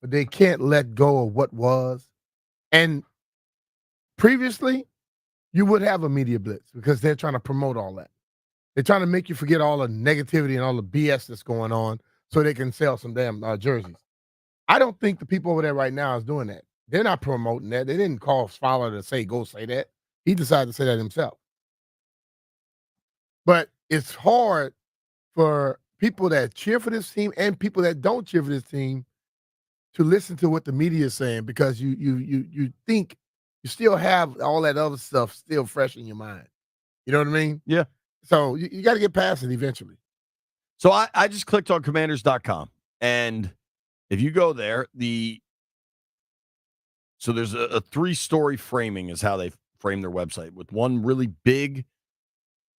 but they can't let go of what was. And previously, you would have a media blitz because they're trying to promote all that. They're trying to make you forget all the negativity and all the BS that's going on so they can sell some damn jerseys. I don't think the people over there right now is doing that. They're not promoting that. They didn't call Fowler to say, go say that. He decided to say that himself. But it's hard for people that cheer for this team and people that don't cheer for this team to listen to what the media is saying because you think you still have all that other stuff still fresh in your mind. You know what I mean? Yeah. So you got to get past it eventually. So I just clicked on commanders.com, and if you go there, so there's a 3-story framing is how they frame their website, with one really big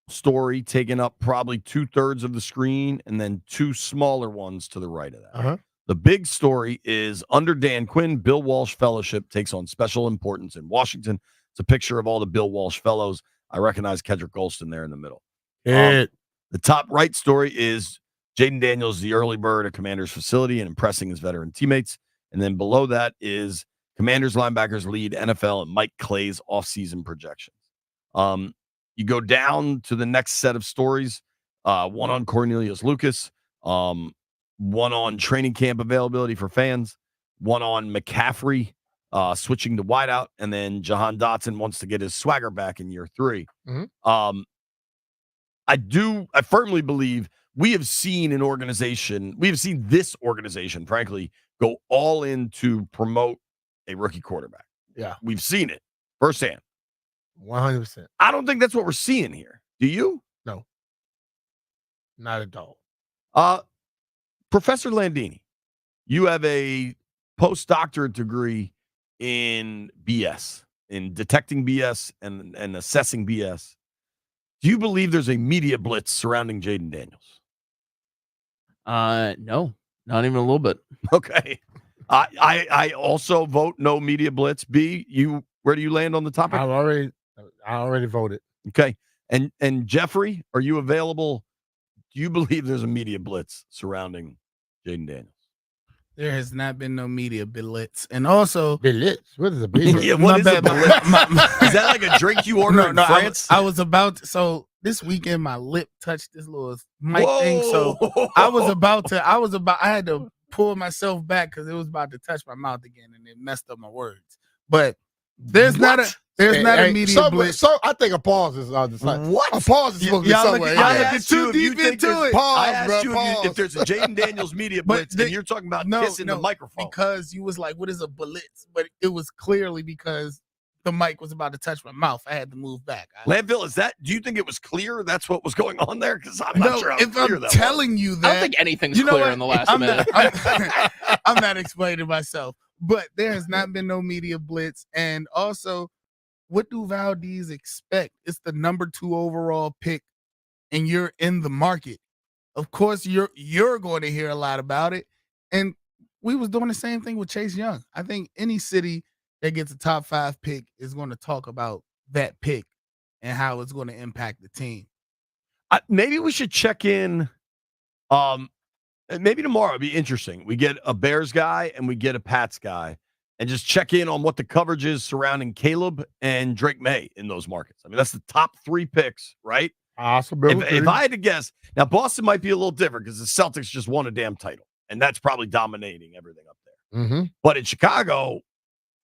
story taking up probably 2/3 of the screen and then 2 smaller ones to the right of that. Uh-huh. The big story is under Dan Quinn, Bill Walsh Fellowship takes on special importance in Washington. It's a picture of all the Bill Walsh Fellows. I recognize Kedrick Golston there in the middle. The top right story is Jaden Daniels, the early bird at Commanders facility and impressing his veteran teammates. And then below that is Commanders linebackers lead NFL and Mike Clay's offseason projections. You go down to the next set of stories, one on Cornelius Lucas, one on training camp availability for fans, one on McCaffrey switching to wideout, and then Jahan Dotson wants to get his swagger back in year 3. Mm-hmm. I firmly believe we have seen this organization, frankly, go all in to promote a rookie quarterback. Yeah. We've seen it firsthand. 100%. I don't think that's what we're seeing here. Do you? No. Not at all. Professor Landini, you have a postdoctorate degree in BS, in detecting BS and assessing BS. Do you believe there's a media blitz surrounding Jaden Daniels? No, not even a little bit. Okay. I also vote no media blitz. B, where do you land on the topic? I already voted. Okay. And Jeffrey, are you available? Do you believe there's a media blitz surrounding Jaden Daniels? There has not been no media blitz. And also... Blitz? What is a blitz? Yeah, what is a blitz? Is that like a drink you order in France? I was about to... So this weekend, my lip touched this little mic thing. So I had to pull myself back because it was about to touch my mouth again and it messed up my words. But there's not a media blitz. So I think a pause is just like, what? A pause is supposed to be somewhere. Y'all looking too deep into it. I asked you if there's a Jaden Daniels media blitz, and you're talking about kissing the microphone. Because you was like, what is a blitz? But it was clearly because the mic was about to touch my mouth. I had to move back. Landfill, do you think it was clear that's what was going on there? Because I'm not sure how clear that was. Telling you that. I don't think anything's clear in the last minute. I'm not explaining myself. But there has not been no media blitz. And also, what do Valdez expect? It's the number 2 overall pick, and you're in the market. Of course, you're going to hear a lot about it. And we was doing the same thing with Chase Young. I think any city that gets a top 5 pick is going to talk about that pick and how it's going to impact the team. Maybe we should check in. Maybe tomorrow it'd be interesting. We get a Bears guy and we get a Pats guy and just check in on what the coverage is surrounding Caleb and Drake May in those markets. I mean, that's the top 3 picks, right? Possibility. If I had to guess, now Boston might be a little different because the Celtics just won a damn title, and that's probably dominating everything up there. Mm-hmm. But in Chicago,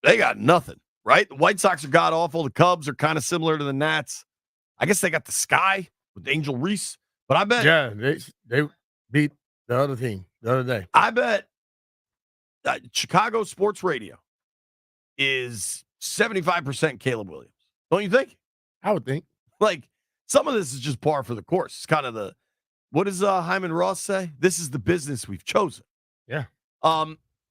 they got nothing, right? The White Sox are god-awful. The Cubs are kind of similar to the Nats. I guess they got the Sky with Angel Reese, but I bet... Yeah, they beat the other team the other day. I bet Chicago sports radio is 75% Caleb Williams. Don't you think? I would think. Like, some of this is just par for the course. It's kind of what does Hyman Ross say? This is the business we've chosen. Yeah.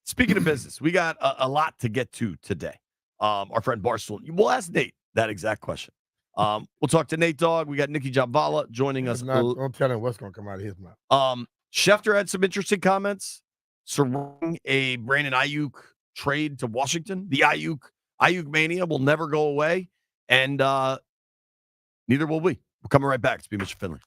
Speaking of business, we got a lot to get to today. Our friend Barstool. We'll ask Nate that exact question. We'll talk to Nate Dogg. We got Nikki Jabvala joining us. Don't tell him what's going to come out of his mouth. Schefter had some interesting comments surrounding a Brandon Ayuk trade to Washington. The Ayuk mania will never go away, and neither will we. We're coming right back. It's B. Mitchell Finley.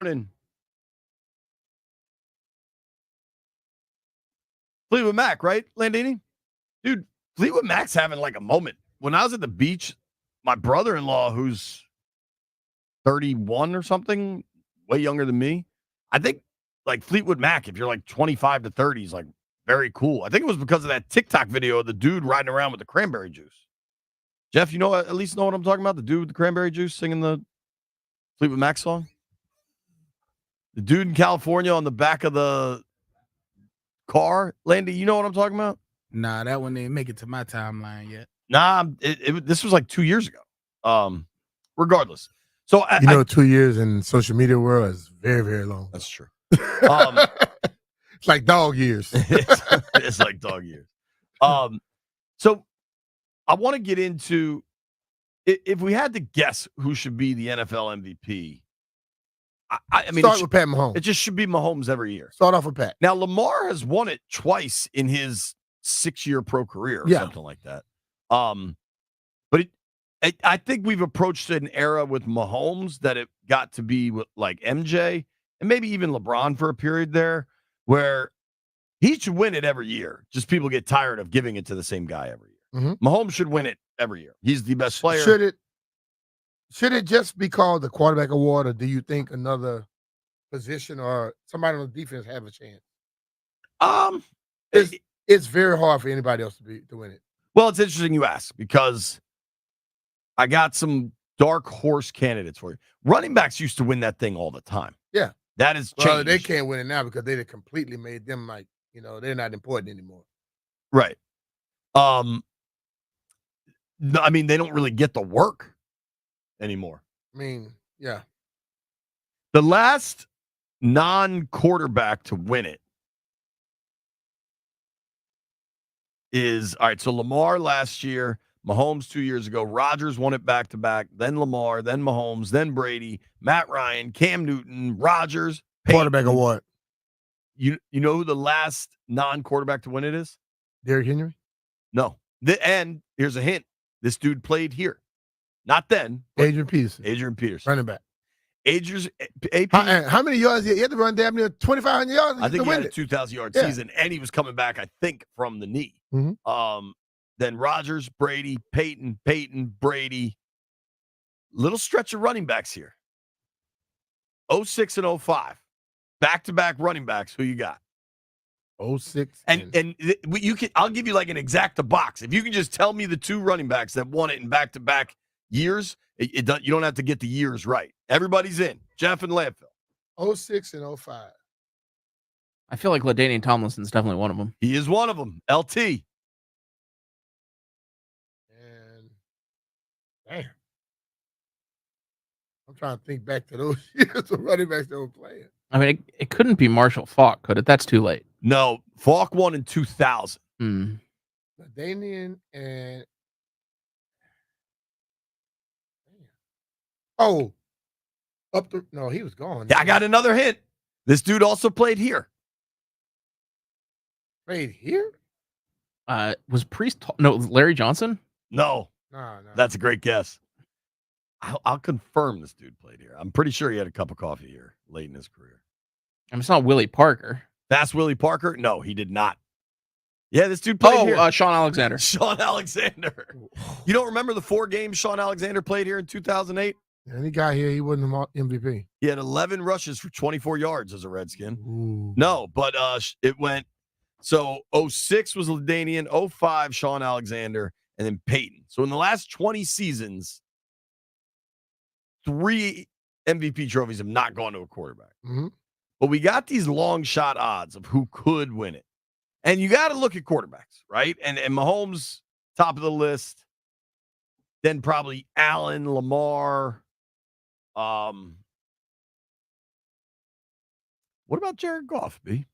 morning. Fleetwood Mac, right, Landini? Dude, Fleetwood Mac's having like a moment. When I was at the beach, my brother-in-law, who's 31 or something, way younger than me, I think like Fleetwood Mac, if you're like 25 to 30, is like very cool. I think it was because of that TikTok video of the dude riding around with the cranberry juice. Jeff, you know at least know what I'm talking about? The dude with the cranberry juice singing the Fleetwood Mac song? The dude in California on the back of the car. Landy, you know what I'm talking about? Nah, that one didn't make it to my timeline yet. Nah, this was like 2 years ago. Regardless. So 2 years in social media world is very, very long. That's true. It's like dog years. It's like dog years. So I want to get into, if we had to guess who should be the NFL MVP, I mean, start with Pat Mahomes. It just should be Mahomes every year. Start off with Pat. Now, Lamar has won it twice in his 6-year pro career or something like that. But I think we've approached an era with Mahomes that it got to be like MJ and maybe even LeBron for a period there where he should win it every year. Just people get tired of giving it to the same guy every year. Mm-hmm. Mahomes should win it every year. He's the best player. Should it just be called the quarterback award, or do you think another position or somebody on the defense have a chance? It's very hard for anybody else to win it. Well, it's interesting you ask because I got some dark horse candidates for you. Running backs used to win that thing all the time. Yeah. That is changed. Well, they can't win it now because they completely made them like, they're not important anymore. Right. I mean, they don't really get the work anymore. I mean, yeah. The last non-quarterback to win it is, all right, so Lamar last year, Mahomes 2 years ago, Rodgers won it back-to-back, then Lamar, then Mahomes, then Brady, Matt Ryan, Cam Newton, Rodgers. Quarterback award. You know who the last non-quarterback to win it is? Derrick Henry? No. And here's a hint. This dude played here. Not then. Adrian Peterson. Running back. How many yards? He had to run damn near 2,500 yards. I think he had a 2,000-yard season, and he was coming back, I think, from the knee. Mm-hmm. Then Rodgers, Brady, Peyton, Brady. Little stretch of running backs here. 06 and 05. Back-to-back running backs. Who you got? 06. And you can. I'll give you like an exacta box. If you can just tell me the two running backs that won it in back-to-back years, you don't have to get the years right. Everybody's in. Jeff and Landfill. 06 and 05. I feel like LaDainian Tomlinson's definitely one of them. He is one of them. LT. And damn. I'm trying to think back to those years of running backs that were playing. I mean, it couldn't be Marshall Faulk, could it? That's too late. No, Faulk won in 2000. LaDainian and no, he was gone. Yeah, I got another hint. This dude also played here. Played here? Was Priest? No, Larry Johnson. No. No. That's a great guess. I'll confirm this dude played here. I'm pretty sure he had a cup of coffee here late in his career. I mean, it's not Willie Parker. That's Willie Parker? No, he did not. Yeah, this dude played here. Sean Alexander. Sean Alexander. You don't remember the 4 games Sean Alexander played here in 2008? And he got here, he wasn't MVP. He had 11 rushes for 24 yards as a Redskin. Ooh. No, but it went, so 06 was LaDainian, 05 Sean Alexander, and then Peyton. So in the last 20 seasons, 3 MVP trophies have not gone to a quarterback. Mm-hmm. But we got these long shot odds of who could win it. And you got to look at quarterbacks, right? And Mahomes, top of the list. Then probably Allen, Lamar. What about Jared Goff, B?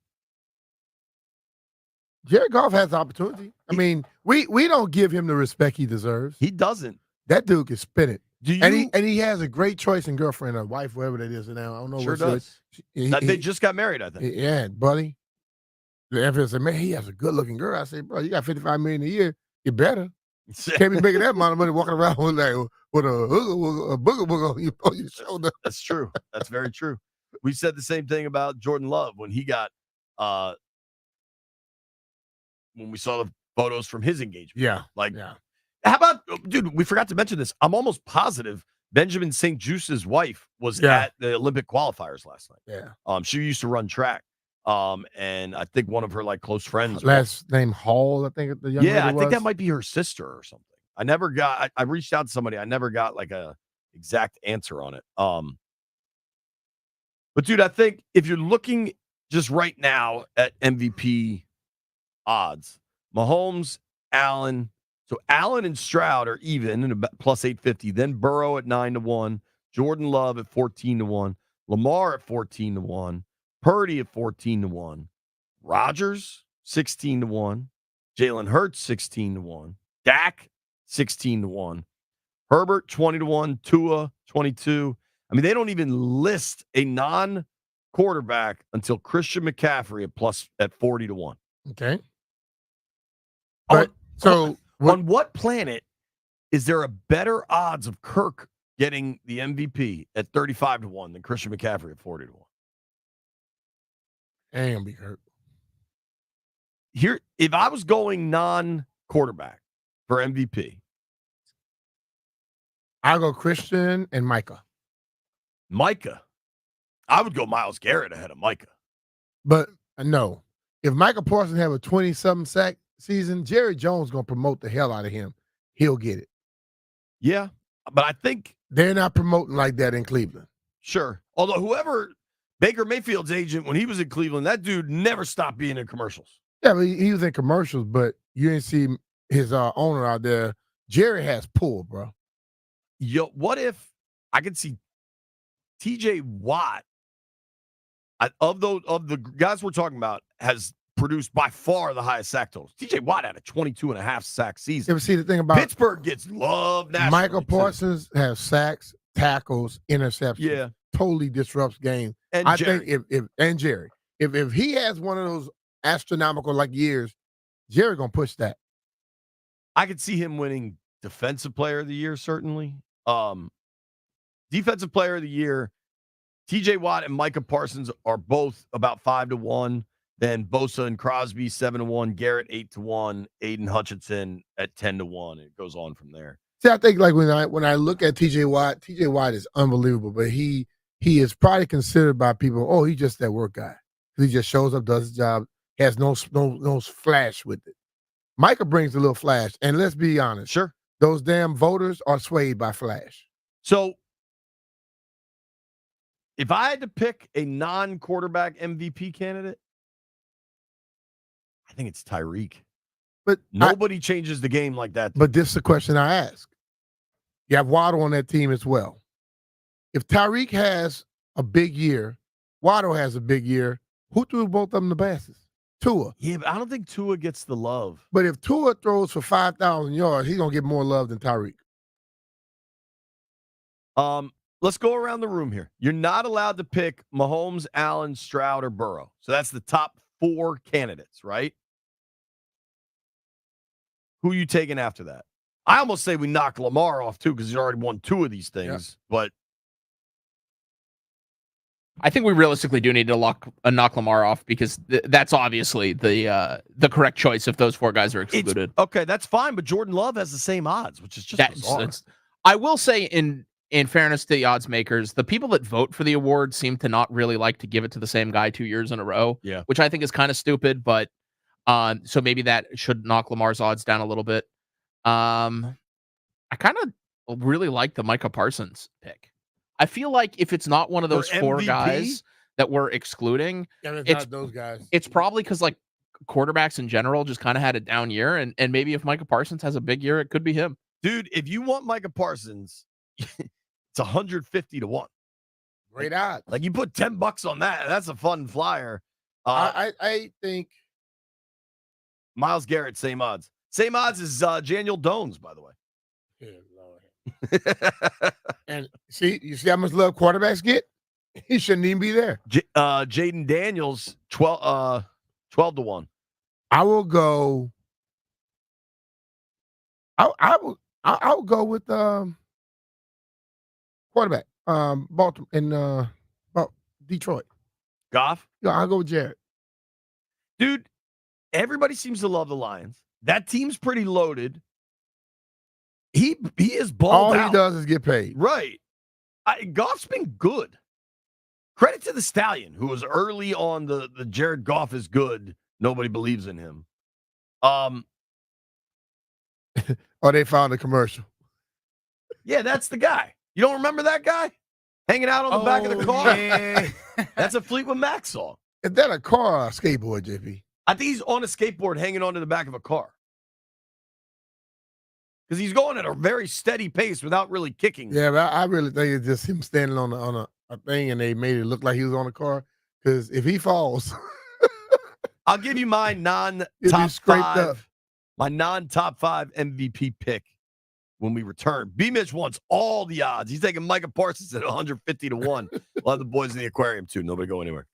Jared Goff has the opportunity. I mean, we don't give him the respect he deserves. He doesn't. That dude can spin it. And he has a great choice in girlfriend or wife, whatever that is now. I don't know. Sure does. They just got married, I think. Yeah, buddy. The NFL said, man, he has a good-looking girl. I said, bro, you got $55 million a year. You better. Can't be making that amount of money walking around with a booger on your shoulder. That's true. That's very true. We said the same thing about Jordan Love when he got when we saw the photos from his engagement. Yeah. Like, yeah. how about, dude, we forgot to mention this. I'm almost positive Benjamin St. Juice's wife was at the Olympic qualifiers last night. Yeah. She used to run track. And I think one of her like close friends. Last name Hall, I think the young lady I was. think that might be her sister or something. I reached out to somebody. I never got like a exact answer on it. But dude, I think if you're looking just right now at MVP odds, Mahomes, Allen. So Allen and Stroud are even in about plus 850. Then Burrow at 9-1, Jordan Love at 14-1, Lamar at 14-1, Purdy at 14-1, Rodgers 16-1, Jalen Hurts 16-1, Dak 16-1, Herbert 20-1, Tua 22. I mean, they don't even list a non-quarterback until Christian McCaffrey at 40-1. Okay. But so on what planet is there a better odds of Kirk getting the MVP at 35-1 than Christian McCaffrey at 40-1? Ain't gonna be Kirk. Here, if I was going non-quarterback for MVP, I'll go Christian and Micah. I would go Myles Garrett ahead of Micah. But no, if Micah Parsons have a 20-something sack season, Jerry Jones gonna promote the hell out of him. He'll get it. Yeah, but I think they're not promoting like that in Cleveland. Sure. Although whoever Baker Mayfield's agent when he was in Cleveland, that dude never stopped being in commercials. Yeah, but he was in commercials, but you didn't see his owner out there. Jerry has pull, bro. Yo, what if I could see TJ Watt of the guys we're talking about has produced by far the highest sack totals. TJ Watt had a 22.5 sack season. You ever see the thing about Pittsburgh gets love nationally. Michael Parsons has sacks, tackles, interceptions. Yeah. Totally disrupts game. And I Jerry. think if he has one of those astronomical like years, Jerry gonna push that. I could see him winning Defensive Player of the Year, certainly. Defensive Player of the Year, TJ Watt and Micah Parsons are both about 5-1. Then Bosa and Crosby 7-1, Garrett 8-1, Aiden Hutchinson at 10-1. It goes on from there. See, I think like when I look at TJ Watt is unbelievable, but he is probably considered by people, oh, he's just that work guy. He just shows up, does his job, has no flash with it. Micah brings a little flash, and let's be honest. Sure. Those damn voters are swayed by flash. So if I had to pick a non-quarterback MVP candidate, I think it's Tyreek. But nobody changes the game like that. But this is the question I ask. You have Waddle on that team as well. If Tyreek has a big year, Waddle has a big year, who threw both of them the passes? Tua. Yeah, but I don't think Tua gets the love. But if Tua throws for 5,000 yards, he's going to get more love than Tyreek. Let's go around the room here. You're not allowed to pick Mahomes, Allen, Stroud, or Burrow. So that's the top 4 candidates, right? Who are you taking after that? I almost say we knock Lamar off, too, because he's already won 2 of these things. Yeah. But I think we realistically do need to knock Lamar off because that's obviously the correct choice if those 4 guys are excluded. Okay, that's fine, but Jordan Love has the same odds, which is just bizarre. I will say in fairness to the odds makers, the people that vote for the award seem to not really like to give it to the same guy 2 years in a row, which I think is kind of stupid, but so maybe that should knock Lamar's odds down a little bit. I kind of really like the Micah Parsons pick. I feel like if it's not one of those 4 guys that we're excluding, it's not those guys. It's probably because like quarterbacks in general just kind of had a down year, and maybe if Micah Parsons has a big year, it could be him. Dude, if you want Micah Parsons, it's 150-1. Great odds. Like you put $10 on that, that's a fun flyer. I think Myles Garrett, same odds. Same odds as Daniel Jones, by the way. Good Lord. And you see how much love quarterbacks get? He shouldn't even be there. Jaden Daniels, 12-1. I will go. I'll go with quarterback. Baltimore and Detroit. Goff? Yeah, I'll go with Jared. Dude, everybody seems to love the Lions. That team's pretty loaded. He is balled All out. he does is get paid. Right. Goff's been good. Credit to the Stallion, who was early on the Jared Goff is good. Nobody believes in him. Or they found a commercial. Yeah, that's the guy. You don't remember that guy? Hanging out on the back of the car? Yeah. That's a Fleetwood Mac song. Is that a car or a skateboard, JP? I think he's on a skateboard hanging onto the back of a car. Because he's going at a very steady pace without really kicking. Yeah, but I really think it's just him standing on a thing and they made it look like he was on a car. Because if he falls, I'll give you my scraped non-top up. 5. My non-top 5 MVP pick when we return. B-Mitch wants all the odds. He's taking Micah Parsons at 150 to 1. We'll have the boys in the aquarium, too. Nobody go anywhere.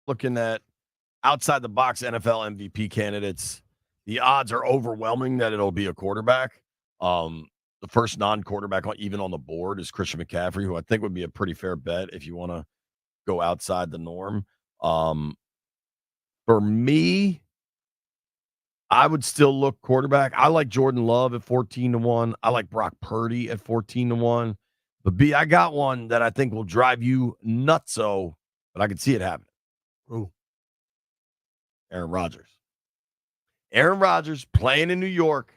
looking at outside the box NFL MVP candidates, the odds are overwhelming that it'll be a quarterback. The first non-quarterback even on the board is Christian McCaffrey, who I think would be a pretty fair bet if you want to go outside the norm. For me, I would still look quarterback. I like Jordan Love at 14-1. I like Brock Purdy at 14-1. But B, I got one that I think will drive you nutso, but I can see it happening. Ooh. Aaron Rodgers. Aaron Rodgers playing in New York.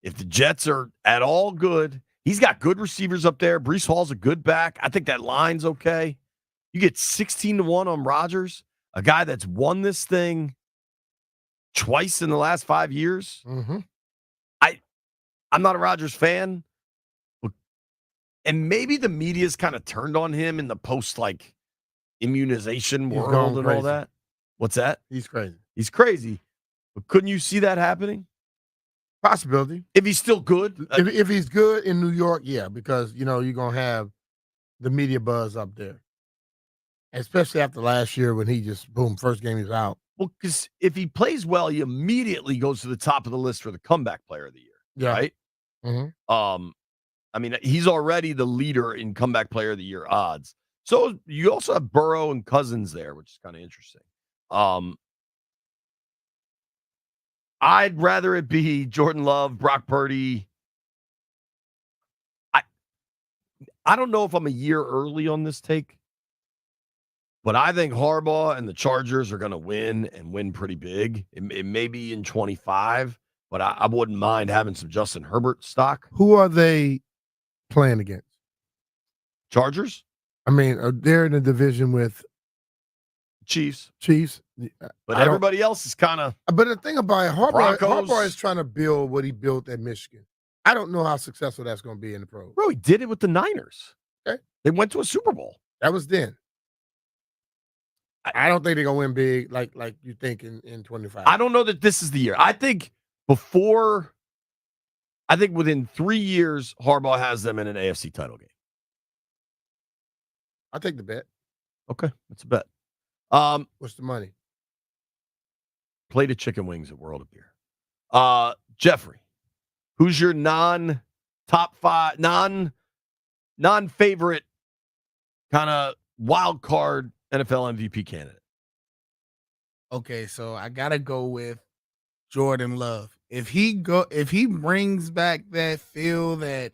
If the Jets are at all good, he's got good receivers up there. Breece Hall's a good back. I think that line's okay. You get 16-1 on Rodgers, a guy that's won this thing twice in the last 5 years. Mm-hmm. I'm not a Rodgers fan. And maybe the media's kind of turned on him in the post immunization world and all that. What's that? He's crazy. He's crazy. But couldn't you see that happening? Possibility. If he's still good? If he's good in New York, yeah, because, you're going to have the media buzz up there. Especially after last year when he just, boom, first game he's out. Well, because if he plays well, he immediately goes to the top of the list for the comeback player of the year. Yeah. Right? Mm-hmm. I mean, he's already the leader in comeback player of the year odds. So you also have Burrow and Cousins there, which is kind of interesting. I'd rather it be Jordan Love, Brock Purdy. I don't know if I'm a year early on this take, but I think Harbaugh and the Chargers are going to win and win pretty big. It may be in 25, but I wouldn't mind having some Justin Herbert stock. Who are they playing against? Chargers? I mean, they're in a division with Chiefs. But everybody else is kind of. But the thing about it, Harbaugh is trying to build what he built at Michigan. I don't know how successful that's going to be in the pros. Bro, he did it with the Niners. Okay. They went to a Super Bowl. That was then. I don't think they're going to win big like you think in 25. I don't know that this is the year. I think within 3 years, Harbaugh has them in an AFC title game. I'll take the bet. Okay, that's a bet. What's the money? Plate of chicken wings at World of Beer. Jeffrey, who's your non-top five, non-favorite kind of wild card NFL MVP candidate? Okay, so I gotta go with Jordan Love. If he brings back that feel that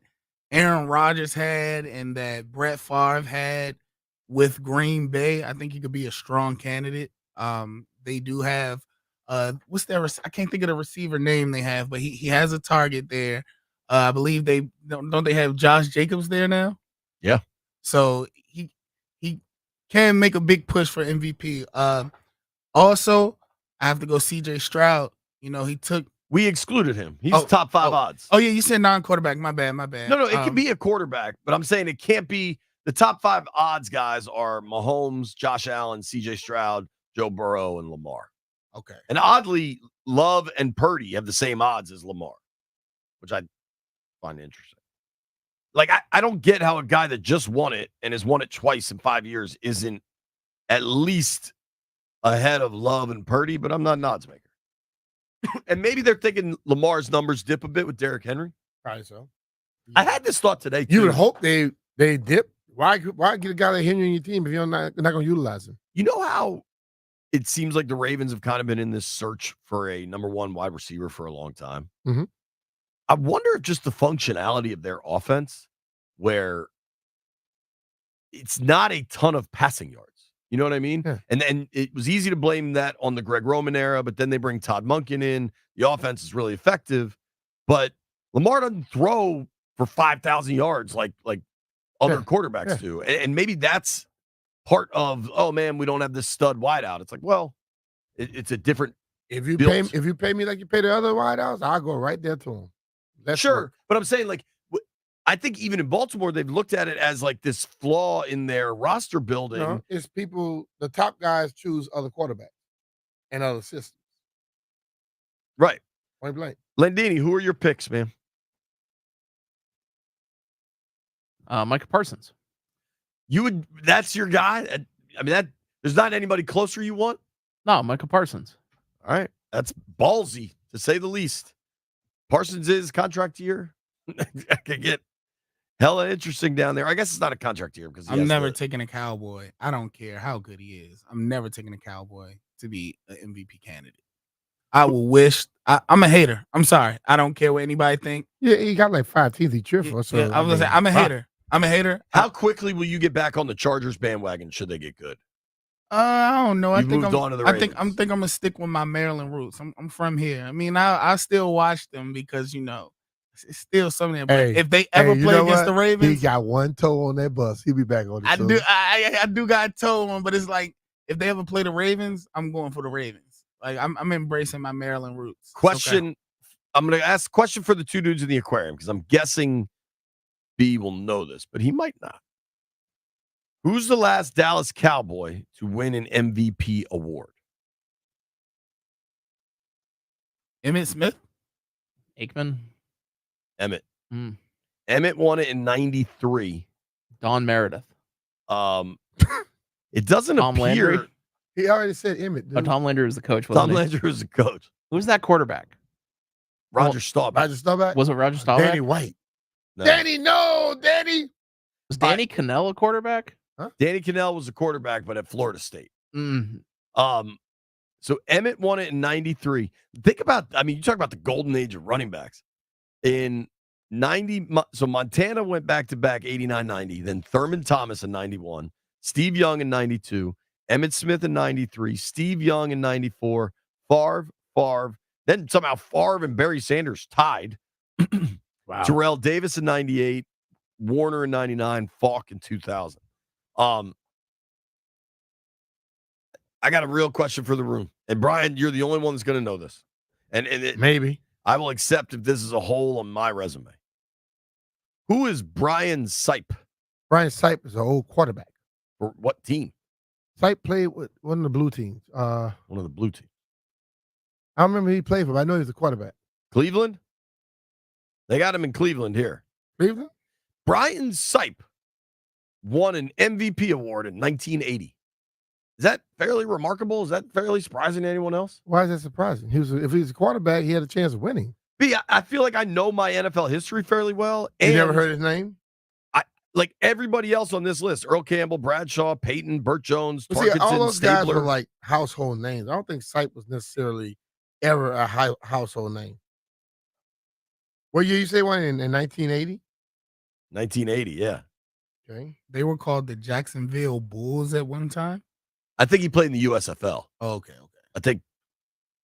Aaron Rodgers had and that Brett Favre had with Green Bay, I think he could be a strong candidate. They do have what's their I can't think of the receiver name they have, but he has a target there. I believe they don't they have Josh Jacobs there now? Yeah. So he can make a big push for MVP. Also, I have to go CJ Stroud. We excluded him. He's top 5 odds. Oh yeah, you said non-quarterback. My bad. No, it can be a quarterback, but I'm saying it can't be. The top 5 odds guys are Mahomes, Josh Allen, CJ Stroud, Joe Burrow, and Lamar. Okay. And oddly, Love and Purdy have the same odds as Lamar, which I find interesting. I don't get how a guy that just won it and has won it twice in 5 years isn't at least ahead of Love and Purdy, but I'm not an odds maker. And maybe they're thinking Lamar's numbers dip a bit with Derrick Henry. Probably so. I had this thought today, too. You would hope they dip. Why get a guy like Henry in your team if you're not going to utilize him? You know how it seems like the Ravens have kind of been in this search for a number 1 wide receiver for a long time? Mm-hmm. I wonder if just the functionality of their offense, where it's not a ton of passing yards. You know what I mean? Yeah. And then it was easy to blame that on the Greg Roman era, but then they bring Todd Monken in. The offense is really effective, but Lamar doesn't throw for 5,000 yards like other quarterbacks do. And maybe that's part of, oh man, we don't have this stud wideout. It's like, well, it's a different. If you pay me like you pay the other wideouts, I'll go right there to him. Sure, but I'm saying I think even in Baltimore, they've looked at it as this flaw in their roster building. No, it's the top guys choose other quarterbacks and other systems. Right. Point blank. Landini, who are your picks, man? Micah Parsons. That's your guy? I mean, There's not anybody closer you want? No, Michael Parsons. All right. That's ballsy, to say the least. Parsons is contract year. I could get hella interesting down there. I guess it's not a contract year because I'm never taking a Cowboy. I don't care how good he is. I'm never taking a Cowboy to be an MVP candidate. I will wish. I'm a hater. I'm sorry. I don't care what anybody think. Yeah, he got like 5 teams he cheer for. So Yeah, I was gonna say, I'm a hater. I'm a hater. How quickly will you get back on the Chargers bandwagon should they get good? I don't know. I think I'm Ravens. gonna stick with my Maryland roots. I'm from here. I mean, I still watch them because it's still something. But if they ever play against the Ravens, he got one toe on that bus. He'll be back on the show. I do got a toe on, but it's like if they ever play the Ravens, I'm going for the Ravens. Like I'm embracing my Maryland roots. Question. Okay. I'm going to ask a question for the two dudes in the aquarium because I'm guessing B will know this, but he might not. Who's the last Dallas Cowboy to win an MVP award? Emmitt Smith? Aikman? Emmitt. Emmitt won it in 93. Don Meredith. It doesn't Tom appear. Landry? He already said Emmitt. Oh, Tom Landry was the coach. Tom Landry was the coach. Who's that quarterback? Roger Staubach. Roger Staubach? Was it Roger Staubach? Danny White. No. Danny. Was Danny Cannell a quarterback? Huh? Danny Cannell was a quarterback, but at Florida State. Mm. So Emmitt won it in 93. Think about, you talk about the golden age of running backs. In 90, so Montana went back-to-back 89-90, then Thurman Thomas in 91, Steve Young in 92, Emmitt Smith in 93, Steve Young in 94, Favre, then somehow Favre and Barry Sanders tied. Wow. Terrell Davis in 98, Warner in 99, Falk in 2000. I got a real question for the room. And Brian, you're the only one that's going to know this. And maybe I will accept if this is a hole on my resume. Who is Brian Sipe? Brian Sipe is an old quarterback. For what team? Sipe played with one of the blue teams. One of the blue teams. I don't remember who he played for, but I know he's a quarterback. Cleveland? They got him in Cleveland here. Cleveland? Brian Sipe won an MVP award in 1980. Is that fairly remarkable? Is that fairly surprising to anyone else? Why is that surprising? If he was a quarterback, he had a chance of winning. B, I feel like I know my NFL history fairly well. You never heard his name? Like everybody else on this list, Earl Campbell, Bradshaw, Peyton, Burt Jones, See, all Tarkenton, those guys were Stabler. like household names. I don't think Sipe was necessarily ever a household name. What year you say one in 1980? 1980, yeah. Okay. They were called the Jacksonville Bulls at one time. I think he played in the USFL. Oh, okay. I think.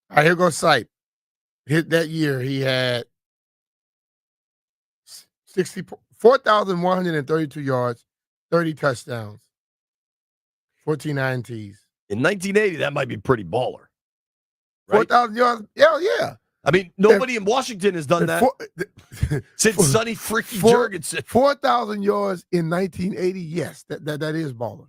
All right, here goes Sipe. That year, he had 4,132 yards, 30 touchdowns, 14 INTs. In 1980, that might be pretty baller. Right? 4,000 yards? Hell yeah. I mean, nobody in Washington has done that since Sonny freaking Jurgensen. 4,000 yards in 1980, yes, that is baller.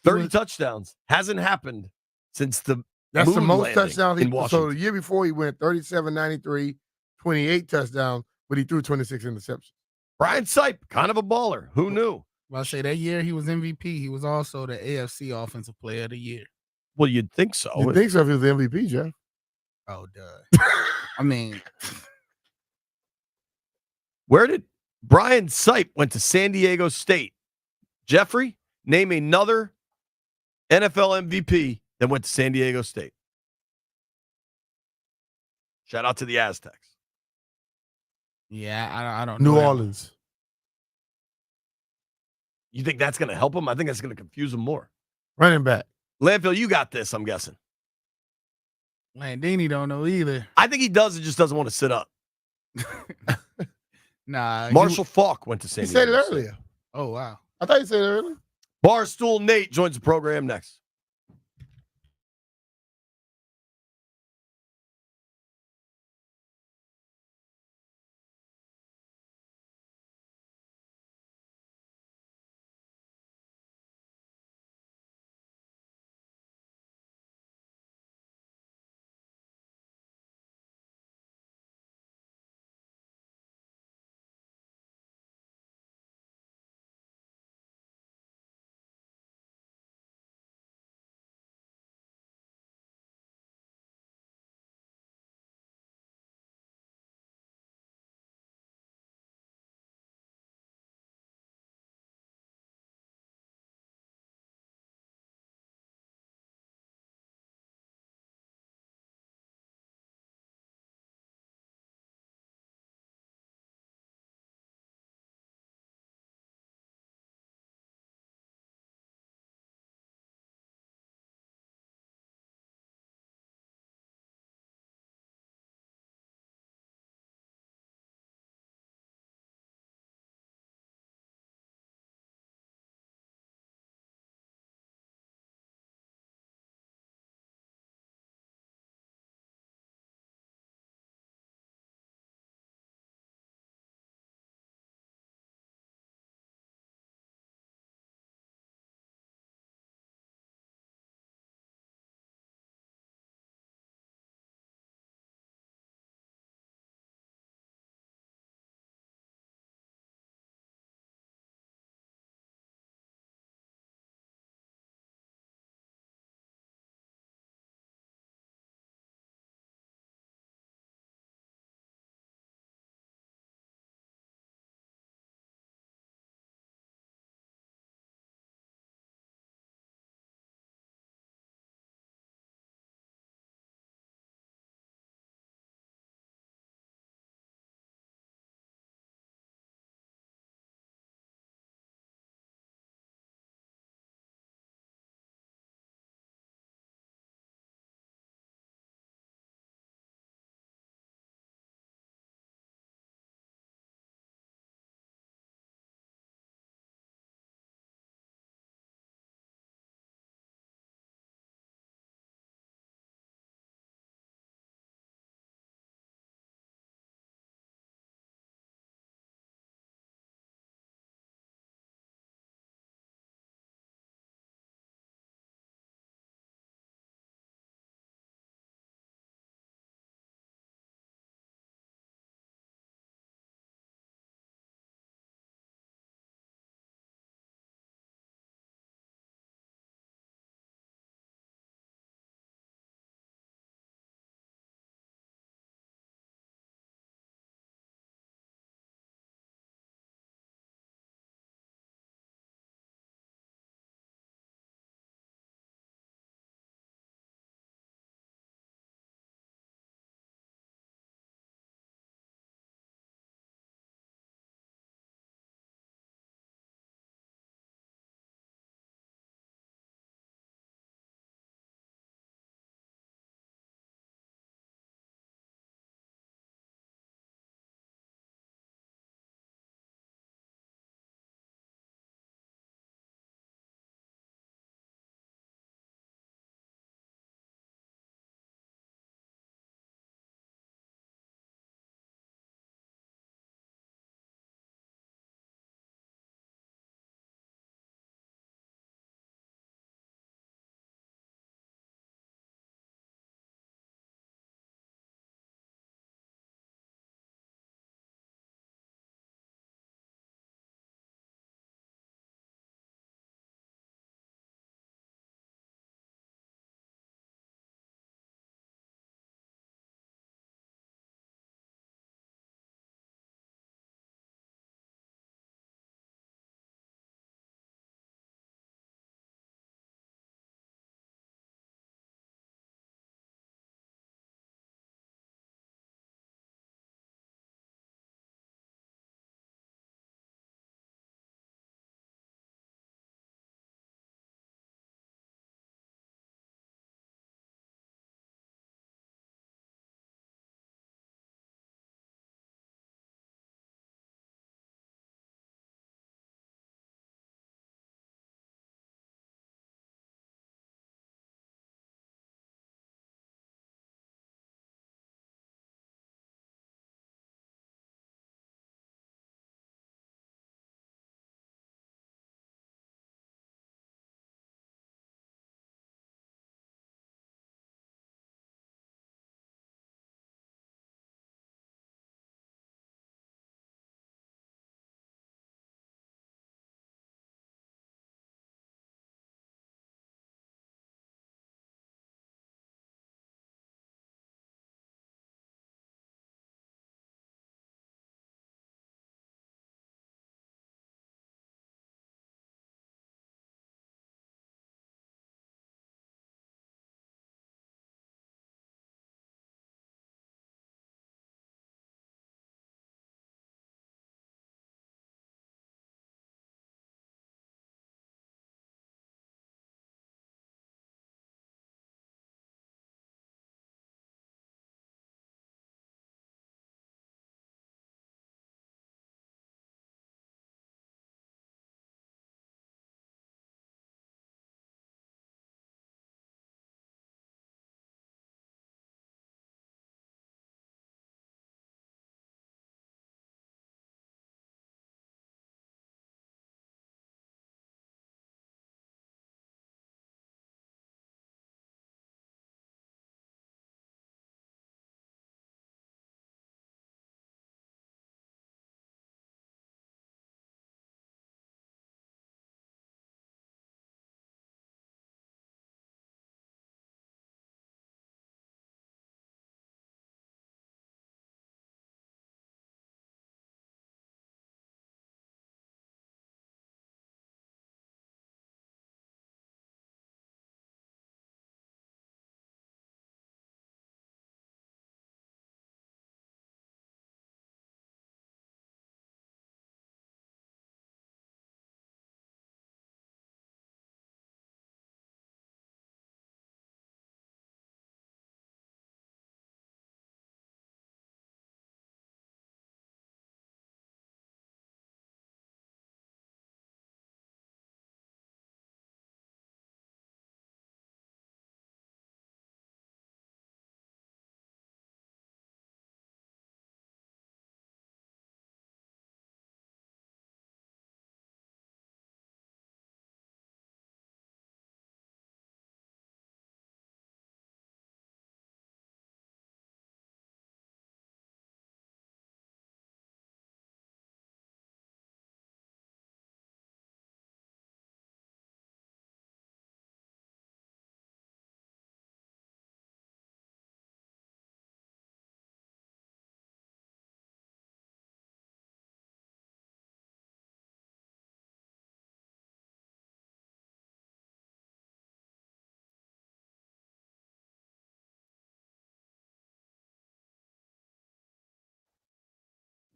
30 touchdowns. Hasn't happened since the That's the moon most landing touchdowns. in Washington. So the year before, he went 37, 93, 28 touchdowns, but he threw 26 interceptions. Brian Sipe, kind of a baller. Who knew? Well, I say that year he was MVP. He was also the AFC Offensive Player of the Year. Well, you'd think so. You'd think so if he was the MVP, Jeff. Oh, duh. I mean, where did Brian Sipe went to San Diego State? Jeffrey, name another NFL MVP that went to San Diego State. Shout out to the Aztecs. Yeah, I don't know. New Orleans. You think that's going to help him? I think that's going to confuse him more. Running back. Landfill, you got this, I'm guessing. Landini don't know either. I think he does. It just doesn't want to sit up. Nah. Marshall Faulk went to San Diego. He said it earlier. Oh, wow. I thought you said it earlier. Barstool Nate joins the program next.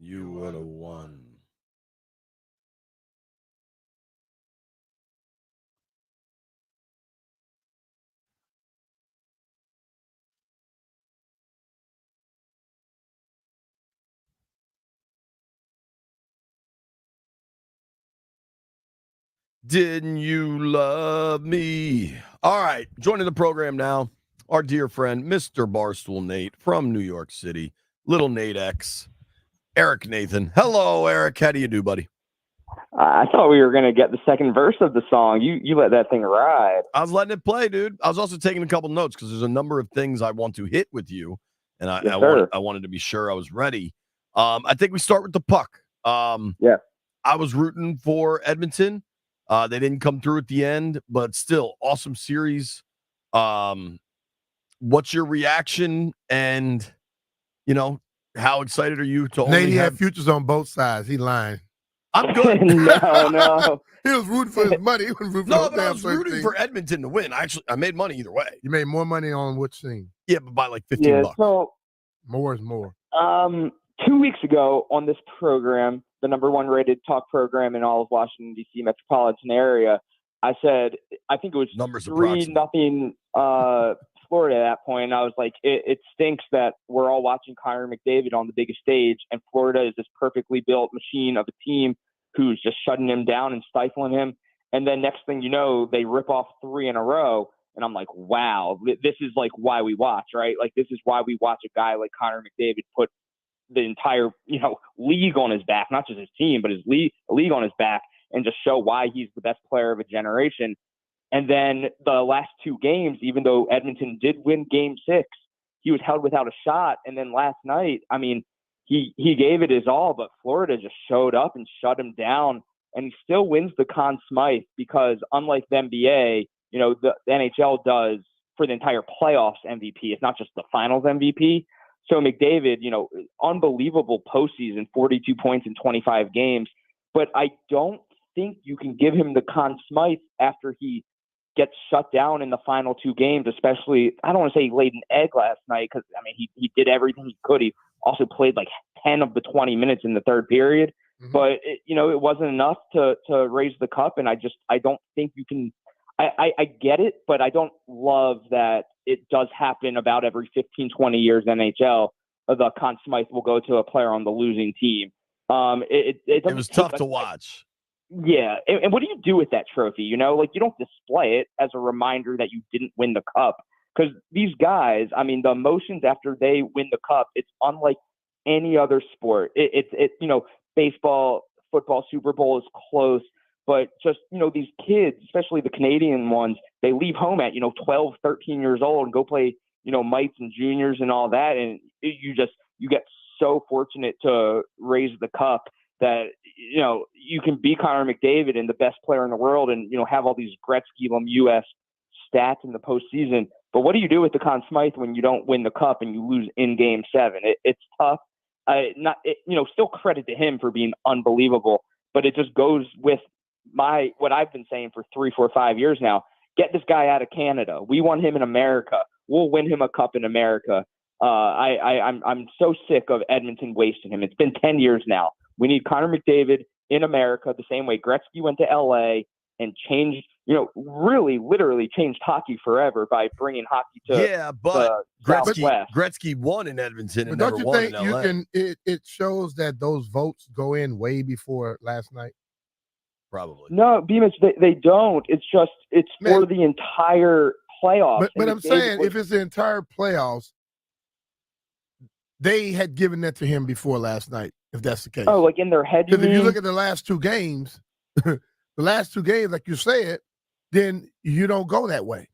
You would have won. Didn't you love me? All right, joining the program now, our dear friend, Mr. Barstool Nate from New York City, Little Nate X, Eric Nathan. Hello, Eric. How do you do, buddy? I thought we were going to get the second verse of the song. You let that thing ride. I was letting it play, dude. I was also taking a couple notes because there's a number of things I want to hit with you, and I wanted to be sure I was ready. I think we start with the puck. Yeah. I was rooting for Edmonton. They didn't come through at the end, but still, awesome series. What's your reaction? And, how excited are you to Nate, only had futures on both sides. He lying. I'm good. No. He was rooting for his money. He was rooting for but I was rooting for Edmonton to win. I made money either way. You made more money on which team? Yeah, but by like $15. So more is more. 2 weeks ago on this program, the number one rated talk program in all of Washington, D.C. metropolitan area, I said, I think it was Numbers 3-0 Florida at that point. And I was like, it stinks that we're all watching Connor McDavid on the biggest stage, and Florida is this perfectly built machine of a team who's just shutting him down and stifling him. And then next thing you know, they rip off 3 in a row. And I'm like, wow, this is like why we watch, right? Like, this is why we watch a guy like Connor McDavid put the entire, league on his back, not just his team, but his league on his back, and just show why he's the best player of a generation. And then the last 2 games, even though Edmonton did win game 6, he was held without a shot. And then last night, I mean, he gave it his all, but Florida just showed up and shut him down, and he still wins the Conn Smythe because, unlike the NBA, the NHL does for the entire playoffs MVP. It's not just the finals MVP. So McDavid, unbelievable postseason, 42 points in 25 games. But I don't think you can give him the Conn Smythe after he gets shut down in the final 2 games, especially. I don't want to say he laid an egg last night because, he did everything he could. He also played like 10 of the 20 minutes in the third period. Mm-hmm. But, it wasn't enough to raise the cup. And I don't think you can. I get it, but I don't love that it does happen about every 15, 20 years NHL. The Conn Smythe will go to a player on the losing team. It was tough to watch. Yeah. And what do you do with that trophy? You don't display it as a reminder that you didn't win the cup. Because these guys, the emotions after they win the cup, it's unlike any other sport. Baseball, football, Super Bowl is close. But just, these kids, especially the Canadian ones, they leave home at, 12, 13 years old and go play, mites and juniors and all that. And you get so fortunate to raise the cup that, you can be Connor McDavid and the best player in the world and, have all these Gretzky U.S. stats in the postseason. But what do you do with the Conn Smythe when you don't win the cup and you lose in game 7? It's tough. Still credit to him for being unbelievable, but it just goes with what I've been saying for 3, 4, 5 years now. Get this guy out of Canada. We want him in America. We'll win him a cup in America. I'm so sick of Edmonton wasting him. It's been 10 years now. We need Connor McDavid in America the same way Gretzky went to LA and changed, really literally changed hockey forever by bringing hockey to Gretzky won in Edmonton and never won in LA. Don't you think it shows that those votes go in way before last night? Probably. No, Bemis, they don't. It's for the entire playoffs. But I'm saying if it's the entire playoffs, they had given that to him before last night, if that's the case. Oh, like in their head? Because if you look at the last 2 games, like you said, then you don't go that way.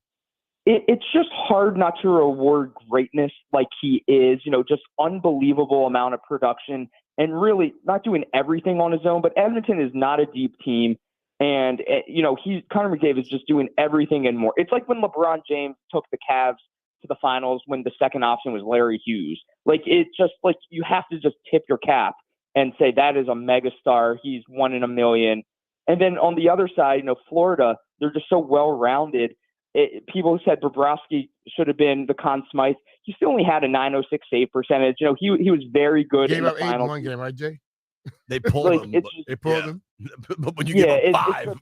It's just hard not to reward greatness like he is, just unbelievable amount of production and really not doing everything on his own. But Edmonton is not a deep team. And, Connor McDavid is just doing everything and more. It's like when LeBron James took the Cavs to the finals when the second option was Larry Hughes. Like, it's just like you have to just tip your cap and say that is a megastar. He's 1 in a million. And then on the other side, Florida, they're just so well-rounded. people said Bobrovsky should have been the Conn Smythe. He still only had a 906 save percentage. He was very good in the Gave up 8 in final. one game, right, Jay? They pulled him. They pulled him. But when you give up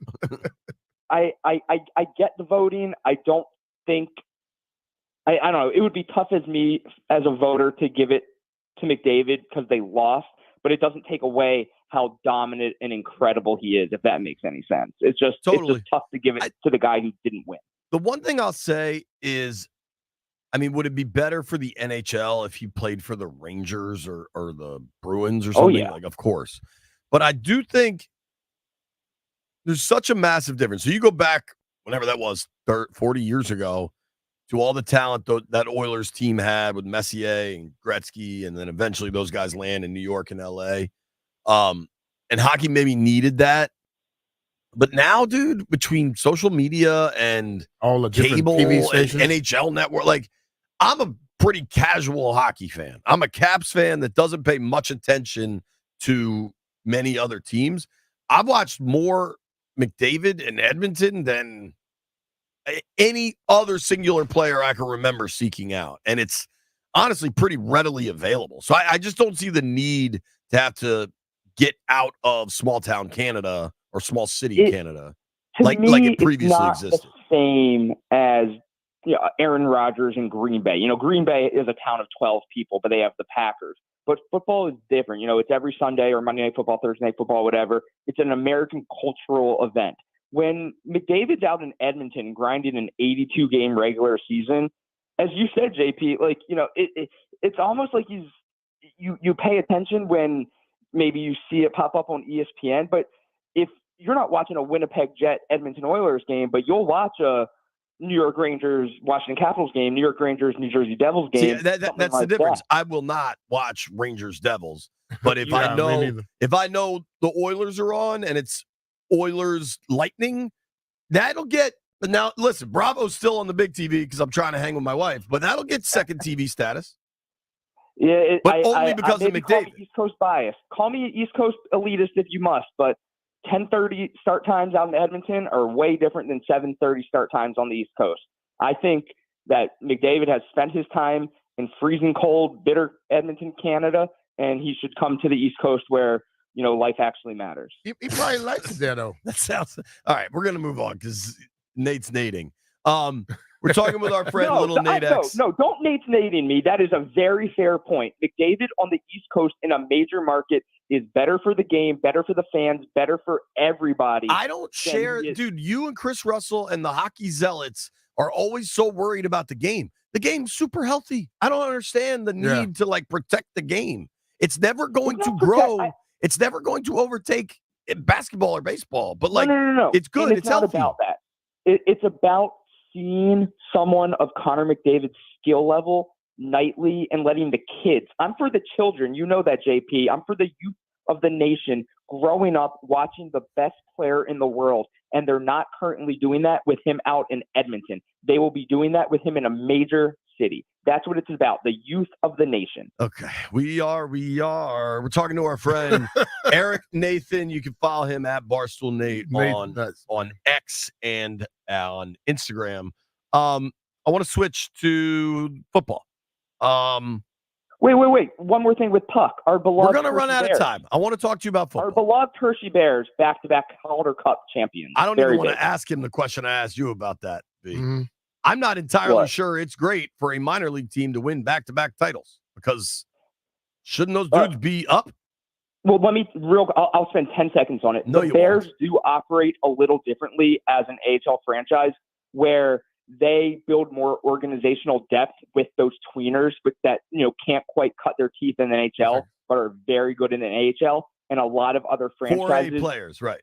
5. I get the voting. I don't think I don't know. It would be tough as me as a voter to give it to McDavid because they lost, but it doesn't take away how dominant and incredible he is, if that makes any sense. It's just tough to give it to the guy who didn't win. The one thing I'll say is, I mean, would it be better for the NHL if he played for the Rangers or the Bruins or something? Yeah. Like, of course. But I do think there's such a massive difference. So you go back, whenever that was, 40 years ago, to all the talent that Oilers team had with Messier and Gretzky, and then eventually those guys land in New York and L.A. And hockey maybe needed that. But now, dude, between social media and all the cable TV stations, and NHL Network, like, I'm a pretty casual hockey fan. I'm a Caps fan that doesn't pay much attention to many other teams. I've watched more McDavid in Edmonton than any other singular player I can remember seeking out. And it's honestly pretty readily available. So I just don't see the need to have to get out of small town Canada or small city Canada like it previously it's not existed. The same as Aaron Rodgers in Green Bay. Green Bay is a town of 12 people, but they have the Packers. But football is different. It's every Sunday or Monday Night Football, Thursday Night Football, whatever. It's an American cultural event. When McDavid's out in Edmonton grinding an 82-game regular season, as you said, JP, it's almost like you pay attention when maybe you see it pop up on ESPN. But if you're not watching a Winnipeg Jet Edmonton Oilers game, but you'll watch a New York Rangers Washington Capitals game, New York Rangers New Jersey Devils game. See, that's like the difference. I will not watch Rangers Devils, but if I know the Oilers are on and it's Oilers Lightning, that'll get. Now listen, Bravo's still on the big TV because I'm trying to hang with my wife, but that'll get second TV status. Yeah, but only because of McDavid. Call me East Coast bias. Call me East Coast elitist if you must, but 10:30 start times out in Edmonton are way different than 7:30 start times on the East Coast. I think that McDavid has spent his time in freezing cold, bitter Edmonton, Canada, and he should come to the East Coast where life actually matters. He probably likes it there, though. That sounds all right. We're gonna move on because Nate's nading. We're talking with our friend Little Nate X. No, don't Nate's nading me. That is a very fair point. McDavid on the East Coast in a major market is better for the game, better for the fans, better for everybody. I don't share, dude. You and Chris Russell and the hockey zealots are always so worried about the game. The game's super healthy. I don't understand the need to protect the game. It's never going to grow. It's never going to overtake basketball or baseball. But no. It's good. It's not healthy. About that. It's about seeing someone of Connor McDavid's skill level nightly and letting the kids. I'm for the children. You know that, JP. I'm for the youth of the nation growing up watching the best player in the world. And they're not currently doing that with him out in Edmonton. They will be doing that with him in a major city. That's what it's about. The youth of the nation. Okay. We are. We're talking to our friend Eric Nathan. You can follow him at Barstool Nate on X and on Instagram. I want to switch to football. Wait. One more thing with Puck. Our beloved. We're going to run out Bears. of time. I want to talk to you about football. Our beloved Hershey Bears, back-to-back Calder Cup champions. I don't even want to ask him the question I asked you about that, B. Mm-hmm. I'm not entirely sure it's great for a minor league team to win back-to-back titles because shouldn't those dudes be up? Well, I'll spend 10 seconds on it. No, the Bears do operate a little differently as an AHL franchise where they build more organizational depth with those tweeners that can't quite cut their teeth in the NHL but are very good in the AHL, and a lot of other franchises. 4A players, right.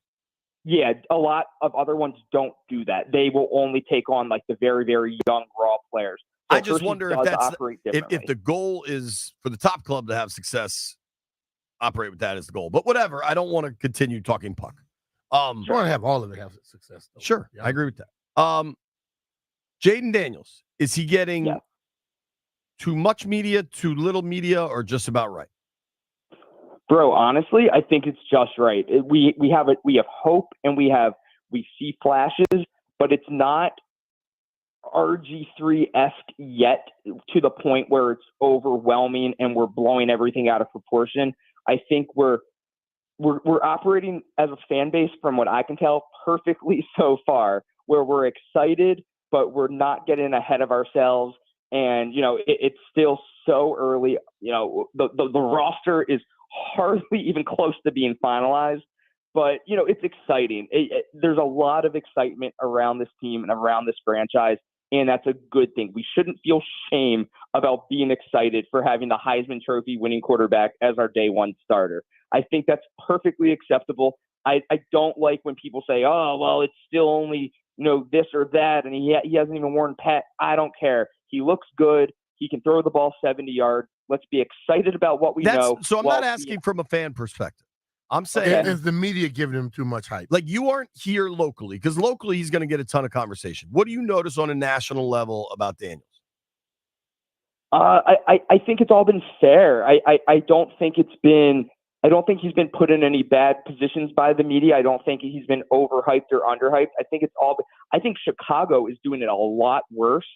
Yeah, a lot of other ones don't do that. They will only take on the very, very young raw players. So I just wonder if the goal is for the top club to have success, operate with that as the goal. But whatever, I don't want to continue talking puck. You want to have all of it have success, though. Sure, I agree with that. Jaden Daniels, is he getting too much media, too little media, or just about right? Bro, honestly, I think it's just right. We have hope and we see flashes, but it's not RG3-esque yet to the point where it's overwhelming and we're blowing everything out of proportion. I think we're operating as a fan base, from what I can tell, perfectly so far, where we're excited, but we're not getting ahead of ourselves. And, it's still so early. The roster is hardly even close to being finalized, but, it's exciting. There's a lot of excitement around this team and around this franchise, and that's a good thing. We shouldn't feel shame about being excited for having the Heisman Trophy winning quarterback as our day one starter. I think that's perfectly acceptable. I don't like when people say, oh, well, it's still only, this or that, and he hasn't even worn Pat. I don't care. He looks good. He can throw the ball 70 yards. Let's be excited about what we know. So I'm not asking from a fan perspective. I'm saying, is the media giving him too much hype? Like, you aren't here locally, because locally he's going to get a ton of conversation. What do you notice on a national level about Daniels? I think it's all been fair. I don't think he's been put in any bad positions by the media. I don't think he's been overhyped or underhyped. I think Chicago is doing it a lot worse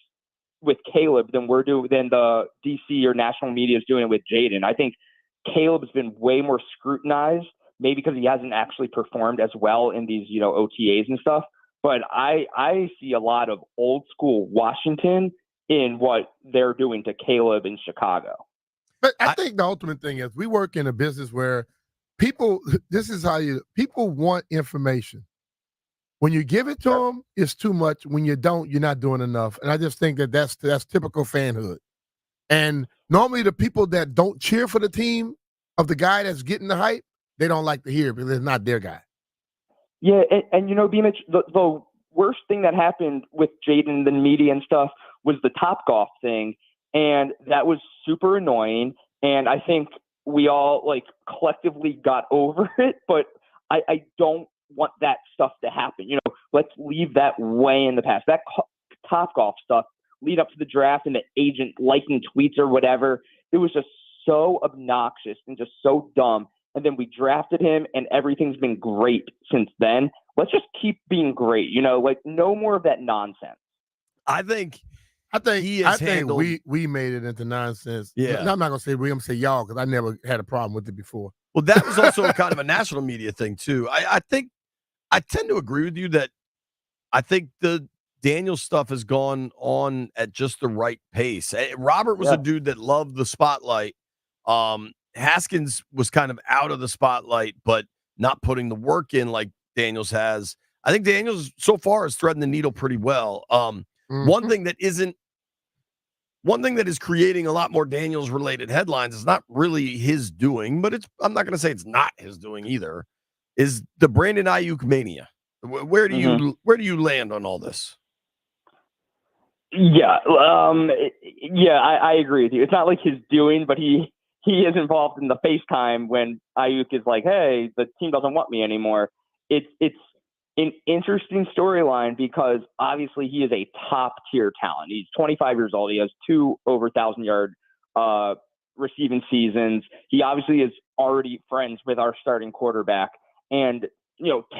with Caleb than the DC or national media is doing it with Jaden. I think Caleb's been way more scrutinized, maybe because he hasn't actually performed as well in these, OTAs and stuff. But I see a lot of old school Washington in what they're doing to Caleb in Chicago. But I think the ultimate thing is, we work in a business where people want information. When you give it to them, it's too much. When you don't, you're not doing enough. And I just think that's typical fanhood. And normally the people that don't cheer for the team of the guy that's getting the hype, they don't like to hear it because it's not their guy. Yeah, and Beamish, the worst thing that happened with Jaden, the media and stuff, was the Topgolf thing. And that was super annoying. And I think we all collectively got over it, but I don't want that stuff to happen. Let's leave that way in the past. That Topgolf stuff, lead up to the draft and the agent liking tweets or whatever, it was just so obnoxious and just so dumb. And then we drafted him and everything's been great since then. Let's just keep being great, no more of that nonsense. I think we made it into nonsense. Yeah. I'm not gonna say we. I'm gonna say y'all, because I never had a problem with it before. Well, that was also kind of a national media thing too. I think I tend to agree with you that I think the Daniel stuff has gone on at just the right pace. Robert was a dude that loved the spotlight. Haskins was kind of out of the spotlight, but not putting the work in like Daniels has. I think Daniels so far is threading the needle pretty well. One thing that is creating a lot more Daniels related headlines is not really his doing, but I'm not going to say it's not his doing either, is the Brandon Ayuk mania. Where do you land on all this? Yeah. I agree with you. It's not like his doing, but he is involved in the FaceTime when Ayuk is like, hey, the team doesn't want me anymore. It's an interesting storyline because obviously he is a top tier talent. He's 25 years old. He has 2 over 1,000-yard receiving seasons. He obviously is already friends with our starting quarterback. And,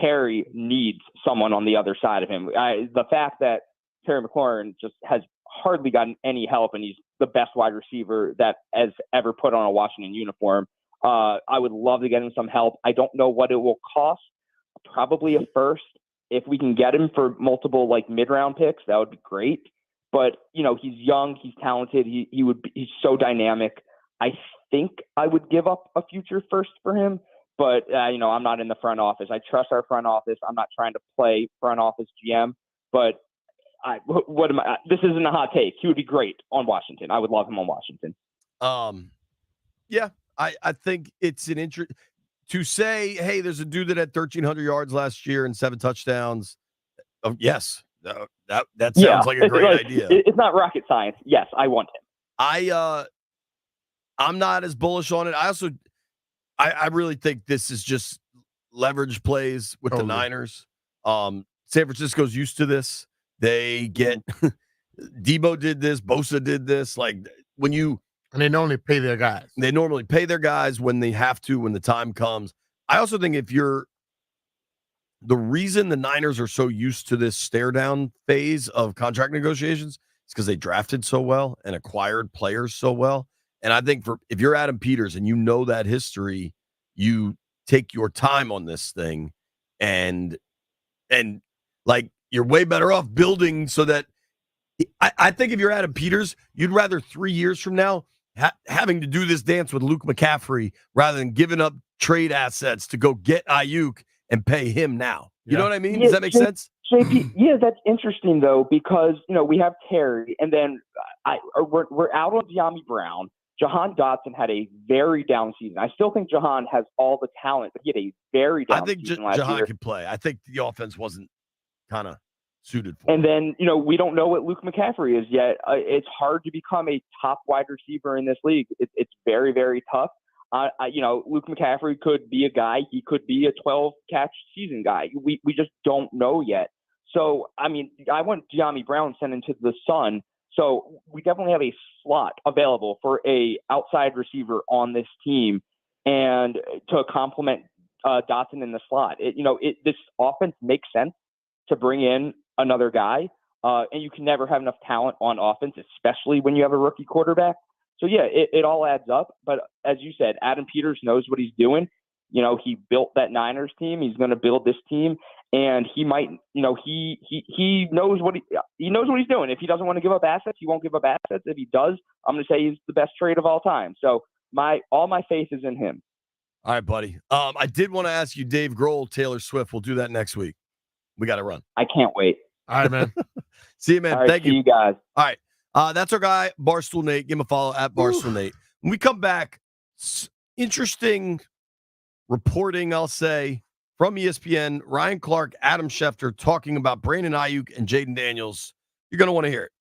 Terry needs someone on the other side of him. The fact that Terry McLaurin just has hardly gotten any help and he's the best wide receiver that has ever put on a Washington uniform. I would love to get him some help. I don't know what it will cost. Probably a first. If we can get him for multiple mid-round picks, that would be great. But he's young, he's talented, he's so dynamic. I think I would give up a future first for him, but I'm not in the front office. I trust our front office. I'm not trying to play front office GM, but this isn't a hot take. He would be great on Washington. I would love him on Washington. Yeah, I think it's an interest to say, hey, there's a dude that had 1,300 yards last year and 7 touchdowns. Yes, that sounds like a great idea. It's not rocket science. Yes, I want him. I'm not as bullish on it. I really think this is just leverage plays with the Niners. San Francisco's used to this. They get Debo did this, Bosa did this. And they normally pay their guys. They normally pay their guys when they have to, when the time comes. I also think if you're the reason the Niners are so used to this stare down phase of contract negotiations is because they drafted so well and acquired players so well. And I think if you're Adam Peters and you know that history, you take your time on this thing and like you're way better off building so that I think if you're Adam Peters, you'd rather 3 years from now having to do this dance with Luke McCaffrey rather than giving up trade assets to go get Ayuk and pay him now. You know what I mean? Yeah, Does that make sense? JP, yeah, that's interesting though, because we have Terry, and then we're out on De'Ami Brown. Jahan Dotson had a very down season. I still think Jahan has all the talent, but he had a very down season last year. Jahan could play. I think the offense wasn't kind of suited for and him. then, we don't know what Luke McCaffrey is yet. It's hard to become a top wide receiver in this league. It's very, very tough. Luke McCaffrey could be a guy. He could be a 12-catch season guy. We just don't know yet. So, I want De'Ami Brown sent into the Sun. So we definitely have a slot available for a outside receiver on this team, and to complement Dotson in the slot. This offense makes sense to bring in another guy, and you can never have enough talent on offense, especially when you have a rookie quarterback. So, yeah, it all adds up. But as you said, Adam Peters knows what he's doing. He built that Niners team. He's going to build this team, and he might, he knows what he knows what he's doing. If he doesn't want to give up assets, he won't give up assets. If he does, I'm going to say he's the best trade of all time. So all my faith is in him. All right, buddy. I did want to ask you, Dave Grohl, Taylor Swift. We'll do that next week. We got to run. I can't wait. All right, man. See you, man. All right, Thank see you guys. All right. That's our guy, Barstool Nate. Give him a follow at Barstool Nate. When we come back, interesting reporting, I'll say, from ESPN, Ryan Clark, Adam Schefter talking about Brandon Ayuk and Jaden Daniels. You're going to want to hear it.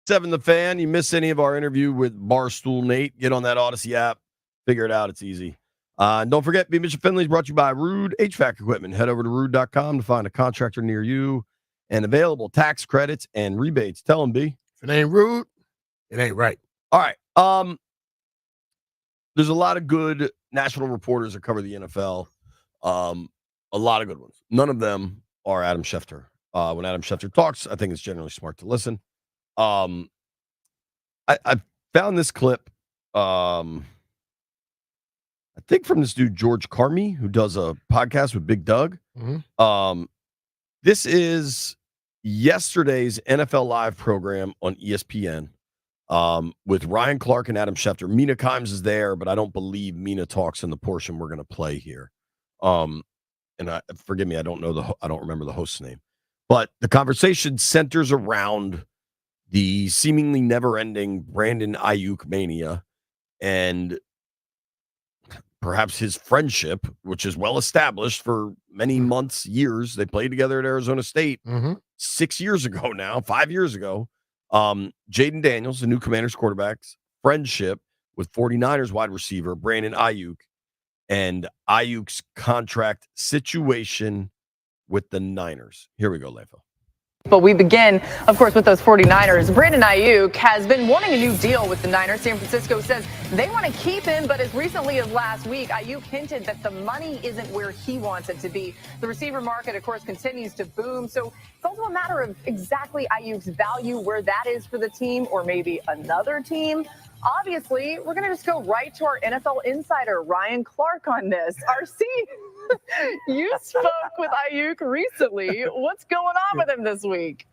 7 The Fan. You miss any of our interview with Barstool Nate, get on that Odyssey app. Figure it out. It's easy. And don't forget, B. Mitchell Finley is brought to you by Rude HVAC Equipment. Head over to rude.com to find a contractor near you and available tax credits and rebates. Tell them, B. If it ain't rude, it ain't right. All right. There's a lot of good national reporters that cover the NFL. A lot of good ones. None of them are Adam Schefter. When Adam Schefter talks, I think it's generally smart to listen. I found this clip. I think from this dude, George Carmi, who does a podcast with Big Doug. Mm-hmm. This is yesterday's NFL Live program on ESPN with Ryan Clark and Adam Schefter. Mina Kimes is there, but I don't believe Mina talks in the portion we're going to play here. And forgive me, I don't remember the host's name. But the conversation centers around the seemingly never-ending Brandon Ayuk mania and perhaps his friendship, which is well established for many months, years. They played together at Arizona State 6 years ago now, 5 years ago. Jaden Daniels, the new Commanders quarterback's friendship with 49ers wide receiver Brandon Ayuk and Ayuk's contract situation with the Niners. Here we go, Leifo. But we begin, of course, with those 49ers. Brandon Ayuk has been wanting a new deal with the Niners. San Francisco says they want to keep him, but as recently as last week, Ayuk hinted that the money isn't where he wants it to be. The receiver market, of course, continues to boom. So it's also a matter of exactly Ayuk's value, where that is for the team, or maybe another team. Obviously, we're going to just go right to our NFL insider, Ryan Clark, on this. RC, you spoke with Ayuk recently. What's going on with him this week?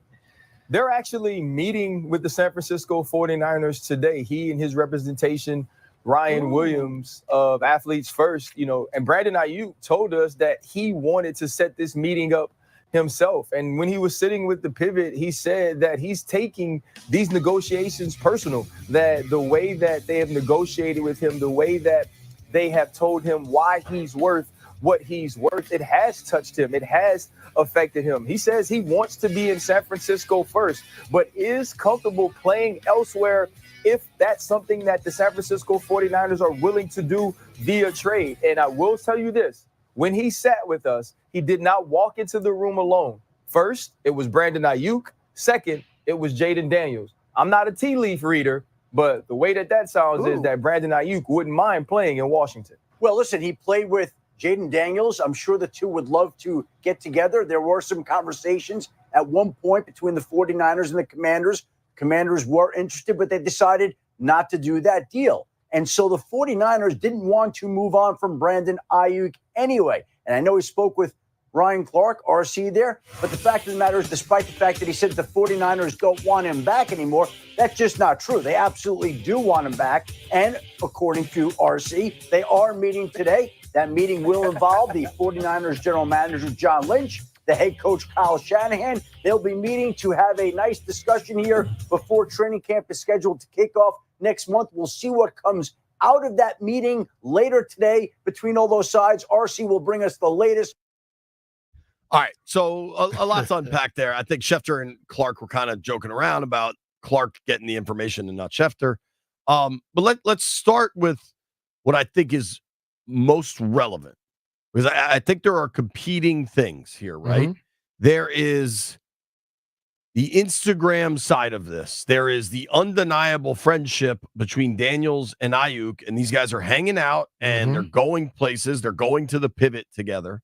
They're actually meeting with the San Francisco 49ers today. He and his representation, Ryan Williams of Athletes First, and Brandon Ayuk told us that he wanted to set this meeting up himself. And when he was sitting with the Pivot, he said that he's taking these negotiations personal, that the way that they have negotiated with him, the way that they have told him why he's worth what he's worth, it has touched him. It has affected him. He says he wants to be in San Francisco first, but is comfortable playing elsewhere if that's something that the San Francisco 49ers are willing to do via trade. And I will tell you this, when he sat with us, he did not walk into the room alone. First, it was Brandon Ayuk. Second, it was Jaden Daniels. I'm not a tea leaf reader, but the way that sounds is that Brandon Ayuk wouldn't mind playing in Washington. Well, listen, he played with Jaden Daniels. I'm sure the two would love to get together. There were some conversations at one point between the 49ers and the Commanders. Commanders were interested, but they decided not to do that deal. And so the 49ers didn't want to move on from Brandon Ayuk anyway. And I know he spoke with Ryan Clark, RC there, but the fact of the matter is, despite the fact that he said the 49ers don't want him back anymore, that's just not true. They absolutely do want him back. And according to RC, they are meeting today. That meeting will involve the 49ers general manager, John Lynch, the head coach, Kyle Shanahan. They'll be meeting to have a nice discussion here before training camp is scheduled to kick off next month. We'll see what comes out of that meeting later today between all those sides. RC will bring us the latest. All right, so a lot to unpack there. I think Schefter and Clark were kind of joking around about Clark getting the information and not Schefter. But let's start with what I think is most relevant, because I think there are competing things here, right? There is the Instagram side of this. There is the undeniable friendship between Daniels and Ayuk, and these guys are hanging out and they're going places. They're going to the Pivot together.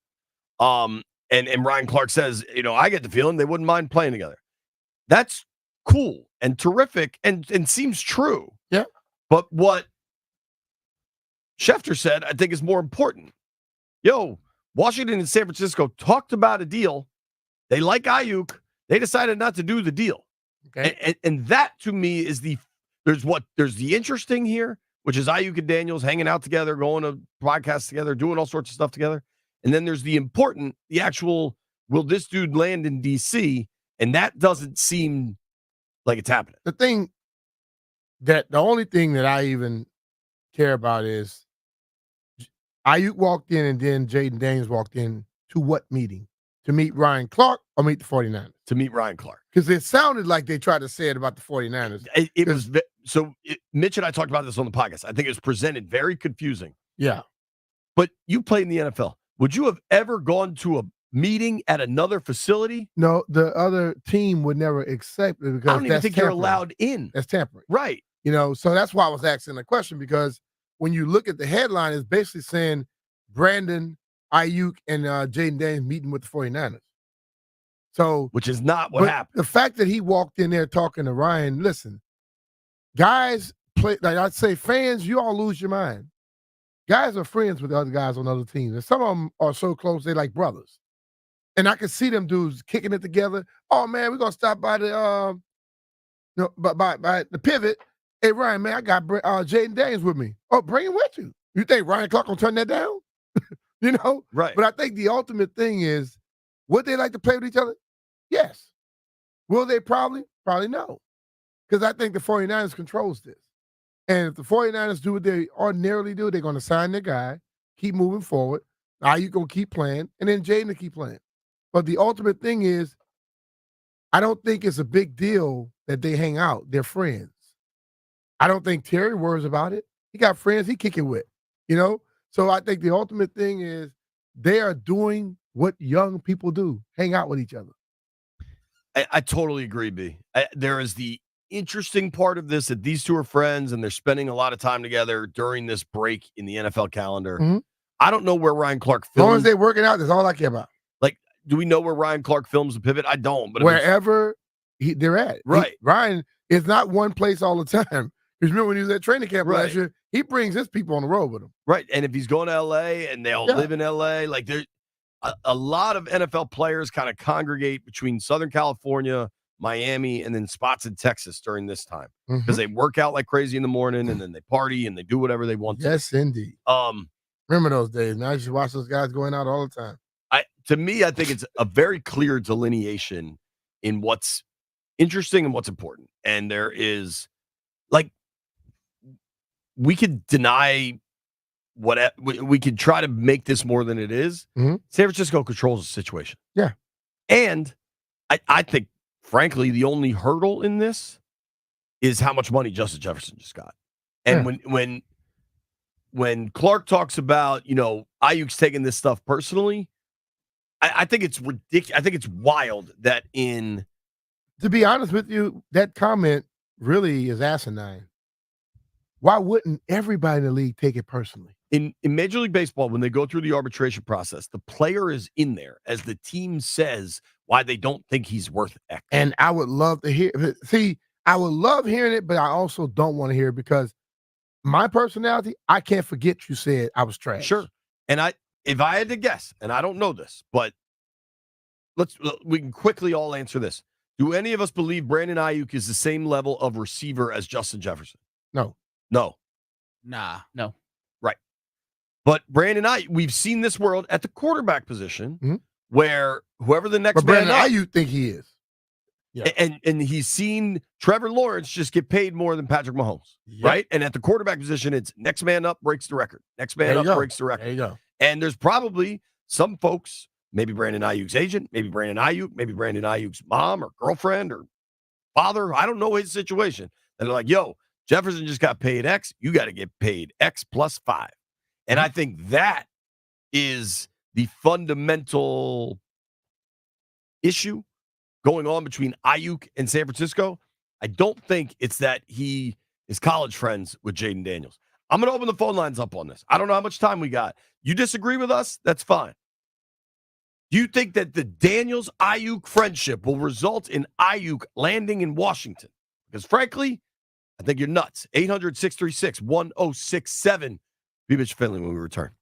And Ryan Clark says, I get the feeling they wouldn't mind playing together. That's cool and terrific and seems true. Yeah. But what Schefter said, I think, is more important. Washington and San Francisco talked about a deal. They like Ayuk. They decided not to do the deal. Okay. And that, to me, is there's the interesting here, which is Ayuk and Daniels hanging out together, going to podcasts together, doing all sorts of stuff together. And then there's the important, the actual, will this dude land in D.C.? And that doesn't seem like it's happening. The only thing that I even care about is Ayuk walked in and then Jaden Daniels walked in to what meeting? To meet Ryan Clark or meet the 49ers? to meet Ryan Clark. Because it sounded like they tried to say it about the 49ers. It was Mitch and I talked about this on the podcast. I think it was presented very confusing. Yeah. But you played in the NFL. Would you have ever gone to a meeting at another facility? No, the other team would never accept it because I don't even think you're allowed in. That's tampering. Right. So that's why I was asking the question, because when you look at the headline, it's basically saying Brandon Ayuk and Jaden Daniels meeting with the 49ers. So, which is not what happened. The fact that he walked in there talking to Ryan, listen, guys play, like I'd say, fans, you all lose your mind. Guys are friends with the other guys on other teams, and some of them are so close they're like brothers. And I can see them dudes kicking it together. Oh man, we're gonna stop by the by the pivot. Hey Ryan, man, I got Jaden Daniels with me. Oh, bring him with you. You think Ryan Clark gonna turn that down? Right. But I think the ultimate thing is, would they like to play with each other? Yes. Will they probably? Probably no. Because I think the 49ers controls this. And if the 49ers do what they ordinarily do, they're going to sign their guy, keep moving forward. Now you're going to keep playing, and then Jaden to keep playing. But the ultimate thing is, I don't think it's a big deal that they hang out. They're friends. I don't think Terry worries about it. He got friends he kick it with, So I think the ultimate thing is they are doing what young people do, hang out with each other. I totally agree, B. There is the interesting part of this that these two are friends and they're spending a lot of time together during this break in the NFL calendar. Mm-hmm. I don't know where Ryan Clark films. As long as they're working out, that's all I care about. Like, do we know where Ryan Clark films the pivot? I don't. But wherever they're at. Right. Ryan is not one place all the time. Because remember when he was at training camp last year, he brings his people on the road with him. Right. And if he's going to L.A. and they all live in L.A., like there's a lot of NFL players kind of congregate between Southern California, Miami, and then spots in Texas during this time because they work out like crazy in the morning and then they party and they do whatever they want to. Yes, indeed. Remember those days, man. I used to watch those guys going out all the time. To me, I think it's a very clear delineation in what's interesting and what's important. And there is, like, we could deny what we could try to make this more than it is. Mm-hmm. San Francisco controls the situation. Yeah. And I think, frankly, the only hurdle in this is how much money Justin Jefferson just got. And when Clark talks about, Ayuk's taking this stuff personally, I think it's ridiculous. I think it's wild that to be honest with you, that comment really is asinine. Why wouldn't everybody in the league take it personally? In Major League Baseball, when they go through the arbitration process, the player is in there as the team says why they don't think he's worth X. And I would love to hear. See, I would love hearing it, but I also don't want to hear it because my personality, I can't forget you said I was trash. Sure. And if I had to guess, and I don't know this, but we can quickly all answer this. Do any of us believe Brandon Ayuk is the same level of receiver as Justin Jefferson? No. Nah. No. Right. But Brandon Ayuk, we've seen this world at the quarterback position where whoever the next man Brandon Ayuk think he is. Yeah. And he's seen Trevor Lawrence just get paid more than Patrick Mahomes, right? And at the quarterback position, it's next man up breaks the record. Next man up breaks the record. There you go. And there's probably some folks, maybe Brandon Ayuk's agent, maybe Brandon Ayuk's mom or girlfriend or father, I don't know his situation. And they're like, yo, Jefferson just got paid X. You got to get paid X plus 5. And I think that is the fundamental issue going on between Ayuk and San Francisco. I don't think it's that he is college friends with Jaden Daniels. I'm going to open the phone lines up on this. I don't know how much time we got. You disagree with us? That's fine. Do you think that the Daniels-Ayuk friendship will result in Ayuk landing in Washington? Because frankly, I think you're nuts. 800-636-1067. Be Mitch Finley when we return.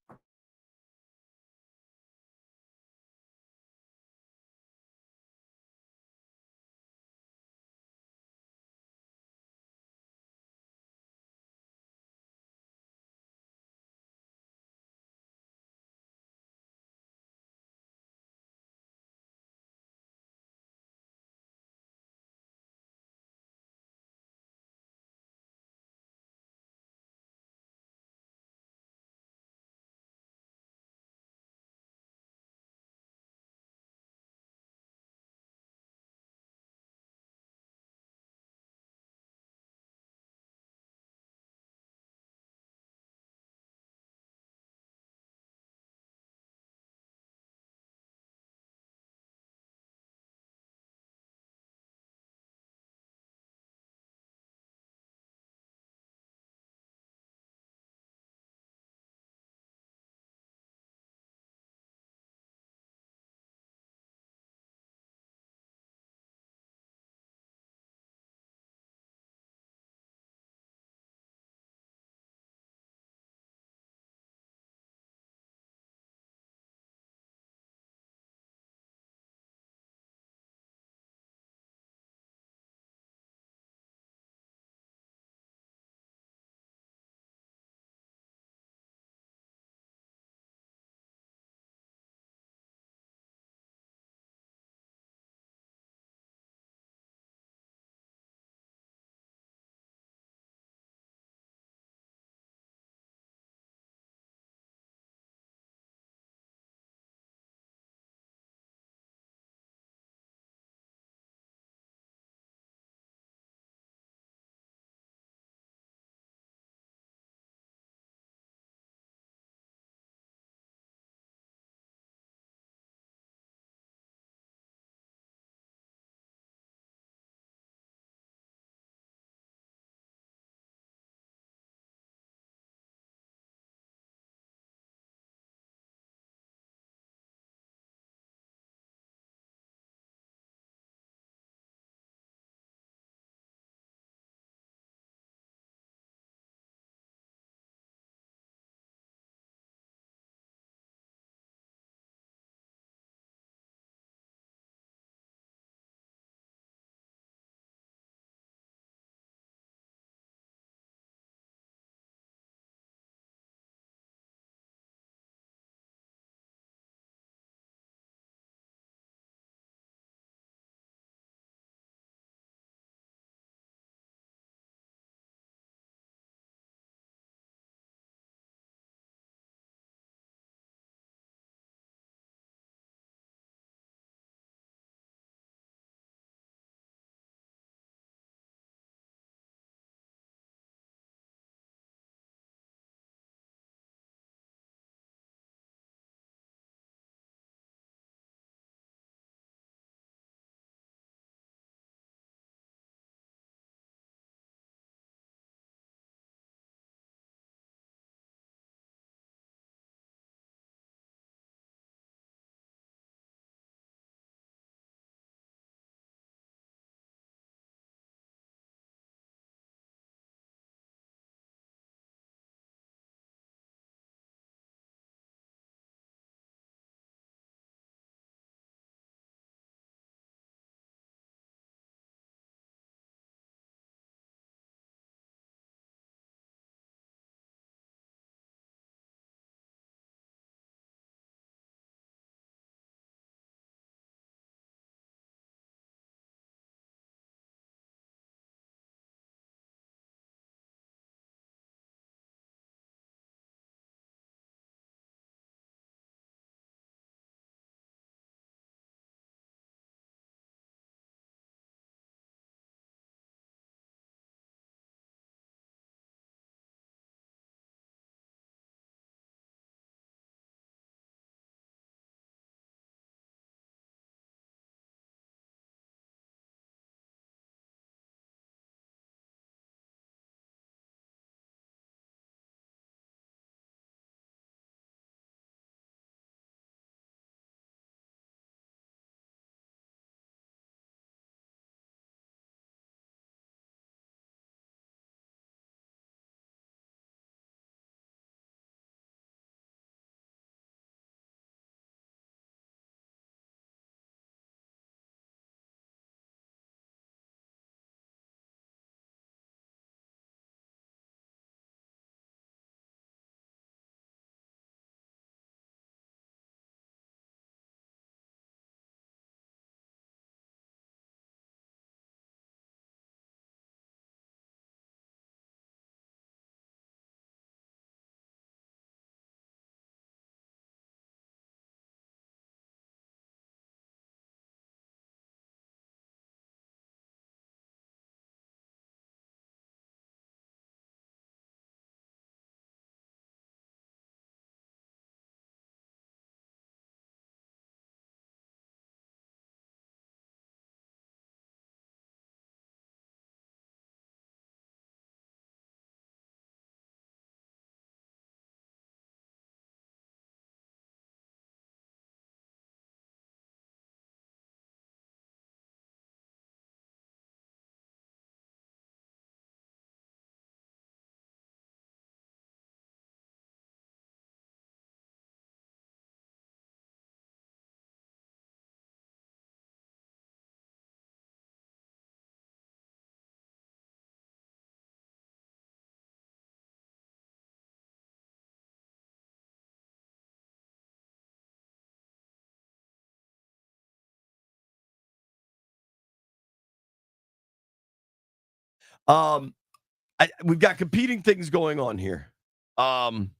We've got competing things going on here. Brandon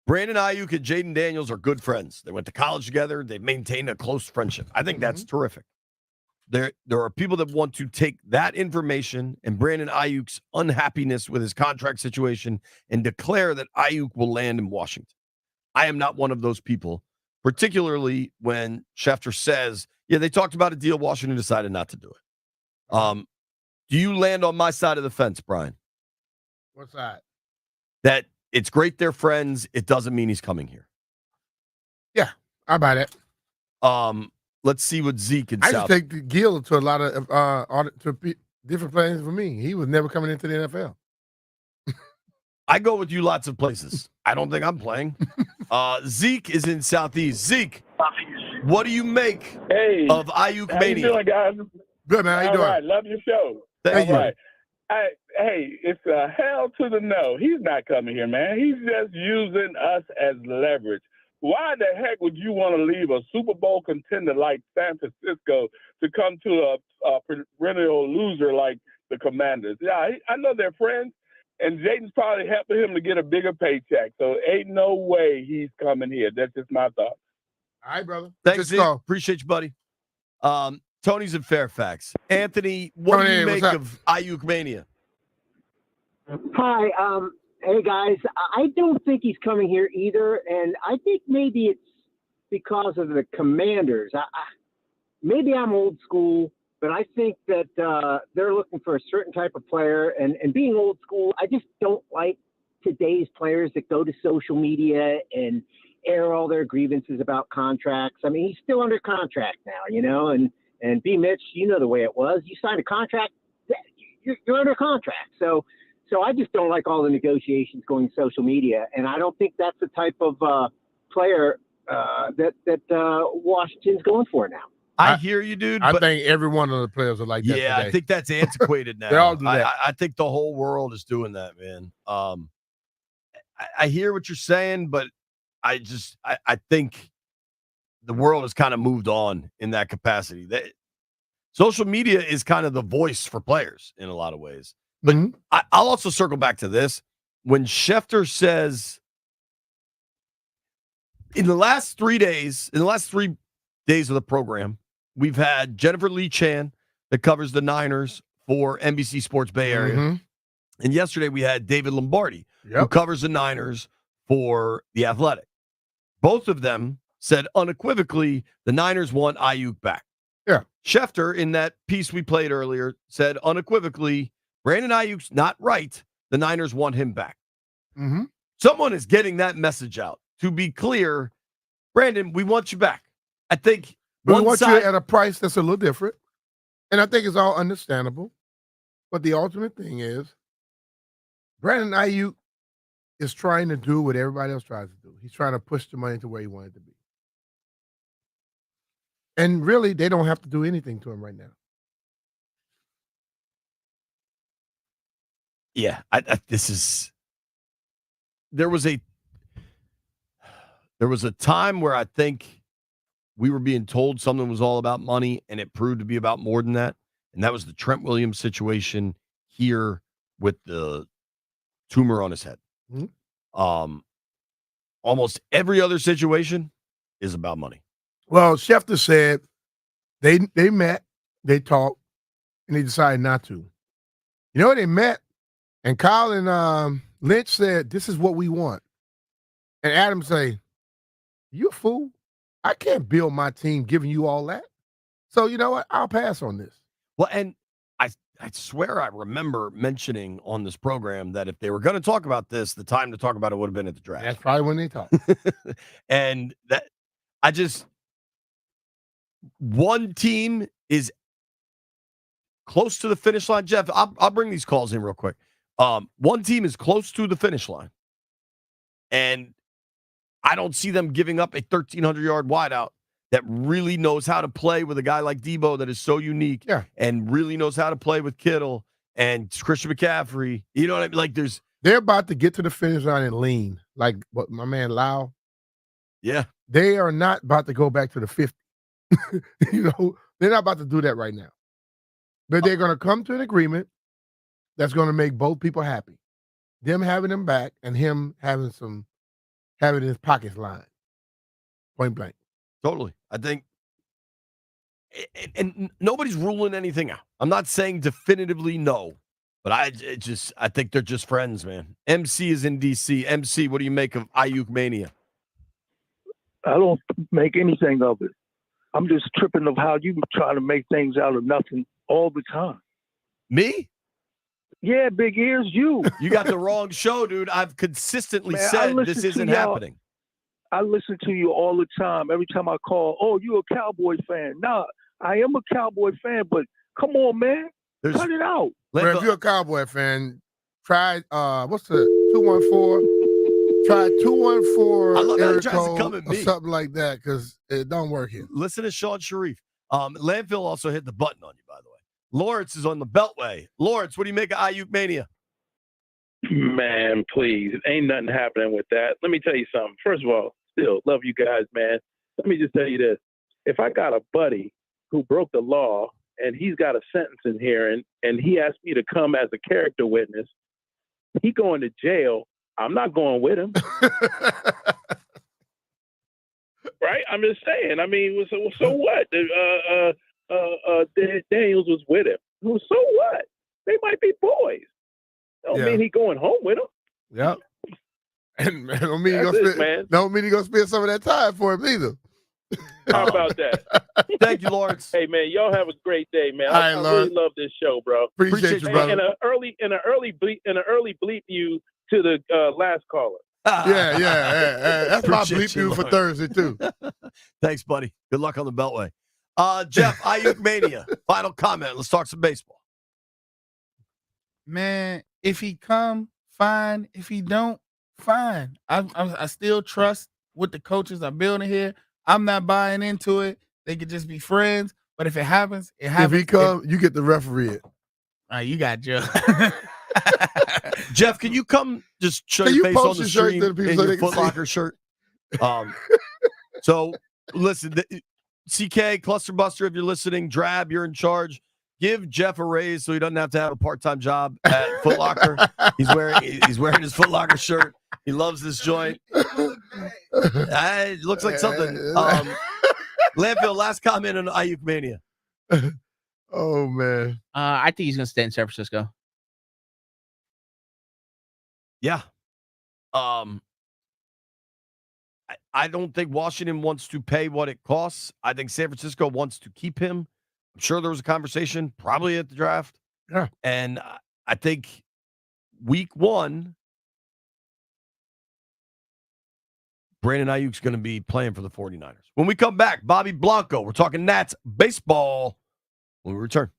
Ayuk and Jaden Daniels are good friends. They went to college together. They've maintained a close friendship. I think that's terrific. There are people that want to take that information and Brandon Ayuk's unhappiness with his contract situation and declare that Ayuk will land in Washington. I am not one of those people, particularly when Schefter says, yeah, they talked about a deal. Washington decided not to do it. Do you land on my side of the fence, Brian? What side? That it's great they're friends. It doesn't mean he's coming here. Yeah, I buy that. Let's see what Zeke and I South. just take Gil to a lot of different places for me. He was never coming into the NFL. I go with you lots of places. I don't think I'm playing. Zeke is in Southeast. Zeke, what do you make of Ayuk How Mania? you doing, guys? Good, man. How you All doing? right, love your show. Thank you. All right. Hey, it's a hell to the no. He's not coming here, man. He's just using us as leverage. Why the heck would you want to leave a Super Bowl contender like San Francisco to come to a perennial loser like the Commanders? Yeah, I know they're friends, and Jaden's probably helping him to get a bigger paycheck. So ain't no way he's coming here. That's just my thought. All right, brother. Thanks, Zeke. Appreciate you, buddy. Tony's in Fairfax. Anthony, what do you make of Ayuk Mania? Hi. Hey, guys. I don't think he's coming here either, and I think maybe it's because of the Commanders. Maybe I'm old school, but I think that they're looking for a certain type of player, and being old school, I just don't like today's players that go to social media and air all their grievances about contracts. I mean, he's still under contract now, and B. Mitch, you know the way it was. You signed a contract, you're under contract. So I just don't like all the negotiations going social media, and I don't think that's the type of player that Washington's going for now. I hear you, dude. I think every one of the players are like that. Yeah, today. I think that's antiquated now. They all do that. I think the whole world is doing that, man. I hear what you're saying, but I think the world has kind of moved on in that capacity. Social media is kind of the voice for players in a lot of ways. But I'll also circle back to this. When Schefter says in the last 3 days of the program, we've had Jennifer Lee Chan that covers the Niners for NBC Sports Bay Area. And yesterday we had David Lombardi, who covers the Niners for The Athletic. Both of them said unequivocally the Niners want Ayuk back. Yeah. Schefter, in that piece we played earlier, said unequivocally, Brandon Ayuk's not right. The Niners want him back. Someone is getting that message out. To be clear, Brandon, we want you back. I think we want you at a price that's a little different. And I think it's all understandable. But the ultimate thing is Brandon Ayuk is trying to do what everybody else tries to do. He's trying to push the money to where he wanted to be. And really, they don't have to do anything to him right now. Yeah, there was a time where I think we were being told something was all about money, and it proved to be about more than that. And that was the Trent Williams situation here with the tumor on his head. Almost every other situation is about money. Well, Schefter said they met, they talked, and they decided not to. You know, they met, and Kyle and Lynch said, this is what we want. And Adam say, you a fool? I can't build my team giving you all that. So you know what? I'll pass on this. Well, and I swear I remember mentioning on this program that if they were going to talk about this, the time to talk about it would have been at the draft. That's probably when they talk. And that one team is close to the finish line. Jeff, I'll bring these calls in real quick. One team is close to the finish line, and I don't see them giving up a 1,300-yard wideout that really knows how to play with a guy like Debo that is so unique and really knows how to play with Kittle and Christian McCaffrey. You know what I mean? Like they're about to get to the finish line and lean, like what my man Lau. Yeah. They are not about to go back to the 50. You know, they're not about to do that right now. But they're going to come to an agreement that's going to make both people happy. Them having him back and him having his pockets lined. Point blank. Totally. I think, and nobody's ruling anything out. I'm not saying definitively no, but I think they're just friends, man. MC is in DC. MC, what do you make of Ayuk Mania? I don't make anything of it. I'm just tripping of how you try to make things out of nothing all the time. Me? Yeah, big ears, you. You got the wrong show, dude. I've consistently Man, said this isn't happening. I listen to you all the time. Every time I call, oh, you a Cowboy fan. Nah, I am a Cowboy fan, but come on, man. Cut it out. Well, if you're a Cowboy fan, try, what's the 214? Try 214 area code or something like that, because it don't work here. Listen to Sean Sharif. Landfill also hit the button on you, by the way. Lawrence is on the Beltway. Lawrence, what do you make of Ayuk Mania? Man, please. Ain't nothing happening with that. Let me tell you something. First of all, still love you guys, man. Let me just tell you this. If I got a buddy who broke the law and he's got a sentence in here and he asked me to come as a character witness, he going to jail. I'm not going with him. Right? I'm just saying. I mean, so what? Daniels was with him. So what? They might be boys. Don't mean he going home with him. Yep. And don't mean he gonna spend some of that time for him either. How about that? Thank you, Lawrence. Hey man, y'all have a great day, man. I really love this show, bro. Appreciate you, brother. And an early bleep you to the last caller. Yeah. That's my bleep you for Thursday too. Thanks, buddy. Good luck on the Beltway. Jeff, Ayuk Mania. Final comment. Let's talk some baseball. Man, if he come, fine. If he don't, fine. I still trust what the coaches are building here. I'm not buying into it. They could just be friends. But if it happens, it happens. If he come, you get the referee it. You got Joe. Jeff, can you come just show your face on the stream in your Foot Locker shirt? So, listen, CK, Cluster Buster, if you're listening, Drab, you're in charge. Give Jeff a raise so he doesn't have to have a part-time job at Foot Locker. He's wearing his Foot Locker shirt. He loves this joint. It looks like something. Landfill, last comment on Ayuk Mania. Oh, man. I think he's going to stay in San Francisco. Yeah. I don't think Washington wants to pay what it costs. I think San Francisco wants to keep him. I'm sure there was a conversation probably at the draft. Yeah. And I think week 1, Brandon Ayuk's going to be playing for the 49ers. When we come back, Bobby Blanco, we're talking Nats baseball when we return.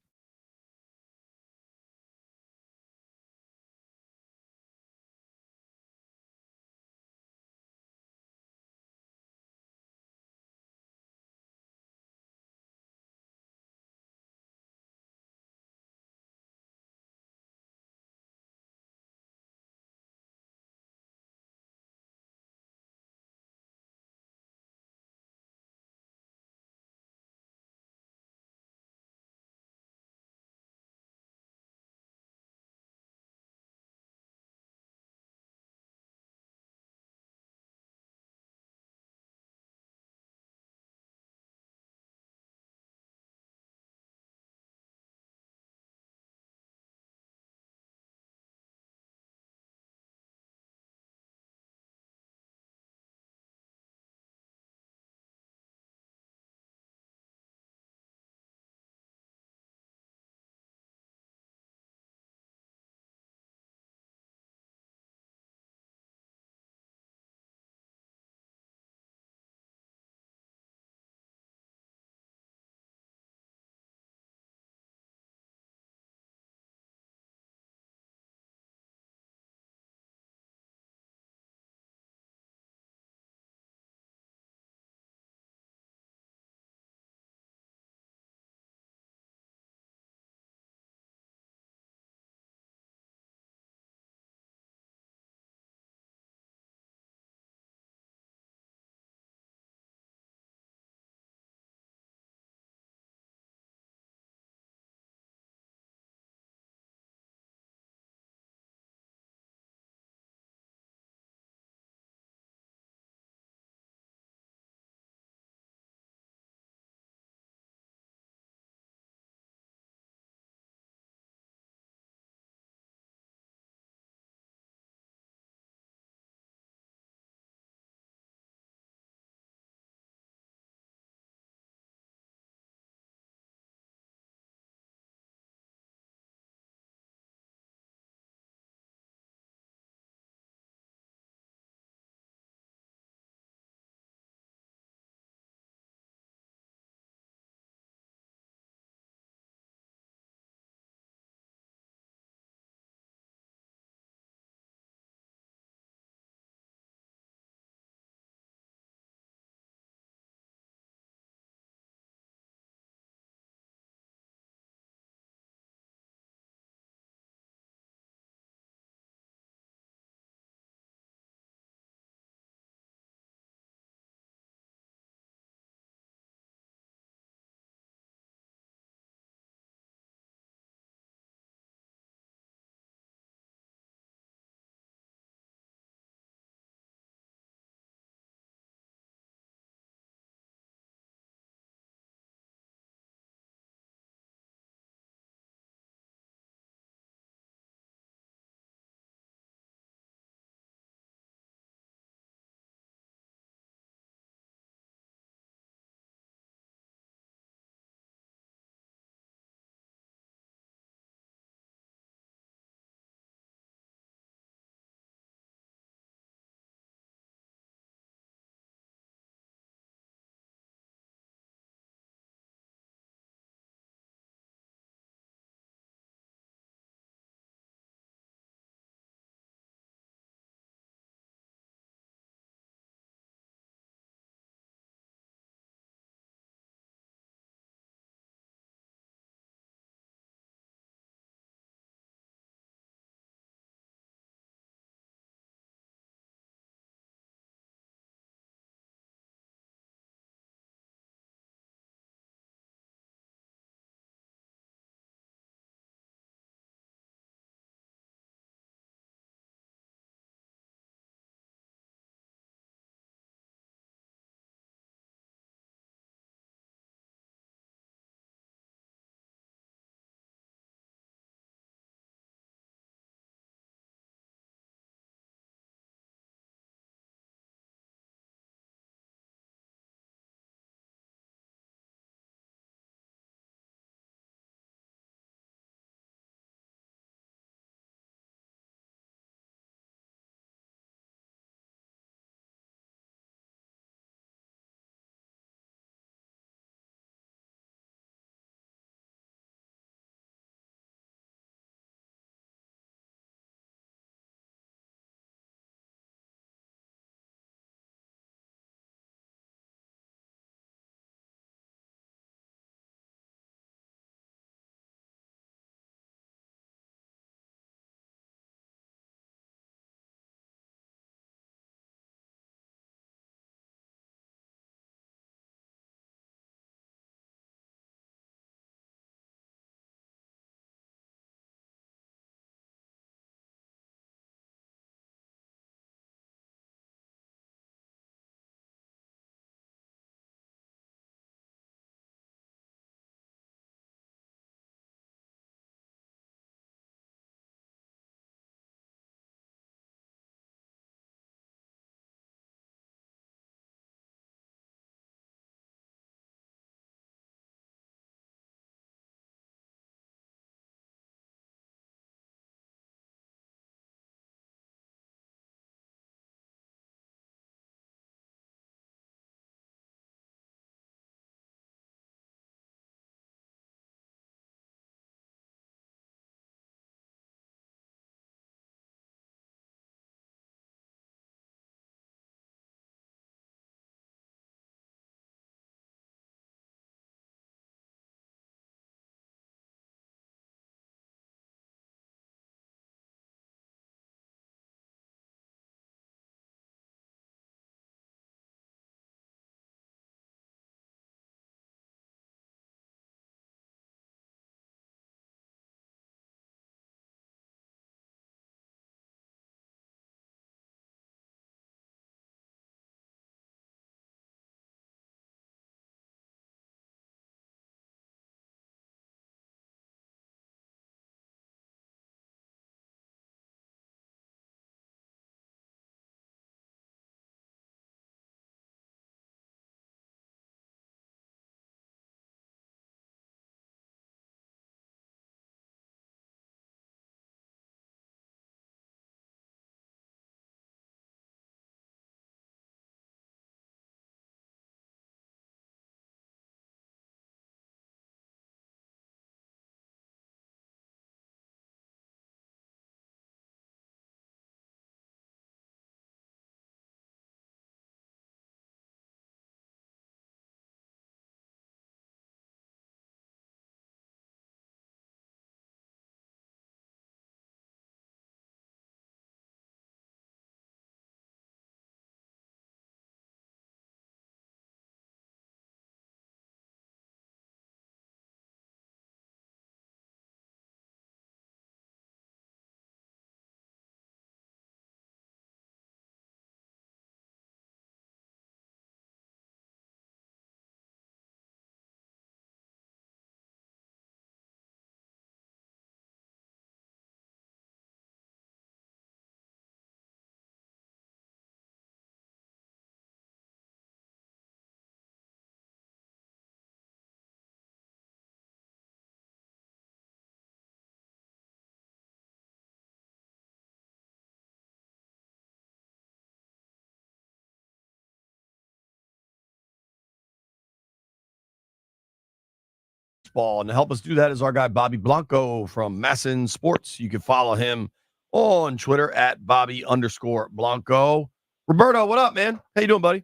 baseball. And to help us do that is our guy, Bobby Blanco from Masson Sports. You can follow him on Twitter at Bobby_Blanco. Roberto, what up, man? How you doing, buddy?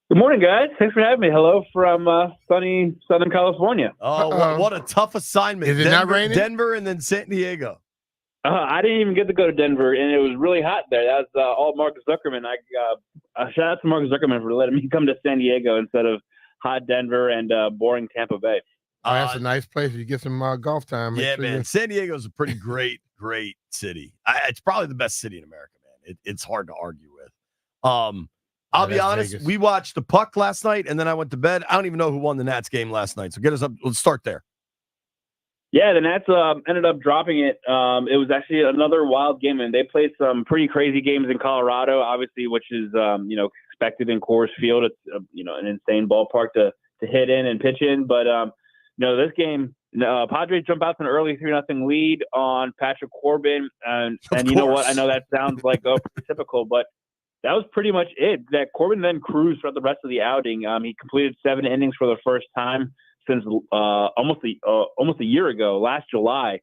Good morning, guys. Thanks for having me. Hello from sunny Southern California. Oh, what a tough assignment. Is it not raining? Denver and then San Diego. I didn't even get to go to Denver, and it was really hot there. That was all Marcus Zuckerman. Shout out to Marcus Zuckerman for letting me come to San Diego instead of hot Denver and boring Tampa Bay. Oh, that's a nice place. You get some golf time. Yeah, man. San Diego's a pretty great city. It's probably the best city in America, man. It's hard to argue with. I'll be honest. Vegas. We watched the puck last night, and then I went to bed. I don't even know who won the Nats game last night. So get us up. Let's start there. Yeah, the Nats ended up dropping it. It was actually another wild game, and they played some pretty crazy games in Colorado, obviously, which is expected in Coors Field. It's an insane ballpark to hit in and pitch in. But this game, Padres jump out to an early 3-0 lead on Patrick Corbin, and you know what? I know that sounds like typical, but that was pretty much it. That Corbin then cruised throughout the rest of the outing. He completed 7 innings for the first time since almost a year ago, last July.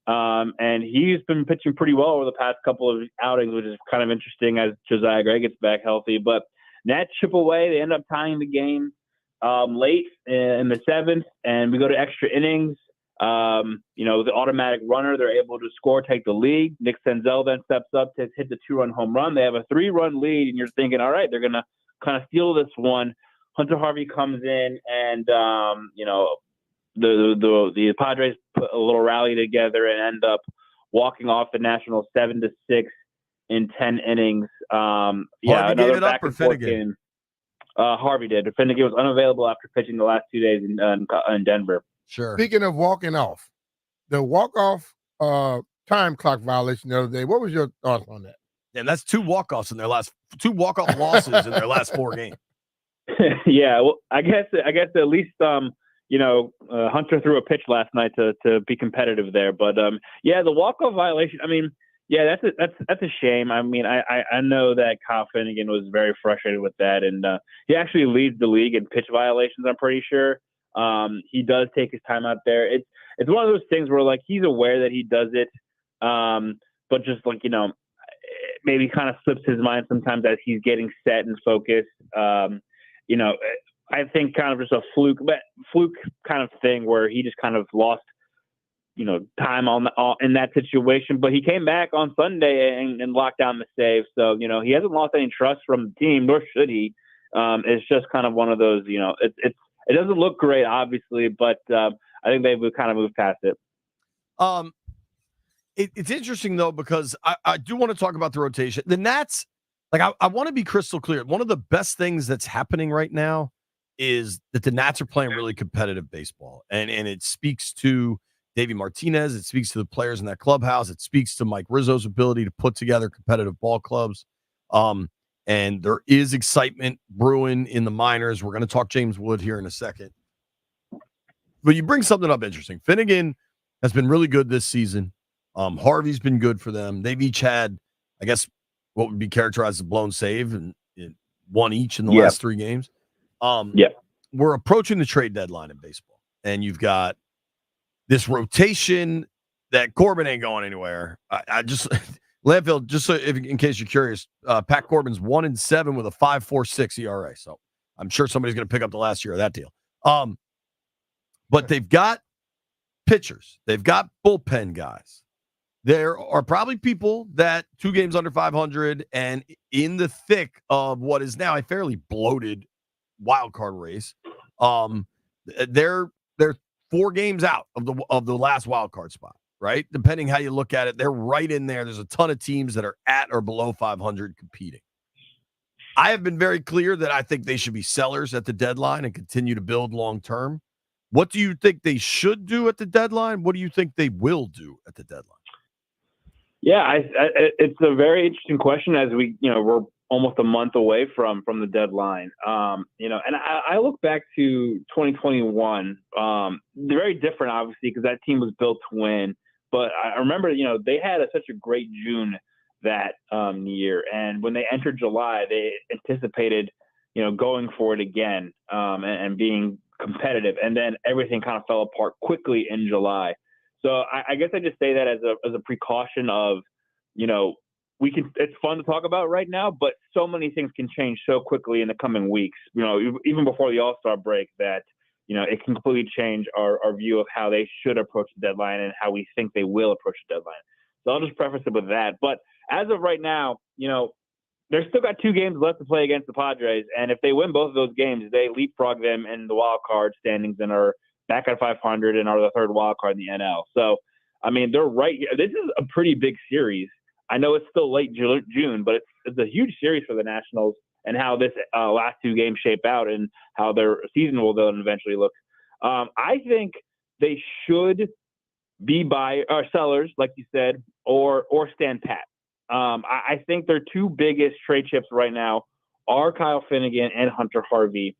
And he's been pitching pretty well over the past couple of outings, which is kind of interesting as Josiah Gray gets back healthy. But Nats chip away. They end up tying the game late in the 7th, and we go to extra innings. The automatic runner, they're able to score, take the lead. Nick Senzel then steps up to hit the 2-run home run. They have a 3-run lead, and you're thinking, all right, they're going to kind of steal this one. Hunter Harvey comes in, and the Padres put a little rally together and end up walking off the Nationals 7-6 in 10 innings. Harvey gave it up, or Finnegan? Harvey did. Finnegan was unavailable after pitching the last 2 days in Denver. Sure. Speaking of walking off, the walk-off time clock violation the other day, what was your thoughts on that? And that's 2 walk-offs in their last 2 walk-off losses in their last 4 games. Yeah, well, I guess at least Hunter threw a pitch last night to be competitive there. But the walk-off violation. I mean, yeah, that's a shame. I mean, I know that Kyle Finnegan was very frustrated with that, and he actually leads the league in pitch violations. I'm pretty sure. He does take his time out there. It's one of those things where like he's aware that he does it, but just like maybe kind of slips his mind sometimes as he's getting set and focused. I think kind of just a fluke kind of thing where he just kind of lost, time in that situation. But he came back on Sunday and locked down the save. So, he hasn't lost any trust from the team, nor should he. It's just kind of one of those, it doesn't look great, obviously, but I think they've kind of moved past it. It's interesting, though, because I do want to talk about the rotation. The Nats, I want to be crystal clear. One of the best things that's happening right now is that the Nats are playing really competitive baseball. And it speaks to Davey Martinez. It speaks to the players in that clubhouse. It speaks to Mike Rizzo's ability to put together competitive ball clubs. And there is excitement brewing in the minors. We're going to talk James Wood here in a second. But you bring something up interesting. Finnegan has been really good this season. Harvey's been good for them. They've each had, I guess, what would be characterized as a blown save, and one each in the last 3 games. We're approaching the trade deadline in baseball, and you've got this rotation that Corbin ain't going anywhere. I just Landfill, just so in case you're curious, Pat Corbin's 1-7 with a 5.46 ERA. So I'm sure somebody's going to pick up the last year of that deal. But they've got pitchers. They've got bullpen guys. There are probably people that 2 games under 500 and in the thick of what is now a fairly bloated wild card race. They're 4 games out of the last wild card spot, right? Depending how you look at it, they're right in there. There's a ton of teams that are at or below 500 competing. I have been very clear that I think they should be sellers at the deadline and continue to build long term. What do you think they should do at the deadline? What do you think they will do at the deadline? Yeah, it's a very interesting question as we're almost a month away from the deadline. And I look back to 2021. They're very different, obviously, because that team was built to win. But I remember, they had such a great June that year. And when they entered July, they anticipated, going for it again and being competitive, and then everything kind of fell apart quickly in July. So I guess I just say that as a precaution of, it's fun to talk about right now, but so many things can change so quickly in the coming weeks, even before the All-Star break, that, it can completely change our view of how they should approach the deadline and how we think they will approach the deadline. So I'll just preface it with that. But as of right now, they've still got 2 games left to play against the Padres. And if they win both of those games, they leapfrog them in the wild card standings and are back at 500 and are the 3rd wild card in the NL. So, I mean, they're right here. This is a pretty big series. I know it's still late June, but it's a huge series for the Nationals and how this last 2 games shape out and how their season will then eventually look. I think they should be sellers, like you said, or stand pat. I think their 2 biggest trade chips right now are Kyle Finnegan and Hunter Harvey.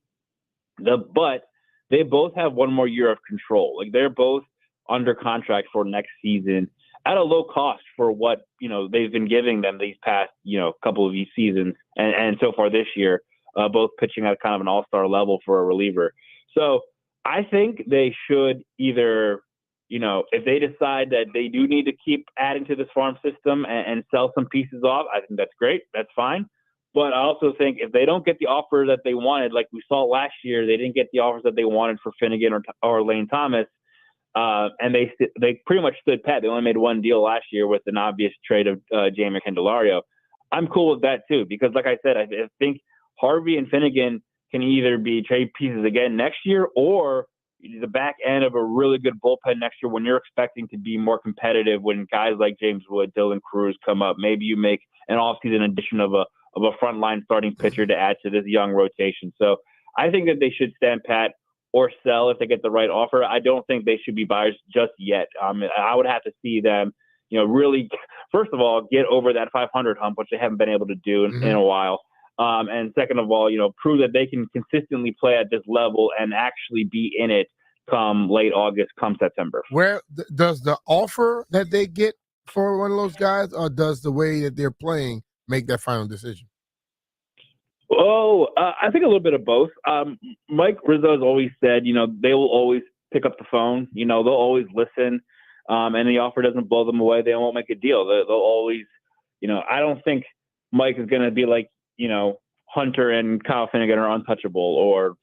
But they both have 1 more year of control. Like, they're both under contract for next season at a low cost for what, they've been giving them these past, couple of seasons and so far this year, both pitching at kind of an all-star level for a reliever. So I think they should either, if they decide that they do need to keep adding to this farm system and sell some pieces off, I think that's great. That's fine. But I also think if they don't get the offer that they wanted, like we saw last year, they didn't get the offers that they wanted for Finnegan or Lane Thomas, and they pretty much stood pat. They only made 1 deal last year with an obvious trade of Jeimer Candelario. I'm cool with that too, because like I said, I think Harvey and Finnegan can either be trade pieces again next year or the back end of a really good bullpen next year when you're expecting to be more competitive when guys like James Wood, Dylan Cruz come up. Maybe you make an offseason addition of a frontline starting pitcher to add to this young rotation. So I think that they should stand pat or sell if they get the right offer. I don't think they should be buyers just yet. I would have to see them, really, first of all, get over that 500 hump, which they haven't been able to do in a while. And second of all, prove that they can consistently play at this level and actually be in it come late August, come September. Where does the offer that they get for one of those guys, or does the way that they're playing make that final decision? I think a little bit of both. Mike Rizzo has always said, they will always pick up the phone. They'll always listen. And the offer doesn't blow them away. They won't make a deal. They'll always, I don't think Mike is going to be like, Hunter and Kyle Finnegan are untouchable or,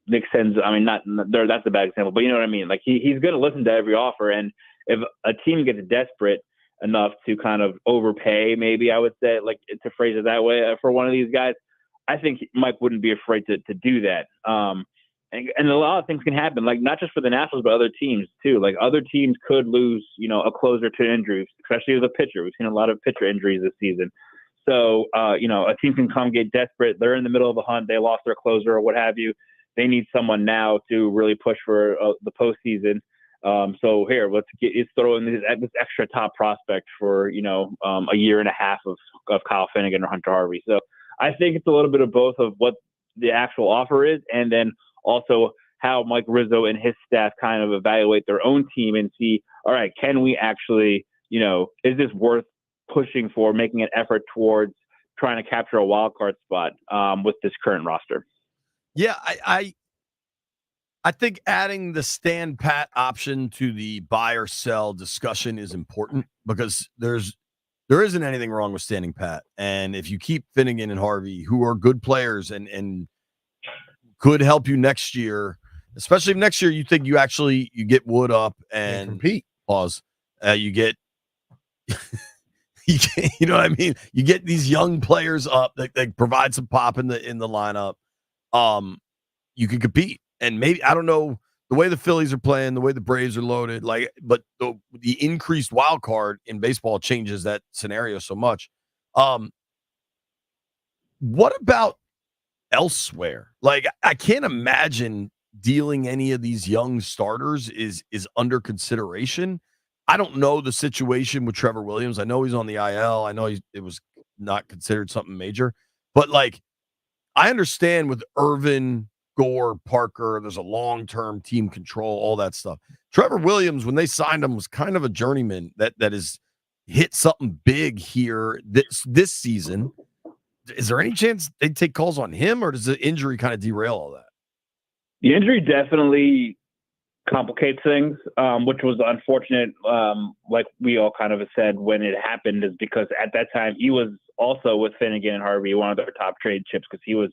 Nick Senz. I mean, that's a bad example, but you know what I mean? Like he's going to listen to every offer. And if a team gets desperate enough to kind of overpay, maybe I would say, like to phrase it that way, for one of these guys, I think Mike wouldn't be afraid to do that. And a lot of things can happen, like not just for the Nationals, but other teams too. Like other teams could lose, a closer to injuries, especially as a pitcher. We've seen a lot of pitcher injuries this season. So, a team can come get desperate. They're in the middle of a hunt. They lost their closer or what have you. They need someone now to really push for the postseason. So here, let's throw in this extra top prospect for, a year and a half of Kyle Finnegan or Hunter Harvey. So I think it's a little bit of both of what the actual offer is, and then also how Mike Rizzo and his staff kind of evaluate their own team and see, all right, can we actually, is this worth pushing for, making an effort towards trying to capture a wild card spot with this current roster? Yeah, I think adding the stand pat option to the buy or sell discussion is important because there isn't anything wrong with standing pat. And if you keep Finnegan and Harvey, who are good players and could help you next year, especially if next year you think you get Wood up and compete. Pause. You get you know what I mean? You get these young players up that provide some pop in the lineup. You can compete. And maybe, I don't know, the way the Phillies are playing, the way the Braves are loaded, but the increased wild card in baseball changes that scenario so much. What about elsewhere? Like, I can't imagine dealing any of these young starters is under consideration. I don't know the situation with Trevor Williams. I know he's on the IL. I know it was not considered something major. But, I understand with Irvin, Gore, Parker, there's a long-term team control, all that stuff. Trevor Williams, when they signed him, was kind of a journeyman that has hit something big here this season. Is there any chance they'd take calls on him, or does the injury kind of derail all that? The injury definitely complicates things, which was unfortunate. Like we all kind of said when it happened, is because at that time he was also with Finnegan and Harvey, one of their top trade chips, because he was,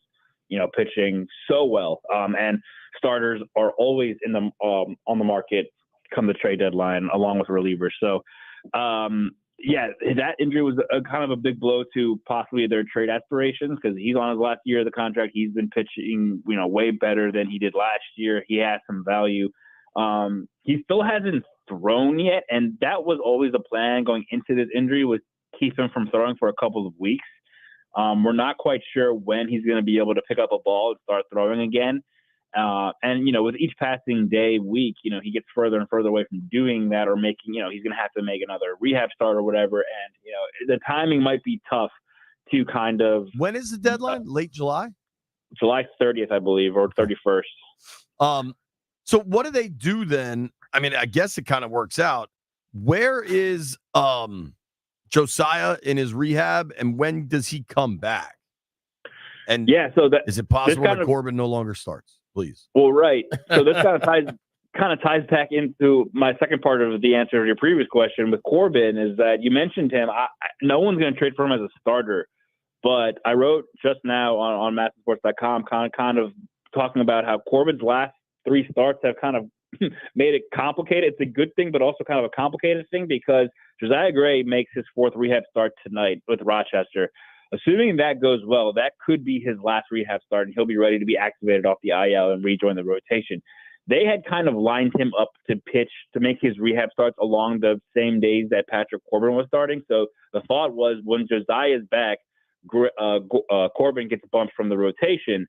pitching so well. And starters are always in the on the market come the trade deadline, along with relievers. So, that injury was kind of a big blow to possibly their trade aspirations, because he's on his last year of the contract. He's been pitching, way better than he did last year. He has some value. He still hasn't thrown yet, and that was always the plan going into this injury, was keep him from throwing for a couple of weeks. We're not quite sure when he's going to be able to pick up a ball and start throwing again. And with each passing day, week, he gets further and further away from doing that, or making, he's going to have to make another rehab start or whatever. And, the timing might be tough to kind of. When is the deadline? Late July? July 30th, I believe, or 31st. So what do they do then? I mean, I guess it kind of works out. Where is Josiah in his rehab, and when does he come back? And so is it possible that Corbin no longer starts? Please. Well, right. So this kind of ties back into my second part of the answer to your previous question with Corbin, is that you mentioned him. No one's going to trade for him as a starter, but I wrote just now on MassSports.com kind of talking about how Corbin's last 3 starts have kind of made it complicated. It's a good thing, but also kind of a complicated thing, because Josiah Gray makes his 4th rehab start tonight with Rochester. Assuming that goes well, that could be his last rehab start, and he'll be ready to be activated off the IL and rejoin the rotation. They had kind of lined him up to pitch, to make his rehab starts along the same days that Patrick Corbin was starting. So the thought was, when Josiah is back, Corbin gets bumped from the rotation.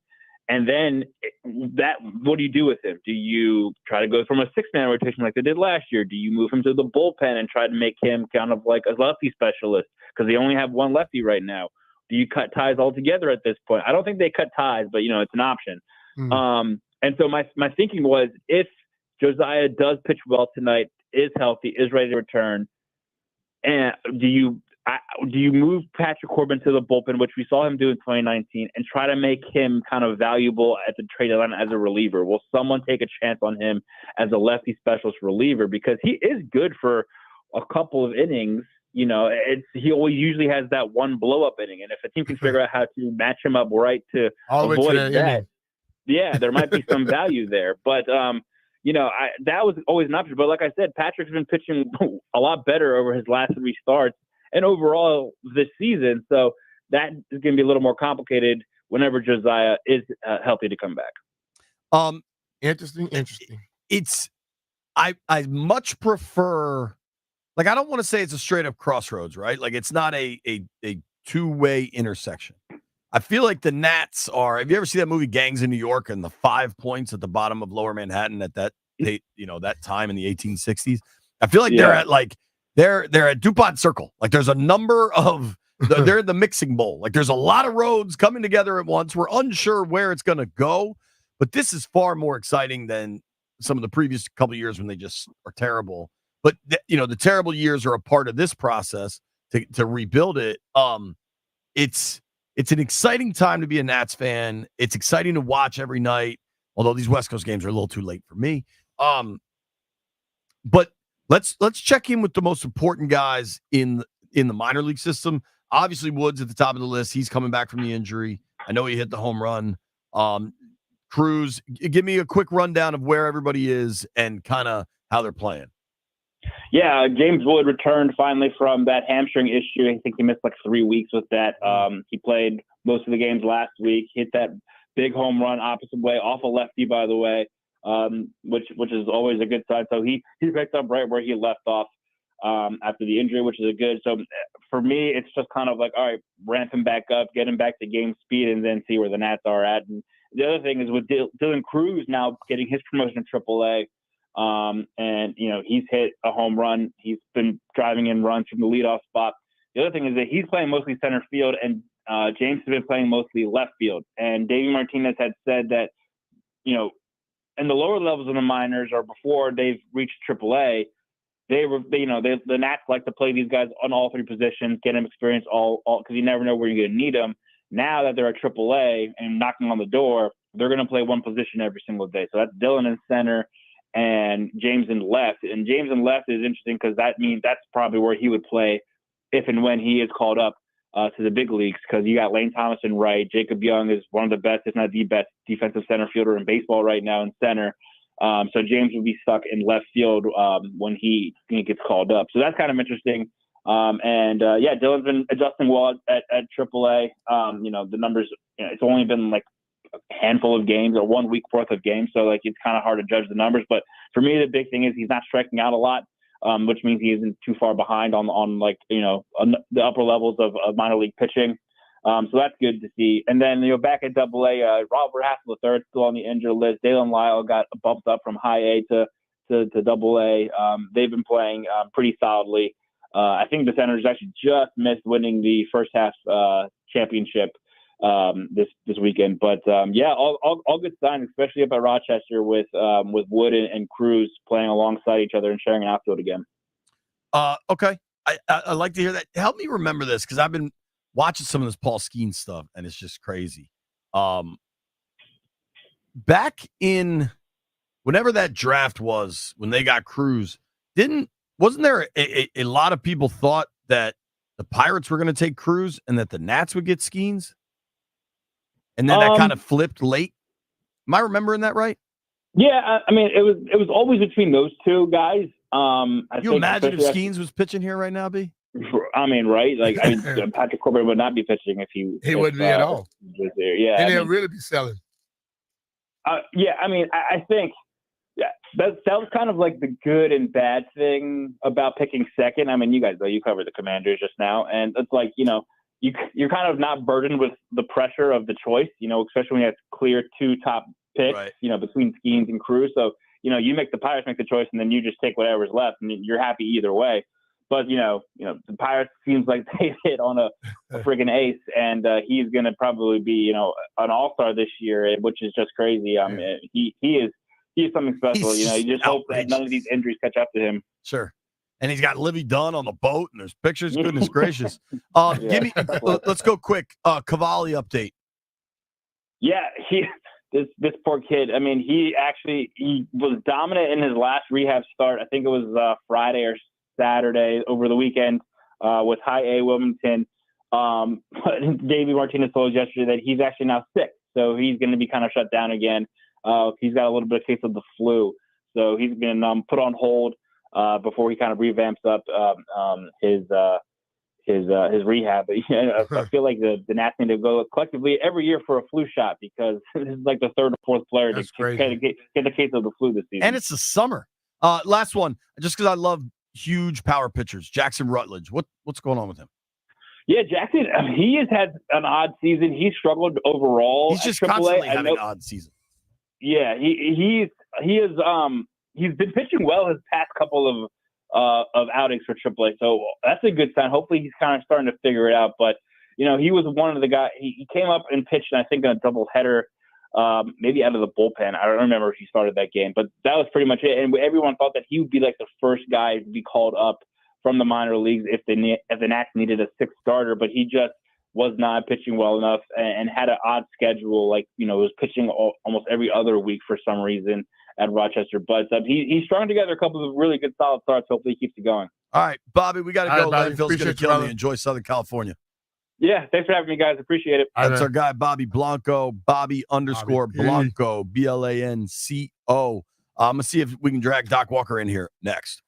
And then what do you do with him? Do you try to go from a 6-man rotation like they did last year? Do you move him to the bullpen and try to make him kind of like a lefty specialist, because they only have one lefty right now? Do you cut ties altogether at this point? I don't think they cut ties, but it's an option. And so my thinking was, if Josiah does pitch well tonight, is healthy, is ready to return, and do you move Patrick Corbin to the bullpen, which we saw him do in 2019, and try to make him kind of valuable at the trade deadline as a reliever? Will someone take a chance on him as a lefty specialist reliever? Because he is good for a couple of innings. He always usually has that one blow up inning, and if a team can figure out how to match him up right to avoid that, there might be some value there. But that was always an option. But like I said, Patrick's been pitching a lot better over his last 3 starts and overall this season, so that is going to be a little more complicated whenever Josiah is healthy to come back. Interesting. I much prefer. Like, I don't want to say it's a straight up crossroads, right? Like, it's not a 2-way intersection. I feel like the Nats are. Have you ever seen that movie Gangs in New York, and the 5 points at the bottom of Lower Manhattan at that time in the 1860s? I feel like they're at DuPont Circle. Like, there's a number of they're in the mixing bowl. Like, there's a lot of roads coming together at once. We're unsure where it's going to go, but this is far more exciting than some of the previous couple of years when they just are terrible. But the terrible years are a part of this process to rebuild it. It's an exciting time to be a Nats fan. It's exciting to watch every night, although these West Coast games are a little too late for me. But let's check in with the most important guys in the minor league system. Obviously, Woods at the top of the list. He's coming back from the injury. I know he hit the home run. Cruz, give me a quick rundown of where everybody is and kind of how they're playing. Yeah, James Wood returned finally from that hamstring issue. I think he missed like 3 weeks with that. He played most of the games last week, hit that big home run opposite way, off a lefty, by the way, which is always a good sign. So he picked up right where he left off after the injury, which is a good. So for me, it's just kind of like, all right, ramp him back up, get him back to game speed, and then see where the Nats are at. And the other thing is with Dylan Cruz now getting his promotion to AAA. And he's hit a home run. He's been driving in runs from the leadoff spot. The other thing is that he's playing mostly center field, and James has been playing mostly left field. And Davey Martinez had said that, in the lower levels of the minors, or before they've reached AAA, the Nats like to play these guys on all 3 positions, get them experience all because you never know where you're going to need them. Now that they're at AAA and knocking on the door, they're going to play one position every single day. So that's Dylan in center and James in left. And James in left is interesting because that means that's probably where he would play if and when he is called up to the big leagues, because you got Lane Thomas in right. Jacob Young is one of the best, if not the best, defensive center fielder in baseball right now in center. So James would be stuck in left field when he gets called up. So that's kind of interesting. Dylan's been adjusting well at AAA. The numbers, it's only been like a handful of games or 1 week worth of games. So like, it's kind of hard to judge the numbers, but for me, the big thing is he's not striking out a lot, which means he isn't too far behind on the upper levels of minor league pitching. So that's good to see. And then, back at AA, Robert Hassel III still on the injured list. Dalen Lyle got bumped up from high A to AA. They've been playing pretty solidly. I think the Senators actually just missed winning the first half championship this weekend. But all good signs, especially up at Rochester with Wood and Cruz playing alongside each other and sharing an outfield again. Okay. I like to hear that. Help me remember this, because I've been watching some of this Paul Skeens stuff, and it's just crazy. Back in whenever that draft was, when they got Cruz, wasn't there a lot of people thought that the Pirates were going to take Cruz and that the Nats would get Skeens? And then that kind of flipped late. Am I remembering that right? Yeah, I mean, it was always between those two guys. You imagine if Skeens was pitching here right now, B? I mean, right? Like, Patrick Corbin would not be pitching if he wouldn't be at all. Was there. Yeah, and he'll really be selling. I mean, I think that was kind of like the good and bad thing about picking second. I mean, you guys know, you covered the Commanders just now, and it's like, you're kind of not burdened with the pressure of the choice, especially when you have clear two top picks, right, between Skeens and Cruz. So, you make the Pirates make the choice, and then you just take whatever's left, and you're happy either way. But, the Pirates seems like they hit on a friggin' ace, and he's going to probably be, an all-star this year, which is just crazy. He is something special. You just hope that none of these injuries catch up to him. Sure. And he's got Livy Dunn on the boat, and there's pictures. Goodness gracious. Let's go quick. Cavalli update. Yeah, this poor kid. I mean, he was dominant in his last rehab start. I think it was Friday or Saturday over the weekend with high A Wilmington. But Davey Martinez told us yesterday that he's actually now sick, so he's going to be kind of shut down again. He's got a little bit of case of the flu, so he's been put on hold before he kind of revamps up his rehab. But I feel like the Nats need to go collectively every year for a flu shot, because this is like the third or fourth player to get the case of the flu this season. And it's the summer. Last one, just because I love huge power pitchers. Jackson Rutledge. What's going on with him? Yeah, Jackson. He has had an odd season. He struggled overall. He's just constantly having an odd season. Yeah, he's been pitching well his past couple of outings for AAA, so that's a good sign. Hopefully, he's kind of starting to figure it out. But he was one of the guys. He came up and pitched, I think, in a doubleheader, maybe out of the bullpen. I don't remember if he started that game, but that was pretty much it. And everyone thought that he would be like the first guy to be called up from the minor leagues if the Nats needed a sixth starter, but he just was not pitching well enough and had an odd schedule. Like, was pitching almost every other week for some reason at Rochester. But he's strung together a couple of really good solid starts. Hopefully he keeps it going. All right, Bobby, we got to go. Bobby. Landfill's going to kill me. Enjoy Southern California. Yeah, thanks for having me, guys. Appreciate it. That's our guy, Bobby Blanco, Bobby_Blanco, BLANCO. I'm going to see if we can drag Doc Walker in here next.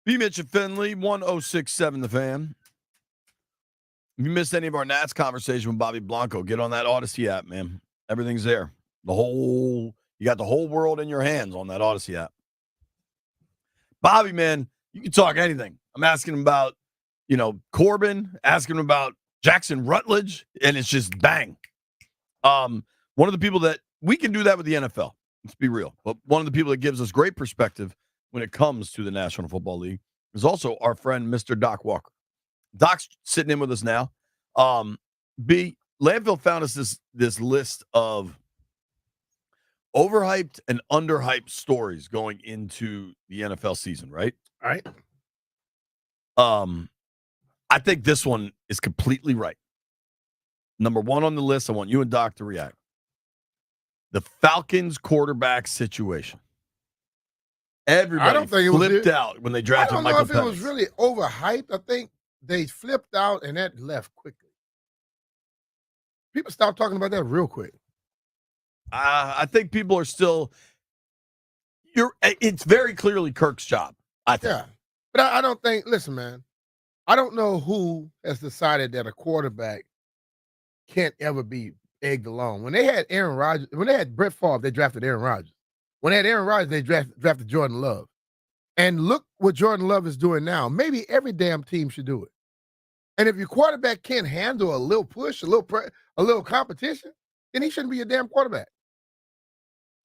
B. Mitch and Finley, 1067 The Fan. If you missed any of our Nats conversation with Bobby Blanco, get on that Odyssey app, man. Everything's there. You got the whole world in your hands on that Odyssey app. Bobby, man, you can talk anything. I'm asking him about, Corbin, asking him about Jackson Rutledge, and it's just bang. One of the people that we can do that with the NFL. Let's be real. But one of the people that gives us great perspective when it comes to the National Football League is also our friend, Mr. Doc Walker. Doc's sitting in with us now. B, Landfill found us this list of overhyped and underhyped stories going into the NFL season, right? All right. I think this one is completely right. Number one on the list, I want you and Doc to react. The Falcons quarterback situation. Everybody flipped out when they drafted Michael Penix. I don't know if it was really overhyped. I think they flipped out and that left quickly. People stopped talking about that real quick. I think people are still. It's very clearly Kirk's job, I think. Yeah, but I don't think. Listen, man, I don't know who has decided that a quarterback can't ever be egged along. When they had Aaron Rodgers, when they had Brett Favre, they drafted Aaron Rodgers. When they had Aaron Rodgers, they drafted Jordan Love. And look what Jordan Love is doing now. Maybe every damn team should do it. And if your quarterback can't handle a little push, a little competition, then he shouldn't be a damn quarterback.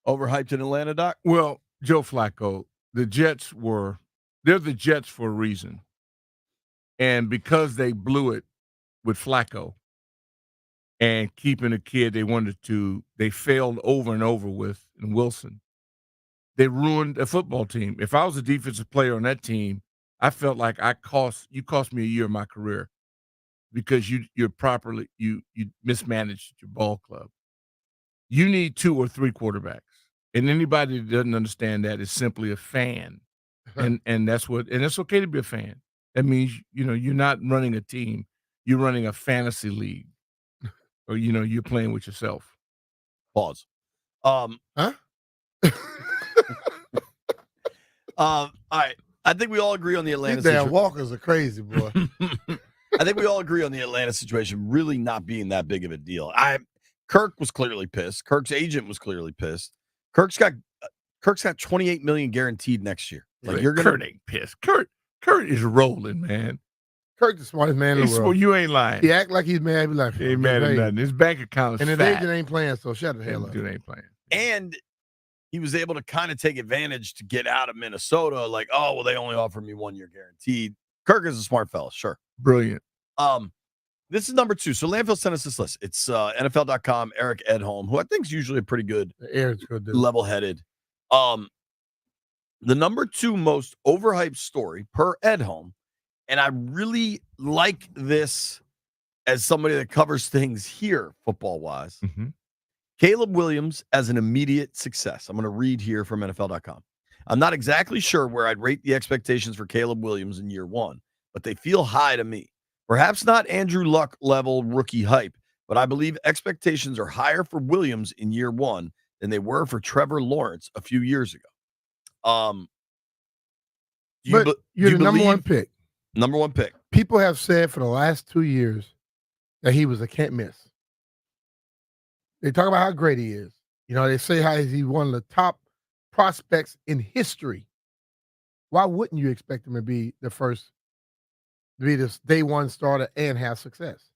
Overhyped in Atlanta, Doc? Well, Joe Flacco, they're the Jets for a reason. And because they blew it with Flacco and keeping a kid they failed over and over with in Wilson, they ruined a football team. If I was a defensive player on that team, I felt like you cost me a year of my career because you mismanaged your ball club. You need 2 or 3 quarterbacks. And anybody that doesn't understand that is simply a fan. and it's okay to be a fan. That means, you're not running a team. You're running a fantasy league. Or, you're playing with yourself. Pause. Huh? All right. I think we all agree on the Atlanta These damn Walkers are crazy, boy. I think we all agree on the Atlanta situation really not being that big of a deal. Kirk was clearly pissed. Kirk's agent was clearly pissed. Kirk's got $28 million guaranteed next year. Kurt ain't pissed. Kurt is rolling, man. Kirk's the smartest man in the world. You ain't lying. He act like he's mad. He like, he ain't mad at nothing. His bank account is and his fat. agent ain't playing, so shut the hell up. Dude ain't playing. And he was able to kind of take advantage to get out of Minnesota. Like, oh, well, they only offered me 1 year guaranteed. Kirk is a smart fella, sure. Brilliant. This is number 2. So Landfill sent us this list. It's NFL.com, Eric Edholm, who I think is usually a pretty good, level-headed. The number 2 most overhyped story per Edholm, and I really like this as somebody that covers things here football-wise. Mm-hmm. Caleb Williams as an immediate success. I'm going to read here from NFL.com. I'm not exactly sure where I'd rate the expectations for Caleb Williams in year 1, but they feel high to me. Perhaps not Andrew Luck level rookie hype, but I believe expectations are higher for Williams in year 1 than they were for Trevor Lawrence a few years ago. You're the number 1 pick. Number 1 pick. People have said for the last 2 years that he was a can't miss. They talk about how great he is. They say how he's one of the top prospects in history. Why wouldn't you expect him to be this day 1 starter and have success?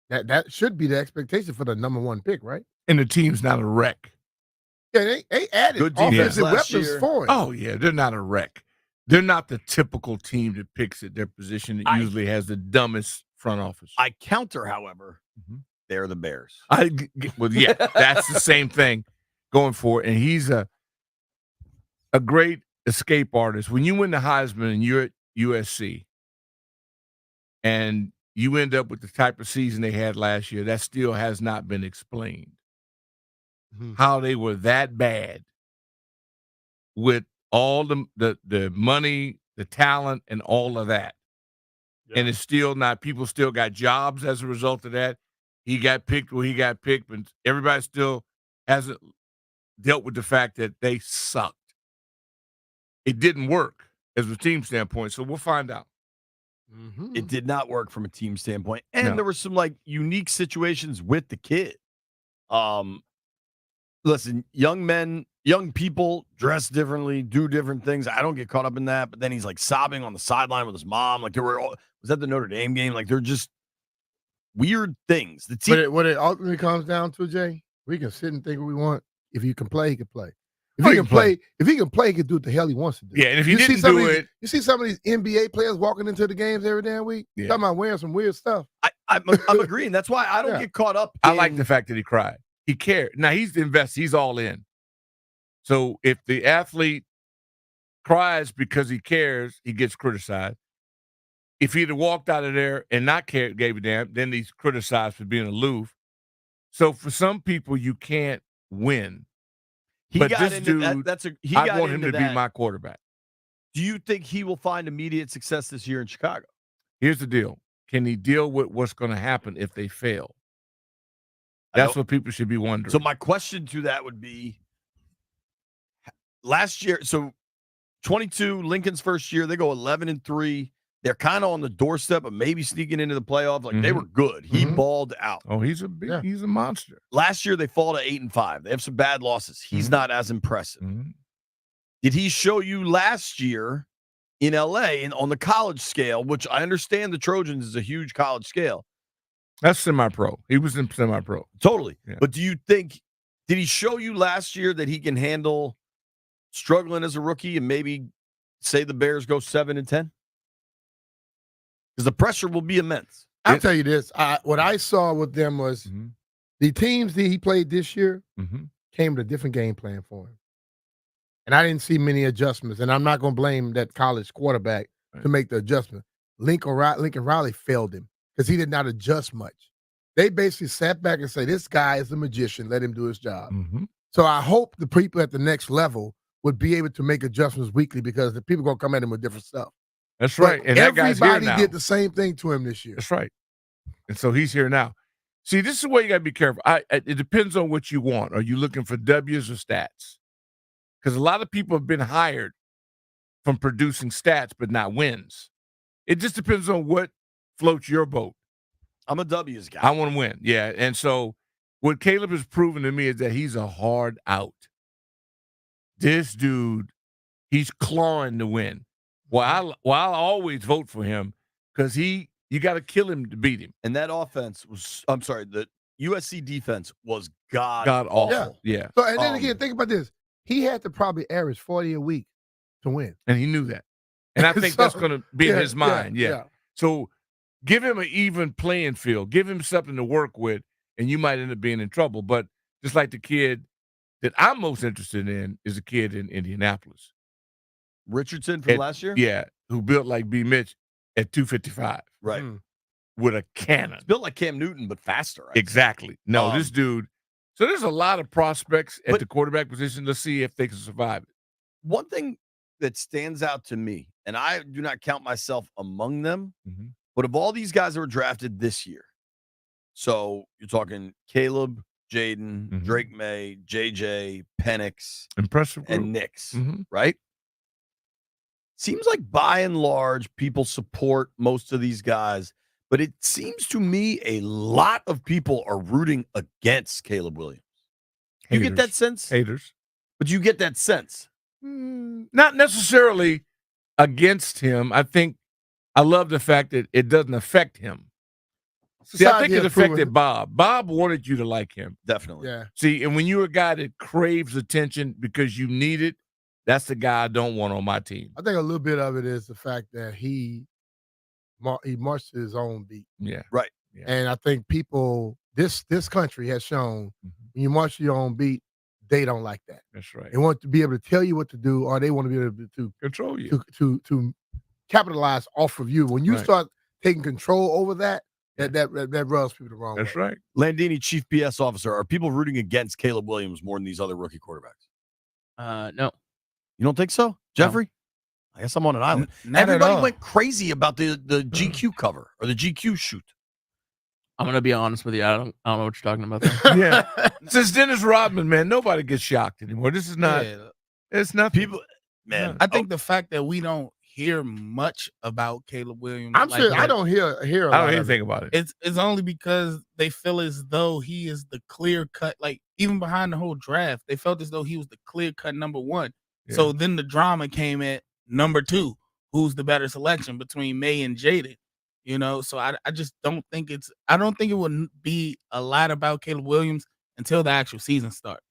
That should be the expectation for the number 1 pick, right? And the team's not a wreck. Yeah, they added offensive weapons for him. Oh, yeah, they're not a wreck. They're not the typical team that picks at their position that usually has the dumbest front office. I counter, however, they're the Bears. Yeah, that's the same thing going for it. And he's a great escape artist. When you win the Heisman and you're at USC and you end up with the type of season they had last year, that still has not been explained. How they were that bad with all the money, the talent, and all of that. Yeah. And it's still not, people still got jobs as a result of that. He got picked where he got picked, but everybody still hasn't dealt with the fact that they sucked. It didn't work. as a team standpoint. So we'll find out. It did not work from a team standpoint. And there were some like unique situations with the kid. Listen, young people dress differently, do different things. I don't get caught up in that. But then he's like sobbing on the sideline with his mom. Like was that the Notre Dame game? Like they're just weird things. The team. What it ultimately comes down to, Jay, we can sit and think what we want. If he can play, he can play. If he can play, he can do what the hell he wants to do. Yeah, and if he didn't do it, you see some of these NBA players walking into the games every damn week, talking about wearing some weird stuff. I'm agreeing. That's why I don't get caught up. I like the fact that he cried. He cared. Now he's invested. He's all in. So if the athlete cries because he cares, he gets criticized. If he'd have walked out of there and not cared, gave a damn, then he's criticized for being aloof. So for some people, you can't win. But this dude, I want him to be my quarterback. Do you think he will find immediate success this year in Chicago? Here's the deal. Can he deal with what's going to happen if they fail? That's what people should be wondering. So my question to that would be, last year, so 22, Lincoln's first year, they go 11-3. They're kind of on the doorstep of maybe sneaking into the playoffs. Like they were good. He balled out. Oh, he's a monster. Last year they fall to 8-5. They have some bad losses. He's not as impressive. Did he show you last year in LA and on the college scale, which I understand the Trojans is a huge college scale? That's semi-pro. He was in semi-pro. Totally. Yeah. But do you think, did he show you last year that he can handle struggling as a rookie and maybe say the Bears go 7-10? Because the pressure will be immense. I'll tell you this. What I saw with them was the teams that he played this year came with a different game plan for him. And I didn't see many adjustments. And I'm not going to blame that college quarterback to make the adjustment. Lincoln Riley failed him because he did not adjust much. They basically sat back and said, this guy is a magician. Let him do his job. So I hope the people at the next level would be able to make adjustments weekly because the people are going to come at him with different stuff. That's right. And that guy's here now. Everybody did the same thing to him this year. That's right. And so he's here now. See, this is where you got to be careful. It depends on what you want. Are you looking for W's or stats? Because a lot of people have been hired from producing stats but not wins. It just depends on what floats your boat. I'm a W's guy. I want to win. Yeah. And so what Caleb has proven to me is that he's a hard out. This dude, he's clawing to win. Well, I'll always vote for him because you got to kill him to beat him. And that offense was, the USC defense was god awful. Yeah. So, and then again, think about this. He had to probably average 40 a week to win. And he knew that. And I think that's going to be in his mind. Yeah. So give him an even playing field. Give him something to work with, and you might end up being in trouble. But just like the kid that I'm most interested in is a kid in Indianapolis. Richardson from last year? Yeah, who built like B. Mitch at 255. Right. With a cannon. It's built like Cam Newton, but faster. Exactly. No, this dude. So there's a lot of prospects at the quarterback position. Let's see if they can survive it. One thing that stands out to me, and I do not count myself among them, but of all these guys that were drafted this year, so you're talking Caleb, Jaden, Drake May, JJ, Penix, impressive group. And Nix, right? Seems like by and large, people support most of these guys, but it seems to me a lot of people are rooting against Caleb Williams. You get that sense? Haters. But you get that sense. Not necessarily against him. I love the fact that it doesn't affect him. See, I think it affected Bob. Bob wanted you to like him. Definitely. Yeah. See, and when you're a guy that craves attention because you need it, that's the guy I don't want on my team. I think a little bit of it is the fact that he marched his own beat. Yeah. Right. Yeah. And I think people, this country has shown when you march your own beat, they don't like that. That's right. They want to be able to tell you what to do, or they want to be able to control you, to capitalize off of you. When you start taking control over that rubs people the wrong way. That's right. Landini, Chief BS Officer, are people rooting against Caleb Williams more than these other rookie quarterbacks? No. You don't think so, Jeffrey? I guess I'm on an island. Everybody went crazy about the GQ cover or the GQ shoot. I'm gonna be honest with you. I don't know what you're talking about there. Yeah. Since Dennis Rodman, man, nobody gets shocked anymore. This is not. It's not people. Man, I think the fact that we don't hear much about Caleb Williams. I'm sure I don't hear a I don't lot hear of anything about it. It's only because they feel as though he is the clear cut, like even behind the whole draft, they felt as though he was the clear cut number one. Yeah. So then the drama came at number two. Who's the better selection between May and Jaden? So I just don't think I don't think it would be a lot about Caleb Williams until the actual season starts.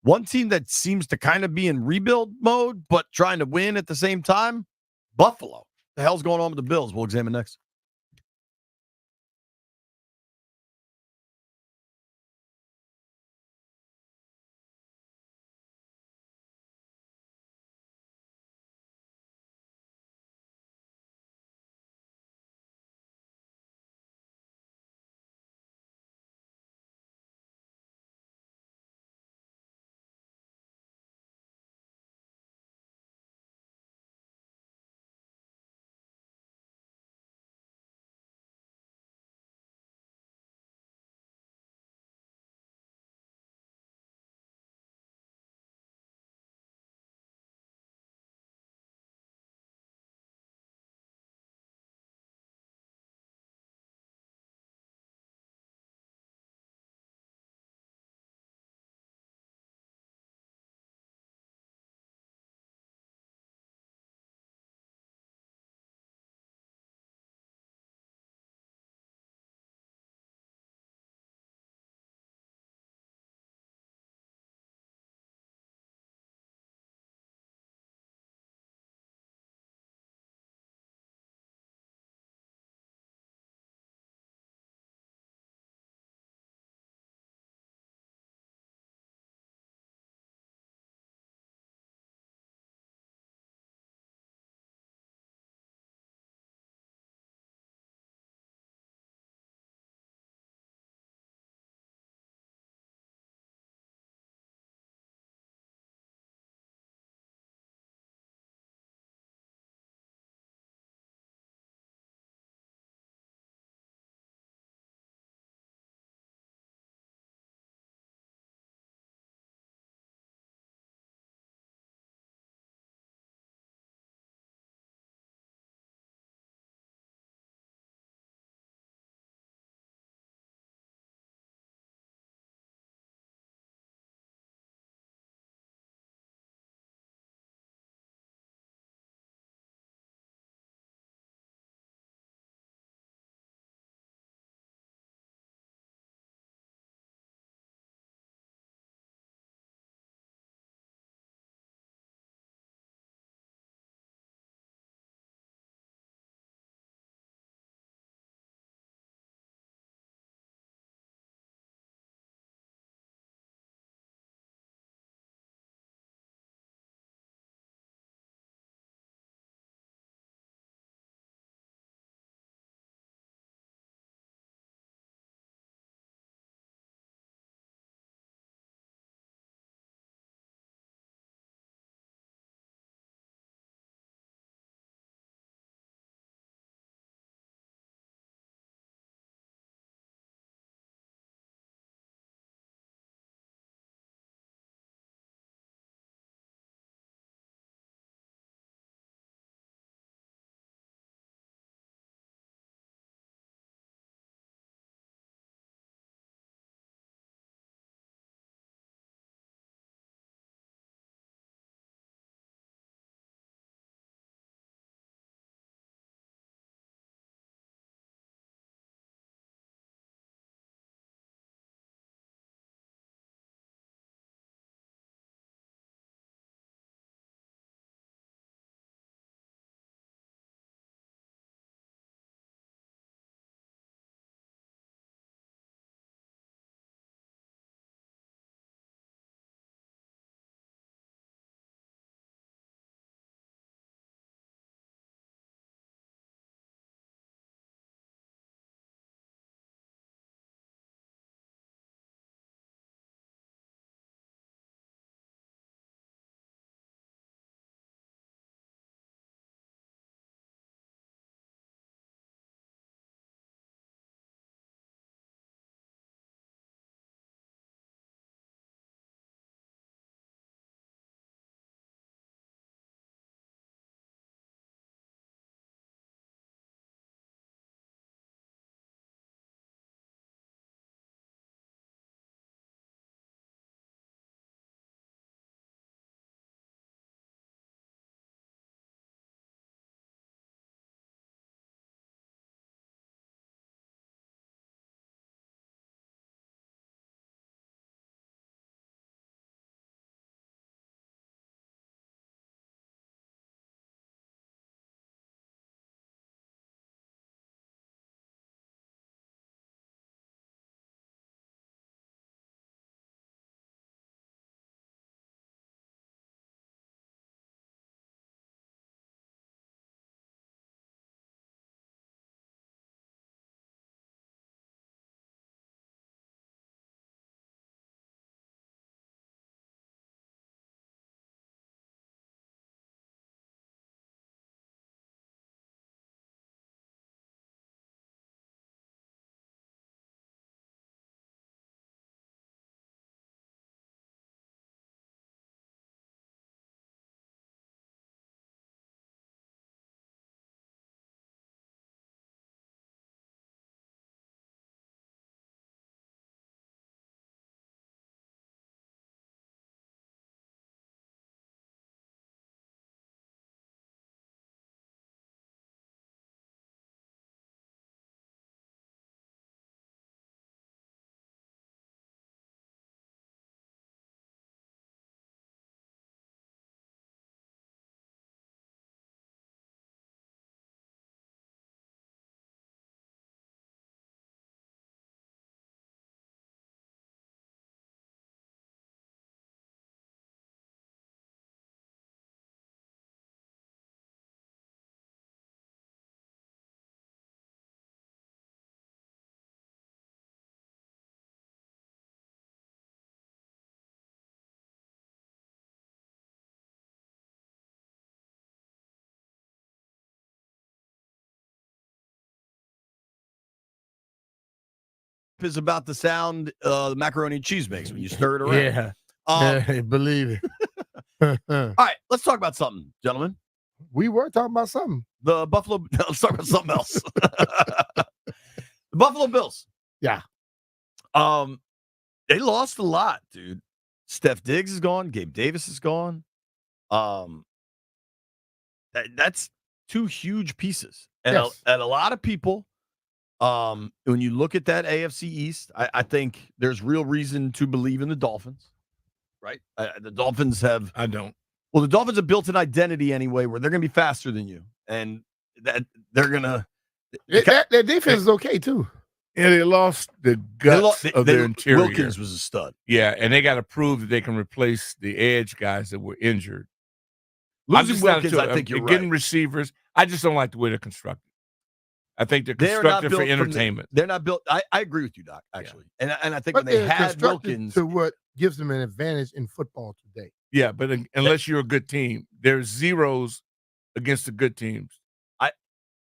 One team that seems to kind of be in rebuild mode, but trying to win at the same time, Buffalo. The hell's going on with the Bills? We'll examine next. is about the sound the macaroni and cheese makes when you stir it around. Yeah. Believe it. All right, let's talk about something, gentlemen. We were talking about something. The Buffalo. Let's talk about something else. The Buffalo Bills. Yeah. They lost a lot, dude. Steph Diggs is gone. Gabe Davis is gone. That's two huge pieces, and Yes. a lot of people. When you look at that AFC East, I think there's real reason to believe in the Dolphins, right? The Dolphins have. I don't. Well, the Dolphins have built an identity anyway where they're going to be faster than you, and that they're going to. Their defense is okay too. Yeah, they lost the guts of their interior. Wilkins was a stud. Yeah, and they got to prove that they can replace the edge guys that were injured. Losing Wilkins, I think you're getting right. receivers. I just don't like the way they're constructed. I think they're constructed for entertainment. They're not built. I agree with you, Doc. Actually, and I think But when they they're had constructed Wilkins, to what gives them an advantage in football today. Yeah, but unless you're a good team, there's zeros against the good teams.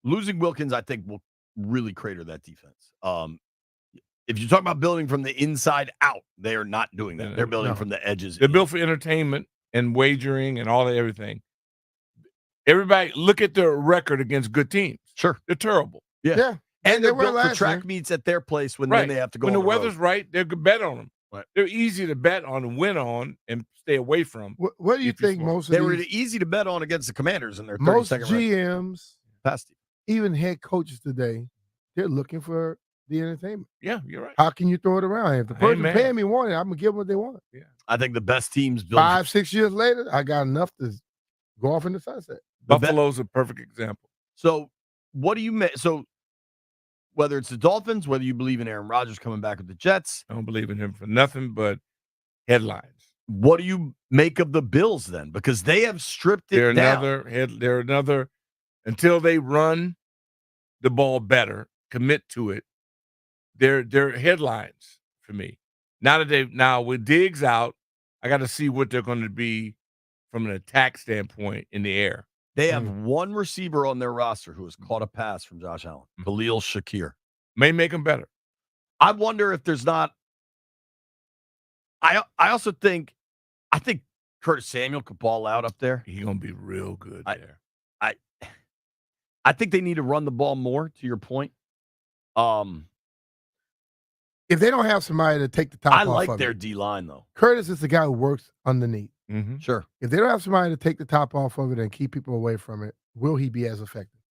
Losing Wilkins, I think, will really crater that defense. If you talk about building from the inside out, they are not doing that. They're building from the edges. They're built for entertainment and wagering and all that, everything. Everybody, look at their record against good teams. Sure. They're terrible. Yeah. And they they're were built for last track year. meets at their place when Right. then they have to go when on the weather's road. right, they could bet on them. Right. They're easy to bet on and win on and stay away from. What do you think most of They were these, easy to bet on against the Commanders in their most 32nd ranked. GMs, Past even head coaches today, they're looking for the entertainment. Yeah, you're right. How can you throw it around? If the person Amen. paying me wanted, I'm gonna give them what they want. Yeah. I think the best teams build 5-6 years later, I got enough to go off in the sunset. Buffalo's a perfect example. So what do you make? So whether it's the Dolphins, whether you believe in Aaron Rodgers coming back with the Jets, I don't believe in him for nothing but headlines. what do you make of the Bills then? Because they have stripped it They're down. they're another until they run the ball better, commit to it. They're headlines for me. Now with Diggs out, I got to see what they're going to be from an attack standpoint in the air. They have one receiver on their roster who has caught a pass from Josh Allen, Khalil Shakir. May make them better. I wonder if there's not. I also think Curtis Samuel could ball out up there. He's gonna be real good there. I think they need to run the ball more. To your point, If they don't have somebody to take the top I off like of their it, D line though. Curtis is the guy who works underneath. Mm-hmm. Sure. If they don't have somebody to take the top off of it and keep people away from it, will he be as effective?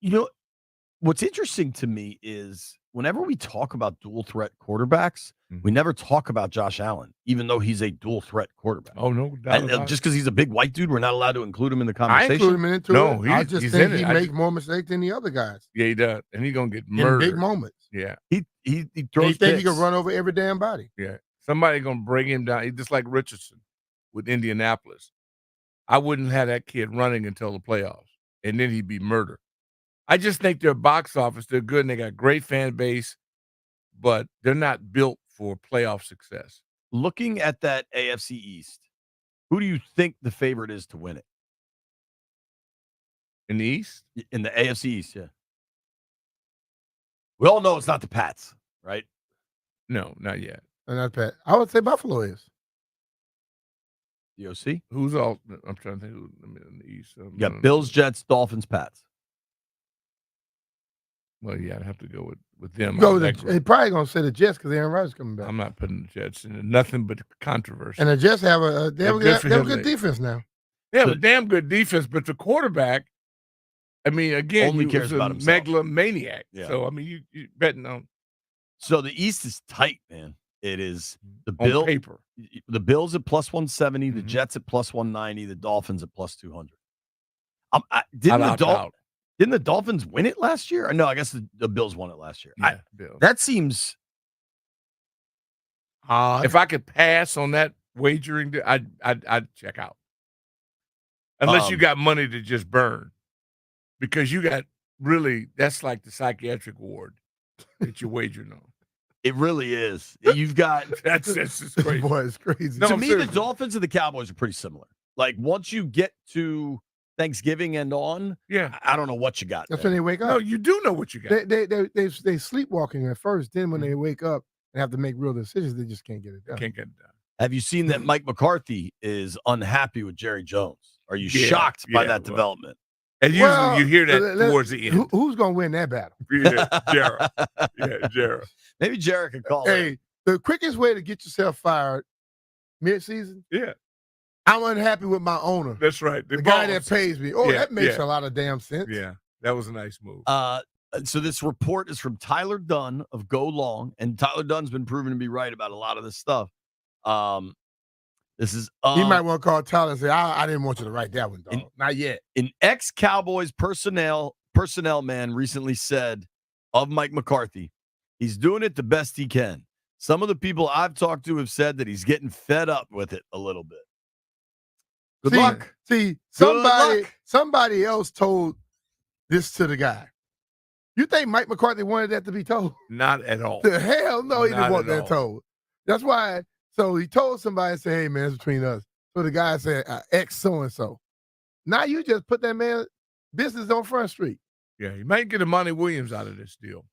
You know, what's interesting to me is whenever we talk about dual threat quarterbacks, we never talk about Josh Allen, even though he's a dual threat quarterback. Oh, no doubt about it. Just because he's a big white dude, we're not allowed to include him in the I conversation. include him into No, it. I he's- just he's think in he it. I makes just- more mistakes than the other guys Yeah, he does, and he's gonna get in murdered. big moments. Yeah, He And throws he think he picks. can run over every damn body. yeah. Somebody gonna bring him down. He's just like Richardson with Indianapolis. I wouldn't have that kid running until the playoffs, and then he'd be murdered. I just think their box office, they're good, and they got great fan base, but they're not built for playoff success. Looking at that AFC East, who do you think the favorite is to win it? In the East? In the AFC East, yeah. We all know it's not the Pats, right? No, not yet. And not bad. I would say Buffalo is. The OC? Who's all? I'm trying to think who in the East. You got Bills, Jets, Dolphins, Pats. Well, yeah, I'd have to go with them. Go on with that the, group. they probably gonna say the Jets because Aaron Rodgers coming back. I'm not putting the Jets in nothing but controversy. And the Jets have a they have, They're good they have a for good him. defense now. They have a damn good defense, but the quarterback, I mean, again, Only he cares was a about himself. megalomaniac. Yeah. So, I mean, you betting on So the East is tight, man. It is the on paper. The Bills at plus 170, the Mhm. Jets at plus 190, the Dolphins at plus 200. I'd opt out. Didn't the Dolphins win it last year? Or no, I guess the Bills won it last year. Yeah, Bills. That seems odd. If I could pass on that wagering, I'd check out. Unless you got money to just burn, because you got really that's like the psychiatric ward that you're wagering on. It really is. You've got That's just crazy. Boy, it's crazy. No, to I'm me, serious. the Dolphins and the Cowboys are pretty similar. Like once you get to Thanksgiving and on. Yeah. I don't know what you got. That's there. when they wake up. No, you do know what you got. They sleepwalking at first. Then when they wake up and have to make real decisions, they just can't get it done. Can't get it done. Have you seen that Mike McCarthy is unhappy with Jerry Jones? Are you shocked by that development? And usually you hear that towards the end. Who's going to win that battle? Yeah, Jared. Yeah, Jared. Maybe Jared can call Hey, the quickest way to get yourself fired mid-season, yeah, I'm unhappy with my owner. That's right. The guy that pays me. Oh, Yeah, that makes yeah. a lot of damn sense. Yeah, that was a nice move. So this report is from Tyler Dunn of Go Long, and Tyler Dunn's been proven to be right about a lot of this stuff. This is You might want to call Tyler and say, I didn't want you to write that one, dog. Not yet. An ex-Cowboys personnel man recently said of Mike McCarthy, he's doing it the best he can. Some of the people I've talked to have said that he's getting fed up with it a little bit. Good luck. See, Good somebody else told this to the guy. You think Mike McCarthy wanted that to be told? Not at all. The hell no, he Not didn't want at that all. told. That's why. So he told somebody and said, hey, man, it's between us. So the guy said, X so-and-so. Now you just put that man business on Front Street. Yeah, you might get a Monty Williams out of this deal.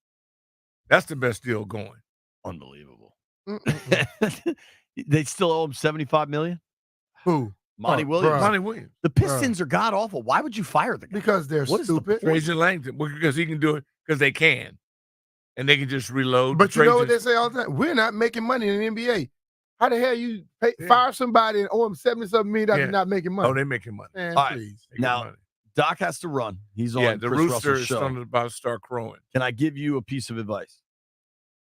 That's the best deal going. Unbelievable. They still owe him $75 million? Who? Monty Oh, Williams. bruh. Monty Williams. The Pistons are god awful. Why would you fire the guy? Because they're What is the stupid. Trajan Langton. Well, because he can do it because they can. And they can just reload. But you know what they Trajan's- say all the time? We're not making money in the NBA. How the hell you fire somebody and owe him $70-something million Yeah. and not making money? Oh, they're making money. Man, All right. please. They get Now, money. Doc has to run. He's Yeah, on the Chris rooster Russell's is show. about to start crowing. Can I give you a piece of advice?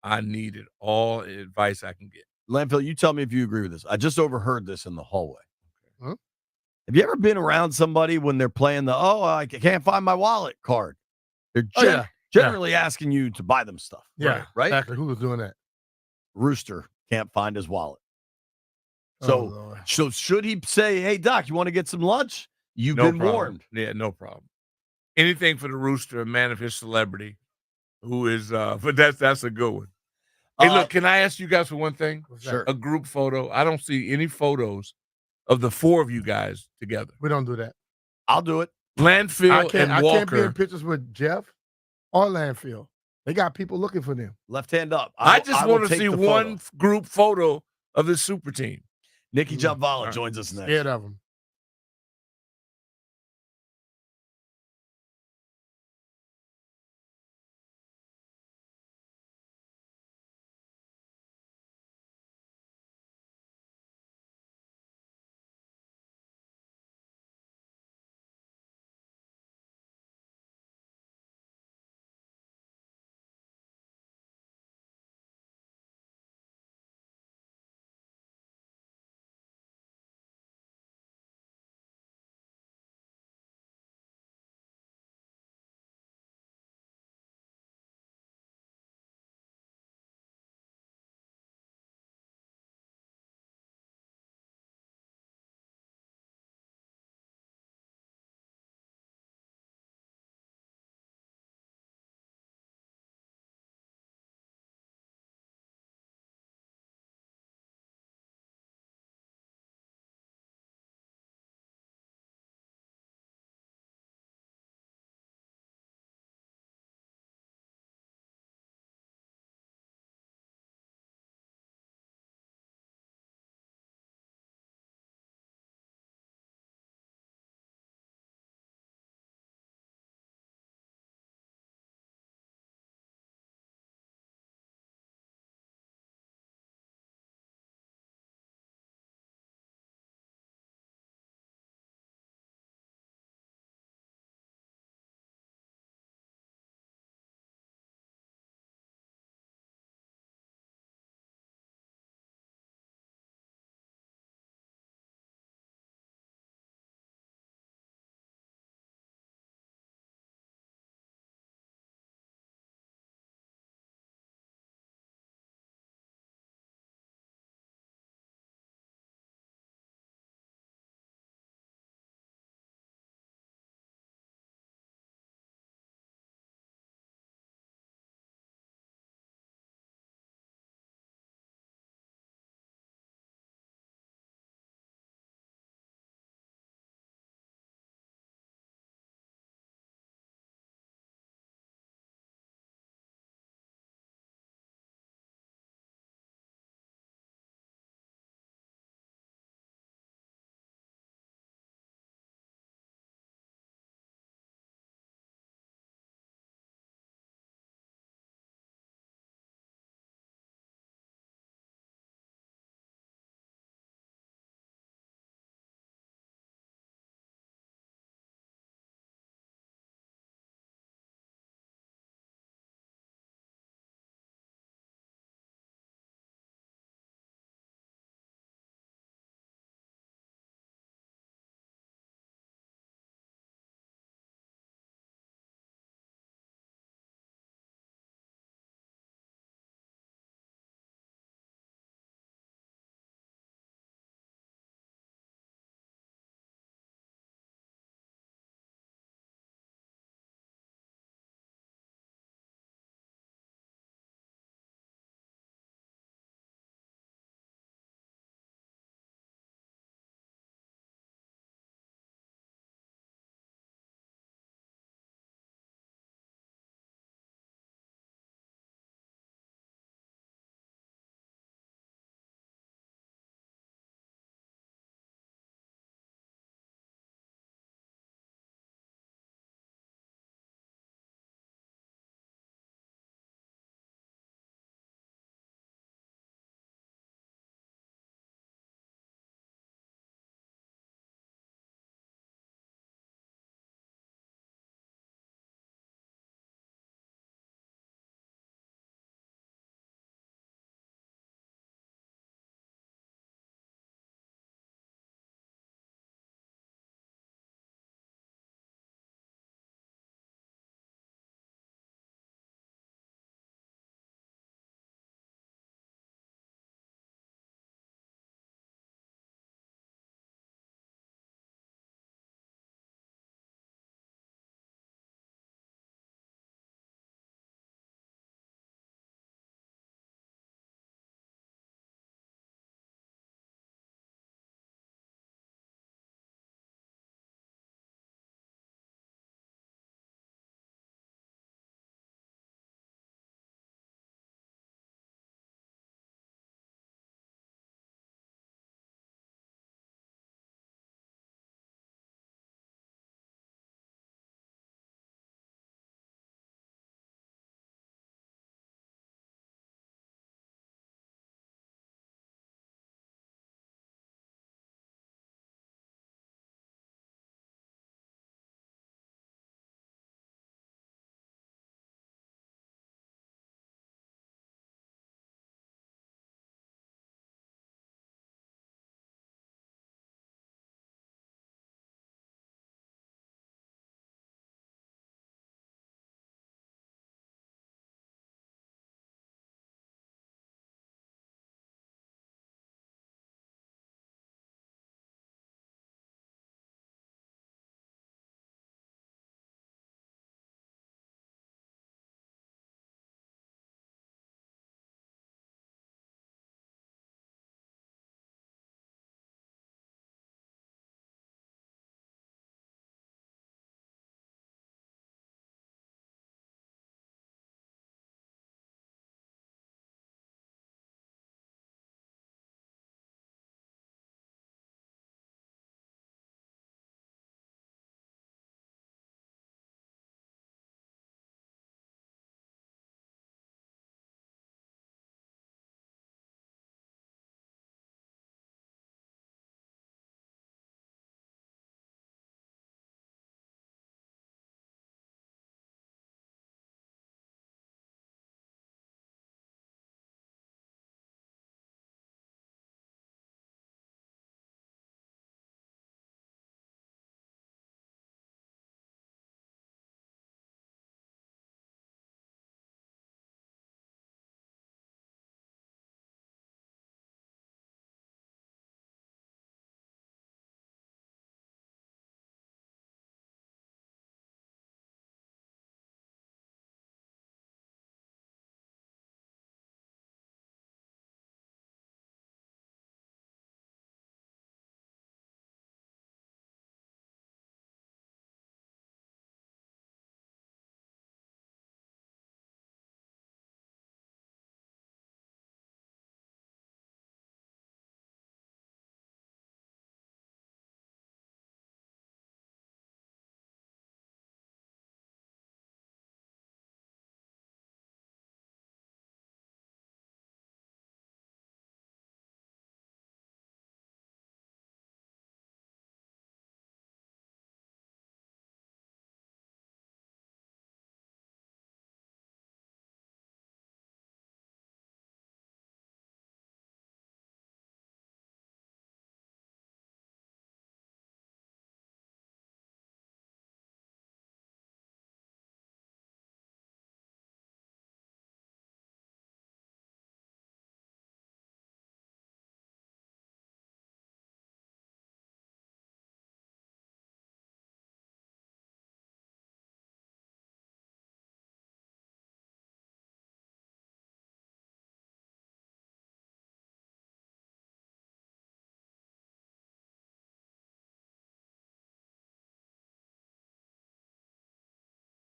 I needed all advice I can get. Landfill, you tell me if you agree with this. I just overheard this in the hallway. Huh? Have you ever been around somebody when they're playing the, I can't find my wallet card? They're generally asking you to buy them stuff. Yeah, Right? exactly. Who was doing that? Rooster can't find his wallet. Oh, So, Lord. so should he say, hey, Doc, you want to get some lunch? You've No been problem. warned. Yeah, no problem. Anything for the rooster, a man of his celebrity, who is but that's a good one. Hey, look, can I ask you guys for one thing? Sure. A group photo. I don't see any photos of the four of you guys together. We don't do that. I'll do it. Landfill I can't be Walker. in pictures with Jeff or Landfill. They got people looking for them. Left hand up. I just will want to take see the one photo. group photo of the super team. Nikki Jabvala All right. joins us next. Scared of them.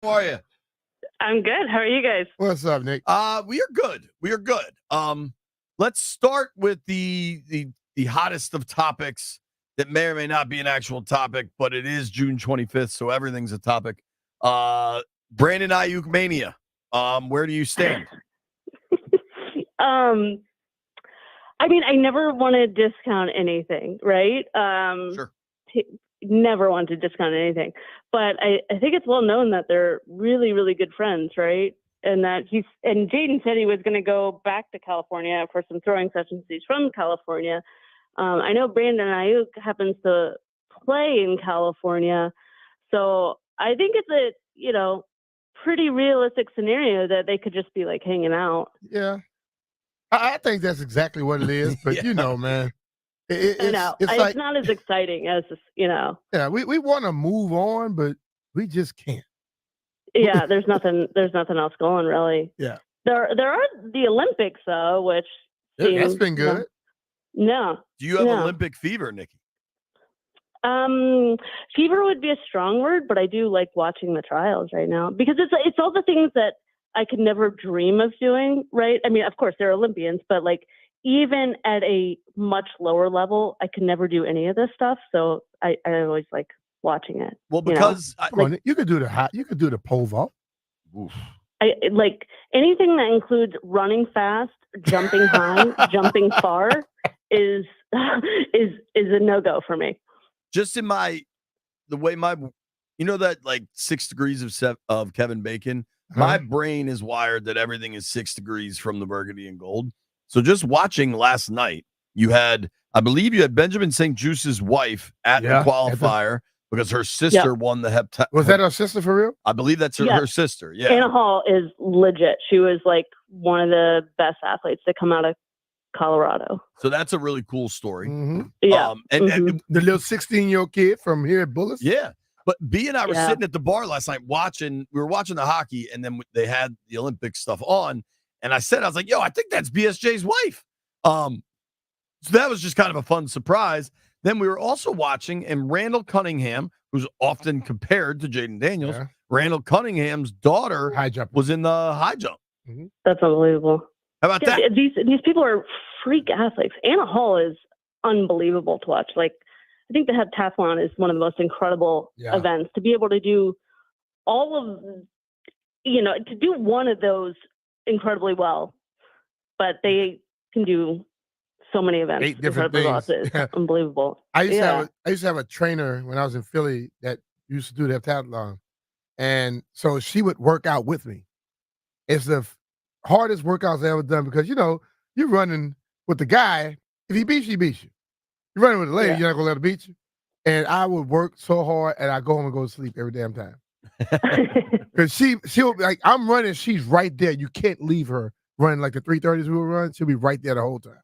How are you? I'm good. How are you guys? What's up, Nick? We are good. We are good. Let's start with the hottest of topics that may or may not be an actual topic, but it is June 25th, so everything's a topic. Brandon Ayuk mania. Where do you stand? I mean, I never want to discount anything, right? Sure. Never want to discount anything. But I think it's well known that they're really, really good friends, right? And that Jaden said he was going to go back to California for some throwing sessions. He's from California. I know Brandon Ayuk happens to play in California. So I think it's a, pretty realistic scenario that they could just be like hanging out. Yeah. I think that's exactly what it is, but man, I know. It's not as exciting as Yeah, we want to move on, but we just can't. Yeah, there's nothing else going really. Yeah. There are the Olympics though, which that's been good. No. Do you have Olympic fever, Nikki? Fever would be a strong word, but I do like watching the trials right now because it's all the things that I could never dream of doing, right? I mean, of course, they're Olympians, but like even at a much lower level, I could never do any of this stuff. So I always like watching it. Well, because you could do the pole vault. Oof. I like anything that includes running fast, jumping high, jumping far is a no-go for me. Just in that like 6 degrees of Kevin Bacon. My brain is wired that everything is 6 degrees from the burgundy and gold. So just watching last night, I believe you had Benjamin St. Juice's wife at the qualifier because her sister won the heptathlon. Was that her sister for real? I believe that's her sister. Yeah. Anna Hall is legit. She was like one of the best athletes to come out of Colorado. So that's a really cool story. Mm-hmm. Yeah. And the little 16-year-old kid from here at Bullis. Yeah. But B and I were sitting at the bar last night we were watching the hockey, and then they had the Olympic stuff on. And I was like, yo, I think that's BSJ's wife. So that was just kind of a fun surprise. Then we were also watching, and Randall Cunningham, who's often compared to Jaden Daniels, Randall Cunningham's daughter was in the high jump. Mm-hmm. That's unbelievable. How about that? These people are freak athletes. Anna Hall is unbelievable to watch. Like, I think the heptathlon is one of the most incredible events to be able to do all of, to do one of those incredibly well, but they can do so many events. 8 different things. It's unbelievable. I used to have a trainer when I was in Philly that used to do the heptathlon. And so she would work out with me. It's the hardest workouts I ever done because, you're running with the guy. If he beats you, he beats you. You're running with a lady, you're not going to let her beat you. And I would work so hard, and I go home and go to sleep every damn time. Because she'll be like, I'm running, she's right there. You can't leave her running like the 330s we were running. She'll be right there the whole time.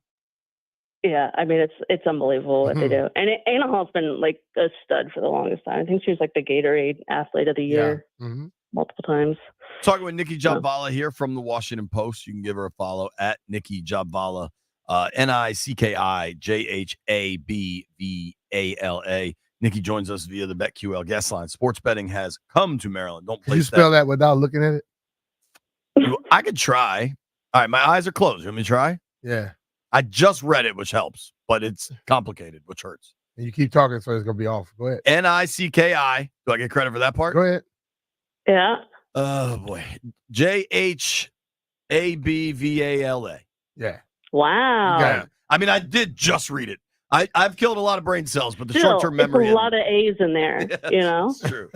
Yeah, I mean, it's unbelievable what they do. And Anna Hall's been like a stud for the longest time. I think she was like the Gatorade Athlete of the Year multiple times. Talking with Nikki Jhabvala here from the Washington Post. You can give her a follow at Nikki Jhabvala, NICKIJHABVALA. Nikki joins us via the BetQL guest line. Sports betting has come to Maryland. Don't place Can you spell that without looking at it? I could try. All right, my eyes are closed. You want me to try? Yeah. I just read it, which helps, but it's complicated, which hurts. And you keep talking, so it's going to be off. Go ahead. NICKI. Do I get credit for that part? Go ahead. Yeah. Oh, boy. JHABVALA. Yeah. Wow. Yeah. I mean, I did just read it. I've killed a lot of brain cells, but the Still, short-term memory. It's a lot of A's in there, It's true.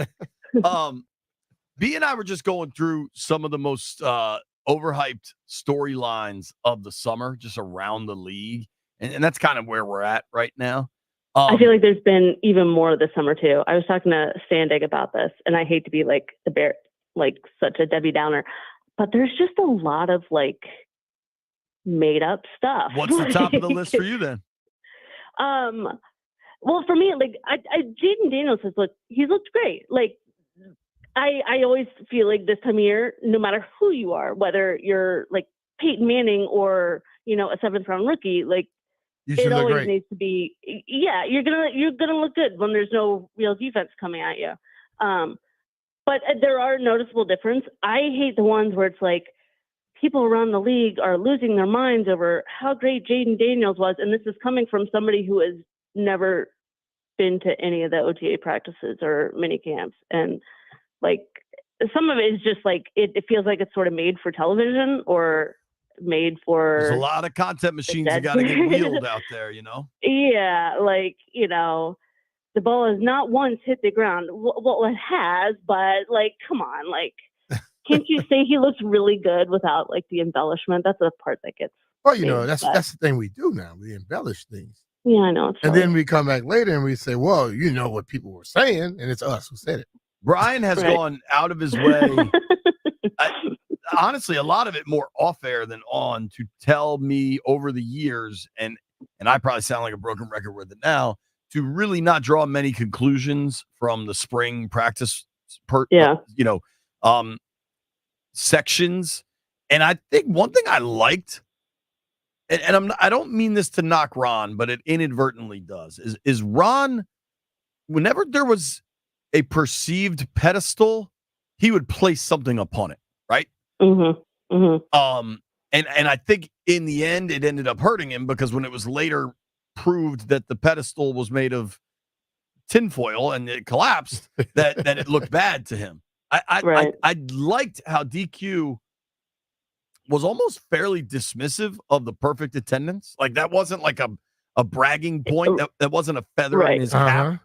B and I were just going through some of the most overhyped storylines of the summer, just around the league. And that's kind of where we're at right now. I feel like there's been even more this summer too. I was talking to Sandig about this, and I hate to be like the bear, like such a Debbie Downer, but there's just a lot of like made up stuff. What's the top of the list for you then? Well, for me, like Jaden Daniels he's looked great. Like I always feel like this time of year, no matter who you are, whether you're like Peyton Manning or a 7th round rookie, like it always needs to be. Yeah, you're gonna look good when there's no real defense coming at you. But there are noticeable difference. I hate the ones where it's like people around the league are losing their minds over how great Jaden Daniels was, and this is coming from somebody who has never been to any of the OTA practices or mini camps, and like some of it is just like it feels like it's sort of made for television or made for. There's a lot of content machines that got to get wheeled out there, you know. Yeah, like the ball has not once hit the ground. Well, it has, but like, come on, like, can't you say he looks really good without like the embellishment? That's the part that gets. Well, that's the thing we do now. We embellish things. Yeah, I know. And then we come back later and we say, well, you know what people were saying, and it's us who said it. Brian has gone out of his way. Honestly, a lot of it more off air than on to tell me over the years, and I probably sound like a broken record with it now, to really not draw many conclusions from the spring practice sections. And I think one thing I liked, and I don't mean this to knock Ron, but it inadvertently does, is Ron, whenever there was a perceived pedestal, he would place something upon it, right? Mm-hmm. Mm-hmm. And I think in the end it ended up hurting him, because when it was later proved that the pedestal was made of tinfoil and it collapsed, that it looked bad to him. I liked how DQ was almost fairly dismissive of the perfect attendance. Like that wasn't like a bragging point. That wasn't a feather in his cap.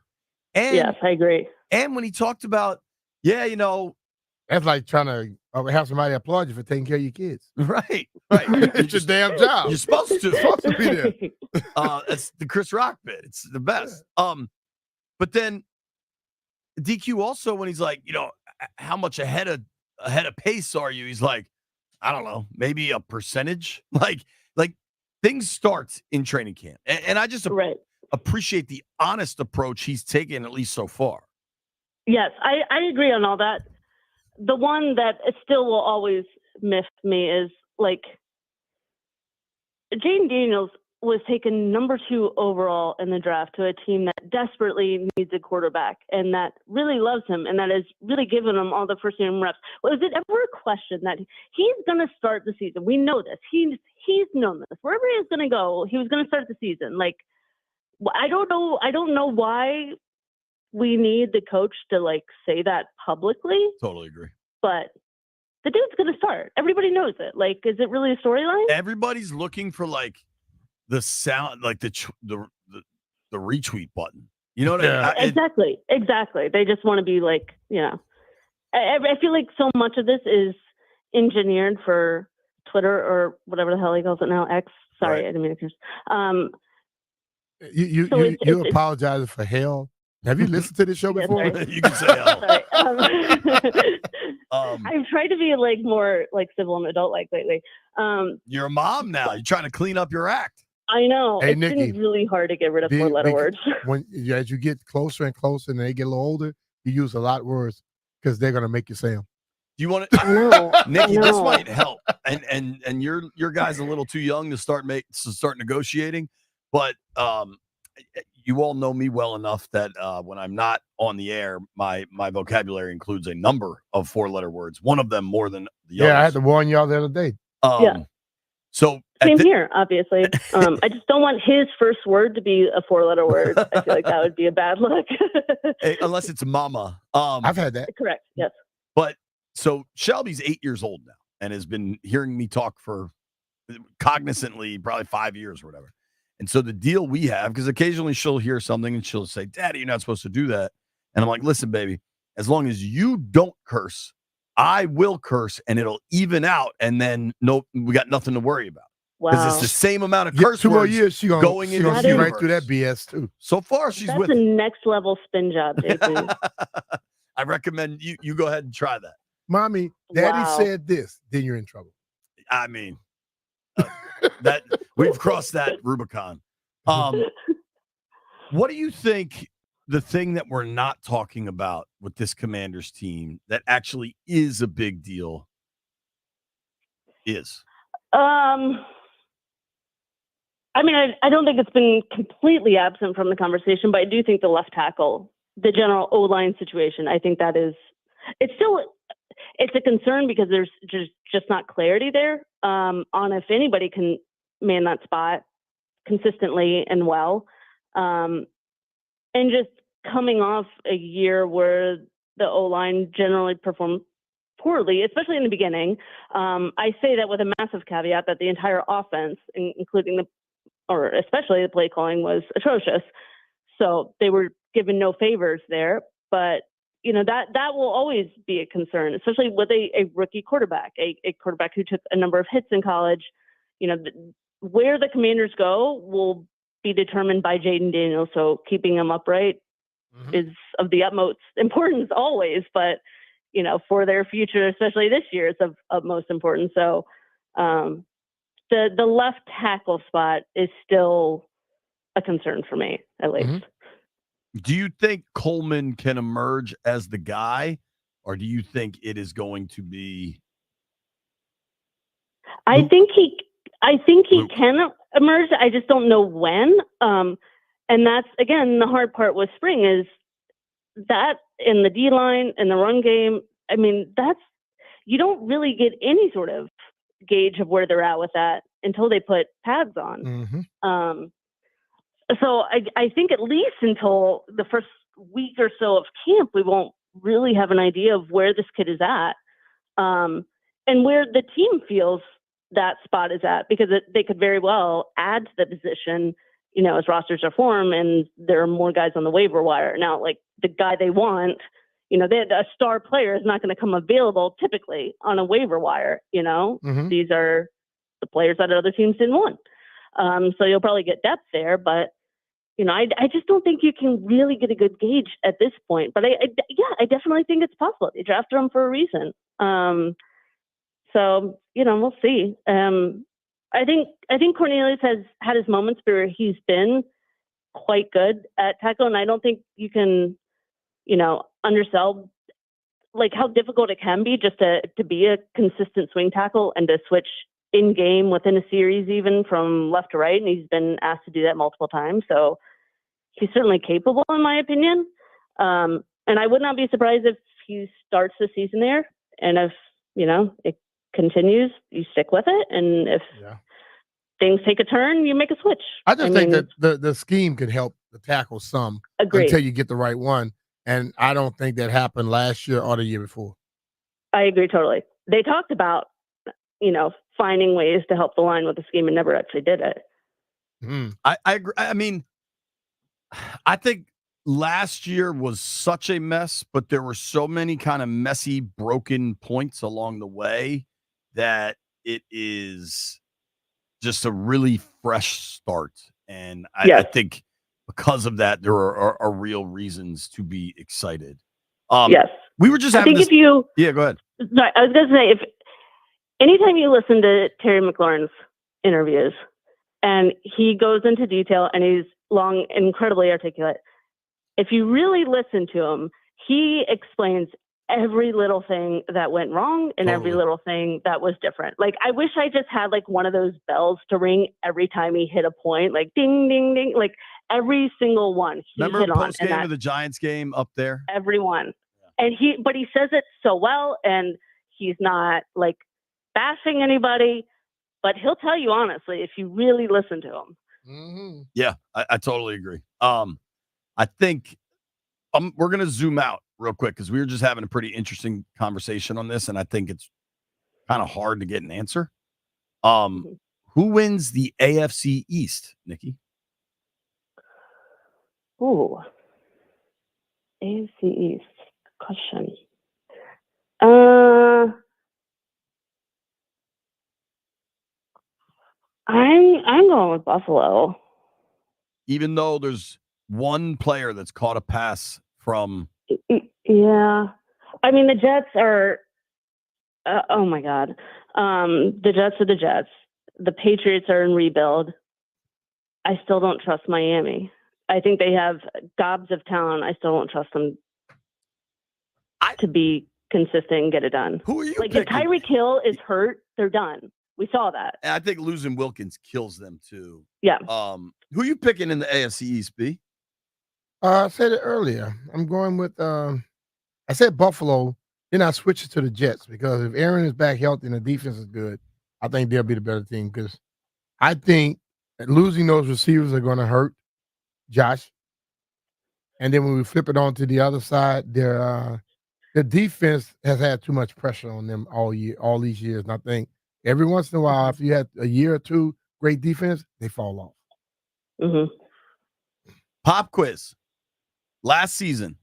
And yes, I agree. And when he talked about, that's like trying to have somebody applaud you for taking care of your kids. Right. It's your damn job. You're supposed to. Be there. That's the Chris Rock bit. It's the best. But then DQ also, when he's like, how much ahead of pace are you? He's like, I don't know, maybe a percentage. Like things start in training camp, and I just appreciate the honest approach he's taken, at least so far. Yes, I agree on all that. The one that still will always miss me is like Jaden Daniels was taken number 2 overall in the draft to a team that desperately needs a quarterback and that really loves him and that has really given him all the first team reps. Was it ever a question that he's going to start the season? We know this. He's known this. Wherever he's going to go, he was going to start the season. Like, I don't know why we need the coach to like say that publicly. Totally agree. But the dude's going to start. Everybody knows it. Like, is it really a storyline? Everybody's looking for like the sound, like the retweet button. You know what I mean? Exactly. They just want to be like, I feel like so much of this is engineered for Twitter or whatever the hell he calls it now. X. Sorry, I didn't mean to curse. You apologizing for hell? Have you listened to this show before? You can say hell. I've tried to be like more like civil and adult like lately. You're a mom now. You're trying to clean up your act. I know. Hey, it's Nikki, been really hard to get rid of 4-letter words. As you get closer and closer and they get a little older, you use a lot of words because they're gonna make you say them. Do you want to, Nikki? This might help. And your guy's a little too young to start negotiating, but you all know me well enough that when I'm not on the air, my vocabulary includes a number of 4-letter words. One of them more than the others. I had to warn y'all the other day. So same here, obviously. I just don't want his first word to be a 4-letter word. I feel like that would be a bad look. Unless it's mama. I've had that. Correct. Yes. But so Shelby's 8 years old now and has been hearing me talk for cognizantly probably 5 years or whatever. And so the deal we have, because occasionally she'll hear something and she'll say, Daddy, you're not supposed to do that. And I'm like, listen, baby, as long as you don't curse, I will curse and it'll even out. And then we got nothing to worry about. Because it's the same amount of curse 2 more words years, she going into the see universe. right through that BS too. So far, she's That's with a next level spin job, Jason. I recommend you go ahead and try that. Mommy, Daddy said this, then you're in trouble. I mean, that we've crossed that Rubicon. What do you think the thing that we're not talking about with this Commanders team that actually is a big deal is? I mean, I don't think it's been completely absent from the conversation, but I do think the left tackle, the general O-line situation, I think that is, it's a concern because there's just not clarity there on if anybody can man that spot consistently and well. And just coming off a year where the O-line generally performed poorly, especially in the beginning. I say that with a massive caveat that the entire offense, including especially the play calling, was atrocious. So they were given no favors there. But that will always be a concern, especially with a rookie quarterback, a quarterback who took a number of hits in college. Where the Commanders go will be determined by Jaden Daniels. So keeping him upright is of the utmost importance always, but for their future, especially this year, it's of utmost importance. So the left tackle spot is still a concern for me, at least. Do you think Coleman can emerge as the guy, or do you think it is going to be? I think he can emerge. I just don't know when. And that's, again, the hard part with spring is that in the D line and the run game. I mean, you don't really get any sort of gauge of where they're at with that until they put pads on. So I think at least until the first week or so of camp, we won't really have an idea of where this kid is at, and where the team feels that spot is at, because they could very well add to the position, as rosters are formed and there are more guys on the waiver wire. Now, like the guy they want, a star player is not going to come available typically on a waiver wire. These are the players that other teams didn't want. So you'll probably get depth there, but I just don't think you can really get a good gauge at this point. But I definitely think it's possible. They drafted him for a reason. So we'll see. I think Cornelius has had his moments where he's been quite good at tackle, and I don't think you can, undersell like how difficult it can be just to be a consistent swing tackle and to switch in game within a series, even from left to right. And he's been asked to do that multiple times. So he's certainly capable, in my opinion. And I would not be surprised if he starts the season there. And if, it continues, you stick with it. And if things take a turn, you make a switch. I think that the scheme could help the tackle some until you get the right one. And I don't think that happened last year or the year before. I agree totally. They talked about, finding ways to help the line with the scheme and never actually did it. I agree. I mean, I think last year was such a mess, but there were so many kind of messy, broken points along the way that it is just a really fresh start. And I think because of that, there are real reasons to be excited. Yes. We were just having this. Go ahead. Sorry, I was going to say, anytime you listen to Terry McLaurin's interviews and he goes into detail and he's long, incredibly articulate, if you really listen to him, he explains every little thing that went wrong and every little thing that was different. Like, I wish I just had like one of those bells to ring every time he hit a point, like ding, ding, ding, like every single one. Remember post game of the Giants game up there? Everyone. And he says it so well, and he's not like bashing anybody, but he'll tell you honestly if you really listen to him. Yeah, I totally agree. I think we're going to zoom out real quick because we were just having a pretty interesting conversation on this, and I think it's kind of hard to get an answer. Who wins the AFC East, Nikki? Ooh, AFC East. Question. I'm going with Buffalo. Even though there's one player that's caught a pass from. Yeah. I mean, the Jets are, oh my God. The Jets are the Jets. The Patriots are in rebuild. I still don't trust Miami. I think they have gobs of talent. I still don't trust them to be consistent and get it done. Who are you like, picking? If Tyreek Hill is hurt, they're done. We saw that. And I think losing Wilkins kills them too. Yeah. Who are you picking in the AFC East, B? I said it earlier. I'm going with I said Buffalo then I switch it to the Jets because if Aaron is back healthy and the defense is good, I think they'll be the better team because I think that losing those receivers are going to hurt Josh. And then when we flip it on to the other side, their defense has had too much pressure on them all these years. And I think every once in a while, if you had a year or two great defense, they fall off. Mm-hmm. Pop quiz. Last season,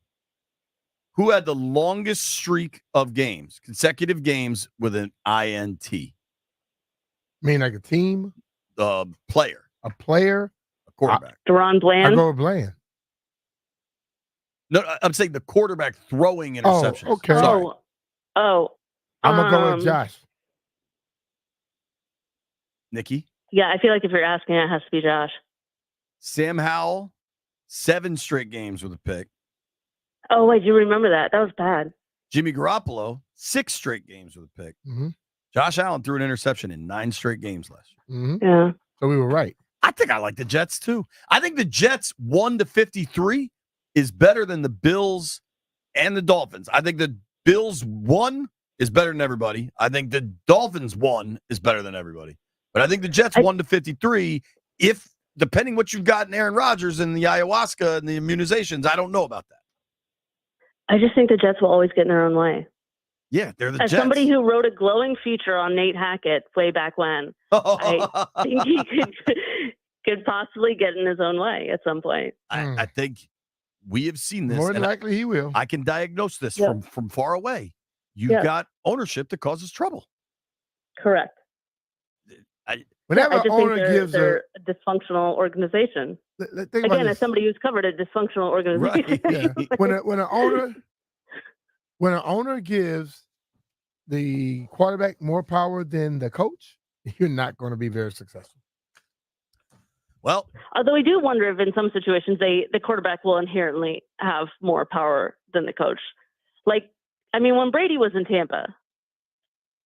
who had the longest streak of games, consecutive games with an INT? Mean like a team? Player. A player? A quarterback. Deron Bland? I go with Bland. No, I'm saying the quarterback throwing interceptions. Oh, okay. Sorry. Oh. I'm going to go with Josh. Nikki? Yeah, I feel like if you're asking, it has to be Josh. Sam Howell, 7 straight games with a pick. Oh, I do remember that. That was bad. Jimmy Garoppolo, 6 straight games with a pick. Mm-hmm. Josh Allen threw an interception in 9 straight games last year. Mm-hmm. Yeah. So we were right. I think I like the Jets too. I think the Jets 1-53 is better than the Bills and the Dolphins. I think the Bills 1 is better than everybody. I think the Dolphins 1 is better than everybody. But I think the Jets 1-53, if depending what you've got in Aaron Rodgers and the ayahuasca and the immunizations, I don't know about that. I just think the Jets will always get in their own way. Yeah, they're the As Jets. somebody who wrote a glowing feature on Nate Hackett way back when, I think he could possibly get in his own way at some point. I think we have seen this. More than and likely he will. I can diagnose this Yeah. from far away. You've Yeah. got ownership that causes trouble. Correct. Whenever I an just owner think gives they're a dysfunctional organization. think about Again, this. as somebody who's covered a dysfunctional organization. Yeah. When an owner gives the quarterback more power than the coach, you're not going to be very successful. Well, Although I do wonder if in some situations the quarterback will inherently have more power than the coach. Like, I mean, when Brady was in Tampa,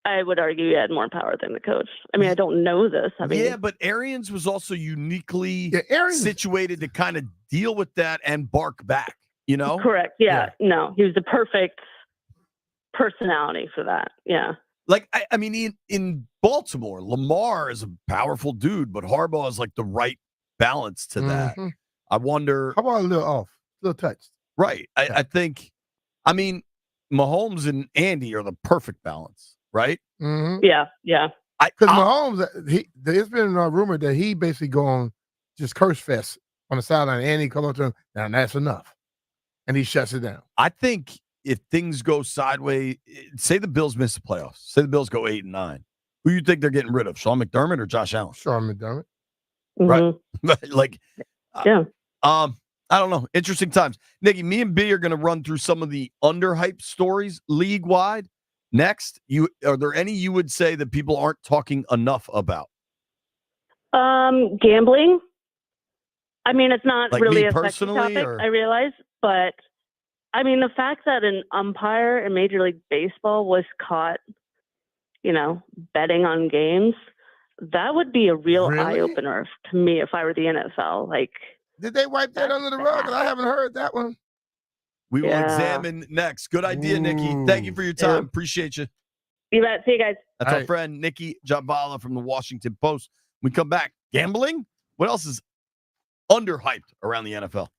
I would argue he had more power than the coach. I mean, I don't know this. I mean, Yeah, but Arians was also uniquely Arians situated to kind of deal with that and bark back, you know? correct. Yeah. No, he was the perfect personality for that. Yeah. Like, I mean, in Baltimore, Lamar is a powerful dude, but Harbaugh is like the right balance to that. Mhm. I wonder. How about a little off, a little touched? Right. I think, I mean, Mahomes and Andy are the perfect balance, right? Mm-hmm. Yeah. Yeah. Because Mahomes, there's been a rumor that he basically go on just curse fest on the sideline, and he come up to him, now that's enough, and he shuts it down. I think if things go sideways, say the Bills miss the playoffs, say the Bills go 8-9, who you think they're getting rid of, Sean McDermott or Josh Allen? Sean McDermott. Right. Like, yeah. I don't know. Interesting times. Nikki, me and B are going to run through some of the underhyped stories league-wide. Next, are there any you would say that people aren't talking enough about? Gambling. I mean, it's not Like really me a sexy personally, topic, or- I realize, but I mean, the fact that an umpire in Major League Baseball was caught, betting on games, that would be a real Really? eye-opener to me if I were the NFL. Like, Did they wipe that under the rug? 'Cause I haven't heard that one. We will Yeah. examine next. Good idea, Nikki. Thank you for your time. Appreciate you. you bet. See you guys. That's our friend Nikki Jabala from the Washington Post. When we come back, gambling? What else is underhyped around the NFL?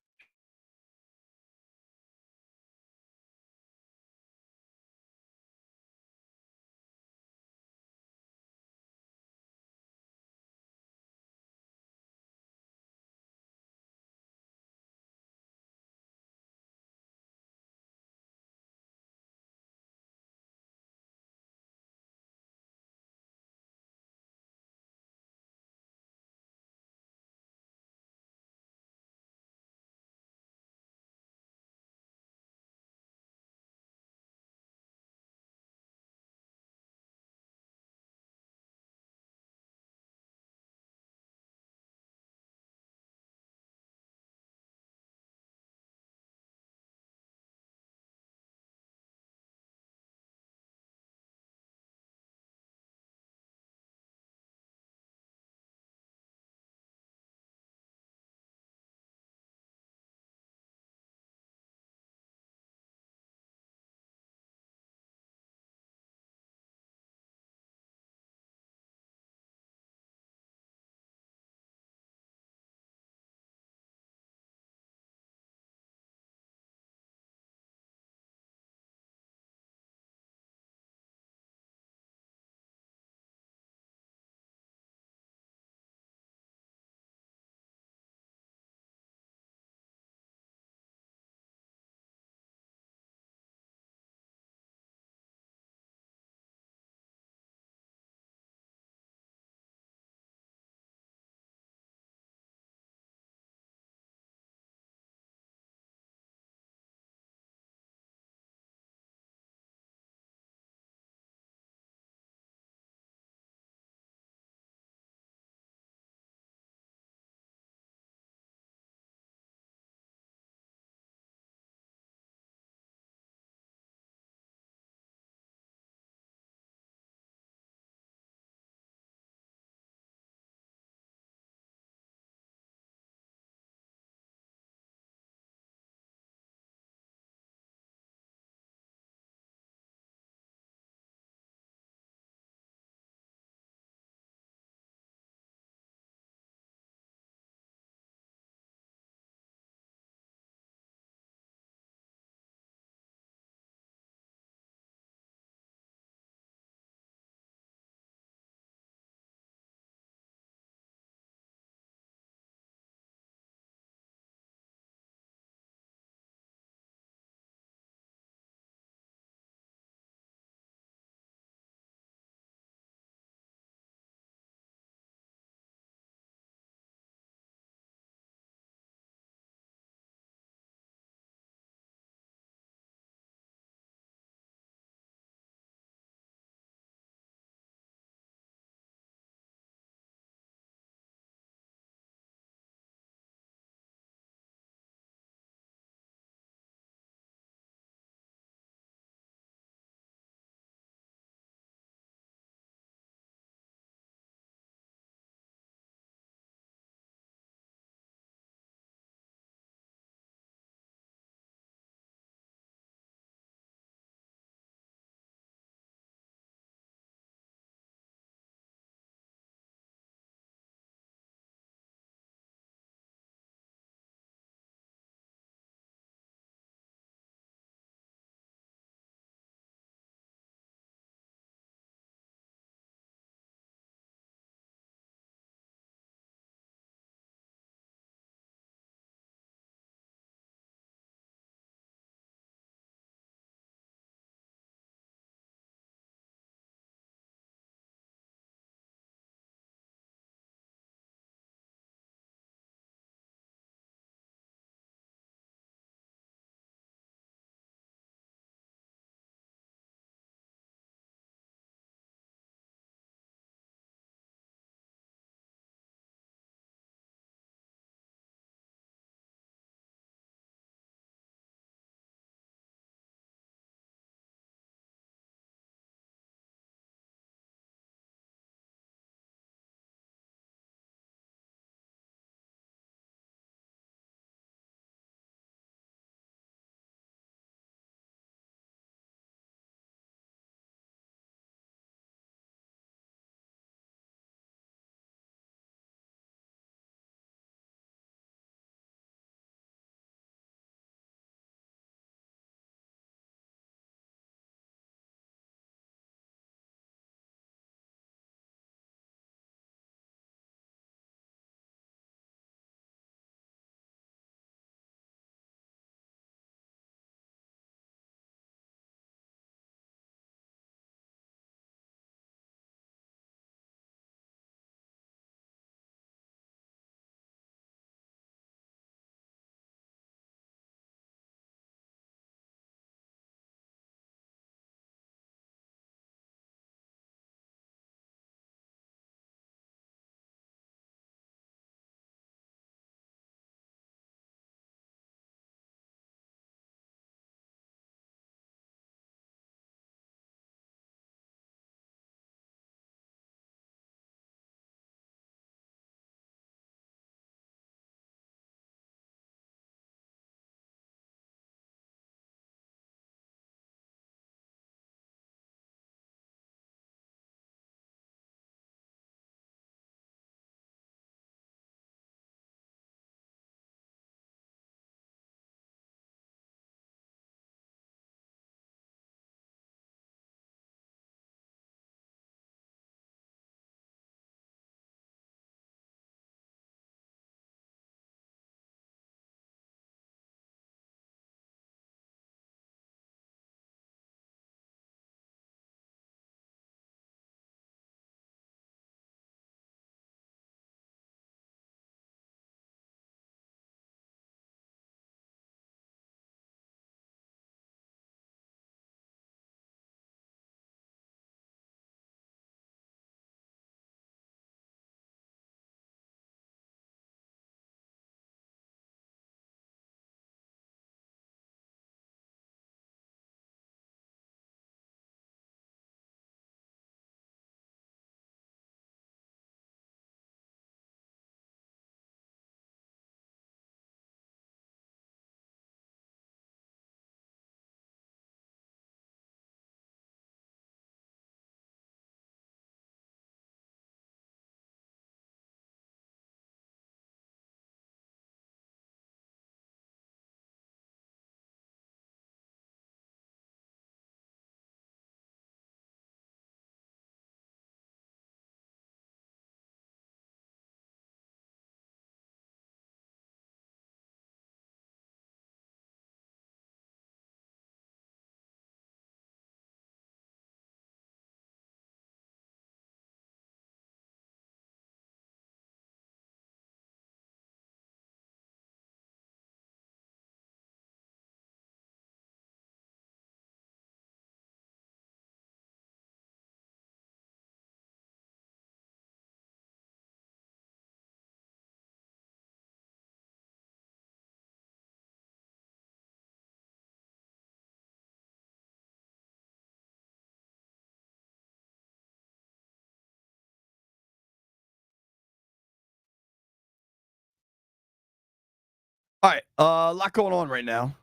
All right, a lot going on right now.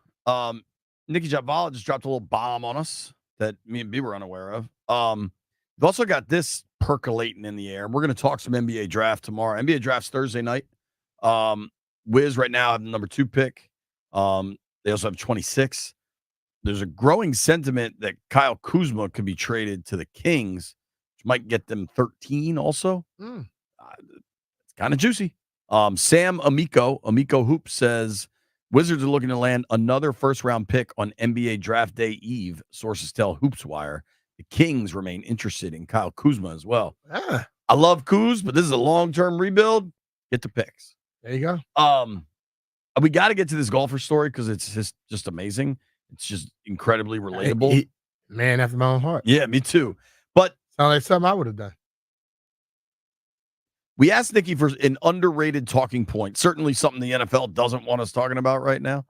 Nikki Javala just dropped a little bomb on us that me and B were unaware of. We've also got this percolating in the air. We're going to talk some NBA draft tomorrow. NBA draft's Thursday night. Wiz right now have the number 2 pick. They also have 26. There's a growing sentiment that Kyle Kuzma could be traded to the Kings, which might get them 13 also. It's kind of juicy. Sam Amico Hoop says Wizards are looking to land another first-round pick on NBA draft day eve. Sources tell Hoops Wire. The Kings remain interested in Kyle Kuzma as well. I love Kuz, but this is a long-term rebuild. Get the picks. There you go. We got to get to this golfer story because it's just amazing. It's just incredibly relatable. Man after my own heart. Yeah, me too. But sound like something I would have done. We asked Nikki for an underrated talking point, certainly something the NFL doesn't want us talking about right now.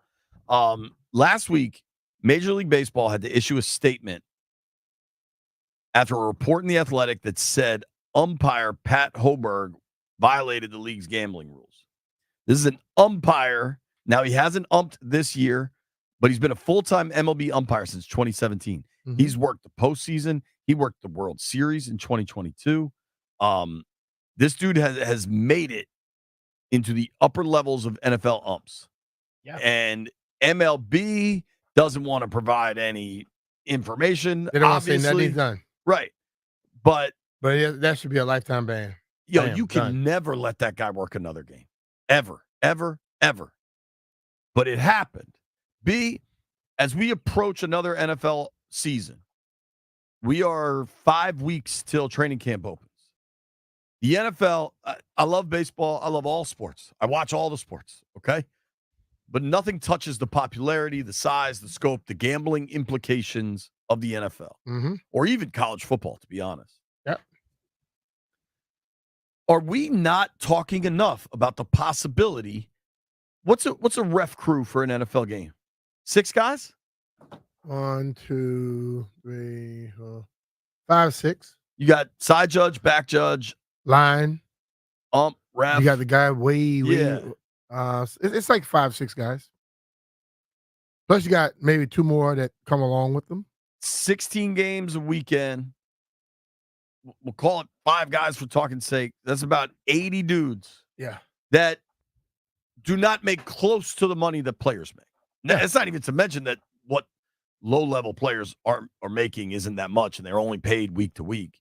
Last week, Major League Baseball had to issue a statement after a report in The Athletic that said umpire Pat Hoberg violated the league's gambling rules. This is an umpire. Now, he hasn't umped this year, but he's been a full-time MLB umpire since 2017. Mm-hmm. He's worked the postseason. He worked the World Series in 2022. This dude has made it into the upper levels of NFL umps. Yeah. And MLB doesn't want to provide any information. They don't want to say nothing's done. Right. But yeah, that should be a lifetime ban. Yo, you can never let that guy work another game. Ever. But it happened. B, as we approach another NFL season, we are 5 weeks till training camp opens. The NFL, I love baseball. I love all sports. I watch all the sports, okay? But nothing touches the popularity, the size, the scope, the gambling implications of the NFL, or even college football, to be honest. Yep. Are we not talking enough about the possibility? What's a ref crew for an NFL game? 6 guys? 1, 2, 3, 4, 5, 6. You got side judge, back judge, line, ref. You got the guy way. It's like 5, 6 guys. Plus, you got maybe 2 more that come along with them. 16 games a weekend. We'll call it 5 guys for talking's sake. That's about 80 dudes. Yeah. That do not make close to the money that players make. Now, it's not even to mention that what low-level players are making isn't that much, and they're only paid week to week.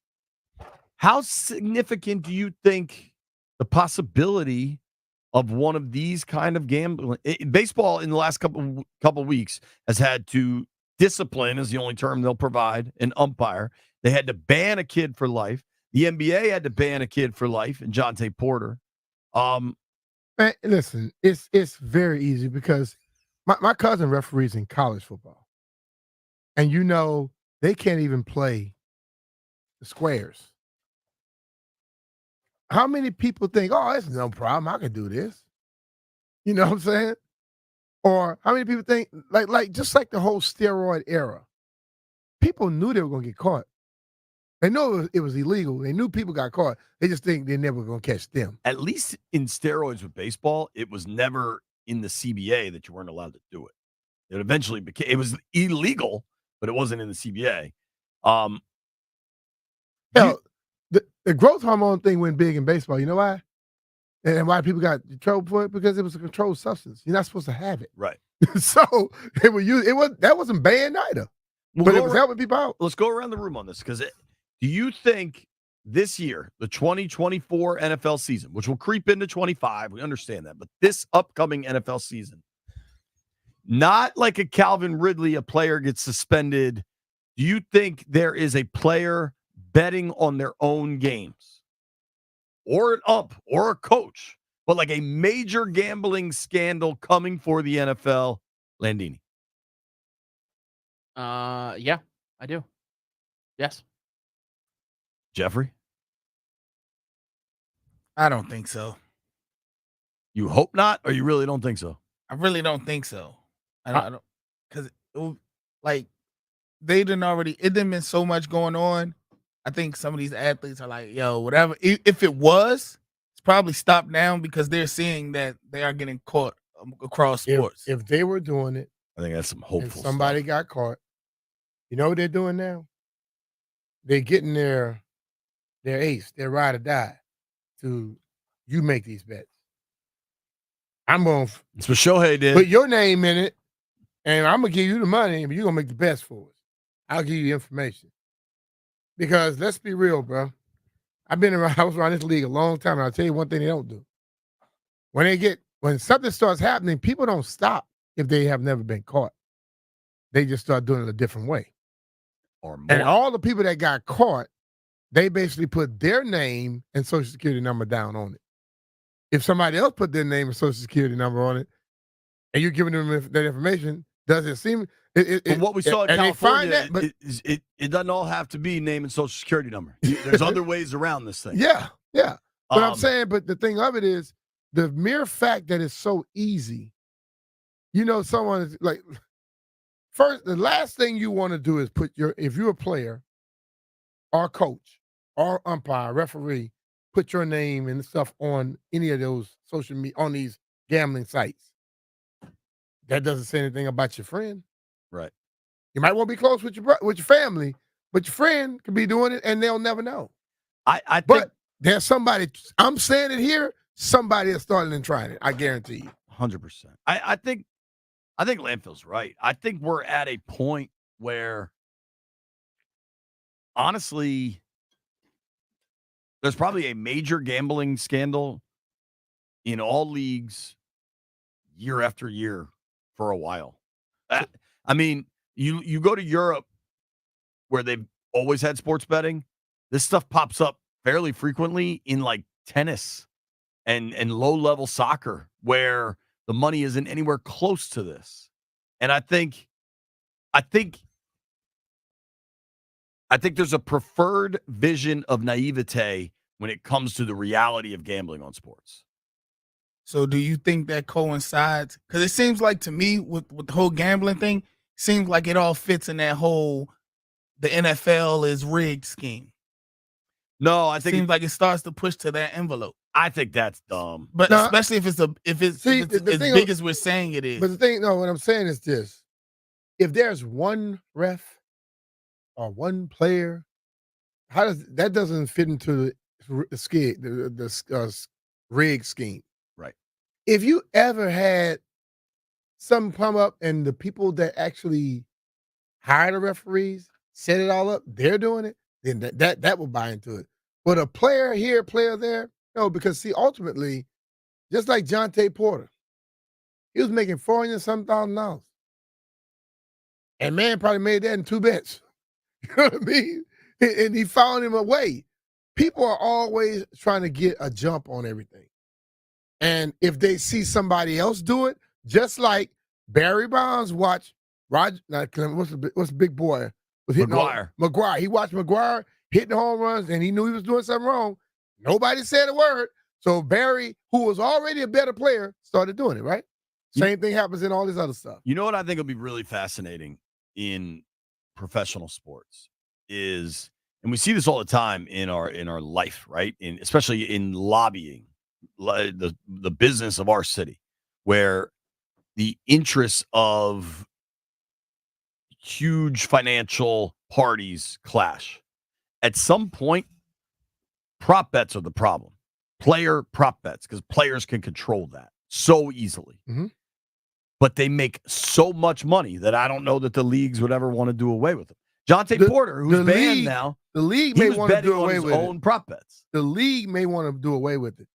How significant do you think the possibility of one of these kind of gambling? Baseball in the last couple weeks has had to discipline, is the only term they'll provide, an umpire. They had to ban a kid for life. The NBA had to ban a kid for life, and Jonte Porter. Man, listen, it's very easy because my cousin referees in college football, and they can't even play the squares. How many people think, oh, it's no problem, I can do this? You know what I'm saying? Or how many people think, like just like the whole steroid era, people knew they were going to get caught. They know it was illegal. They knew people got caught. They just think they're never going to catch them. At least in steroids with baseball, it was never in the CBA that you weren't allowed to do it. It eventually became, it was illegal, but it wasn't in the CBA. The growth hormone thing went big in baseball. You know why? And why people got in trouble for it? Because it was a controlled substance. You're not supposed to have it. Right. So that wasn't banned either. But it was helping people out. Let's go around the room on this because do you think this year, the 2024 NFL season, which will creep into 25, we understand that, but this upcoming NFL season, not like a Calvin Ridley, a player gets suspended. Do you think there is a player betting on their own games or an ump or a coach, but like a major gambling scandal coming for the NFL? Landini. Yeah, I do. Yes. Jeffrey? I don't think so. You hope not, or you really don't think so? I really don't think so. I don't, because like they didn't already. It didn't been so much going on. I think some of these athletes are like, yo, whatever. If it was, it's probably stopped down because they're seeing that they are getting caught across sports. If they were doing it, I think that's some and hopeful somebody stuff. got caught, you know what they're doing now? They're getting their ace, their ride or die, to you make these bets. I'm going to That's what Shohei did. put your name in it, and I'm going to give you the money, but you're going to make the best for us. I'll give you the information. Because let's be real, bro. I was around this league a long time, and I'll tell you one thing they don't do. When something starts happening, people don't stop if they have never been caught. They just start doing it a different way. Or more. And all the people that got caught, they basically put their name and social security number down on it. If somebody else put their name and social security number on it, and you're giving them that information, does it seem? But what we saw in and California, they find that, but it doesn't all have to be name and social security number. There's other ways around this thing. Yeah. But I'm saying, but the thing of it is, the mere fact that it's so easy, someone is like, first, the last thing you want to do is if you're a player or coach or umpire, referee, put your name and stuff on any of those social media, on these gambling sites. That doesn't say anything about your friend. Right. You might want to be close with your family, but your friend could be doing it and they'll never know. I think there's somebody, I'm saying it here, somebody is starting and trying it. I guarantee you. 100%. I think Landfill's right. I think we're at a point where, honestly, there's probably a major gambling scandal in all leagues year after year for a while. I mean, you go to Europe where they've always had sports betting. This stuff pops up fairly frequently in like tennis and low-level soccer where the money isn't anywhere close to this. And I think there's a preferred vision of naivete when it comes to the reality of gambling on sports. So do you think that coincides? Because it seems like to me with the whole gambling thing, seems like it all fits in that whole the NFL is rigged scheme. No, I think seems like it starts to push to that envelope. I think that's dumb. But especially if it's as big as we're saying it is. But the thing, what I'm saying is this: if there's one ref or one player, that doesn't fit into the rig scheme? Right. If you ever had something come up and the people that actually hire the referees set it all up, they're doing it, then that will buy into it. But a player here, player there, no, because see, ultimately, just like Jonte Porter, he was making $400,000. And man probably made that in 2 bets. You know what I mean? And he found him a way. People are always trying to get a jump on everything. And if they see somebody else do it, just like Barry Bonds watched Roger, what's the big boy? McGuire. He watched McGuire hitting home runs, and he knew he was doing something wrong. Nobody said a word. So Barry, who was already a better player, started doing it, right? Same thing happens in all this other stuff. You know what I think will be really fascinating in professional sports is, and we see this all the time in our life, right? Especially in lobbying, the business of our city, where the interests of huge financial parties clash. At some point, prop bets are the problem. Player prop bets, because players can control that so easily. Mm-hmm. But they make so much money that I don't know that the leagues would ever want to do away with them. Jonte Porter, who's banned now, the league may want to do away with own prop bets. The league may want to do away with it.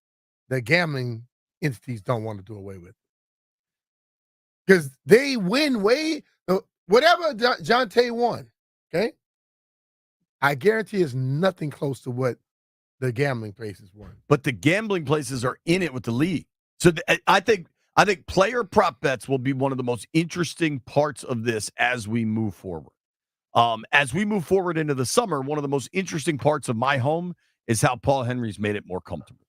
The gambling entities don't want to do away with it because they win whatever Jonte won. Okay, I guarantee it's nothing close to what the gambling places won. But the gambling places are in it with the league, so I think player prop bets will be one of the most interesting parts of this as we move forward. As we move forward into the summer, one of the most interesting parts of my home is how Paul Henry's made it more comfortable.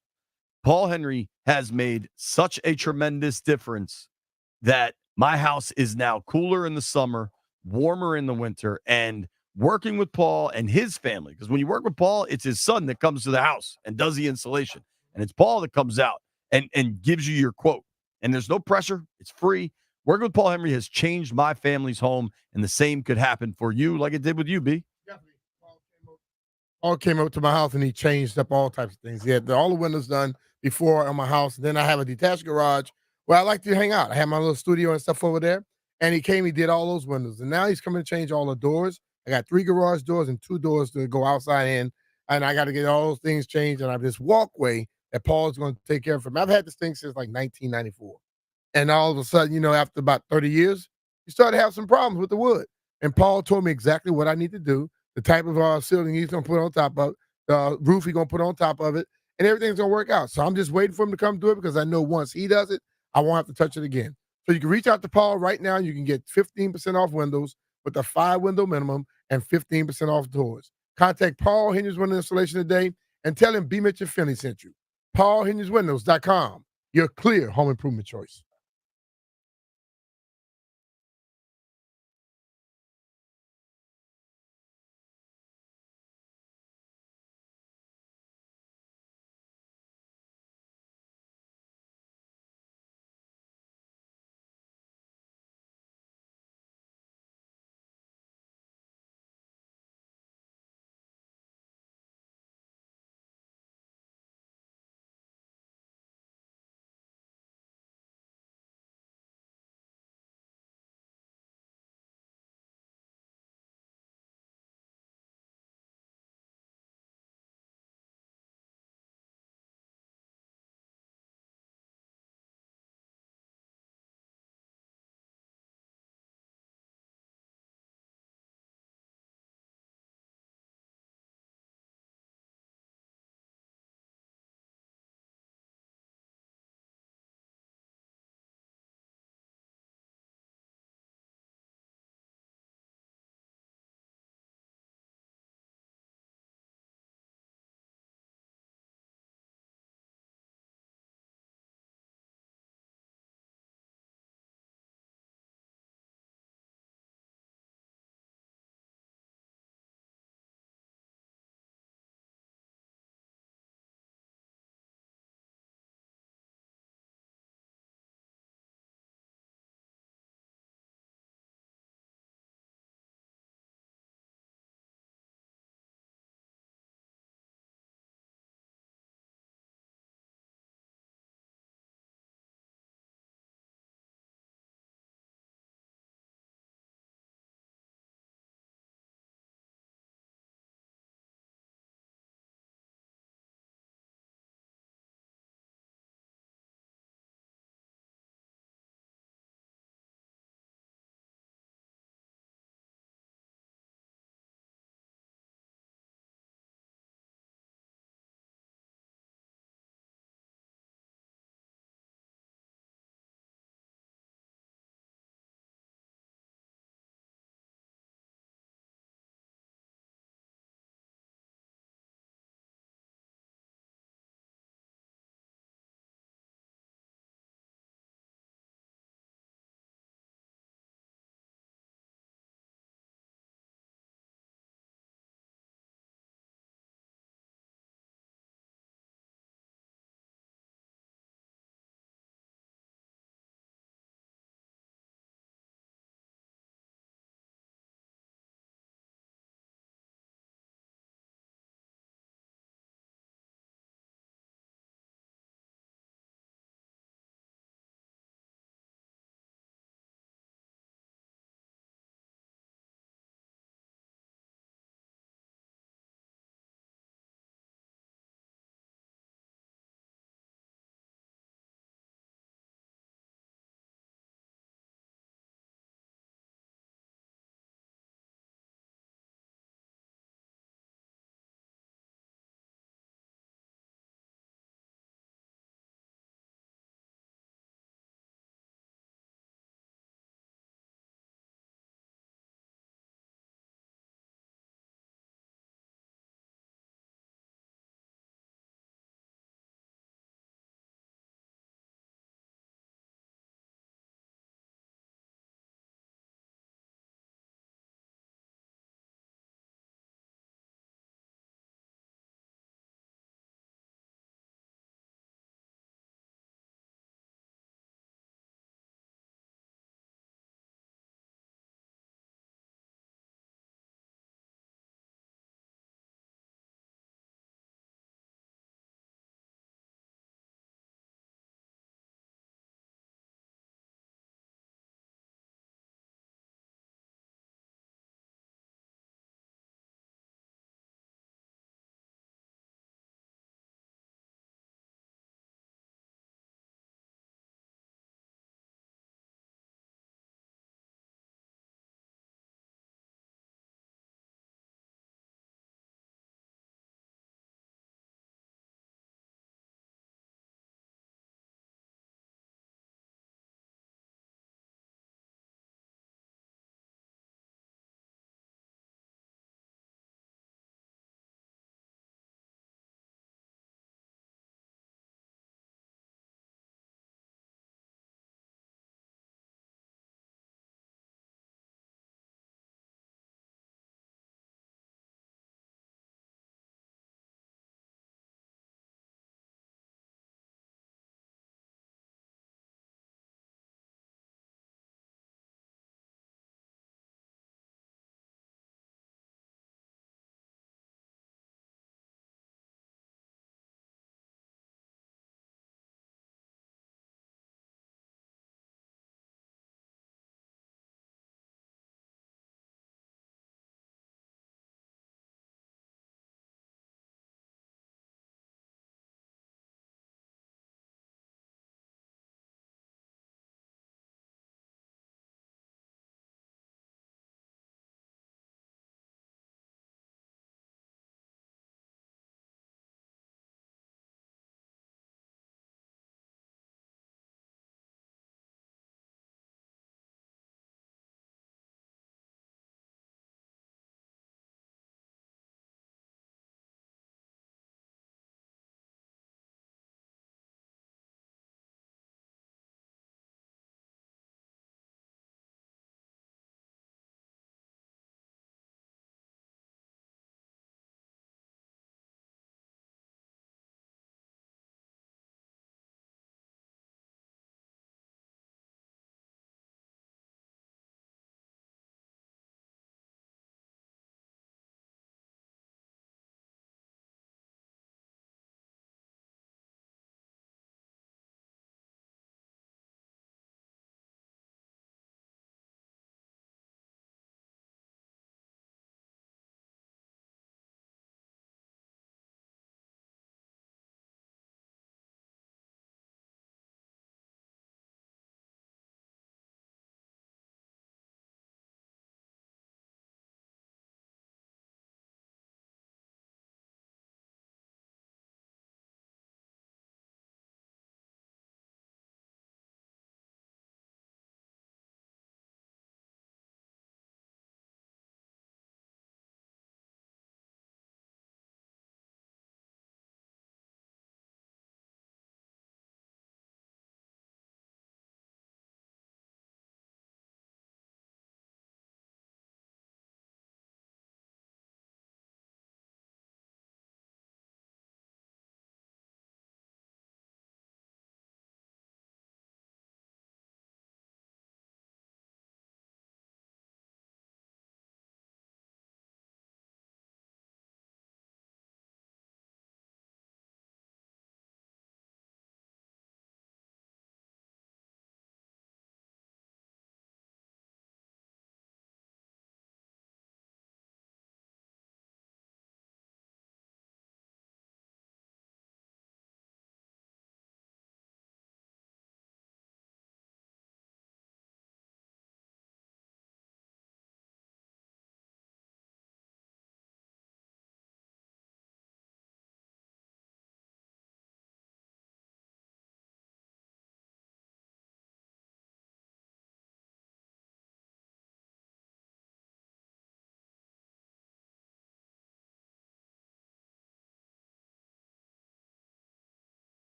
Paul Henry has made such a tremendous difference that my house is now cooler in the summer, warmer in the winter, and working with Paul and his family. Because when you work with Paul, it's his son that comes to the house and does the installation. And it's Paul that comes out and gives you your quote. and there's no pressure. It's free. Working with Paul Henry has changed my family's home, and the same could happen for you like it did with you, B. Paul came up to my house and he changed up all types of things. He had all the windows done before on my house. And then I have a detached garage where I like to hang out. I have my little studio and stuff over there. And he came, he did all those windows. And now he's coming to change all the doors. I got 3 garage doors and 2 doors to go outside in. And I got to get all those things changed. And I have this walkway that Paul's going to take care of for me. I've had this thing since like 1994. And all of a sudden, after about 30 years, you started to have some problems with the wood. And Paul told me exactly what I need to do, the type of ceiling he's going to put on top of, the roof he's going to put on top of it, and everything's going to work out. So I'm just waiting for him to come do it because I know once he does it, I won't have to touch it again. So you can reach out to Paul right now. You can get 15% off windows with a 5-window minimum and 15% off doors. Contact Paul Henry's Window Installation today and tell him B. Mitch and Finley sent you. PaulHenry'sWindows.com, your clear home improvement choice.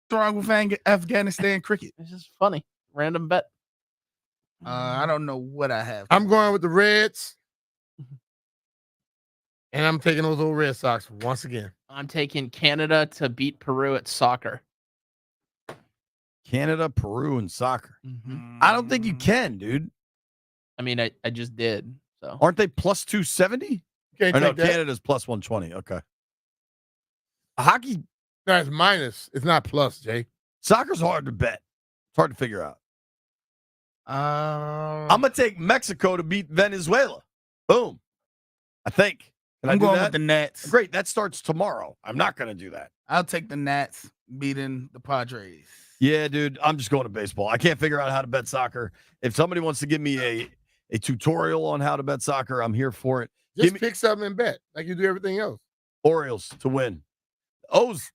What's wrong with Afghanistan cricket? It's just funny. Random bet. I don't know what I have. I'm going with the Reds. And I'm taking those old Red Sox once again. I'm taking Canada to beat Peru at soccer. Canada, Peru, and soccer. Mm-hmm. I don't think you can, dude. I mean, I just did. So aren't they plus 270? Can't Or no, take that. Canada's plus 120. Okay. Hockey. No, it's minus. It's not plus, Jay. Soccer's hard to bet. It's hard to figure out. I'm gonna take Mexico to beat Venezuela. Boom. I think. Can I'm I do going that? with the Nats. Great. That starts tomorrow. I'm not gonna do that. I'll take the Nats beating the Padres. Yeah, dude. I'm just going to baseball. I can't figure out how to bet soccer. If somebody wants to give me a tutorial on how to bet soccer, I'm here for it. Just pick something and bet like you do everything else. Orioles to win. O's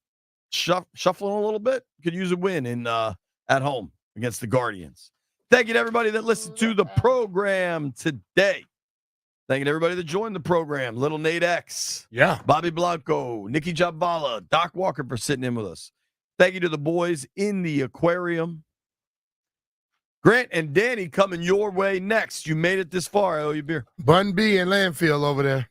shuffling a little bit. Could use a win in at home against the Guardians. Thank you to everybody that listened to the program today. Thank you to everybody that joined the program. Little Nate X. Yeah. Bobby Blanco, Nikki Jabvala, Doc Walker for sitting in with us. Thank you to the boys in the aquarium. Grant and Danny coming your way next. You made it this far. I owe you beer. Bun B and Landfill over there.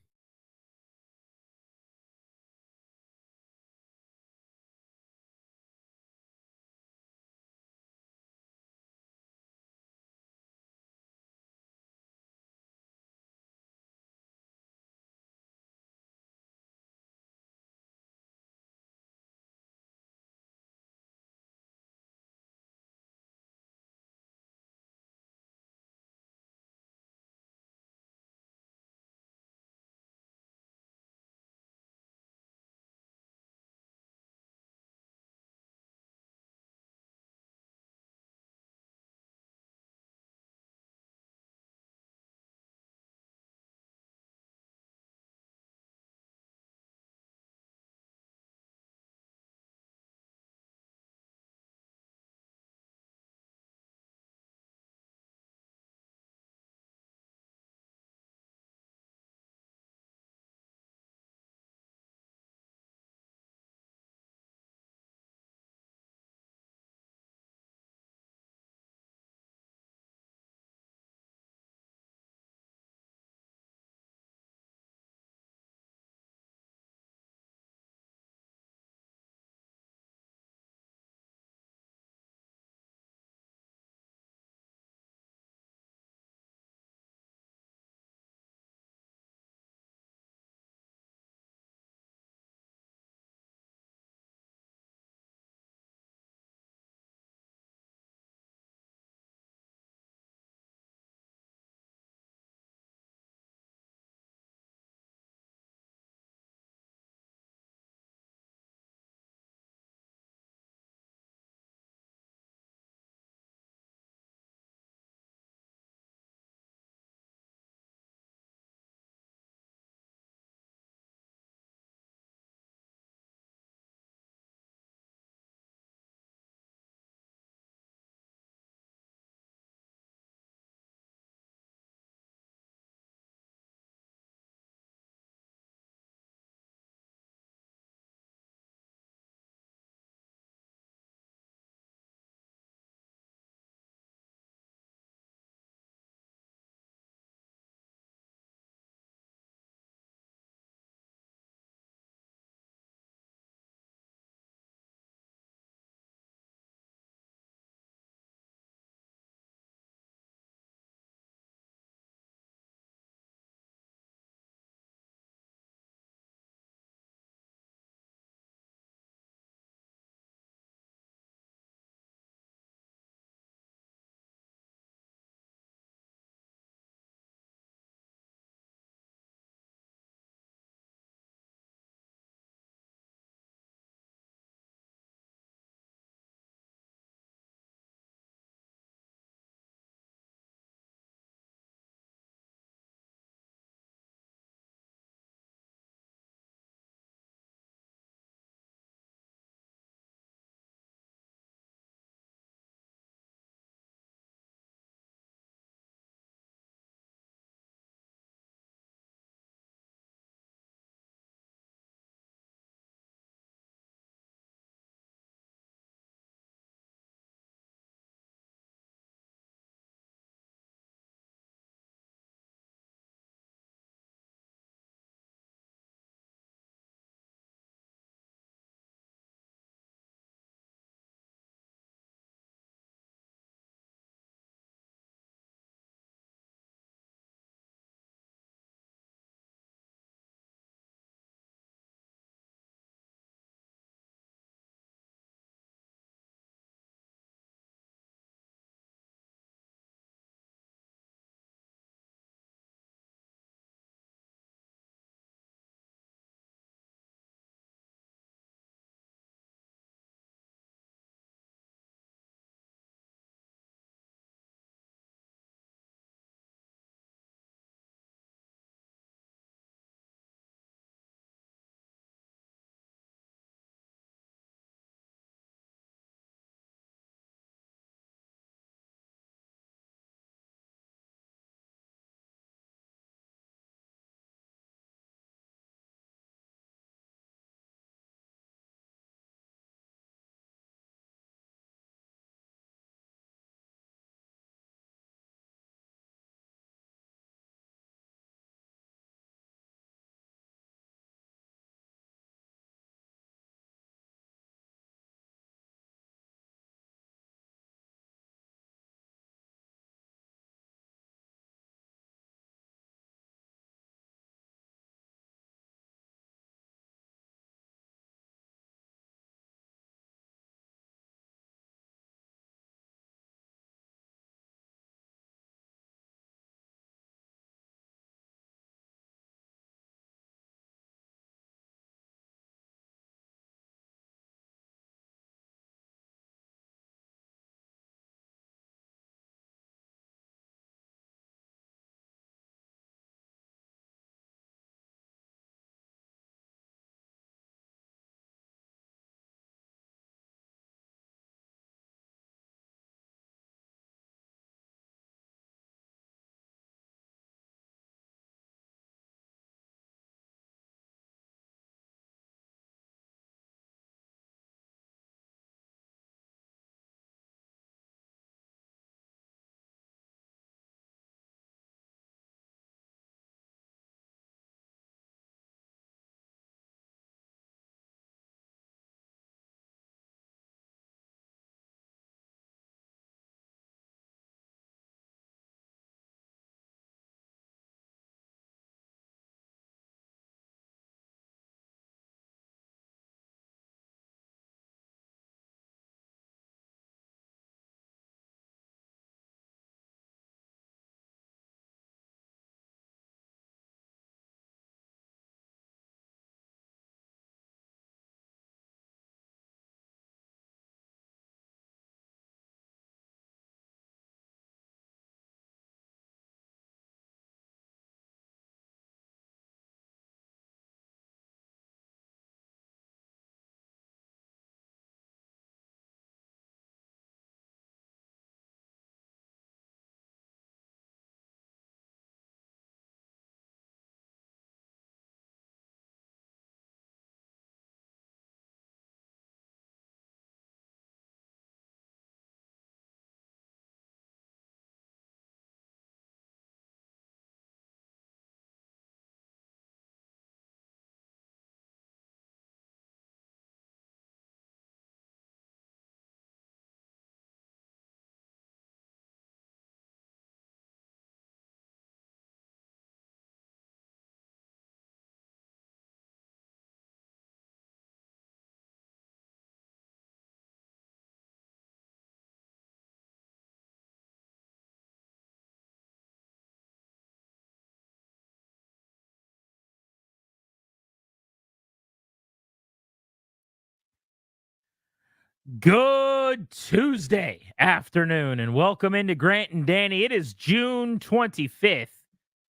Good Tuesday afternoon, and welcome into Grant and Danny. It is June 25th,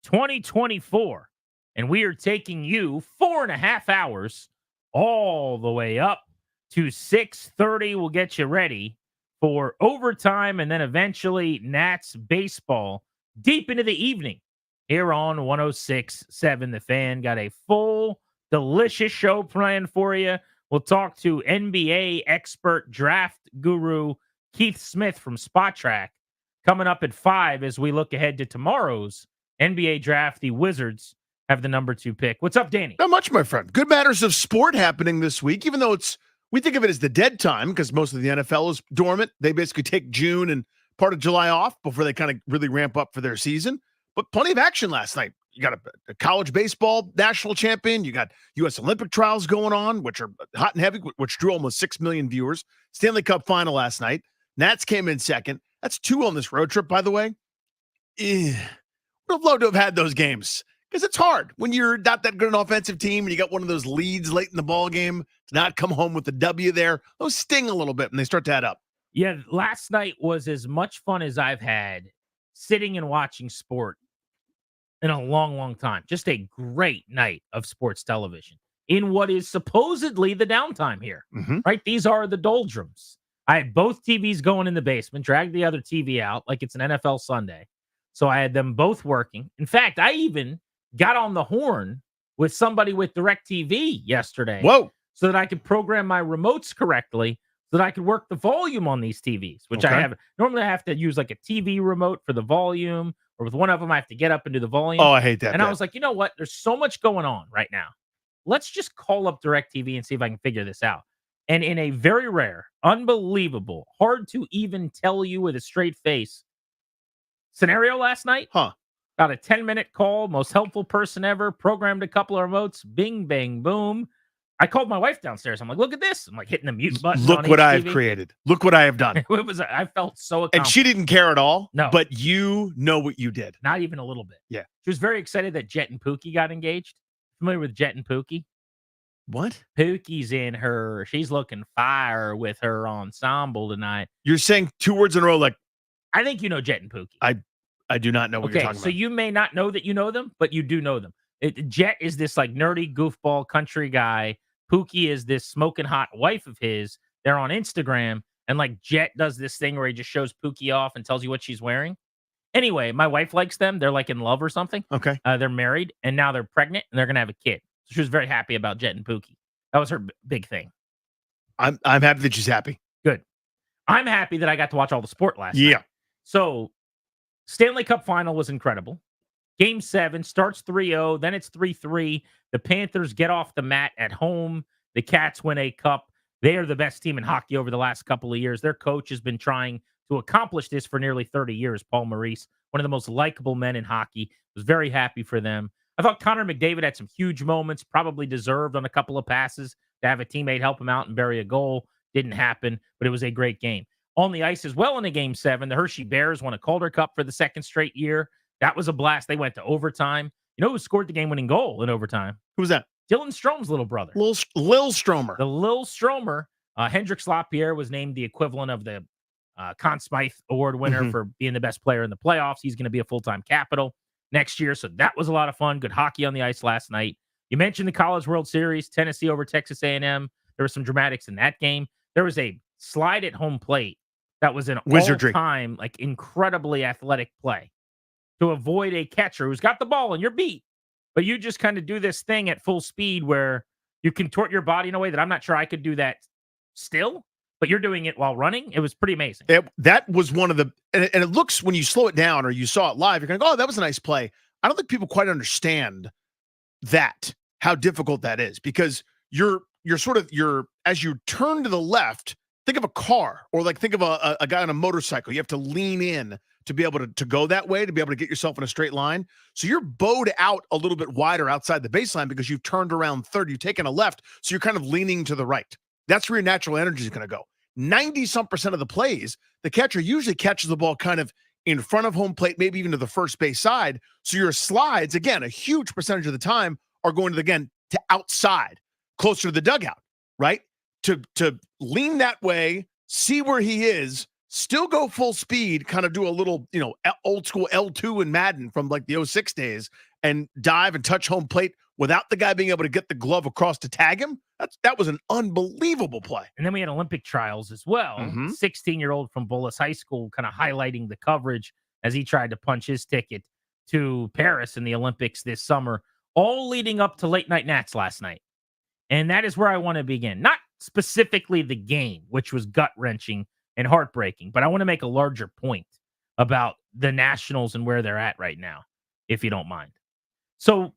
2024, and we are taking you 4.5 hours all the way up to 6:30. We'll get you ready for overtime and then eventually Nats baseball deep into the evening here on 106.7 The Fan. Got a full, delicious show planned for you. We'll talk to NBA expert draft guru Keith Smith from Spot Track coming up at 5 as we look ahead to tomorrow's NBA draft. The Wizards have the number 2 pick. What's up, Danny? Not much, my friend. Good matters of sport happening this week, even though we think of it as the dead time because most of the NFL is dormant. They basically take June and part of July off before they kind of really ramp up for their season. But plenty of action last night. You got a college baseball national champion. You got U.S. Olympic trials going on, which are hot and heavy, which drew almost 6 million viewers. Stanley Cup final last night. Nats came in second. That's 2 on this road trip, by the way. Would have loved to have had those games because it's hard when you're not that good an offensive team and you got one of those leads late in the ball game to not come home with the W there. Those sting a little bit when they start to add up. Yeah, last night was as much fun as I've had sitting and watching sport in a long, long time. Just a great night of sports television in what is supposedly the downtime here, right? These are the doldrums. I had both TVs going in the basement, dragged the other TV out like it's an NFL Sunday. So I had them both working. In fact, I even got on the horn with somebody with DirecTV yesterday. Whoa. So that I could program my remotes correctly so that I could work the volume on these TVs, which I have. Normally I have to use like a TV remote for the volume, or with one of them I have to get up and do the volume. Oh, I hate that. And I was like, you know what? There's so much going on right now. Let's just call up DirecTV and see if I can figure this out. And in a very rare, unbelievable, hard to even tell you with a straight face scenario last night. Got a 10-minute call, most helpful person ever, programmed a couple of remotes, bing, bang, boom. I called my wife downstairs. I'm like, look at this. I'm like hitting the mute button. Look what I have created. Look what I have done. I felt so accomplished. And she didn't care at all. No. But you know what you did. Not even a little bit. Yeah. She was very excited that Jet and Pookie got engaged. Familiar with Jet and Pookie? What? Pookie's in her. She's looking fire with her ensemble tonight. You're saying 2 words in a row like. I think you know Jet and Pookie. I do not know what you're talking about. So you may not know that you know them, but you do know them. Jet is this like nerdy goofball country guy. Pookie is this smoking hot wife of his. They're on Instagram, and like Jet does this thing where he just shows Pookie off and tells you what she's wearing. Anyway, my wife likes them. They're like in love or something. Okay. They're married, and now they're pregnant, and they're gonna have a kid. So she was very happy about Jet and Pookie. That was her big thing. I'm happy that she's happy. Good. I'm happy that I got to watch all the sport last night. So Stanley Cup final was incredible. Game 7 starts 3-0, then it's 3-3. The Panthers get off the mat at home. The Cats win a cup. They are the best team in hockey over the last couple of years. Their coach has been trying to accomplish this for nearly 30 years, Paul Maurice, one of the most likable men in hockey. Was very happy for them. I thought Connor McDavid had some huge moments, probably deserved on a couple of passes to have a teammate help him out and bury a goal. Didn't happen, but it was a great game. On the ice as well in a Game 7, the Hershey Bears won a Calder Cup for the 2nd straight year. That was a blast. They went to overtime. You know who scored the game-winning goal in overtime? Who was that? Dylan Strome's little brother. Lil Stromer. The Lil Stromer. Hendrix Lapierre was named the equivalent of the Conn Smythe Award winner for being the best player in the playoffs. He's going to be a full-time Capital next year, so that was a lot of fun. Good hockey on the ice last night. You mentioned the College World Series, Tennessee over Texas A&M. There was some dramatics in that game. There was a slide at home plate that was an all-time, like, incredibly athletic play to avoid a catcher who's got the ball and you're beat. But you just kind of do this thing at full speed where you contort your body in a way that I'm not sure I could do that still, but you're doing it while running. It was pretty amazing. That was one of the, and it looks, when you slow it down or you saw it live, you're going to go, oh, that was a nice play. I don't think people quite understand that, how difficult that is, because you're as you turn to the left, think of a car, or like think of a guy on a motorcycle. You have to lean in to be able to go that way, to be able to get yourself in a straight line. So you're bowed out a little bit wider outside the baseline because you've turned around third. You've taken a left, so you're kind of leaning to the right. That's where your natural energy is going to go. 90-some% of the plays, the catcher usually catches the ball kind of in front of home plate, maybe even to the first base side. So your slides, again, a huge percentage of the time are going to outside, closer to the dugout, right? to lean that way, see where he is, still go full speed, kind of do a little, old school L2 in Madden from like the 06 days and dive and touch home plate without the guy being able to get the glove across to tag him. That was an unbelievable play. And then we had Olympic trials as well. 16-year-old from Bullis High School kind of highlighting the coverage as he tried to punch his ticket to Paris in the Olympics this summer, all leading up to late night Nats last night. And that is where I want to begin. Not specifically the game, which was gut-wrenching and heartbreaking, but I want to make a larger point about the Nationals and where they're at right now, if you don't mind. So,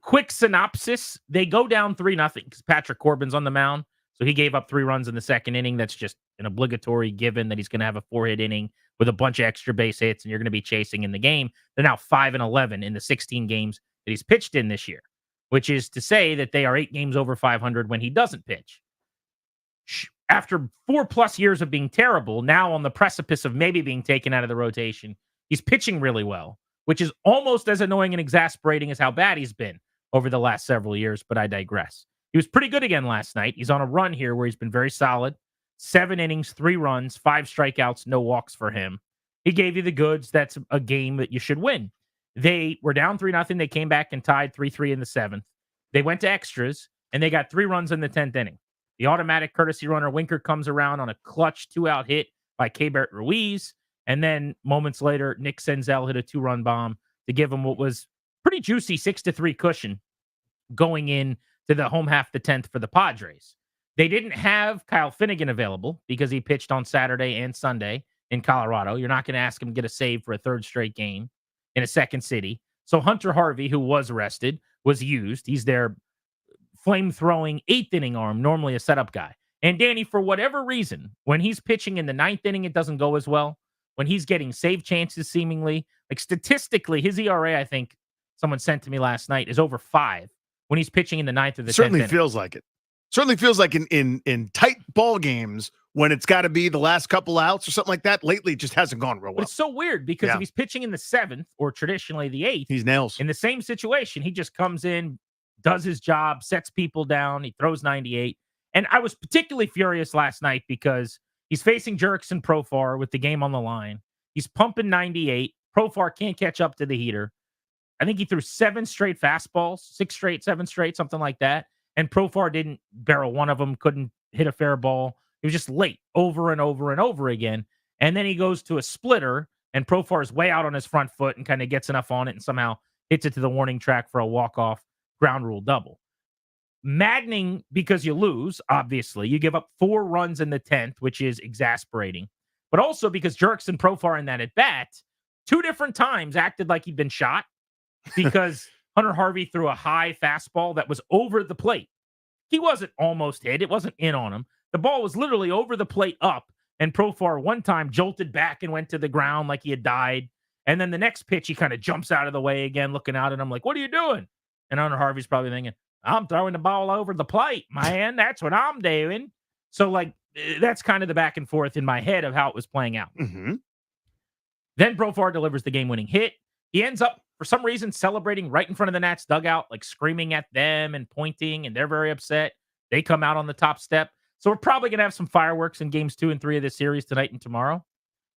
quick synopsis. They go down 3-0 because Patrick Corbin's on the mound. So he gave up 3 runs in the second inning. That's just an obligatory given that he's going to have a 4-hit inning with a bunch of extra base hits, and you're going to be chasing in the game. They're now 5-11 in the 16 games that he's pitched in this year, which is to say that they are 8 games over 500 when he doesn't pitch. After 4+ years of being terrible, now on the precipice of maybe being taken out of the rotation, he's pitching really well, which is almost as annoying and exasperating as how bad he's been over the last several years, but I digress. He was pretty good again last night. He's on a run here where he's been very solid. 7 innings, 3 runs, 5 strikeouts, no walks for him. He gave you the goods. That's a game that you should win. They were down 3-0. They came back and tied 3-3 in the 7th. They went to extras, and they got 3 runs in the 10th inning. The automatic courtesy runner Winker comes around on a clutch 2-out hit by Keibert Ruiz. And then moments later, Nick Senzel hit a 2-run bomb to give him what was pretty juicy 6-3 cushion going in to the home half the 10th for the Padres. They didn't have Kyle Finnegan available because he pitched on Saturday and Sunday in Colorado. You're not going to ask him to get a save for a 3rd straight game in a second city. So Hunter Harvey, who was rested, was used. He's their flame-throwing 8th inning arm, normally a setup guy. And Danny, for whatever reason, when he's pitching in the 9th inning, it doesn't go as well. When he's getting save chances, seemingly, like statistically, his ERA, I think someone sent to me last night, is over 5 when he's pitching in the 9th or the 10th Certainly inning. feels like it. Certainly feels like in tight ball games when it's got to be the last couple outs or something like that. Lately, it just hasn't gone real well. But it's so weird because if he's pitching in the 7th or traditionally the 8th, he's nails. In the same situation, he just comes in, does his job, sets people down, he throws 98. And I was particularly furious last night because he's facing Jurickson Profar with the game on the line. He's pumping 98. Profar can't catch up to the heater. I think he threw 7 straight fastballs, 6 straight, 7 straight, something like that. And Profar didn't barrel one of them, couldn't hit a fair ball. He was just late over and over and over again. And then he goes to a splitter, and Profar is way out on his front foot and kind of gets enough on it and somehow hits it to the warning track for a walk-off ground rule double. Maddening because you lose, obviously. You give up 4 runs in the 10th, which is exasperating. But also because Jurickson Profar in that at-bat 2 different times acted like he'd been shot because Hunter Harvey threw a high fastball that was over the plate. He wasn't almost hit. It wasn't in on him. The ball was literally over the plate up, and Profar one time jolted back and went to the ground like he had died. And then the next pitch, he kind of jumps out of the way again, looking out at him like, what are you doing? And Hunter Harvey's probably thinking, I'm throwing the ball over the plate, man. That's what I'm doing. So, like, that's kind of the back and forth in my head of how it was playing out. Mm-hmm. Then Profar delivers the game-winning hit. He ends up, for some reason, celebrating right in front of the Nats dugout, like screaming at them and pointing, and they're very upset. They come out on the top step. So we're probably going to have some fireworks in games 2 and 3 of this series tonight and tomorrow.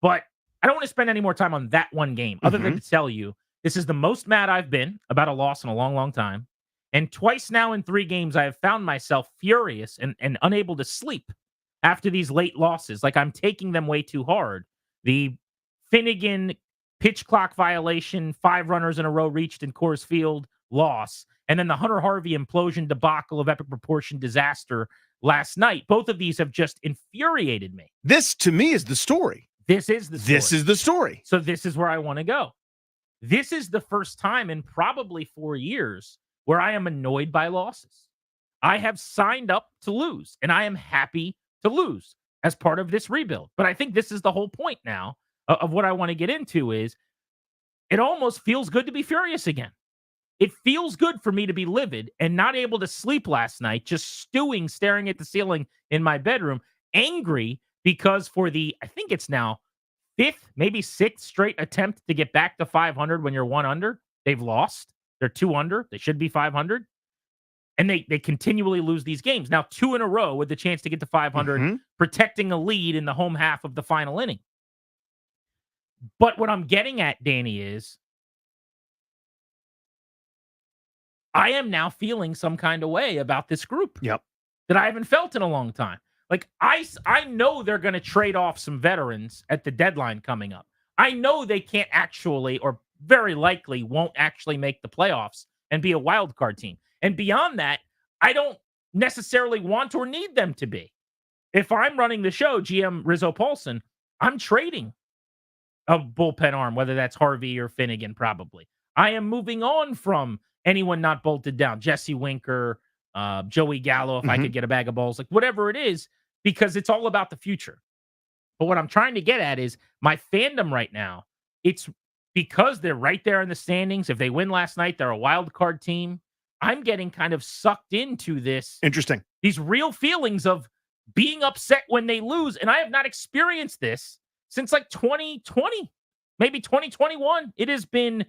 But I don't want to spend any more time on that one game, other than to tell you this is the most mad I've been about a loss in a long, long time. And twice now in 3 games, I have found myself furious and unable to sleep after these late losses. Like I'm taking them way too hard. The Finnegan pitch clock violation, 5 runners in a row reached in Coors Field loss. And then the Hunter Harvey implosion debacle of epic proportion disaster last night. Both of these have just infuriated me. This, to me, is the story. This is the story. This is the story. So this is where I want to go. This is the first time in probably 4 years where I am annoyed by losses. I have signed up to lose, and I am happy to lose as part of this rebuild. But I think this is the whole point now of what I want to get into is it almost feels good to be furious again. It feels good for me to be livid and not able to sleep last night, just stewing, staring at the ceiling in my bedroom, angry because for the, I think it's now 5th, maybe 6th straight attempt to get back to 500 when you're 1 under, they've lost. They're 2 under. They should be 500. And they continually lose these games. Now, 2 in a row with the chance to get to 500, protecting a lead in the home half of the final inning. But what I'm getting at, Danny, is I am now feeling some kind of way about this group. Yep. That I haven't felt in a long time. Like, I know they're going to trade off some veterans at the deadline coming up. I know they can't actually, or very likely won't actually make the playoffs and be a wild card team. And beyond that, I don't necessarily want or need them to be. If I'm running the show, GM Rizzo Paulson, I'm trading a bullpen arm, whether that's Harvey or Finnegan, probably. I am moving on from anyone not bolted down. Jesse Winker, Joey Gallo, if I could get a bag of balls, like whatever it is, because it's all about the future. But what I'm trying to get at is my fandom right now. It's because they're right there in the standings. If they win last night, they're a wild card team. I'm getting kind of sucked into this. Interesting. These real feelings of being upset when they lose. And I have not experienced this since like 2020, maybe 2021. It has been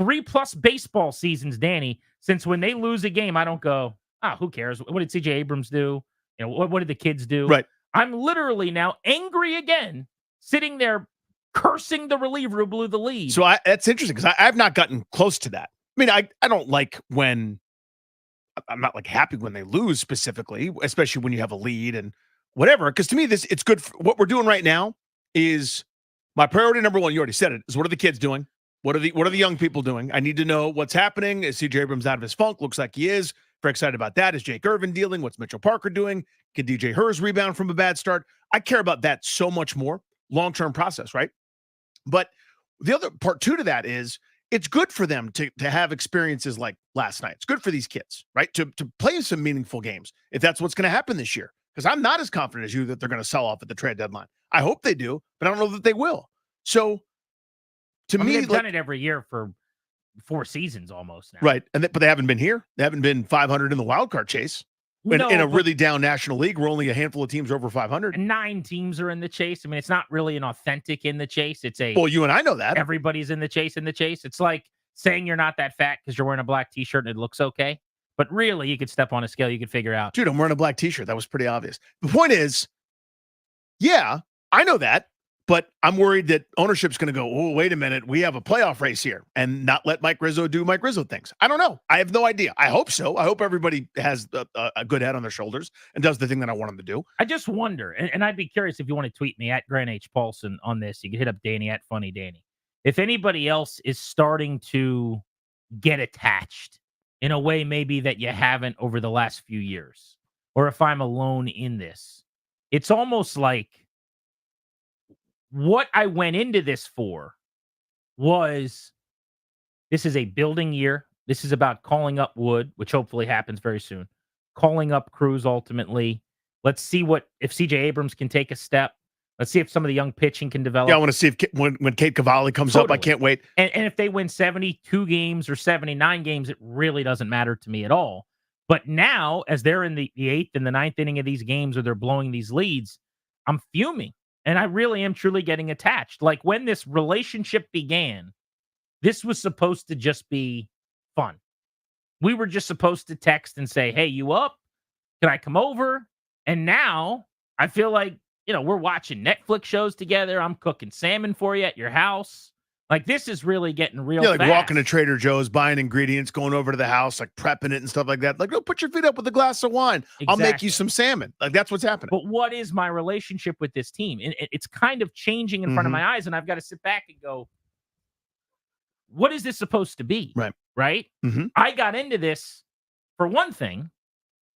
3+ baseball seasons, Danny, since when they lose a game, I don't go, who cares? What did CJ Abrams do? You know, what did the kids do? Right. I'm literally now angry again, sitting there cursing the reliever who blew the lead. So that's interesting because I've not gotten close to that. I mean, I don't like when I'm not like happy when they lose specifically, especially when you have a lead and whatever. Because to me, it's good. What we're doing right now is my priority number one. You already said it. Is what are the kids doing? What are the young people doing? I need to know what's happening. Is CJ Abrams out of his funk? Looks like he is. Very excited about that. Is Jake Irvin dealing? What's Mitchell Parker doing? Can DJ Hurst rebound from a bad start? I care about that so much more. Long-term process, right? But the other part too to that is it's good for them to have experiences like last night. It's good for these kids, right? To play some meaningful games if that's what's going to happen this year. Because I'm not as confident as you that they're going to sell off at the trade deadline. I hope they do, but I don't know that they will. So to me, they've done it every year for 4 seasons almost now. Right. But they haven't been here. They haven't been 500 in the wild card chase. In a really down national league where only a handful of teams are over 500. And 9 teams are in the chase. I mean, it's not really an authentic in the chase. It's well, you and I know that. Everybody's in the chase. It's like saying you're not that fat because you're wearing a black t-shirt and it looks okay. But really, you could step on a scale. You could figure out. Dude, I'm wearing a black t-shirt. That was pretty obvious. The point is, yeah, I know that. But I'm worried that ownership's going to go, oh, wait a minute. We have a playoff race here and not let Mike Rizzo do Mike Rizzo things. I don't know. I have no idea. I hope so. I hope everybody has a good head on their shoulders and does the thing that I want them to do. I just wonder, and I'd be curious if you want to tweet me at Grant H. Paulson on this. You can hit up Danny at Funny Danny. If anybody else is starting to get attached in a way maybe that you haven't over the last few years, or if I'm alone in this, it's almost like what I went into this for was this is a building year. This is about calling up Wood, which hopefully happens very soon. Calling up Cruz ultimately. Let's see if CJ Abrams can take a step. Let's see if some of the young pitching can develop. Yeah, I want to see if when Kate Cavalli comes up, I can't wait. And if they win 72 games or 79 games, it really doesn't matter to me at all. But now, as they're in the 8th and the 9th inning of these games, or they're blowing these leads, I'm fuming. And I really am truly getting attached. Like when this relationship began, this was supposed to just be fun. We were just supposed to text and say, hey, you up? Can I come over? And now I feel like, we're watching Netflix shows together. I'm cooking salmon for you at your house. Like this is really getting real like fast. Walking to Trader Joe's, buying ingredients, going over to the house, like prepping it and stuff like that. Like, go put your feet up with a glass of wine. Exactly. I'll make you some salmon. Like that's what's happening. But what is my relationship with this team? And it's kind of changing in front of my eyes. And I've got to sit back and go, what is this supposed to be? Right? I got into this for one thing,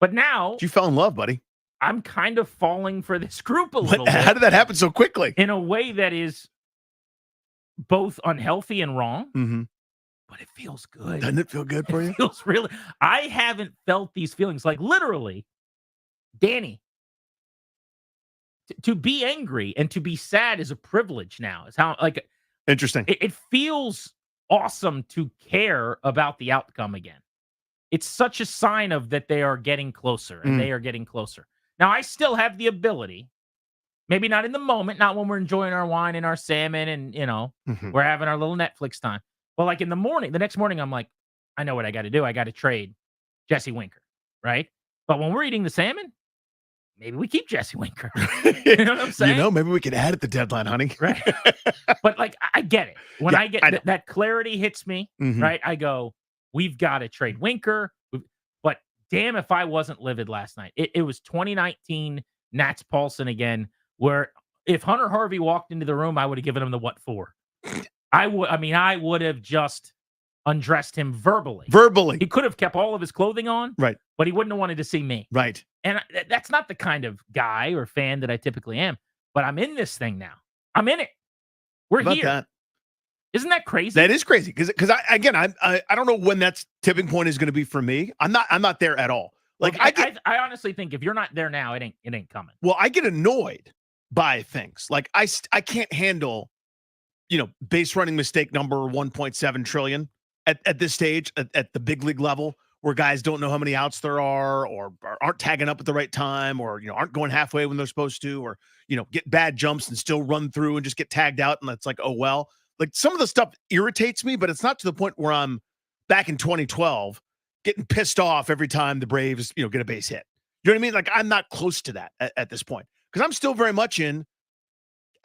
but now you fell in love, buddy. I'm kind of falling for this group a little bit. How did that happen so quickly? In a way that is both unhealthy and wrong, but it feels good. Doesn't it feel good for you? It feels really. I haven't felt these feelings. Like literally, Danny, to be angry and to be sad is a privilege now. Is how like interesting. It feels awesome to care about the outcome again. It's such a sign of that they are getting closer and they are getting closer. Now, I still have the ability, maybe not in the moment, not when we're enjoying our wine and our salmon and, we're having our little Netflix time. But like in the morning, the next morning, I'm like, I know what I got to do. I got to trade Jesse Winker, right? But when we're eating the salmon, maybe we keep Jesse Winker. You know what I'm saying? Maybe we could add at the deadline, honey. Right. But like, I get it. When Yeah, I get that clarity hits me, Mhm. right? I go, we've got to trade Winker. But damn if I wasn't livid last night. It was 2019 Nats Paulson again, where if Hunter Harvey walked into the room, I would have given him the what for. I would have just undressed him verbally. Verbally. He could have kept all of his clothing on, Right. but he wouldn't have wanted to see me. Right. And that's not the kind of guy or fan that I typically am. But I'm in this thing now. I'm in it. We're How about here. that? Isn't that crazy? That is crazy because I don't know when that tipping point is going to be for me. I'm not there at all. Like Well, I honestly think if you're not there now, it ain't coming. Well, I get annoyed by things like I can't handle, base running mistake number 1.7 trillion at this stage at the big league level, where guys don't know how many outs there are, or aren't tagging up at the right time, or aren't going halfway when they're supposed to, or get bad jumps and still run through and just get tagged out, and that's like, oh well. Like some of the stuff irritates me, but it's not to the point where I'm back in 2012 getting pissed off every time the Braves get a base hit. You know what I mean? Like I'm not close to that at this point because I'm still very much in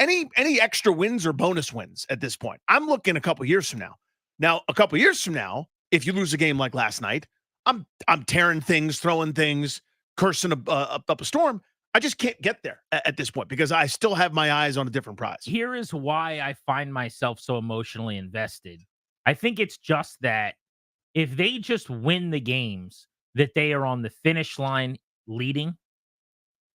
any extra wins or bonus wins at this point. I'm looking a couple years from now. Now, a couple years from now, if you lose a game like last night, I'm tearing things, throwing things, cursing up a storm. I just can't get there at this point because I still have my eyes on a different prize. Here is why I find myself so emotionally invested. I think it's just that if they just win the games that they are on the finish line leading,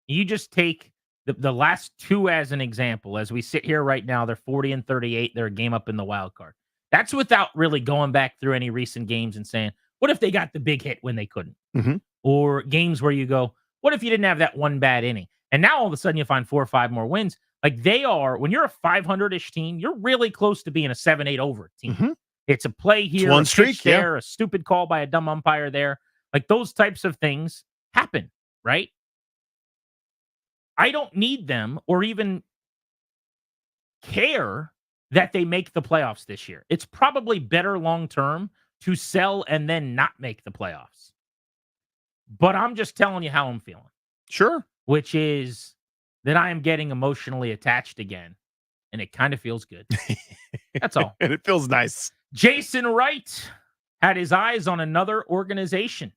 you just take the last two as an example. As we sit here right now, they're 40 and 38. They're a game up in the wild card. That's without really going back through any recent games and saying, what if they got the big hit when they couldn't? Mm-hmm. Or games where you go, what if you didn't have that one bad inning? And now all of a sudden you find 4 or 5 more wins. Like they are, when you're a 500-ish team, you're really close to being a 7-8 over team. Mm-hmm. It's a play here, one a streak pitch there, a stupid call by a dumb umpire there. Like those types of things happen, right? I don't need them or even care that they make the playoffs this year. It's probably better long-term to sell and then not make the playoffs. But I'm just telling you how I'm feeling. Sure. Which is that I am getting emotionally attached again. And it kind of feels good. That's all. And it feels nice. Jason Wright had his eyes on another organization.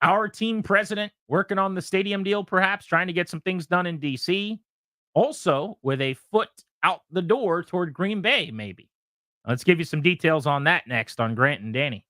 Our team president working on the stadium deal, perhaps trying to get some things done in D.C. Also with a foot out the door toward Green Bay, maybe. Let's give you some details on that next on Grant and Danny.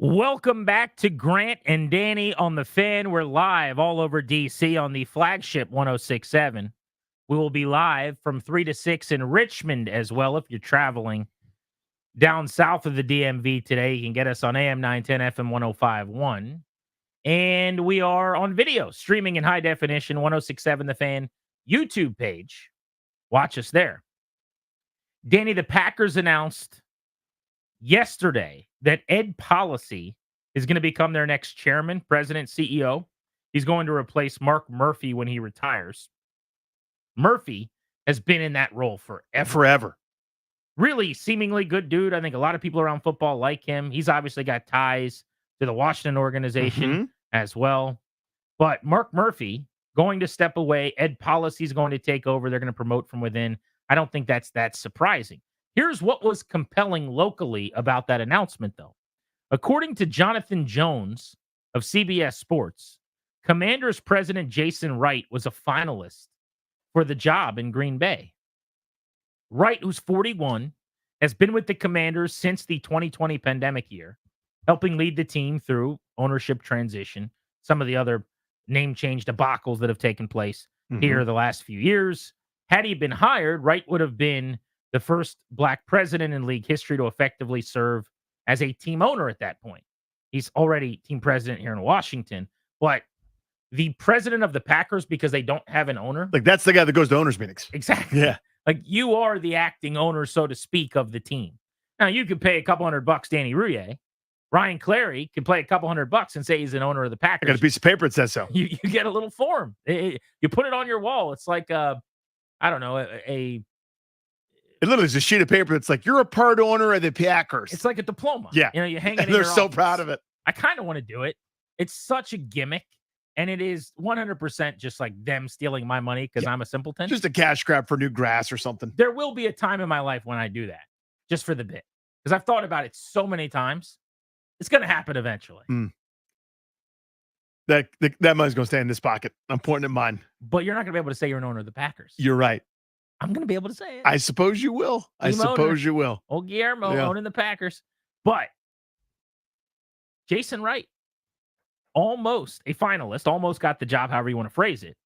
Welcome back to Grant and Danny on the Fan. We're live all over DC on the flagship 106.7. We will be live from 3 to 6 in Richmond as well. If you're traveling down south of the DMV today, you can get us on AM 910, FM 105.1. And we are on video, streaming in high definition, 106.7 The Fan YouTube page. Watch us there. Danny, the Packers announced yesterday that Ed Policy is going to become their next chairman, president, CEO. He's going to replace Mark Murphy when he retires. Murphy has been in that role forever. Really seemingly good dude. I think a lot of people around football like him. He's obviously got ties to the Washington organization as well. But Mark Murphy going to step away. Ed Policy is going to take over. They're going to promote from within. I don't think that's that surprising. Here's what was compelling locally about that announcement, though. According to Jonathan Jones of CBS Sports, Commanders president Jason Wright was a finalist for the job in Green Bay. Wright, who's 41, has been with the Commanders since the 2020 pandemic year, helping lead the team through ownership transition, some of the other name change debacles that have taken place here the last few years. Had he been hired, Wright would have been the first black president in league history to effectively serve as a team owner at that point. He's already team president here in Washington, but the president of the Packers, because they don't have an owner. Like, that's the guy that goes to owners meetings. Exactly. Yeah. Like, you are the acting owner, so to speak, of the team. Now, you could pay a couple $100 Danny Rouillet. Ryan Clary can play a couple $100 and say he's an owner of the Packers. I got a piece of paper that says so. You get a little form. You put it on your wall. It's like, I don't know, It literally is a sheet of paper that's like, you're a part owner of the Packers. It's like a diploma. Yeah. You know, you hang it in They're your so office. proud of it. I kind of want to do it. It's such a gimmick, and it is 100% just like them stealing my money because I'm a simpleton. Just a cash grab for new grass or something. There will be a time in my life when I do that, just for the bit. Because I've thought about it so many times. It's going to happen eventually. That money's going to stay in this pocket. I'm pointing at mine. But you're not going to be able to say you're an owner of the Packers. You're right. I'm going to be able to say it. I suppose you will. You will. Old Guillermo owning the Packers. But Jason Wright, almost a finalist, almost got the job, however you want to phrase it.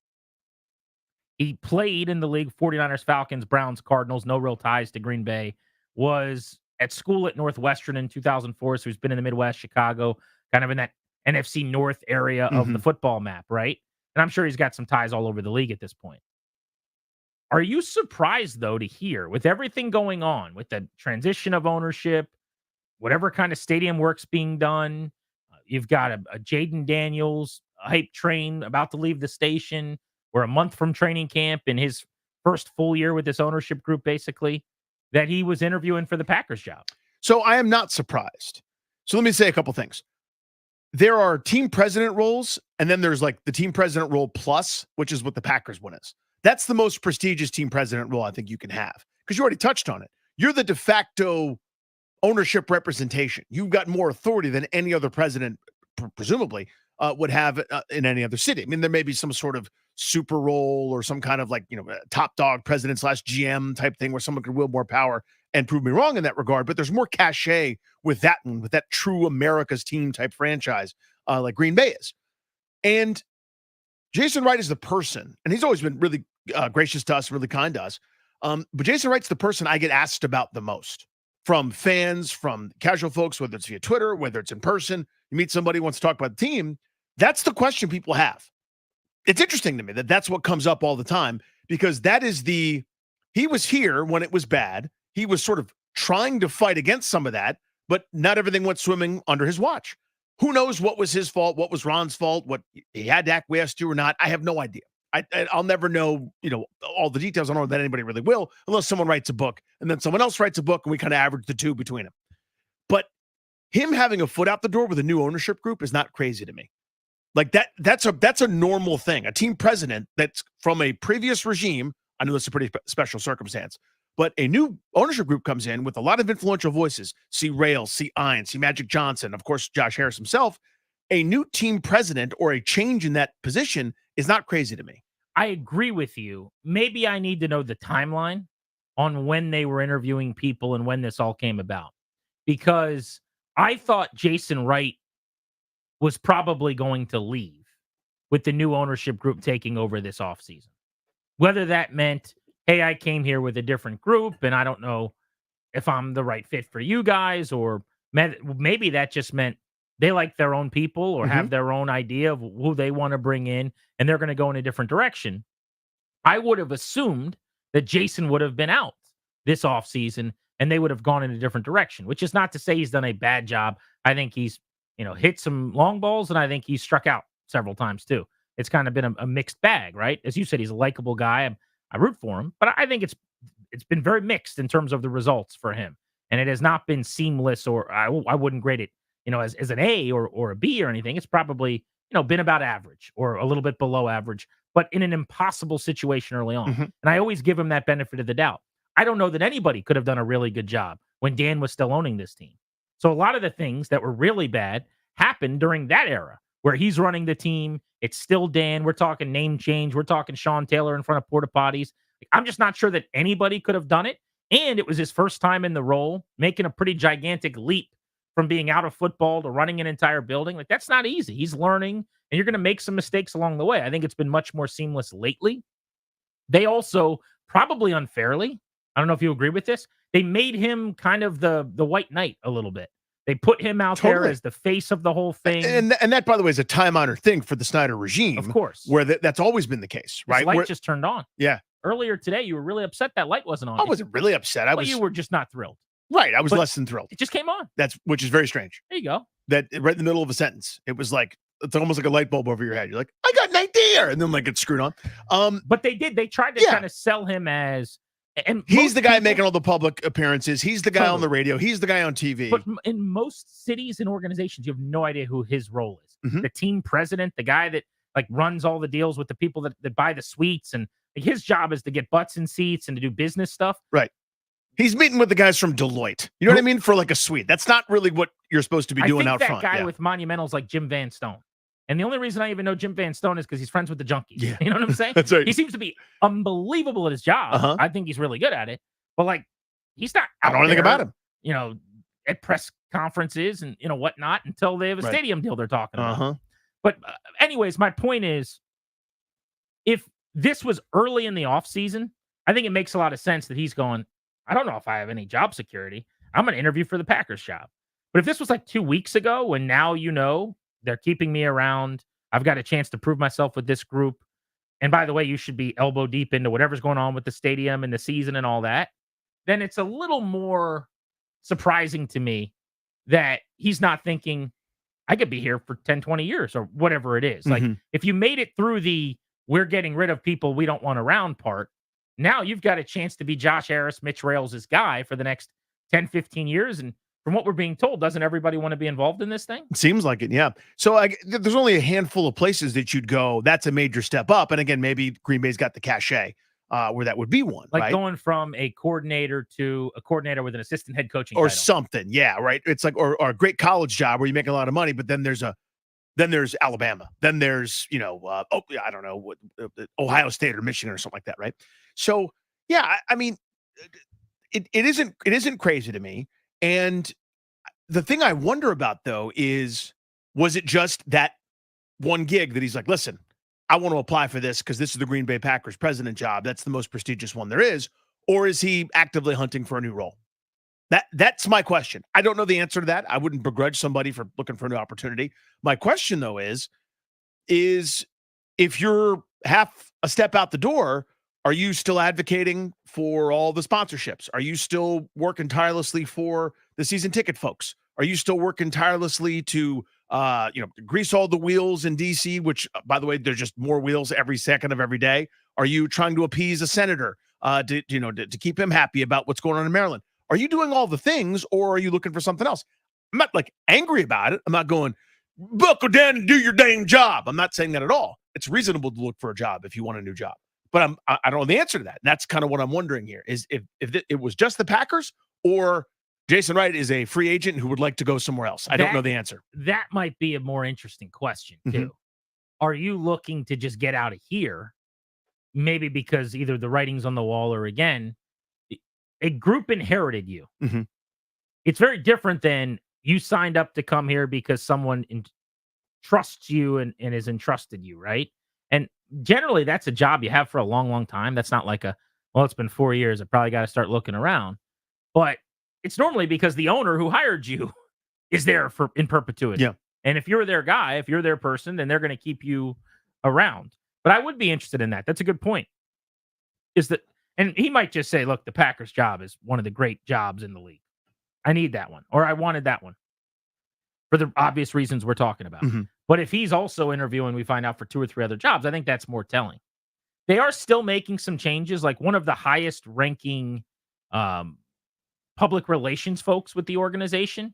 He played in the league, 49ers, Falcons, Browns, Cardinals, no real ties to Green Bay. Was at school at Northwestern in 2004, so he's been in the Midwest, Chicago, kind of in that NFC North area of the football map, right? And I'm sure he's got some ties all over the league at this point. Are you surprised, though, to hear, with everything going on, with the transition of ownership, whatever kind of stadium work's being done, you've got a Jaden Daniels hype train about to leave the station. We're a month from training camp in his first full year with this ownership group, basically, that he was interviewing for the Packers job. So I am not surprised. So let me say a couple things. There are team president roles, and then there's like the team president role plus, which is what the Packers one is. That's the most prestigious team president role I think you can have, because you already touched on it. You're the de facto ownership representation. You've got more authority than any other president, presumably, would have in any other city. I mean, there may be some sort of super role or some kind of like, top dog president / GM type thing where someone could wield more power and prove me wrong in that regard. But there's more cachet with that one, with that true America's team type franchise like Green Bay is. And Jason Wright is the person, and he's always been really gracious to us, really kind to us. But Jason Wright's the person I get asked about the most from fans, from casual folks, whether it's via Twitter, whether it's in person. You meet somebody who wants to talk about the team. That's the question people have. It's interesting to me that that's what comes up all the time, because that is he was here when it was bad. He was sort of trying to fight against some of that, but not everything went swimming under his watch. Who knows what was his fault, what was Ron's fault, what he had to acquiesce to or not. I have no idea. I'll never know, all the details. I don't know that anybody really will, unless someone writes a book and then someone else writes a book and we kind of average the two between them. But him having a foot out the door with a new ownership group is not crazy to me. Like that's a normal thing. A team president that's from a previous regime. I know that's a pretty special circumstance, but a new ownership group comes in with a lot of influential voices. See Rails, see Ian, see Magic Johnson, of course, Josh Harris himself. A new team president or a change in that position is not crazy to me. I agree with you. Maybe I need to know the timeline on when they were interviewing people and when this all came about, because I thought Jason Wright was probably going to leave with the new ownership group taking over this offseason. Whether that meant, hey, I came here with a different group and I don't know if I'm the right fit for you guys, or maybe that just meant they like their own people or have their own idea of who they want to bring in and they're going to go in a different direction. I would have assumed that Jason would have been out this offseason and they would have gone in a different direction, which is not to say he's done a bad job. I think he's, hit some long balls, and I think he's struck out several times too. It's kind of been a mixed bag, right? As you said, he's a likable guy. I root for him, but I think it's been very mixed in terms of the results for him. And it has not been seamless, or I wouldn't grade it, as an A or a B or anything. It's probably, been about average or a little bit below average, but in an impossible situation early on. And I always give him that benefit of the doubt. I don't know that anybody could have done a really good job when Dan was still owning this team. So a lot of the things that were really bad happened during that era where he's running the team. It's still Dan. We're talking name change. We're talking Sean Taylor in front of porta potties. I'm just not sure that anybody could have done it. And it was his first time in the role, making a pretty gigantic leap from being out of football to running an entire building. Like, that's not easy. He's learning, and you're going to make some mistakes along the way. I think it's been much more seamless lately. They also, probably unfairly, I don't know if you agree with this, they made him kind of the white knight a little bit. They put him out there as the face of the whole thing. And that, by the way, is a time-honored thing for the Snyder regime. Of course. Where that's always been the case, right? Light just turned on. Yeah. Earlier today, you were really upset that light wasn't on. I wasn't really upset. You were just not thrilled. Right. I was less than thrilled. It just came on. Which is very strange. There you go. That right in the middle of a sentence, it was like, it's almost like a light bulb over your head. You're like, I got an idea. And then like it's screwed on. But they tried to kind of sell him as, and he's the guy making all the public appearances. He's the guy on the radio. He's the guy on TV. But in most cities and organizations, you have no idea who his role is. The team president, the guy that like runs all the deals with the people that buy the suites, and like, his job is to get butts in seats and to do business stuff. Right. He's meeting with the guys from Deloitte. You know what I mean? For like a suite. That's not really what you're supposed to be doing out front. That guy with monumentals like Jim Van Stone. And the only reason I even know Jim Van Stone is because he's friends with the Junkies. Yeah. You know what I'm saying? That's right. He seems to be unbelievable at his job. I think he's really good at it. But like, he's not I don't know anything about him. At press conferences and, whatnot until they have a stadium deal they're talking about. But anyways, my point is, if this was early in the offseason, I think it makes a lot of sense that he's going, I don't know if I have any job security. I'm going to interview for the Packers job. But if this was like 2 weeks ago, when now they're keeping me around, I've got a chance to prove myself with this group. And by the way, you should be elbow deep into whatever's going on with the stadium and the season and all that. Then it's a little more surprising to me that he's not thinking, I could be here for 10, 20 years or whatever it is. Like, if you made it through the we're getting rid of people we don't want around part, now you've got a chance to be Josh Harris, Mitch Rails' guy for the next 10, 15 years. And from what we're being told, doesn't everybody want to be involved in this thing? Seems like it, yeah. So there's only a handful of places that you'd go. That's a major step up. And again, maybe Green Bay's got the cachet where that would be one. Like right? going from a coordinator to a coordinator with an assistant head coaching or title. something. Yeah, right. It's like or a great college job where you make a lot of money, but then there's Alabama. Then there's I don't know what Ohio State or Michigan or something like that, right? So yeah, I mean, it isn't crazy to me. And the thing I wonder about though is, was it just that one gig that he's like, listen, I want to apply for this because this is the Green Bay Packers president job. That's the most prestigious one there is. Or is he actively hunting for a new role? That's my question. I don't know the answer to that. I wouldn't begrudge somebody for looking for a new opportunity. My question though is if you're half a step out the door, are you still advocating for all the sponsorships? Are you still working tirelessly for the season ticket folks? Are you still working tirelessly to grease all the wheels in DC, which by the way, there's just more wheels every second of every day? Are you trying to appease a senator to keep him happy about what's going on in Maryland? Are you doing all the things, or are you looking for something else? I'm not like angry about it. I'm not going, buckle down and do your dang job. I'm not saying that at all. It's reasonable to look for a job if you want a new job. But I don't know the answer to that. And that's kind of what I'm wondering here is if it was just the Packers, or Jason Wright is a free agent who would like to go somewhere else. I don't know the answer. That might be a more interesting question too. Are you looking to just get out of here? Maybe because either the writing's on the wall, or again, a group inherited you. It's very different than You signed up to come here because someone trusts you and has entrusted you, right? And generally, that's a job you have for a long, long time. That's not like well, it's been 4 years. I probably got to start looking around. But it's normally because the owner who hired you is there in perpetuity. Yeah. And if you're their guy, if you're their person, then they're going to keep you around. But I would be interested in that. That's a good point. And he might just say, look, the Packers job is one of the great jobs in the league. I need that one, or I wanted that one for the obvious reasons we're talking about. Mm-hmm. But if he's also interviewing, we find out for 2 or 3 other jobs, I think that's more telling. They are still making some changes. Like one of the highest ranking public relations folks with the organization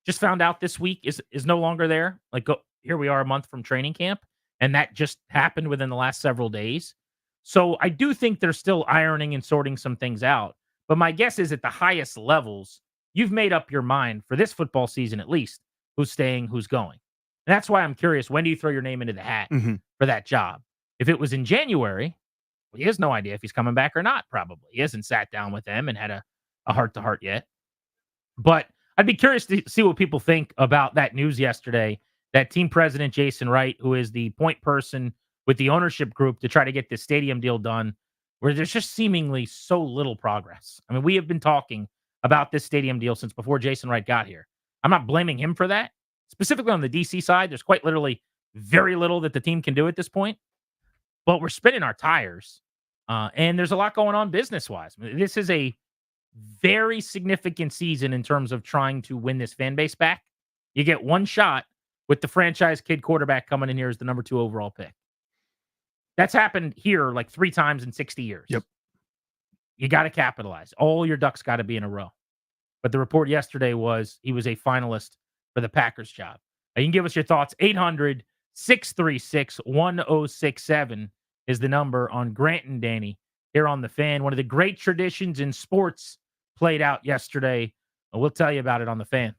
just found out this week is no longer there. Like here we are a month from training camp, and that just happened within the last several days. So I do think they're still ironing and sorting some things out. But my guess is at the highest levels, you've made up your mind for this football season at least, who's staying, who's going. And that's why I'm curious, when do you throw your name into the hat for that job? If it was in January, well, he has no idea if he's coming back or not, probably. He hasn't sat down with them and had a heart-to-heart yet. But I'd be curious to see what people think about that news yesterday, that team president, Jason Wright, who is the point person with the ownership group to try to get this stadium deal done, where there's just seemingly so little progress. I mean, we have been talking about this stadium deal since before Jason Wright got here. I'm not blaming him for that. Specifically on the DC side, there's quite literally very little that the team can do at this point. But we're spinning our tires, and there's a lot going on business-wise. This is a very significant season in terms of trying to win this fan base back. You get one shot with the franchise kid quarterback coming in here as the number 2 overall pick. That's happened here like 3 times in 60 years. Yep. You got to capitalize. All your ducks got to be in a row. But the report yesterday was he was a finalist for the Packers job. Now, you can give us your thoughts. 800-636-1067 is the number on Grant and Danny here on The Fan. One of the great traditions in sports played out yesterday. We'll tell you about it on The Fan.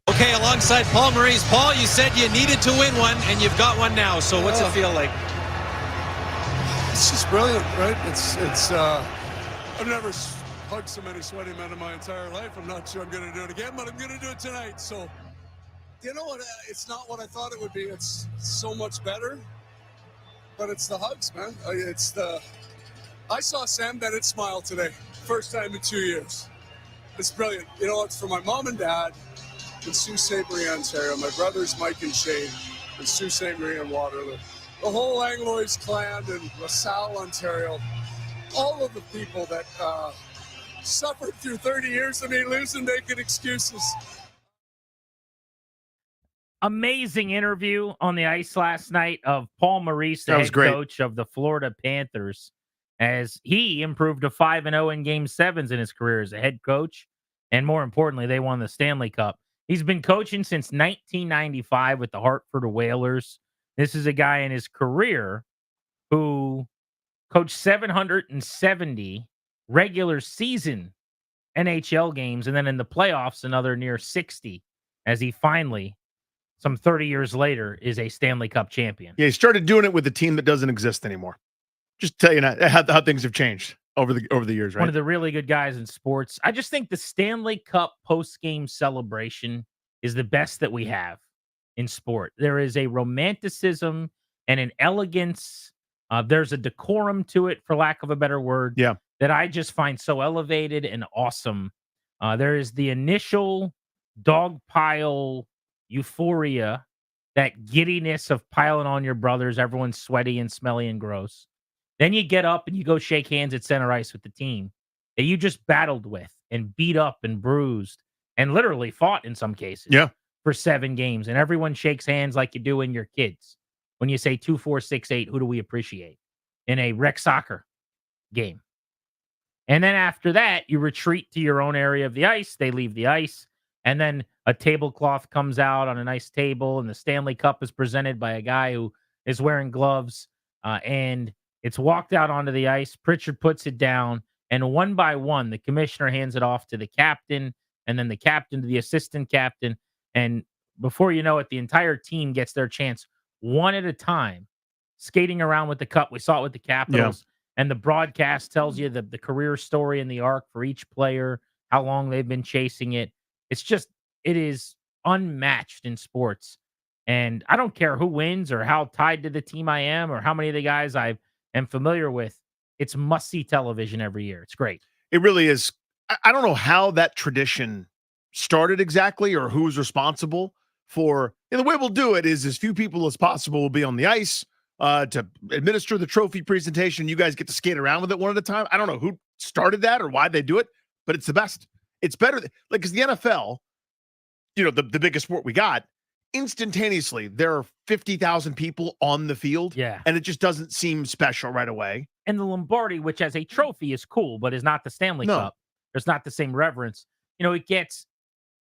Okay, alongside Paul Maurice. Paul, you said you needed to win one, and you've got one now. So what's it feel like? It's just brilliant, right? I've never hugged so many sweaty men in my entire life. I'm not sure I'm going to do it again, but I'm going to do it tonight. So, you know what? It's not what I thought it would be. It's so much better, but it's the hugs, man. I saw Sam Bennett smile today. First time in 2 years. It's brilliant. You know, it's for my mom and dad in Sault Ste. Marie, Ontario. My brothers, Mike and Shane, in Sault Ste. Marie and Waterloo. The whole Anglois clan in LaSalle, Ontario. All of the people that suffered through 30 years of me losing, making excuses. Amazing interview on the ice last night of Paul Maurice, the head coach of the Florida Panthers, as he improved to 5-0 in Game 7s in his career as a head coach. And more importantly, they won the Stanley Cup. He's been coaching since 1995 with the Hartford Whalers. This is a guy in his career who coached 770 regular season NHL games, and then in the playoffs, another near 60, as he finally, some 30 years later, is a Stanley Cup champion. Yeah, he started doing it with a team that doesn't exist anymore. Just tell you how things have changed over the years, right? One of the really good guys in sports. I just think the Stanley Cup post-game celebration is the best that we have in sport. There is a romanticism and an elegance. There's a decorum to it, for lack of a better word, that I just find so elevated and awesome. There is the initial dog pile euphoria, that giddiness of piling on your brothers. Everyone's sweaty and smelly and gross. Then you get up and you go shake hands at center ice with the team that you just battled with and beat up and bruised and literally fought in some cases for 7 games. And everyone shakes hands like you do in your kids. When you say 2, 4, 6, 8, who do we appreciate in a rec soccer game? And then after that, you retreat to your own area of the ice. They leave the ice. And then a tablecloth comes out on a nice table, and the Stanley Cup is presented by a guy who is wearing gloves. And it's walked out onto the ice. Pritchard puts it down. And one by one, the commissioner hands it off to the captain, and then the captain to the assistant captain. And before you know it, the entire team gets their chance one at a time, skating around with the cup. We saw it with the Capitals. And the broadcast tells you the career story and the arc for each player, how long they've been chasing it. It is unmatched in sports. And I don't care who wins or how tied to the team I am or how many of the guys I am familiar with. It's must-see television every year. It's great. It really is. I don't know how that tradition started exactly or who's responsible for. The way we'll do it is as few people as possible will be on the ice to administer the trophy presentation. You guys get to skate around with it one at a time. I don't know who started that or why they do it, but it's the best. It's better. Because the NFL, the biggest sport we got, instantaneously, there are 50,000 people on the field. Yeah. And it just doesn't seem special right away. And the Lombardi, which as a trophy is cool, but is not the Stanley Cup. There's not the same reverence. It gets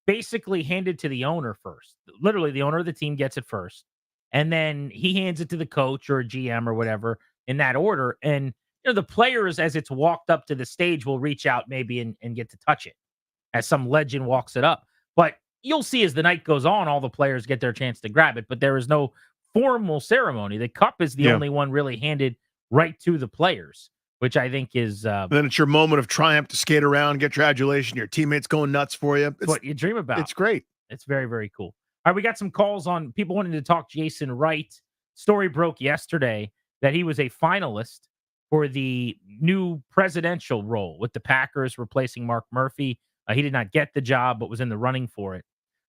basically handed to the owner first. Literally, the owner of the team gets it first. And then he hands it to the coach or a GM or whatever in that order. And, the players, as it's walked up to the stage, will reach out maybe and get to touch it as some legend walks it up. But you'll see as the night goes on, all the players get their chance to grab it. But there is no formal ceremony. The cup is the only one really handed right to the players, which I think is... then it's your moment of triumph to skate around, get your adulation, your teammates going nuts for you. It's what you dream about. It's great. It's very, very cool. All right, we got some calls on people wanting to talk Jason Wright. Story broke yesterday that he was a finalist for the new presidential role with the Packers, replacing Mark Murphy. He did not get the job, but was in the running for it.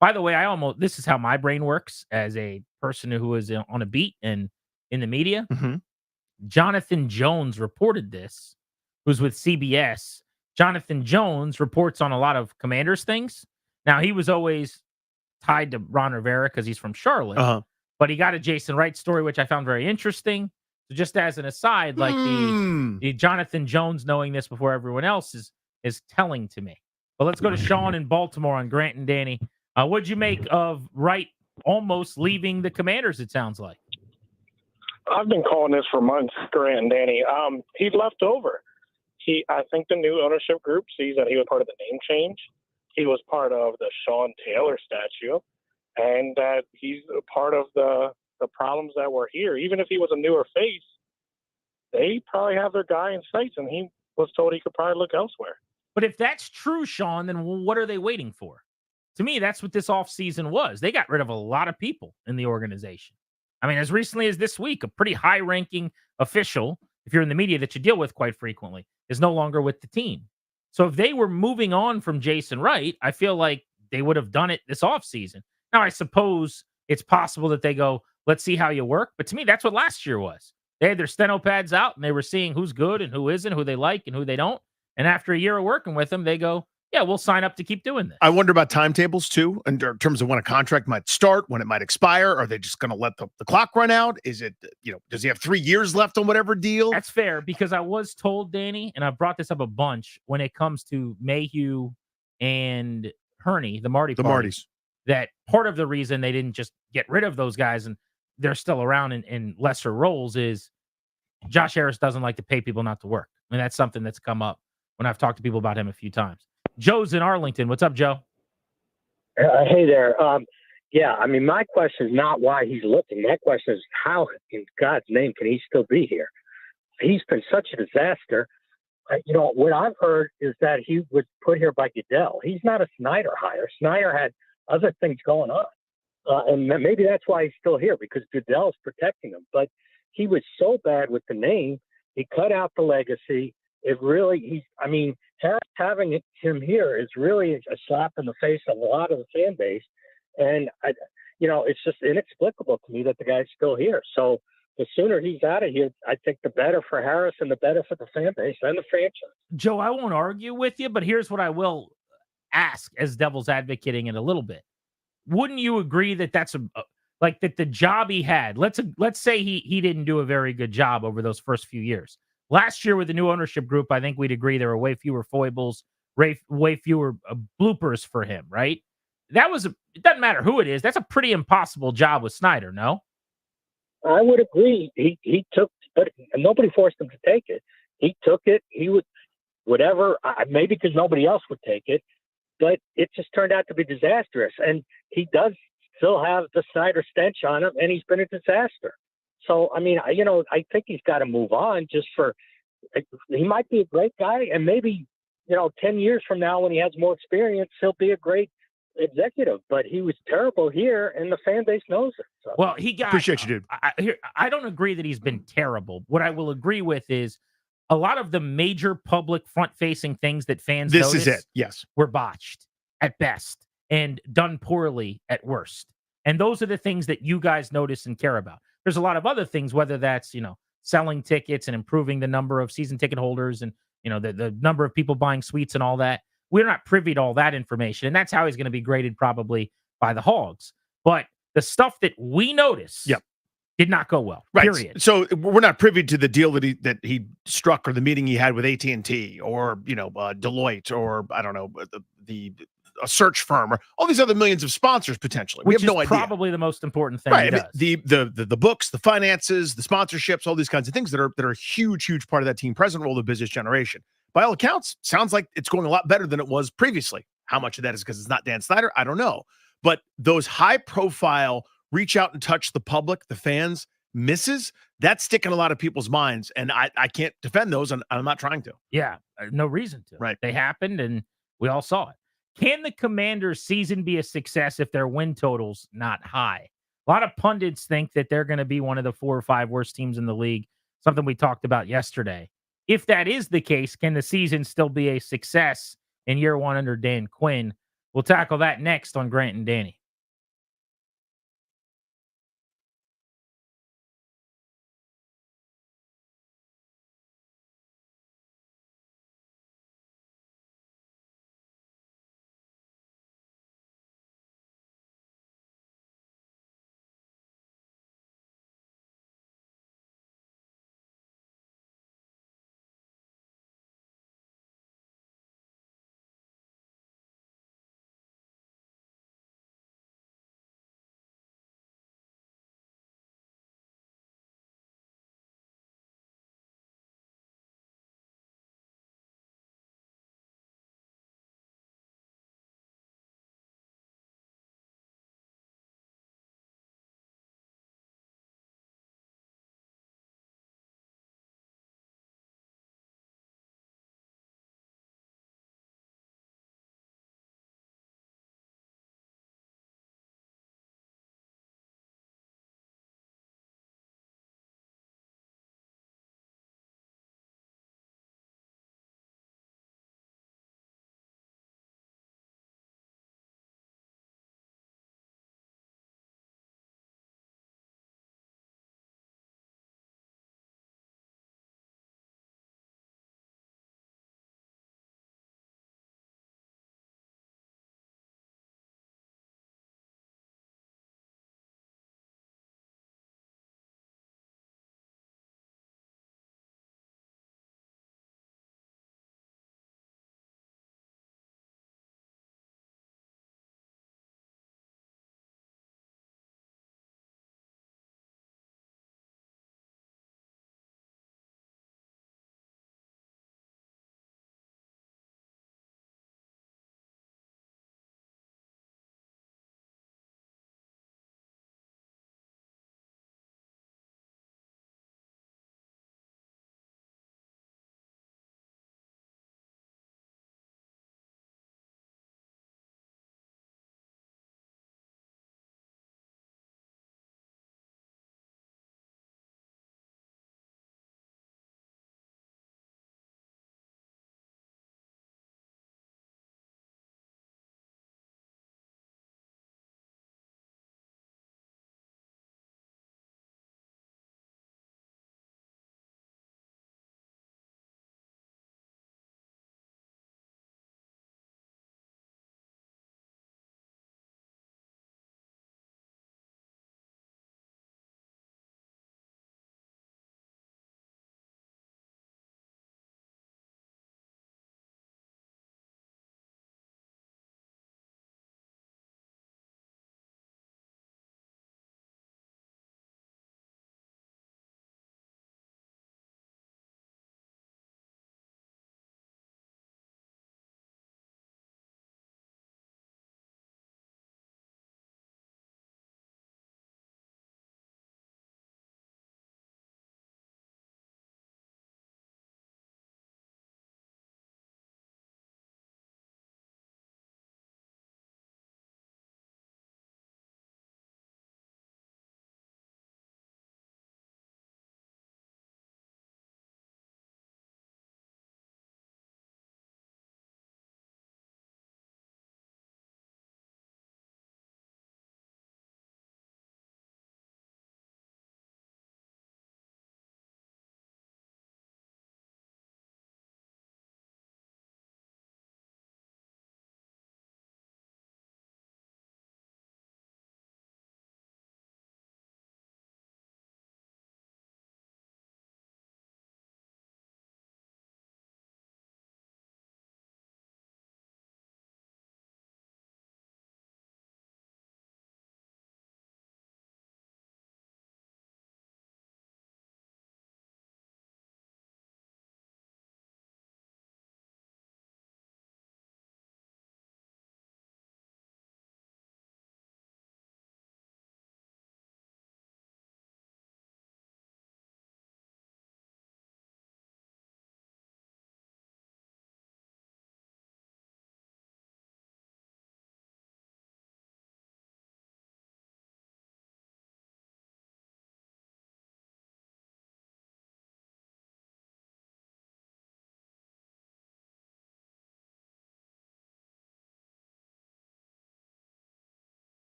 By the way, this is how my brain works as a person who is on a beat and in the media. Mm-hmm. Jonathan Jones reported this, who's with CBS. Jonathan Jones reports on a lot of Commanders things. Now, he was always tied to Ron Rivera because he's from Charlotte, but he got a Jason Wright story, which I found very interesting. So just as an aside, like the Jonathan Jones knowing this before everyone else is telling to me. But let's go to Sean in Baltimore on Grant and Danny. What'd you make of Wright almost leaving the Commanders, it sounds like? I've been calling this for months, Grant and Danny. He left over. I think the new ownership group sees that he was part of the name change. he was part of the Sean Taylor statue, and that he's a part of the problems that were here. Even if he was a newer face, they probably have their guy in sights, and he was told he could probably look elsewhere. But if that's true, Sean, then what are they waiting for? To me, that's what this offseason was. They got rid of a lot of people in the organization. I mean, as recently as this week, a pretty high-ranking official, if you're in the media that you deal with quite frequently, is no longer with the team. So if they were moving on from Jason Wright, I feel like they would have done it this offseason. Now, I suppose it's possible that they go, let's see how you work. But to me, that's what last year was. They had their steno pads out, and they were seeing who's good and who isn't, who they like and who they don't. And after a year of working with them, they go, yeah, we'll sign up to keep doing this. I wonder about timetables too, in terms of when a contract might start, when it might expire. Are they just going to let the clock run out? Is it, does he have 3 years left on whatever deal? That's fair, because I was told, Danny, and I've brought this up a bunch when it comes to Mayhew and Herney, the Martys, that part of the reason they didn't just get rid of those guys and they're still around in lesser roles is Josh Harris doesn't like to pay people not to work. I mean, that's something that's come up when I've talked to people about him a few times. Joe's in Arlington. What's up, Joe? Hey there. Yeah, I mean, my question is not why he's looking. My question is how, in God's name, can he still be here? He's been such a disaster. What I've heard is that he was put here by Goodell. He's not a Snyder hire. Snyder had other things going on. And maybe that's why he's still here, because Goodell's protecting him. But he was so bad with the name, he cut out the legacy. Harris having him here is really a slap in the face of a lot of the fan base. And, it's just inexplicable to me that the guy's still here. So the sooner he's out of here, I think the better for Harris and the better for the fan base and the franchise. Joe, I won't argue with you, but here's what I will ask as devil's advocating it a little bit. Wouldn't you agree that that's that the job he had, let's say he didn't do a very good job over those first few years. Last year with the new ownership group, I think we'd agree there were way fewer foibles, way fewer bloopers for him, right? It doesn't matter who it is. That's a pretty impossible job with Snyder, no? I would agree. He took, but nobody forced him to take it. He took it. He would, whatever, maybe because nobody else would take it, but it just turned out to be disastrous. And he does still have the Snyder stench on him, and he's been a disaster. So, I think he's got to move on he might be a great guy, and maybe, 10 years from now when he has more experience, he'll be a great executive, but he was terrible here, and the fan base knows it. So. Well, he got... Appreciate you, dude. I don't agree that he's been terrible. What I will agree with is a lot of the major public front-facing things that fans This is it, yes. Were botched at best and done poorly at worst. And those are the things that you guys notice and care about. There's a lot of other things, whether that's, selling tickets and improving the number of season ticket holders and, the number of people buying suites and all that. We're not privy to all that information. And that's how he's going to be graded probably by the Hogs. But the stuff that we notice did not go well, right. Period. So we're not privy to the deal that he struck or the meeting he had with AT&T or, Deloitte or, I don't know, a search firm or all these other millions of sponsors potentially. We have no idea. Probably the most important thing. Right. The books, the finances, the sponsorships, all these kinds of things that are a huge part of that team present role of the business generation. By all accounts, sounds like it's going a lot better than it was previously. How much of that is because it's not Dan Snyder? I don't know. But those high profile reach out and touch the public, the fans, misses, that's sticking a lot of people's minds. And I can't defend those, and I'm not trying to. Yeah, no reason to. Right. They happened, and we all saw it. Can the Commanders' season be a success if their win total's not high? A lot of pundits think that they're going to be one of the 4 or 5 worst teams in the league, something we talked about yesterday. If that is the case, can the season still be a success in year one under Dan Quinn? We'll tackle that next on Grant and Danny.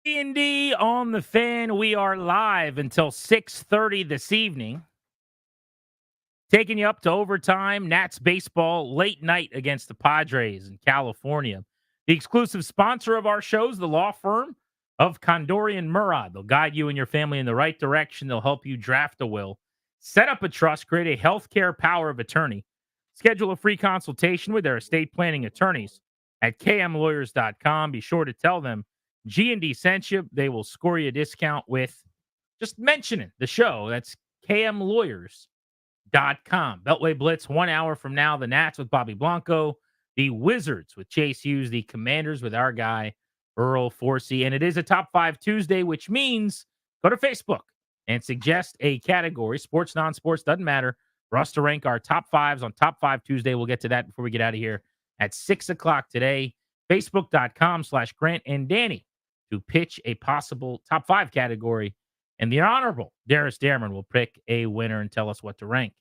D&D on the Fan. We are live until 6:30 this evening. Taking you up to overtime. Nats baseball late night against the Padres in California. The exclusive sponsor of our shows, the law firm of Condorian Murad. They'll guide you and your family in the right direction. They'll help you draft a will, set up a trust, create a healthcare power of attorney. Schedule a free consultation with their estate planning attorneys at kmlawyers.com. Be sure to tell them G&D sent you. They will score you a discount with just mentioning the show. That's kmlawyers.com. Beltway Blitz 1 hour from now. The Nats with Bobby Blanco. The Wizards with Chase Hughes. The Commanders with our guy, Earl Forsey. And it is a Top 5 Tuesday, which means go to Facebook and suggest a category. Sports, non-sports, doesn't matter. For us to rank our top fives on Top 5 Tuesday. We'll get to that before we get out of here at 6 o'clock today. Facebook.com/Grant and Danny to pitch a possible top 5 category. And the Honorable Darius Dameron will pick a winner and tell us what to rank.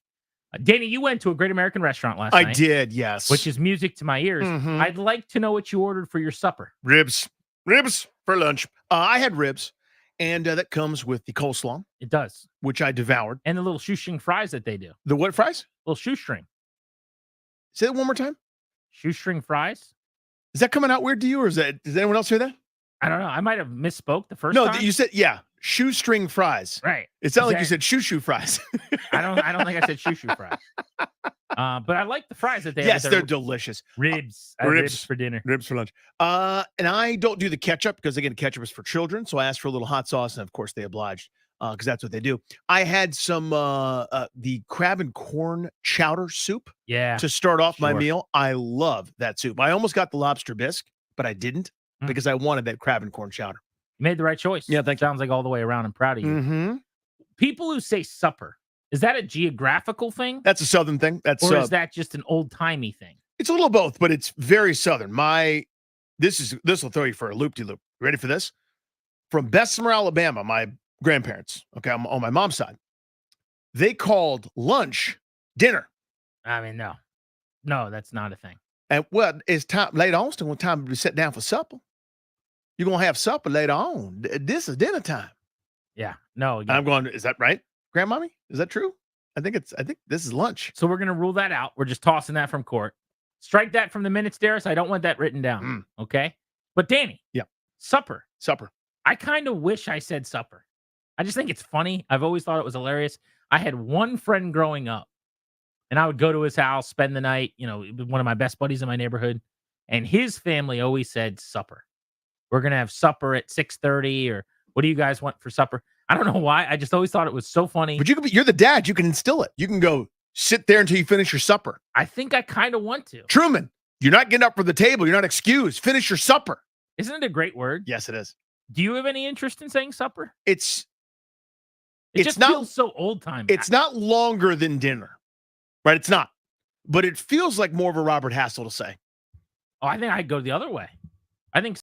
Danny, you went to a Great American Restaurant last night. I did, yes. Which is music to my ears. Mhm. I'd like to know what you ordered for your supper. Ribs for lunch. I had ribs, and that comes with the coleslaw. It does. Which I devoured. And the little shoestring fries that they do. The what fries? Little shoestring. Say that one more time. Shoestring fries. Is that coming out weird to you, or does anyone else hear that? I don't know. I might have misspoke the first time. No, you said, yeah, shoestring fries. Right. It sounded like you said shoo-shoo fries. I don't think I said shoo-shoo fries. But I like the fries that they have. Yes, they're delicious. Ribs. Ribs for dinner. Ribs for lunch. And I don't do the ketchup because, again, ketchup is for children. So I asked for a little hot sauce, and of course they obliged because that's what they do. I had some the crab and corn chowder soup to start off my meal. I love that soup. I almost got the lobster bisque, but I didn't because I wanted that crab and corn chowder. You made the right choice. Yeah, thank you. Sounds like all the way around. I'm proud of you. Mm-hmm. People who say supper, is that a geographical thing? That's a Southern thing. Or is that just an old-timey thing? It's a little of both, but it's very Southern. This will throw you for a loop-de-loop. Ready for this? From Bessemer, Alabama, my grandparents, okay, I'm on my mom's side, they called lunch dinner. I mean, no, that's not a thing. And well, it's time later on. Still time to sit down for supper. You're gonna have supper later on. This is dinner time. Yeah, no. I'm going. Is that right, Grandmommy? Is that true? I think this is lunch. So we're gonna rule that out. We're just tossing that from court. Strike that from the minutes, Darius. I don't want that written down. Okay. But Danny, supper. I kind of wish I said supper. I just think it's funny. I've always thought it was hilarious. I had one friend growing up, and I would go to his house, spend the night. You know, one of my best buddies in my neighborhood, and his family always said supper. We're gonna have supper at 6:30, or what do you guys want for supper? I don't know why. I just always thought it was so funny. But you're the dad. You can instill it. You can go sit there until you finish your supper. I think I kind of want to. Truman, you're not getting up from the table. You're not excused. Finish your supper. Isn't it a great word? Yes, it is. Do you have any interest in saying supper? It just feels so old time. It's not longer than dinner, right? It's not, but it feels like more of a Robert Hassel to say. Oh, I think I'd go the other way. I think,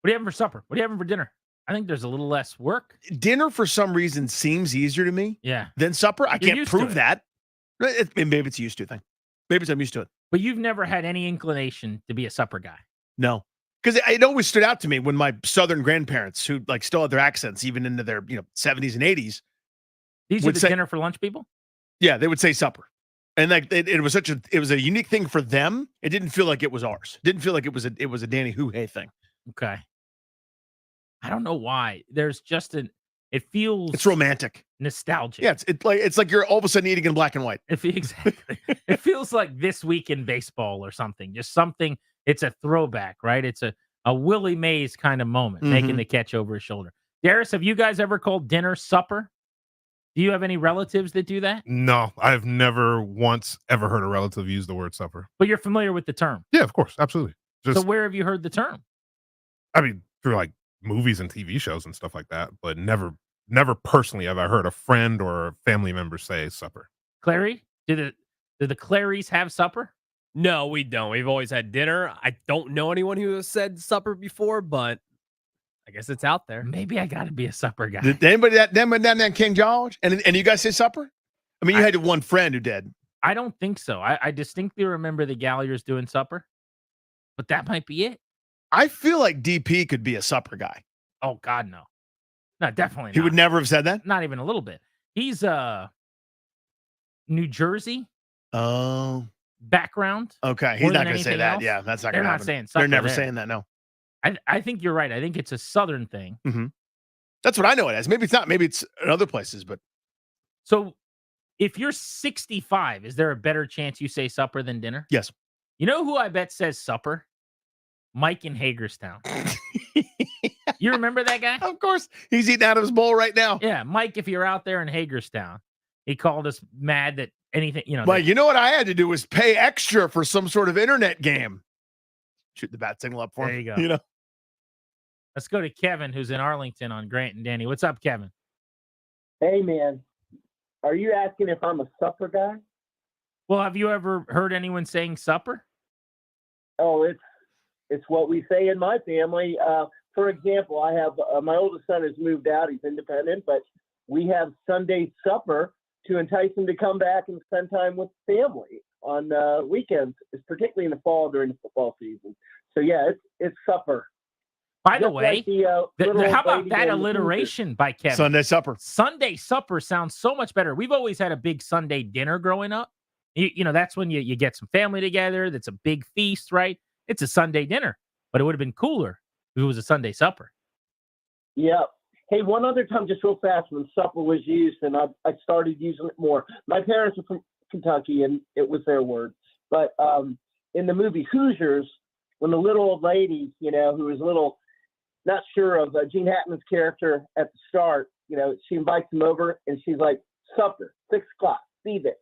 what are you having for supper? What are you having for dinner? I think there's a little less work. Dinner, for some reason, seems easier to me than supper. I can't prove that. Maybe it's a used to thing. Maybe I'm used to it. But you've never had any inclination to be a supper guy. No. Because it always stood out to me when my Southern grandparents, who like still had their accents even into their 70s and 80s, these are the dinner for lunch people. Yeah, they would say supper, and like it was a unique thing for them. It didn't feel like it was ours. It didn't feel like it was a Danny Huhay thing. Okay, I don't know why. There's just it feels it's romantic, nostalgic. Yeah, it's like you're all of a sudden eating in black and white. Exactly. It feels like This Week in Baseball or something. Just something. It's a throwback, right? It's a Willie Mays kind of moment, making the catch over his shoulder. Darius, have you guys ever called dinner supper? Do you have any relatives that do that? No, I've never once ever heard a relative use the word supper. But you're familiar with the term? Yeah, of course. Absolutely. So where have you heard the term? I mean, through like movies and TV shows and stuff like that, but never personally have I heard a friend or a family member say supper. Clary, do the Clarys have supper? No, we don't. We've always had dinner. I don't know anyone who has said supper before, but I guess it's out there. Maybe I got to be a supper guy. Did anybody down there King George? And you guys say supper? I mean, you had one friend who did. I don't think so. I distinctly remember the Galliers doing supper, but that might be it. I feel like DP could be a supper guy. Oh God, no. No, definitely not. He would never have said that? Not even a little bit. He's New Jersey Oh. background. Okay. He's more not than going to say anything that. else. Yeah, that's not They're going to not happen. saying They're supper never there. saying that, no. I think you're right. I think it's a Southern thing. Mm-hmm. That's what I know it as. Maybe it's not. Maybe it's in other places, but. So if you're 65, is there a better chance you say supper than dinner? Yes. You know who I bet says supper? Mike in Hagerstown. You remember that guy? Of course. He's eating out of his bowl right now. Yeah. Mike, if you're out there in Hagerstown, he called us mad that anything, Mike, you know what I had to do was pay extra for some sort of internet game. Shoot the bat signal up for him. There you go. You know? Let's go to Kevin, who's in Arlington on Grant and Danny. What's up, Kevin? Hey, man. Are you asking if I'm a supper guy? Well, have you ever heard anyone saying supper? Oh, it's what we say in my family. For example, I have my oldest son has moved out. He's independent, but we have Sunday supper to entice him to come back and spend time with family on weekends, particularly in the fall during the football season. So yeah, it's supper. By the Just way, like little how old about lady that going to alliteration by Kevin? Sunday supper. Sunday supper sounds so much better. We've always had a big Sunday dinner growing up. You know, that's when you get some family together. That's a big feast, right? It's a Sunday dinner, but it would have been cooler if it was a Sunday supper. Yeah. Hey, one other time, just real fast, when supper was used, and I started using it more. My parents are from Kentucky, and it was their word. But in the movie Hoosiers, when the little old lady, who was a little not sure of Gene Hackman's character at the start, she invites him over, and she's like, supper, 6 o'clock, be there.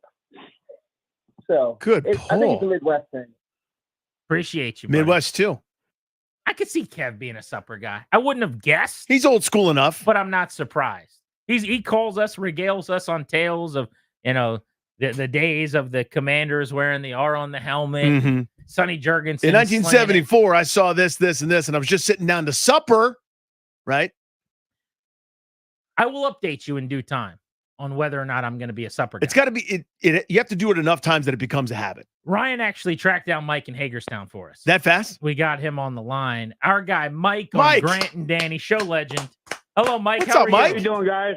So Good I think it's a Midwest thing. Appreciate you, buddy. Midwest, too. I could see Kev being a supper guy. I wouldn't have guessed. He's old school enough. But I'm not surprised. He calls us, regales us on tales of, the days of the Commanders wearing the R on the helmet. Mm-hmm. Sonny Jurgensen. In 1974, I saw this, and this, and I was just sitting down to supper, right? I will update you in due time on whether or not I'm going to be a supper guy. It's got to be, you have to do it enough times that it becomes a habit. Ryan actually tracked down Mike in Hagerstown for us. That fast? We got him on the line. Our guy, Mike on Grant and Danny, show legend. Hello, Mike. What's How up, are Mike? you? How you doing, guys?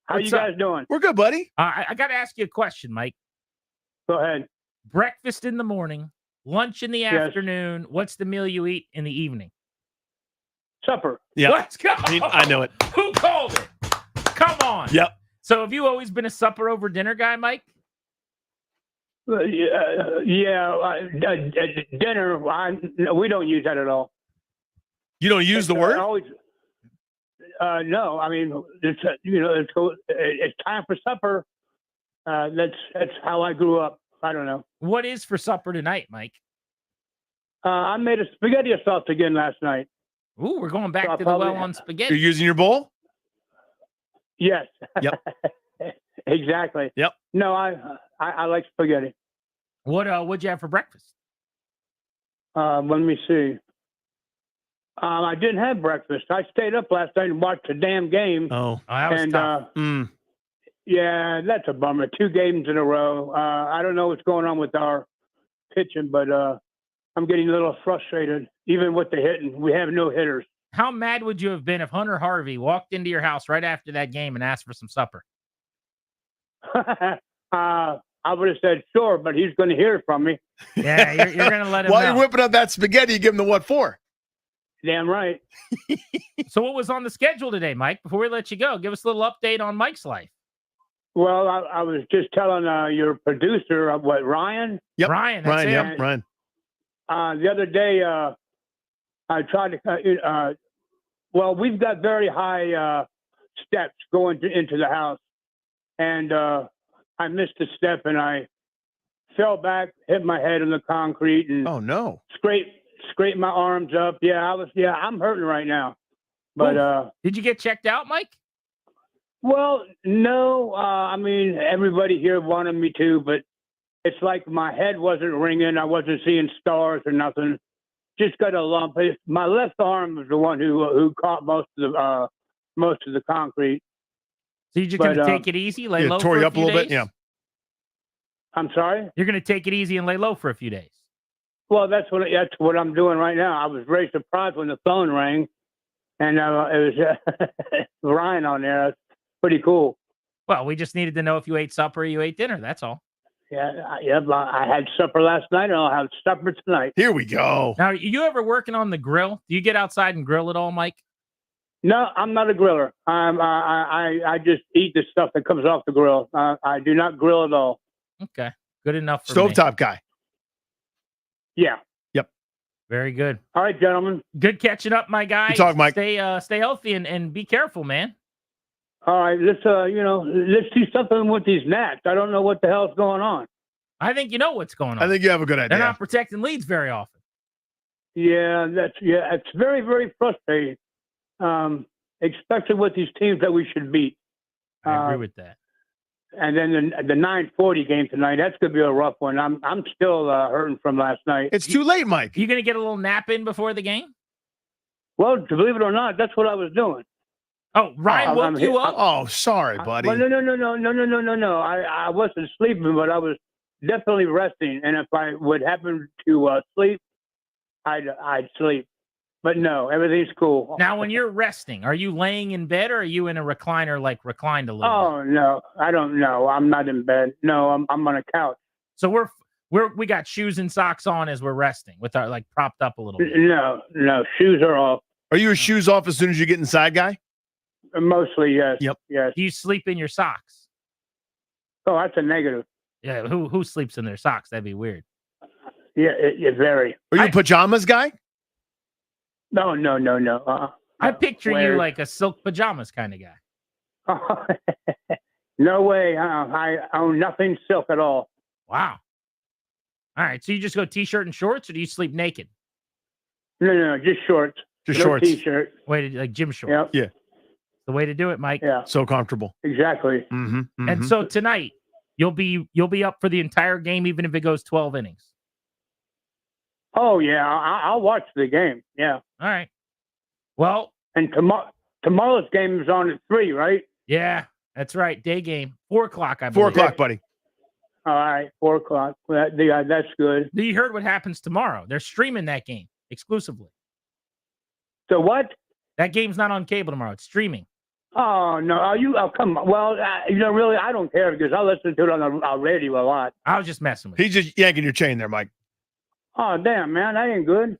How What's you guys up? doing? We're good, buddy. I got to ask you a question, Mike. Go ahead. Breakfast in the morning, lunch in the afternoon. What's the meal you eat in the evening? Supper. Yeah. Let's go. I know it. Who called it? Come on. Yep. So have you always been a supper over dinner guy, Mike? Dinner. We don't use that at all. You don't use the word? No. I mean, it's time for supper. That's how I grew up. I don't know. What is for supper tonight, Mike? I made a spaghetti sauce again last night. Ooh, we're going back to the well on spaghetti. You're using your bowl? Yes. Yep. Exactly. Yep. No, I like spaghetti. What'd you have for breakfast? Let me see. I didn't have breakfast. I stayed up last night and watched the damn game. Oh, that was tough. Yeah, that's a bummer. 2 games in a row. I don't know what's going on with our pitching, but I'm getting a little frustrated. Even with the hitting, we have no hitters. How mad would you have been if Hunter Harvey walked into your house right after that game and asked for some supper? I would have said sure, but he's going to hear from me. Yeah, you're going to let him While know. you're whipping up that spaghetti, you give him the what for? Damn right. So what was on the schedule today, Mike? Before we let you go, give us a little update on Mike's life. Well, I was just telling your producer, Ryan? Yep. Ryan, that's Ryan, him. yep, Ryan. The other day, I tried to, we've got very high steps going into the house. And I missed a step and I fell back, hit my head on the concrete, and oh no, scraped my arms up. I'm hurting right now. But did you get checked out, Mike? Well, no. I mean, everybody here wanted me to, but it's like my head wasn't ringing. I wasn't seeing stars or nothing. Just got a lump. My left arm was the one who caught most of the concrete. So you're just going to take it easy, lay low tore for you a up a few little days? bit, yeah. I'm sorry? You're going to take it easy and lay low for a few days. Well, that's what I'm doing right now. I was very surprised when the phone rang. and it was Ryan on there. That's pretty cool. Well, we just needed to know if you ate supper or you ate dinner. That's all. Yeah, I had supper last night, and I'll have supper tonight. Here we go. Now, you ever working on the grill? Do you get outside and grill at all, Mike? No, I'm not a griller. I just eat the stuff that comes off the grill. I do not grill at all. Okay, good enough for me. Stovetop guy. Yeah. Yep. Very good. All right, gentlemen. Good catching up, my guy. Good talk, Mike. Stay healthy and be careful, man. All right, let's do something with these gnats. I don't know what the hell's going on. I think you know what's going on. I think you have a good idea. They're not protecting leads very often. Yeah, it's very, very frustrating. Especially with these teams that we should beat. I agree with that. And then the 9:40 game tonight, that's gonna be a rough one. I'm still hurting from last night. It's too late, Mike. You gonna get a little nap in before the game? Well, to believe it or not, that's what I was doing. Oh, Ryan woke you up? Oh, sorry, buddy. Well, no. I wasn't sleeping, but I was definitely resting. And if I would happen to sleep, I'd sleep. But no, everything's cool. Now, when you're resting, are you laying in bed or are you in a recliner, like reclined a little? Oh no, I don't know. I'm not in bed. No, I'm on a couch. So we got shoes and socks on as we're resting, with our like propped up a little bit. No, shoes are off. Are you shoes off as soon as you get inside, guy? Mostly, yes. Yep. Yes. Do you sleep in your socks? Oh, that's a negative. Yeah. Who sleeps in their socks? That'd be weird. Yeah, it very. Are you a pajamas guy? No. I picture you like a silk pajamas kind of guy. No way. I own nothing silk at all. Wow. All right. So you just go t-shirt and shorts, or do you sleep naked? No, just shorts. Just no shorts. T-shirt. Like gym shorts. Yep. Yeah. The way to do it, Mike. Yeah. So comfortable. Exactly. Mm-hmm. And so tonight, you'll be up for the entire game, even if it goes 12 innings. Oh yeah, I'll watch the game. Yeah. All right. Well, and tomorrow's game is on at 3, right? Yeah, that's right. Day game, 4 o'clock. I believe. 4 o'clock, buddy. All right, 4 o'clock. That's good. You heard what happens tomorrow? They're streaming that game exclusively. So what? That game's not on cable tomorrow. It's streaming. Oh no! Oh, come on. Well, really, I don't care because I listen to it on the radio a lot. I was just messing with you. He's just yanking your chain there, Mike. Oh damn, man, that ain't good.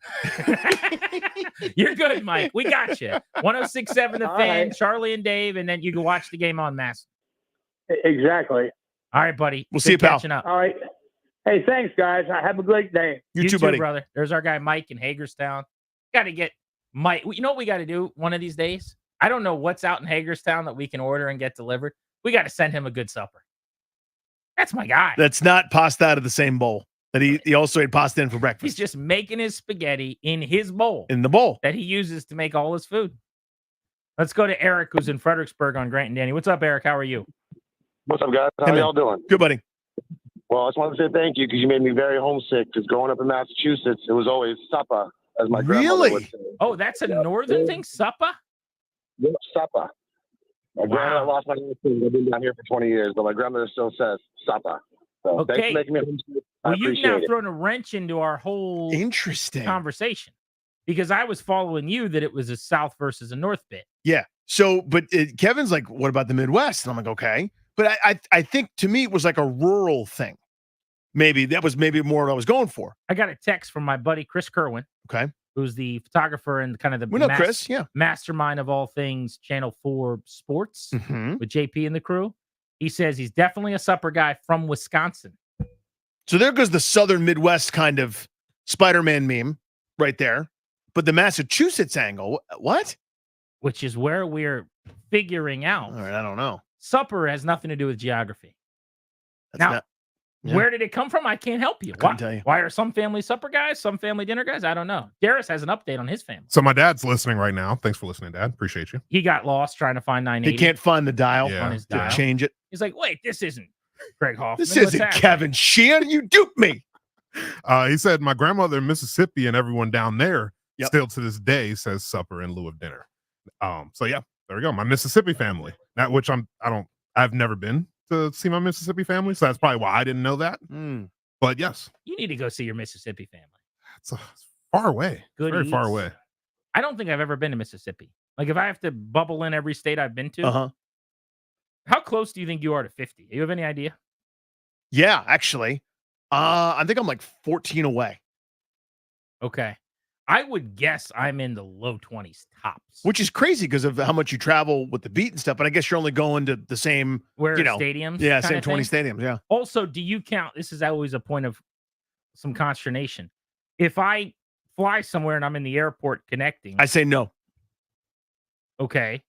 You're good, Mike. We got you. 106.7 The All Fan, right. Charlie and Dave, and then you can watch the game on Mass. Exactly. All right, buddy. We'll see you, pal. Catching up. All right. Hey, thanks, guys. Have a great day. You too, buddy. Brother. There's our guy Mike in Hagerstown. Got to get Mike. You know what we got to do one of these days? I don't know what's out in Hagerstown that we can order and get delivered. We got to send him a good supper. That's my guy. That's not pasta out of the same bowl that he also ate pasta in for breakfast. He's just making his spaghetti in his bowl. In the bowl that he uses to make all his food. Let's go to Eric, who's in Fredericksburg on Grant and Danny. What's up, Eric? How are you? What's up, guys? How y'all doing? Good, buddy. Well, I just wanted to say thank you because you made me very homesick. Because growing up in Massachusetts, it was always supper, as my grandmother would say. Oh, that's a northern thing? Supper? Yep, supper. My grandmother lost my last name. I've been down here for 20 years, but my grandmother still says supper. So thanks Okay. for making me homesick. I Well, you've appreciate now it. thrown a wrench into our whole conversation because I was following you that it was a South versus a North bit. Yeah. So, but Kevin's like, what about the Midwest? And I'm like, okay. But I think to me, it was like a rural thing. Maybe that was more what I was going for. I got a text from my buddy Chris Kerwin. Okay. Who's the photographer and kind of the We know Chris, yeah. mastermind of all things Channel 4 sports Mhm. with JP and the crew. He says he's definitely a supper guy from Wisconsin. So there goes the Southern Midwest kind of Spider-Man meme right there. But the Massachusetts angle, what? Which is where we're figuring out. All right, I don't know. Supper has nothing to do with geography. That's Where did it come from? I can't help you. couldn't tell you. Why are some families supper guys, some family dinner guys? I don't know. Darius has an update on his family. So my dad's listening right now. Thanks for listening, Dad. Appreciate you. He got lost trying to find 980. He can't find the dial on his to dial. change it. He's like, wait, this isn't Greg Hoffman. This What's isn't happening?" Kevin Sheehan. You duped me. He said, my grandmother in Mississippi and everyone down there still to this day says supper in lieu of dinner. So yeah, there we go. My Mississippi family. That which I've never been to see my Mississippi family. So that's probably why I didn't know that. But yes, You need to go see your Mississippi family. it's far away. Good Very far eats. away. I don't think I've ever been to Mississippi. Like if I have to bubble in every state I've been to, Uh-huh. how close do you think you are to 50? Do you have any idea? Yeah, actually. I think I'm like 14 away. Okay. I would guess I'm in the low 20s tops. Which is crazy because of how much you travel with the beat and stuff. But I guess you're only going to the same, Stadiums? Yeah, kinda same 20 thing? stadiums. Yeah. Also, do you count? This is always a point of some consternation. If I fly somewhere and I'm in the airport connecting, I say no. okay.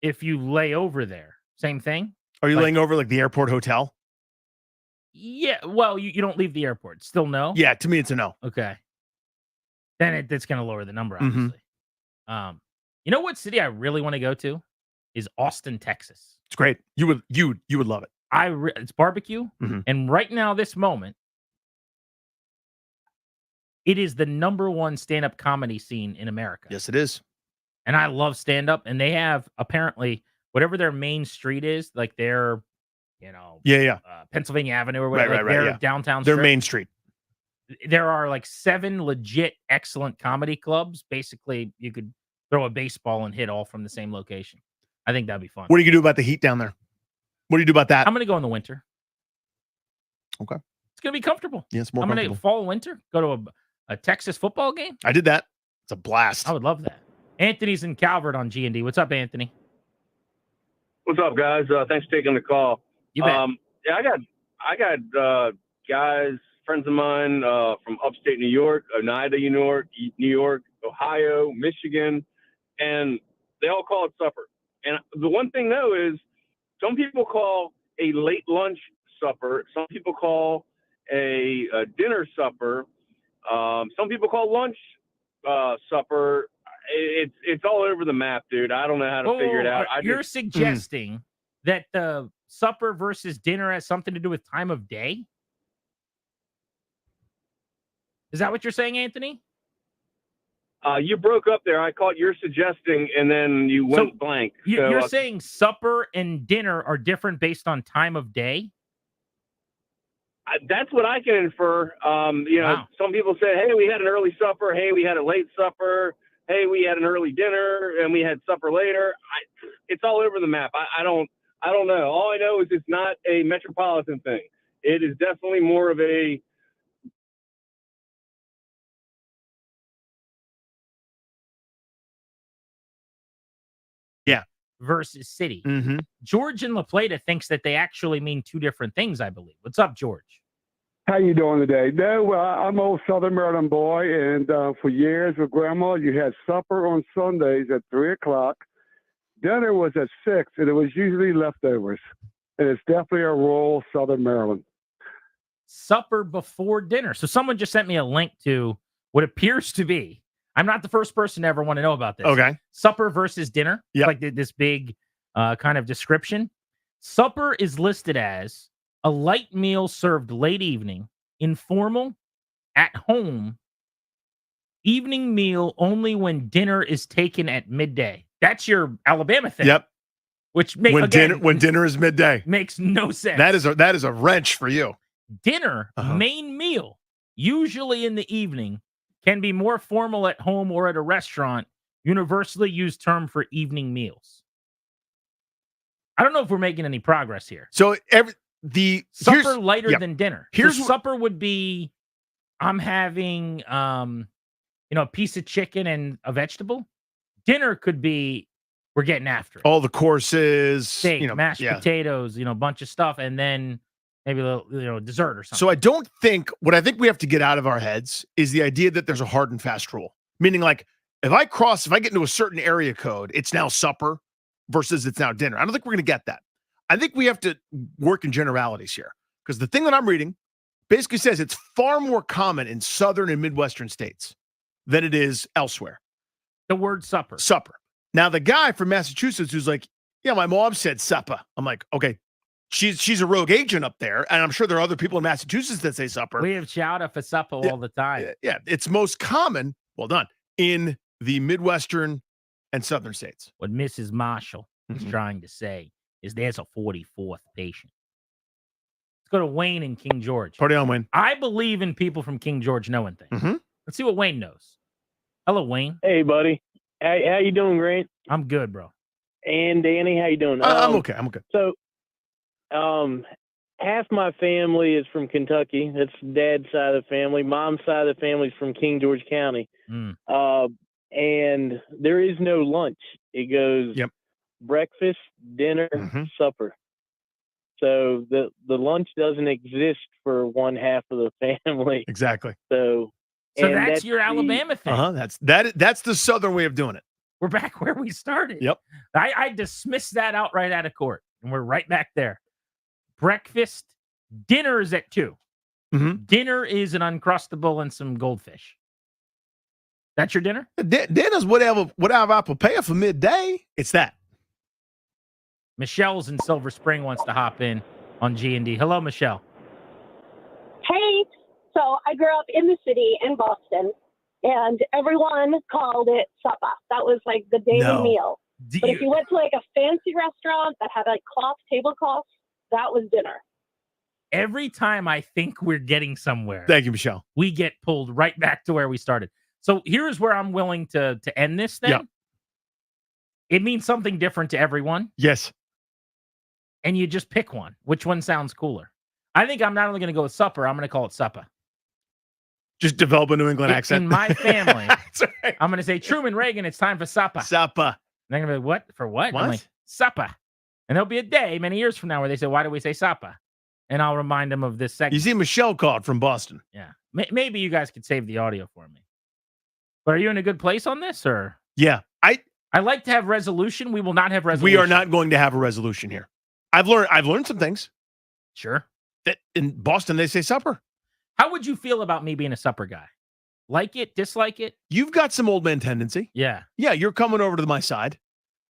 If you lay over there, same thing? Are you Like- laying over like the airport hotel? Yeah. Well, you don't leave the airport. Still no? Yeah, to me, it's a no. Okay. Then it's going to lower the number, Mhm. obviously. You know what city I really want to go to is Austin, Texas. It's great. You would love it. It's barbecue, Mhm. and right now, this moment, it is the #1 stand-up comedy scene in America. Yes, it is. And I love stand-up, and they have apparently whatever their main street is, like their, Yeah. Pennsylvania Avenue or whatever, Right, their yeah. downtown Their strip. main street. There are like 7 legit excellent comedy clubs. Basically, you could throw a baseball and hit all from the same location. I think that'd be fun. What are you gonna do about the heat down there? What do you do about that? I'm gonna go in the winter. Okay. It's gonna be comfortable. Yeah, it's more I'm gonna comfortable. fall winter, go to a Texas football game. I did that. It's a blast. I would love that. Anthony's in Calvert on G&D. What's up, Anthony? What's up, guys? Thanks for taking the call. You bet. Yeah, I got guys, friends of mine from upstate New York, Oneida, New York, Ohio, Michigan, and they all call it supper. And the one thing though is, some people call a late lunch supper. Some people call a dinner supper. Some people call lunch supper. It's all over the map, dude. I don't know how to figure it out. You're suggesting that the supper versus dinner has something to do with time of day? Is that what you're saying, Anthony? You broke up there. I caught you're suggesting, and then you went blank. You're saying supper and dinner are different based on time of day? That's what I can infer. Wow. Some people say, "Hey, we had an early supper. Hey, we had a late supper. Hey, we had an early dinner, and we had supper later." It's all over the map. I don't know. All I know is it's not a metropolitan thing. It is definitely more of a versus city. Mm-hmm. George in La Plata thinks that they actually mean 2 different things, I believe. What's up, George? How you doing today? No, well, I'm an old Southern Maryland boy, and for years with Grandma, you had supper on Sundays at 3 o'clock. Dinner was at 6, and it was usually leftovers. And it's definitely a rural Southern Maryland. Supper before dinner. So someone just sent me a link to what appears to be, I'm not the first person to ever want to know about this. Okay. Supper versus dinner. Yep. Like this big kind of description. Supper is listed as a light meal served late evening, informal, at home, evening meal only when dinner is taken at midday. That's your Alabama thing. Yep. Which when dinner is midday makes no sense. That is a wrench for you. Dinner, main meal, usually in the evening, can be more formal at home or at a restaurant. Universally used term for evening meals. I don't know if we're making any progress here. So supper lighter than dinner. Here's supper would be, I'm having a piece of chicken and a vegetable. Dinner could be, we're getting after it. All the courses, Steak, mashed potatoes, a bunch of stuff, and then maybe a little, dessert or something. So what I think we have to get out of our heads is the idea that there's a hard and fast rule. Meaning, like, if I get into a certain area code, it's now supper versus it's now dinner. I don't think we're going to get that. I think we have to work in generalities here, because the thing that I'm reading basically says it's far more common in southern and Midwestern states than it is elsewhere. The word supper. Supper. Now, the guy from Massachusetts who's like, yeah, my mom said supper. I'm like, okay, she's a rogue agent up there, and I'm sure there are other people in Massachusetts that say supper. We have chowder for supper all the time. Yeah, it's most common, well done, in the Midwestern and Southern states. What Mrs. Marshall is trying to say is there's a 44th patient. Let's go to Wayne in King George. Party on, Wayne. I believe in people from King George knowing things. Let's see what Wayne knows. Hello, Wayne. Hey, buddy. How you doing, Grant? I'm good, bro. And Danny, how you doing? I'm okay. I'm okay. So, half my family is from Kentucky. That's dad's side of the family. Mom's side of the family is from King George County. And there is no lunch. It goes breakfast, dinner, supper. So the lunch doesn't exist for one half of the family. Exactly. So that's your Alabama thing. That's the Southern way of doing it. We're back where we started. Yep. I dismissed that out right out of court, and we're right back there. Breakfast, dinner is at 2. Dinner is an Uncrustable and some goldfish. That's your dinner? Dinner's whatever I prepare for midday. It's that. Michelle's in Silver Spring wants to hop in on G&D. Hello, Michelle. Hey, so I grew up in the city in Boston, and everyone called it supper. That was like the daily meal. But if you went to like a fancy restaurant that had like tablecloths, that was dinner. Every time I think we're getting somewhere, thank you, Michelle, we get pulled right back to where we started. So here's where I'm willing to end this thing. Yeah. It means something different to everyone. Yes. And you just pick one. Which one sounds cooler? I think I'm not only going to go with supper, I'm going to call it supper. Just develop a New England accent. In my family, I'm going to say, Truman Reagan, it's time for supper. Supper. And they're going to be, what? For what? What? I'm like, supper. And there'll be a day many years from now where they say, why do we say supper? And I'll remind them of this segment. You see Michelle called from Boston. Yeah. Maybe you guys could save the audio for me. But are you in a good place on this, or? Yeah. I like to have resolution. We will not have resolution. We are not going to have a resolution here. I've learned some things. Sure. That in Boston they say supper. How would you feel about me being a supper guy? Like it, dislike it? You've got some old man tendency. Yeah. Yeah, you're coming over to my side.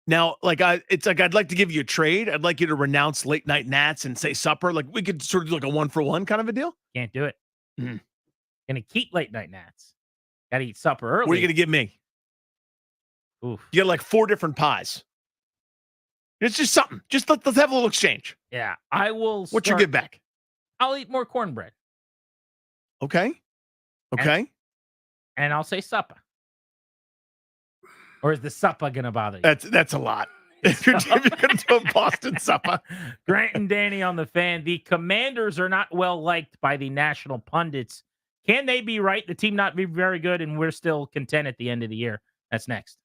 Now, it's like I'd like to give you a trade. I'd like you to renounce late night nats and say supper. Like we could sort of do like a 1-for-1 kind of a deal. Can't do it. Gonna keep late night nats. Gotta eat supper early. What are you gonna give me? Oof. You get like 4 different pies. It's just something. Just let's have a little exchange. Yeah, I will. What's your give back? I'll eat more cornbread. Okay. Okay. And I'll say supper. Or is the supper gonna bother you? That's a lot. If you're gonna do a Boston supper. Grant and Danny on the Fan. The Commanders are not well liked by the national pundits. Can they be right? The team not be very good, and we're still content at the end of the year. That's next.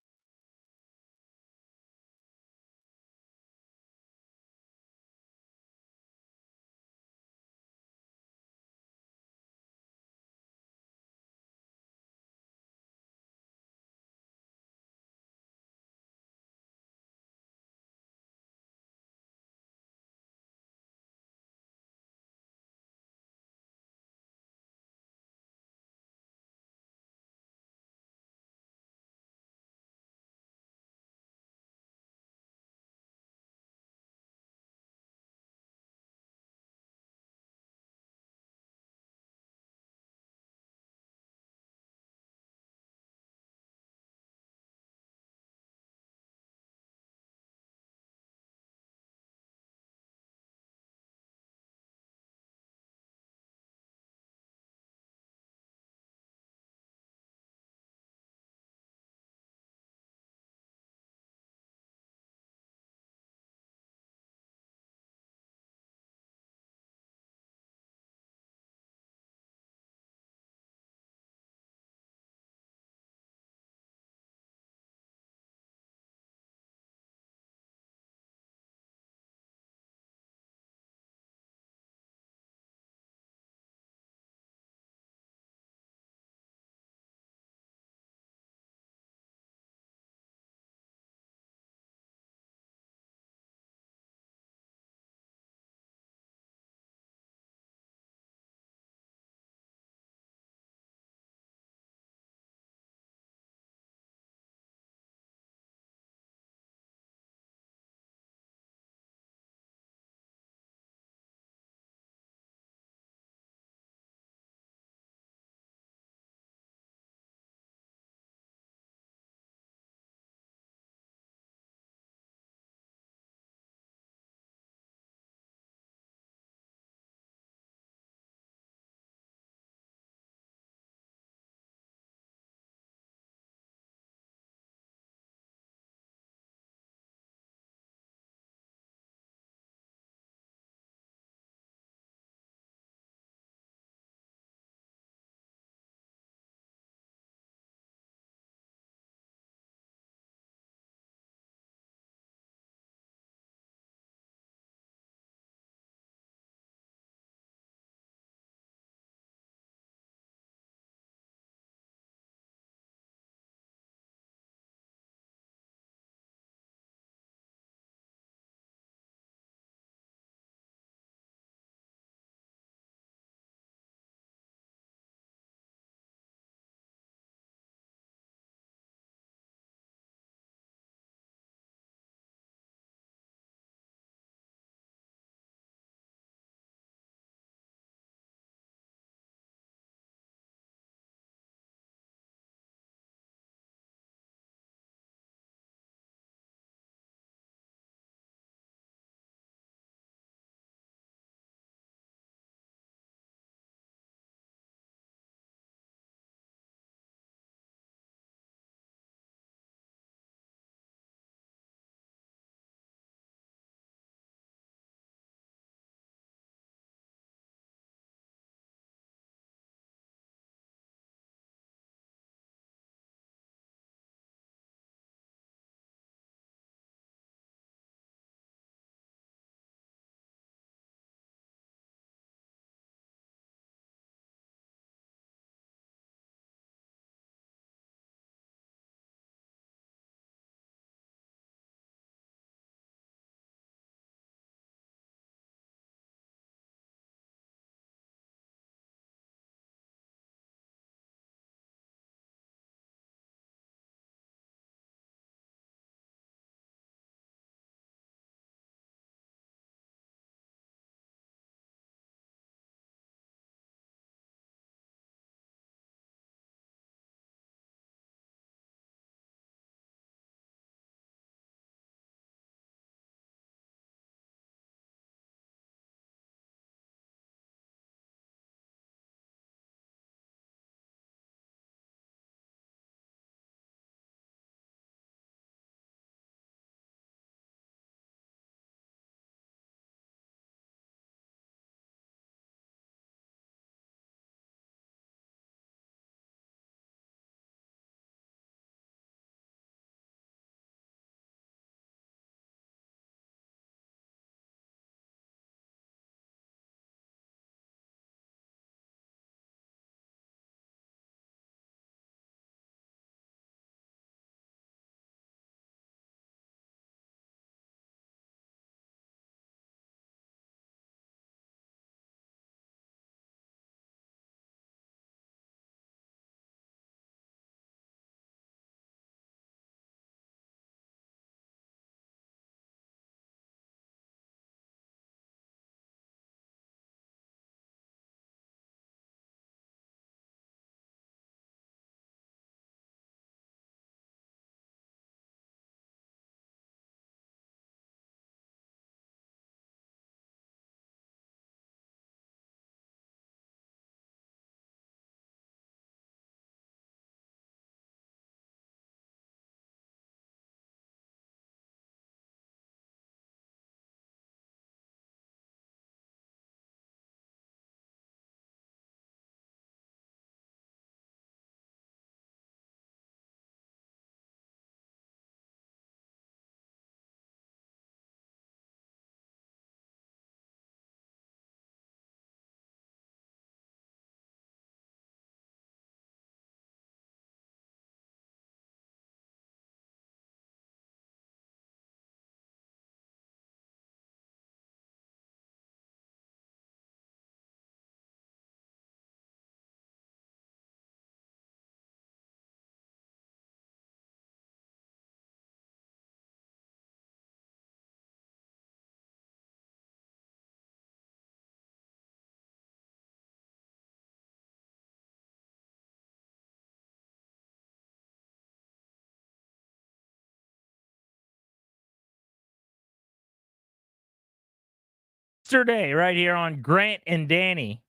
Yesterday, right here on Grant and Danny,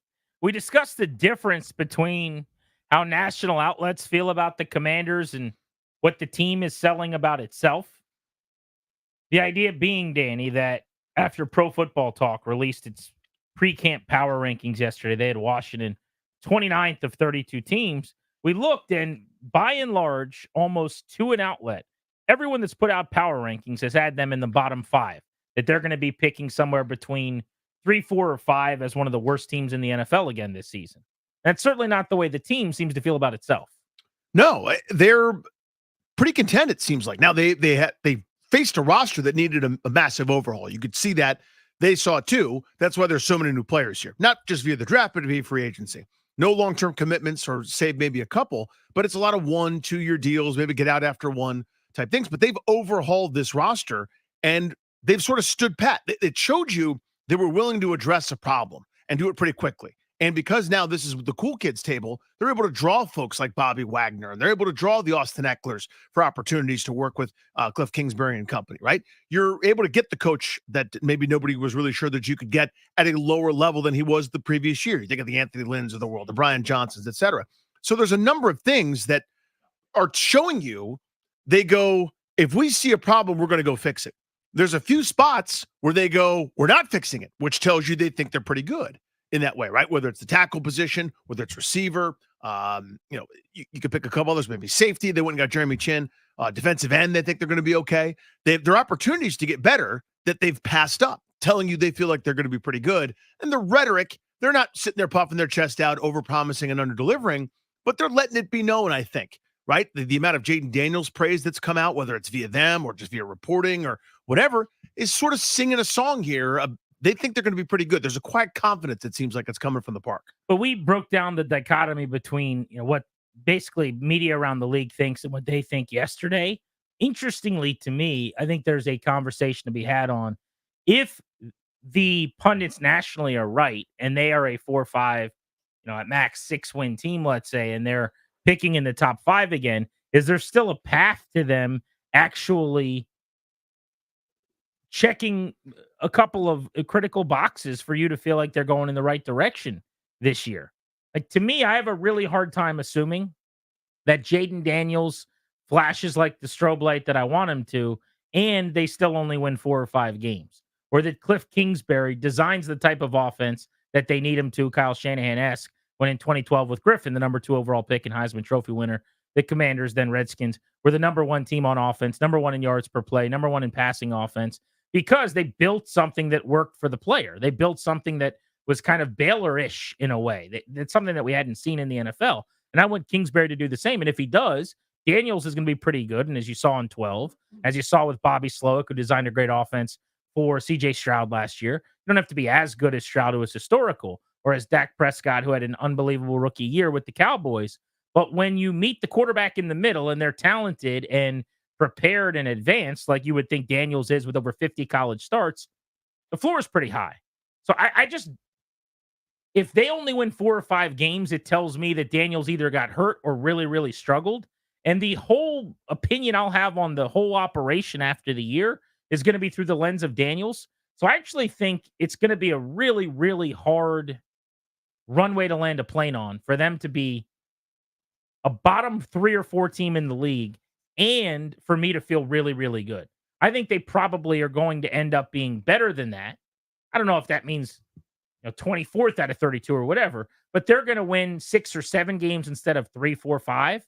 we discussed the difference between how national outlets feel about the Commanders and what the team is selling about itself. The idea being, Danny, that after Pro Football Talk released its pre-camp power rankings yesterday, they had Washington 29th of 32 teams. We looked, and by and large, almost to an outlet, everyone that's put out power rankings has had them in the bottom 5, that they're going to be picking somewhere between 3, 4, or 5 as one of the worst teams in the NFL again this season. That's certainly not the way the team seems to feel about itself. No, they're pretty content, it seems like. Now, they faced a roster that needed a massive overhaul. You could see that. They saw it too. That's why there's so many new players here, not just via the draft, but via free agency. No long-term commitments, or save maybe a couple, but it's a lot of 1-2 year deals, maybe get out after one type things. But they've overhauled this roster, and they've sort of stood pat. It showed you they were willing to address a problem and do it pretty quickly. And because now this is the cool kids table, they're able to draw folks like Bobby Wagner, and they're able to draw the Austin Ecklers for opportunities to work with Cliff Kingsbury and company, right? You're able to get the coach that maybe nobody was really sure that you could get at a lower level than he was the previous year. You think of the Anthony Lynn's of the world, the Brian Johnsons, et cetera. So there's a number of things that are showing you, they go, if we see a problem, we're going to go fix it. There's a few spots where they go, we're not fixing it, which tells you they think they're pretty good in that way, right? Whether it's the tackle position, whether it's receiver, you could pick a couple others, maybe safety. They went and got Jeremy Chin, defensive end. They think they're going to be okay. There are opportunities to get better that they've passed up, telling you they feel like they're going to be pretty good. And the rhetoric, they're not sitting there puffing their chest out, over-promising and under-delivering, but they're letting it be known, I think, right? The amount of Jaden Daniels praise that's come out, whether it's via them or just via reporting or whatever, is sort of singing a song here. They think they're going to be pretty good. There's a quiet confidence, it seems like, it's coming from the park. But we broke down the dichotomy between what basically media around the league thinks and what they think yesterday. Interestingly to me, I think there's a conversation to be had on if the pundits nationally are right and they are a 4-5, at max 6-win team, let's say, and they're picking in the top 5 again, is there still a path to them actually checking a couple of critical boxes for you to feel like they're going in the right direction this year? Like, to me, I have a really hard time assuming that Jaden Daniels flashes like the strobe light that I want him to, and they still only win 4 or 5 games, or that Cliff Kingsbury designs the type of offense that they need him to, Kyle Shanahan-esque, when in 2012 with Griffin, the number 2 overall pick and Heisman Trophy winner, the Commanders, then Redskins, were the number 1 team on offense, number 1 in yards per play, number 1 in passing offense, because they built something that worked for the player. They built something that was kind of Baylor-ish in a way. That's something that we hadn't seen in the NFL. And I want Kingsbury to do the same. And if he does, Daniels is going to be pretty good. And as you saw in 12, as you saw with Bobby Slowick, who designed a great offense for C.J. Stroud last year, you don't have to be as good as Stroud, who was historical, or as Dak Prescott, who had an unbelievable rookie year with the Cowboys. But when you meet the quarterback in the middle and they're talented and prepared and advanced, like you would think Daniels is with over 50 college starts, the floor is pretty high. So I just, if they only win 4 or 5 games, it tells me that Daniels either got hurt or really, really struggled. And the whole opinion I'll have on the whole operation after the year is going to be through the lens of Daniels. So I actually think it's going to be a really, really hard runway to land a plane on for them to be a bottom 3 or 4 team in the league, and for me to feel really, really good. I think they probably are going to end up being better than that. I don't know if that means 24th out of 32 or whatever, but they're going to win 6 or 7 games instead of 3, 4, 5.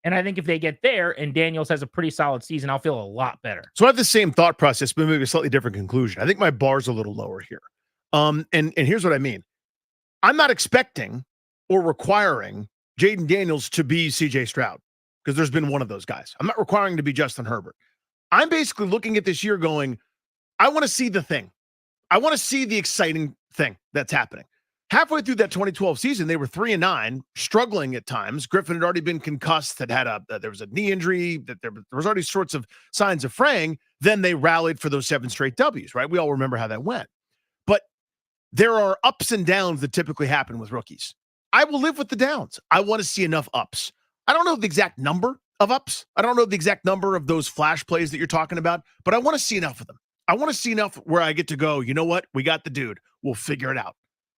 And I think if they get there and Daniels has a pretty solid season, I'll feel a lot better. So I have the same thought process, but maybe a slightly different conclusion. I think my bar's a little lower here. And here's what I mean. I'm not expecting or requiring Jaden Daniels to be CJ Stroud, because there's been one of those guys. I'm not requiring to be Justin Herbert. I'm basically looking at this year going, I want to see the thing. I want to see the exciting thing that's happening. Halfway through that 2012 season, they were 3-9, struggling at times. Griffin had already been concussed, there was a knee injury, that there was already sorts of signs of fraying. Then they rallied for those 7 straight W's, right? We all remember how that went. But there are ups and downs that typically happen with rookies. I will live with the downs. I want to see enough ups. I don't know the exact number of ups. I don't know the exact number of those flash plays that you're talking about, but I want to see enough of them. I want to see enough where I get to go, you know what? We got the dude. We'll figure it out.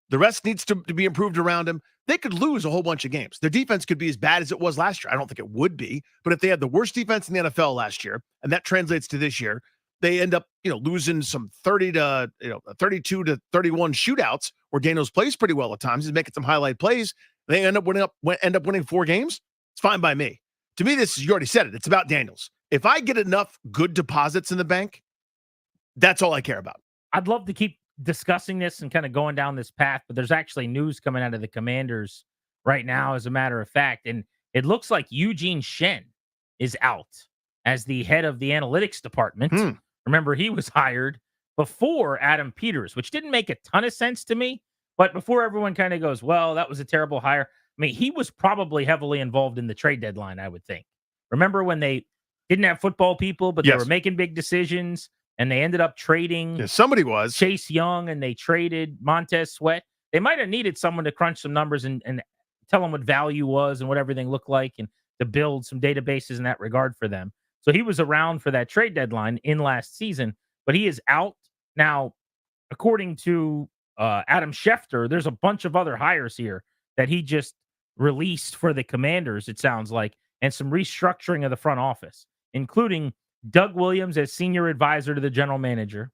The rest needs to be improved around him. They could lose a whole bunch of games. Their defense could be as bad as it was last year. I don't think it would be, but if they had the worst defense in the NFL last year, and that translates to this year, they end up, losing some 32 to 31 shootouts where Daniels plays pretty well at times. He's making some highlight plays. They end up winning 4 games. It's fine by me. To me, you already said it. It's about Daniels. If I get enough good deposits in the bank, that's all I care about. I'd love to keep discussing this and kind of going down this path, but there's actually news coming out of the Commanders right now, as a matter of fact. And it looks like Eugene Shen is out as the head of the analytics department. Remember, he was hired before Adam Peters, which didn't make a ton of sense to me. But before everyone kind of goes, well, that was a terrible hire. I mean, he was probably heavily involved in the trade deadline, I would think. Remember when they didn't have football people, but they were making big decisions, and they ended up trading somebody was Chase Young, and they traded Montez Sweat. They might have needed someone to crunch some numbers and tell them what value was and what everything looked like, and to build some databases in that regard for them. So he was around for that trade deadline in last season, but he is out now. According to Adam Schefter, there's a bunch of other hires here that he just released for the Commanders, it sounds like, and some restructuring of the front office, including Doug Williams as senior advisor to the general manager.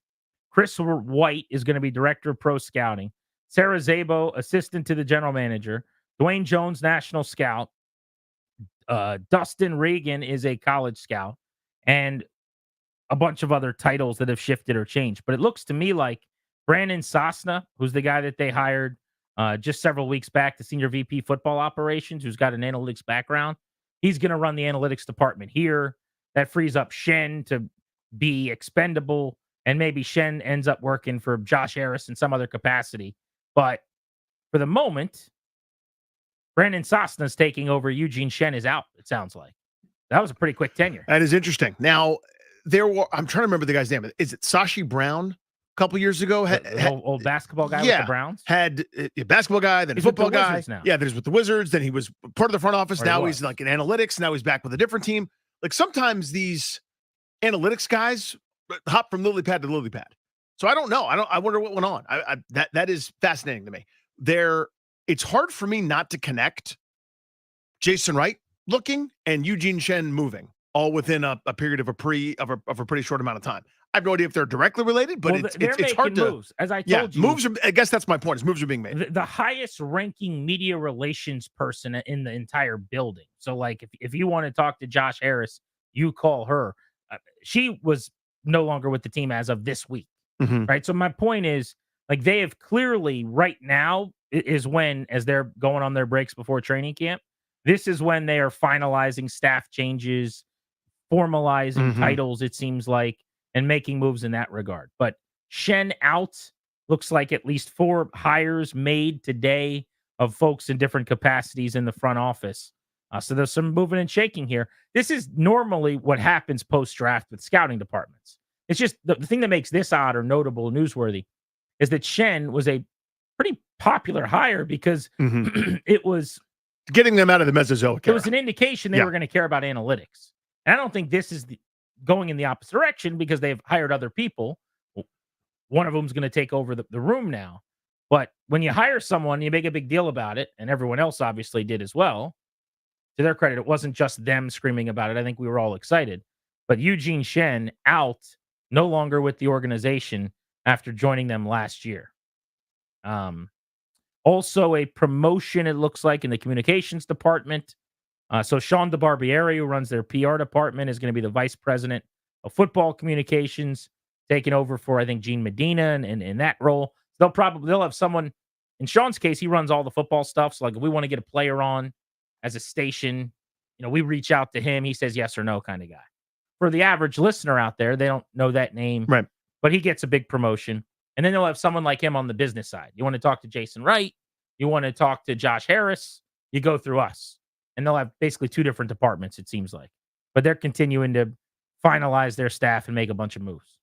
Chris White is going to be director of pro scouting. Sarah Zabo, assistant to the general manager. Dwayne Jones, national scout. Dustin Reagan is a college scout, and a bunch of other titles that have shifted or changed. But it looks to me like Brandon Sosna, who's the guy that they hired just several weeks back, the senior VP football operations, who's got an analytics background, he's going to run the analytics department here. That frees up Shen to be expendable, and maybe Shen ends up working for Josh Harris in some other capacity. But for the moment, Brandon Sosna's taking over. Eugene Shen is out, it sounds like. That was a pretty quick tenure. That is interesting. Now, I'm trying to remember the guy's name. Is it Sashi Brown? A couple years ago, old basketball guy with the Browns, had a basketball guy, then a football guy. Now. Yeah, then he's with the Wizards. Then he was part of the front office. Now he's like in analytics. Now he's back with a different team. Like sometimes these analytics guys hop from lily pad to lily pad. So I don't know. I wonder what went on. That is fascinating to me. It's hard for me not to connect Jason Wright looking and Eugene Shen moving all within a period of a pretty short amount of time. I have no idea if they're directly related, but it's hard to moves. As I told you, moves. I guess that's my point. Is moves are being made. The highest ranking media relations person in the entire building. So, like, if you want to talk to Josh Harris, you call her. She was no longer with the team as of this week, right? So my point is, like, they have clearly right now is when, as they're going on their breaks before training camp, this is when they are finalizing staff changes, formalizing titles. It seems like. And making moves in that regard. But Shen out, looks like at least 4 hires made today of folks in different capacities in the front office. So there's some moving and shaking here. This is normally what happens post-draft with scouting departments. It's just the thing that makes this odd or notable and newsworthy is that Shen was a pretty popular hire because it was getting them out of the Mesozoic era. It was an indication they were going to care about analytics. And I don't think this is going in the opposite direction because they've hired other people. One of them's going to take over the room now. But when you hire someone, you make a big deal about it, and everyone else obviously did as well. To their credit, it wasn't just them screaming about it. I think we were all excited. But Eugene Shen out, no longer with the organization after joining them last year. Also a promotion, it looks like, in the communications department. So Sean DeBarbieri, who runs their PR department, is going to be the vice president of football communications, taking over for, I think, Gene Medina in that role. They'll have someone, in Sean's case, he runs all the football stuff. So, like, if we want to get a player on as a station, we reach out to him. He says yes or no kind of guy. For the average listener out there, they don't know that name. Right. But he gets a big promotion. And then they'll have someone like him on the business side. You want to talk to Jason Wright, you want to talk to Josh Harris, you go through us. And they'll have basically 2 different departments, it seems like. But they're continuing to finalize their staff and make a bunch of moves.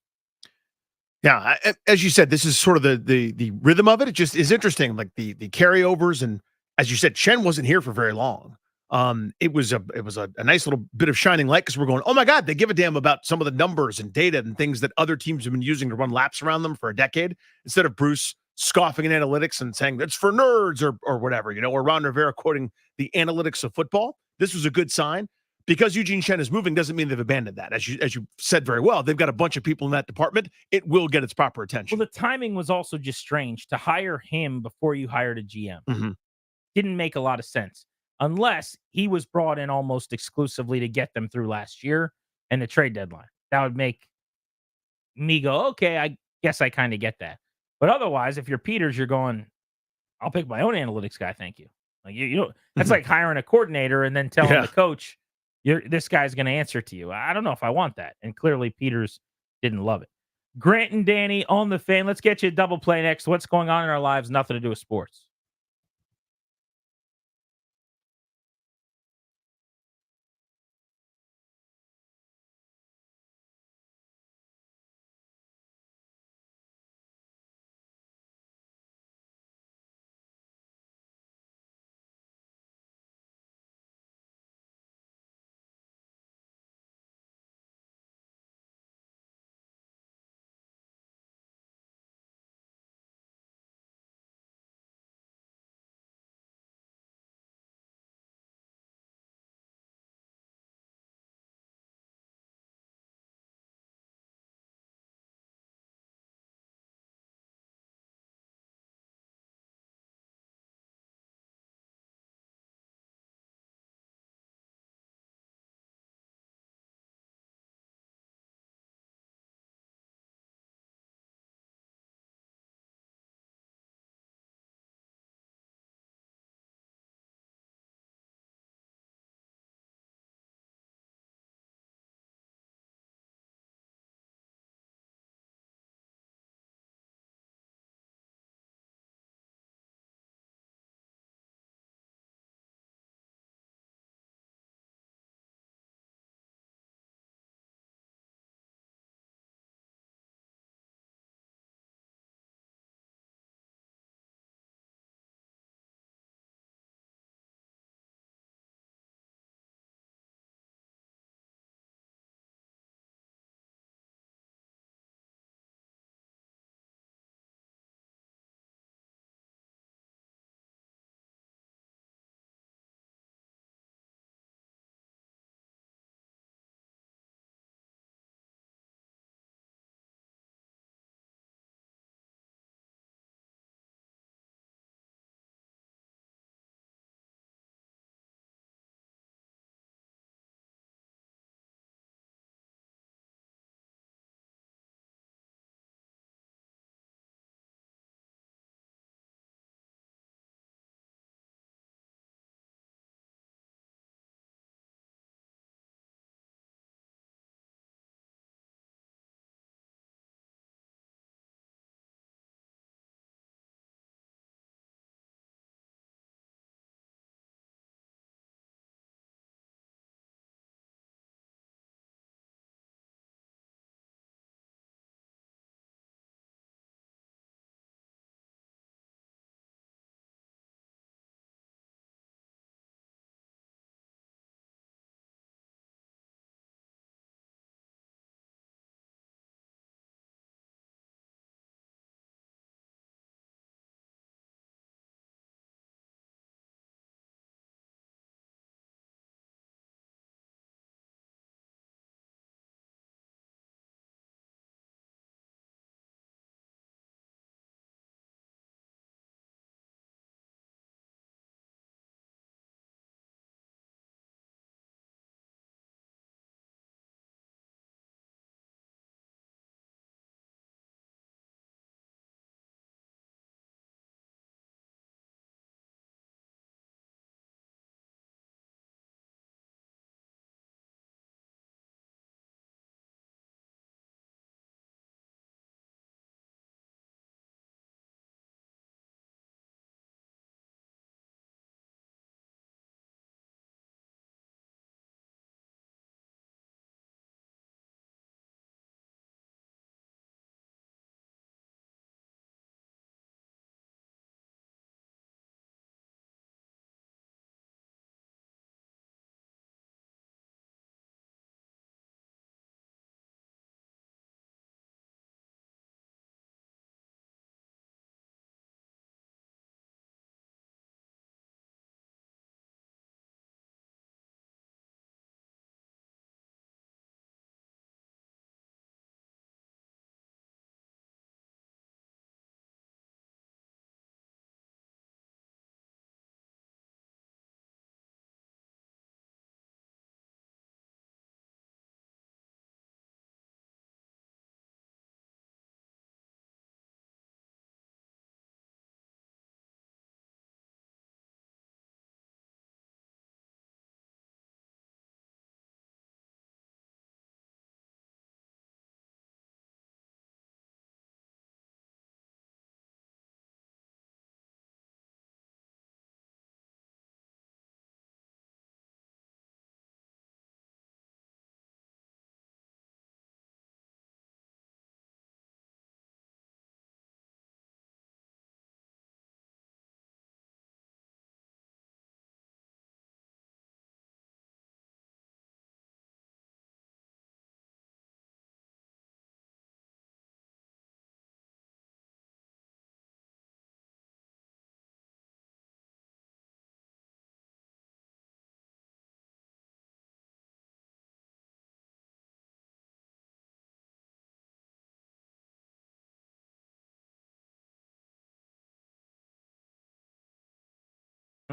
Yeah, as you said, this is sort of the rhythm of it. It just is interesting, like the carryovers. And as you said, Shen wasn't here for very long. it was a nice little bit of shining light because we're going, oh my God, they give a damn about some of the numbers and data and things that other teams have been using to run laps around them for a decade, instead of Bruce scoffing at analytics and saying that's for nerds or whatever, or Ron Rivera quoting the analytics of football. This was a good sign. Because Eugene Chen is moving doesn't mean they've abandoned that. As you said very well, they've got a bunch of people in that department. It will get its proper attention. Well, the timing was also just strange to hire him before you hired a GM. Mm-hmm. Didn't make a lot of sense unless he was brought in almost exclusively to get them through last year and the trade deadline. That would make me go, okay, I guess I kind of get that. But otherwise, if you're Peters, you're going, I'll pick my own analytics guy. Thank you. Like you know, that's like hiring a coordinator and then telling the coach, this guy's going to answer to you. I don't know if I want that. And clearly Peters didn't love it. Grant and Danny on the Fan. Let's get you a double play next. What's going on in our lives? Nothing to do with sports.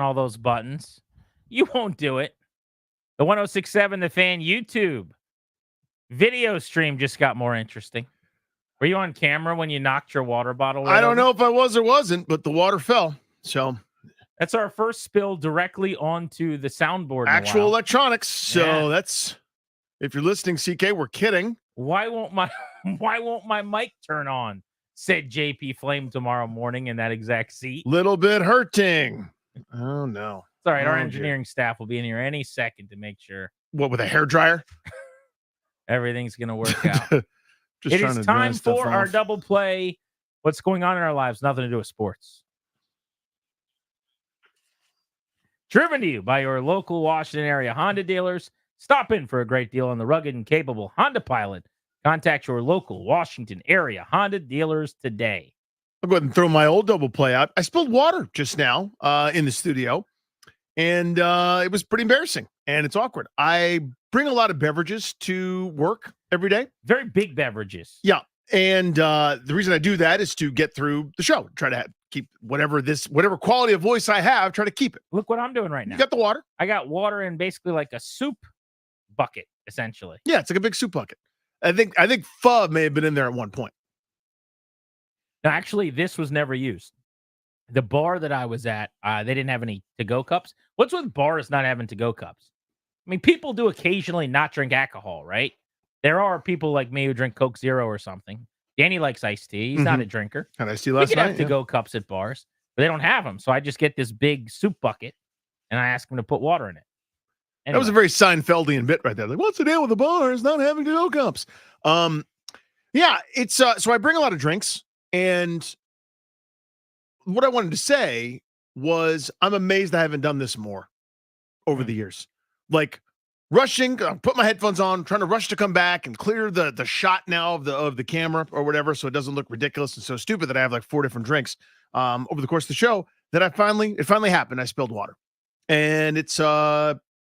all those buttons. You won't do it. The 1067 The Fan YouTube video stream just got more interesting. Were you on camera when you knocked your water bottle? I don't know if I was or wasn't, but the water fell. So that's our first spill directly onto the soundboard. Actual electronics. So that's, if you're listening, CK, we're kidding. Why won't my mic turn on? Said JP Flame tomorrow morning in that exact seat. Little bit hurting. Oh no. It's all right. Our Oh, engineering staff will be in here any second to make sure. What, with a hairdryer? Everything's gonna work out. Just It trying is to time dry stuff for our off. double play. What's going on in our lives? Nothing to do with sports. Driven to you by your local Washington area Honda dealers. Stop in for a great deal on the rugged and capable Honda Pilot. Contact your local Washington area Honda dealers today. I'll go ahead and throw my old double play out. I spilled water just now in the studio, and it was pretty embarrassing, and it's awkward. I bring a lot of beverages to work every day. Very big beverages. Yeah, and the reason I do that is to get through the show, try to keep whatever quality of voice I have, try to keep it. Look what I'm doing right now. You got the water? I got water in basically like a soup bucket, essentially. Yeah, it's like a big soup bucket. I think pho may have been in there at one point. No, actually, this was never used. The bar that I was at, they didn't have any to-go cups. What's with bars not having to-go cups? I mean, people do occasionally not drink alcohol, right? There are people like me who drink Coke Zero or something. Danny likes iced tea. He's not a drinker. Had iced tea We last could night. have to-go cups at bars, but they don't have them. So I just get this big soup bucket, and I ask them to put water in it. That was a very Seinfeldian bit right there. Like, what's the deal with the bars not having to-go cups? Yeah, it's so I bring a lot of drinks, and what I wanted to say was I'm amazed I haven't done this more over the years. Like rushing, put my headphones on, trying to rush to come back and clear the shot now of the camera or whatever, so it doesn't look ridiculous and so stupid that I have like 4 different drinks over the course of the show. That it finally happened. I spilled water, and it's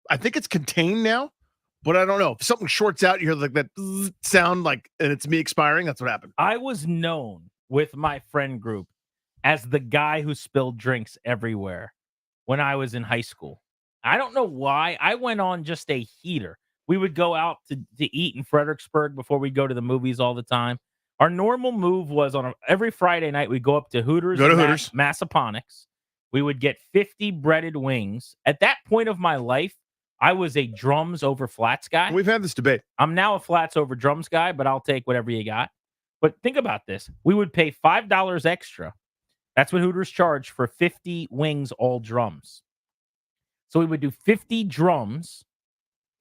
I think it's contained now, but I don't know if something shorts out. You hear like that sound, like, and it's me expiring. That's what happened. I was known with my friend group as the guy who spilled drinks everywhere when I was in high school. I don't know why. I went on just a heater. We would go out to eat in Fredericksburg before we'd go to the movies all the time. Our normal move was every Friday night, we'd go up to Hooters. Go to Hooters. Massaponics. We would get 50 breaded wings. At that point of my life, I was a drums over flats guy. We've had this debate. I'm now a flats over drums guy, but I'll take whatever you got. But think about this. We would pay $5 extra. That's what Hooters charged for 50 wings, all drums. So we would do 50 drums.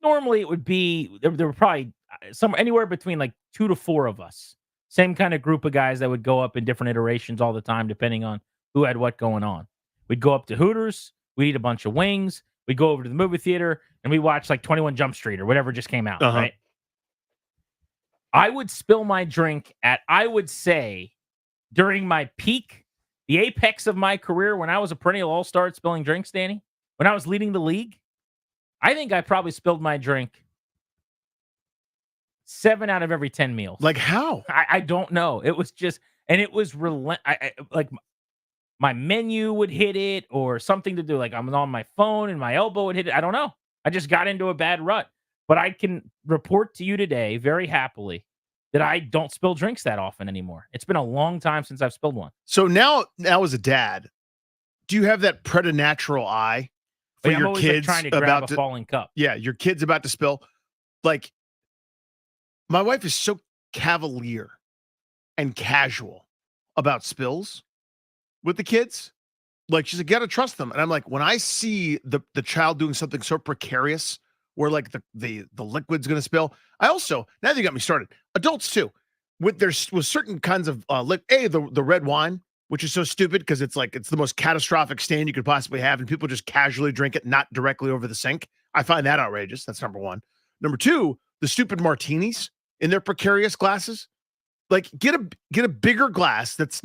Normally it would be, there were probably anywhere between like 2 to 4 of us. Same kind of group of guys that would go up in different iterations all the time, depending on who had what going on. We'd go up to Hooters. We'd eat a bunch of wings. We'd go over to the movie theater and we watch like 21 Jump Street or whatever just came out, right? I would spill my drink at, I would say, during my peak, the apex of my career, when I was a perennial all-star at spilling drinks, Danny, when I was leading the league, I think I probably spilled my drink 7 out of every 10 meals. Like how? I don't know. It was just, and it was like my menu would hit it or something to do. Like I'm on my phone and my elbow would hit it. I don't know. I just got into a bad rut. But I can report to you today very happily that I don't spill drinks that often anymore. It's been a long time since I've spilled one. So now as a dad, do you have that preternatural eye for I'm your always, kids trying to grab a falling cup? Yeah, your kid's about to spill. Like, my wife is so cavalier and casual about spills with the kids. Like, she's like, you gotta trust them. And I'm like, when I see the child doing something so precarious where like the liquid's gonna spill, I also, now that you got me started, adults too, with certain kinds of the red wine, which is so stupid because it's the most catastrophic stain you could possibly have, and people just casually drink it, not directly over the sink. I find that outrageous. That's number one. Number two, the stupid martinis in their precarious glasses. Like, get a bigger glass that's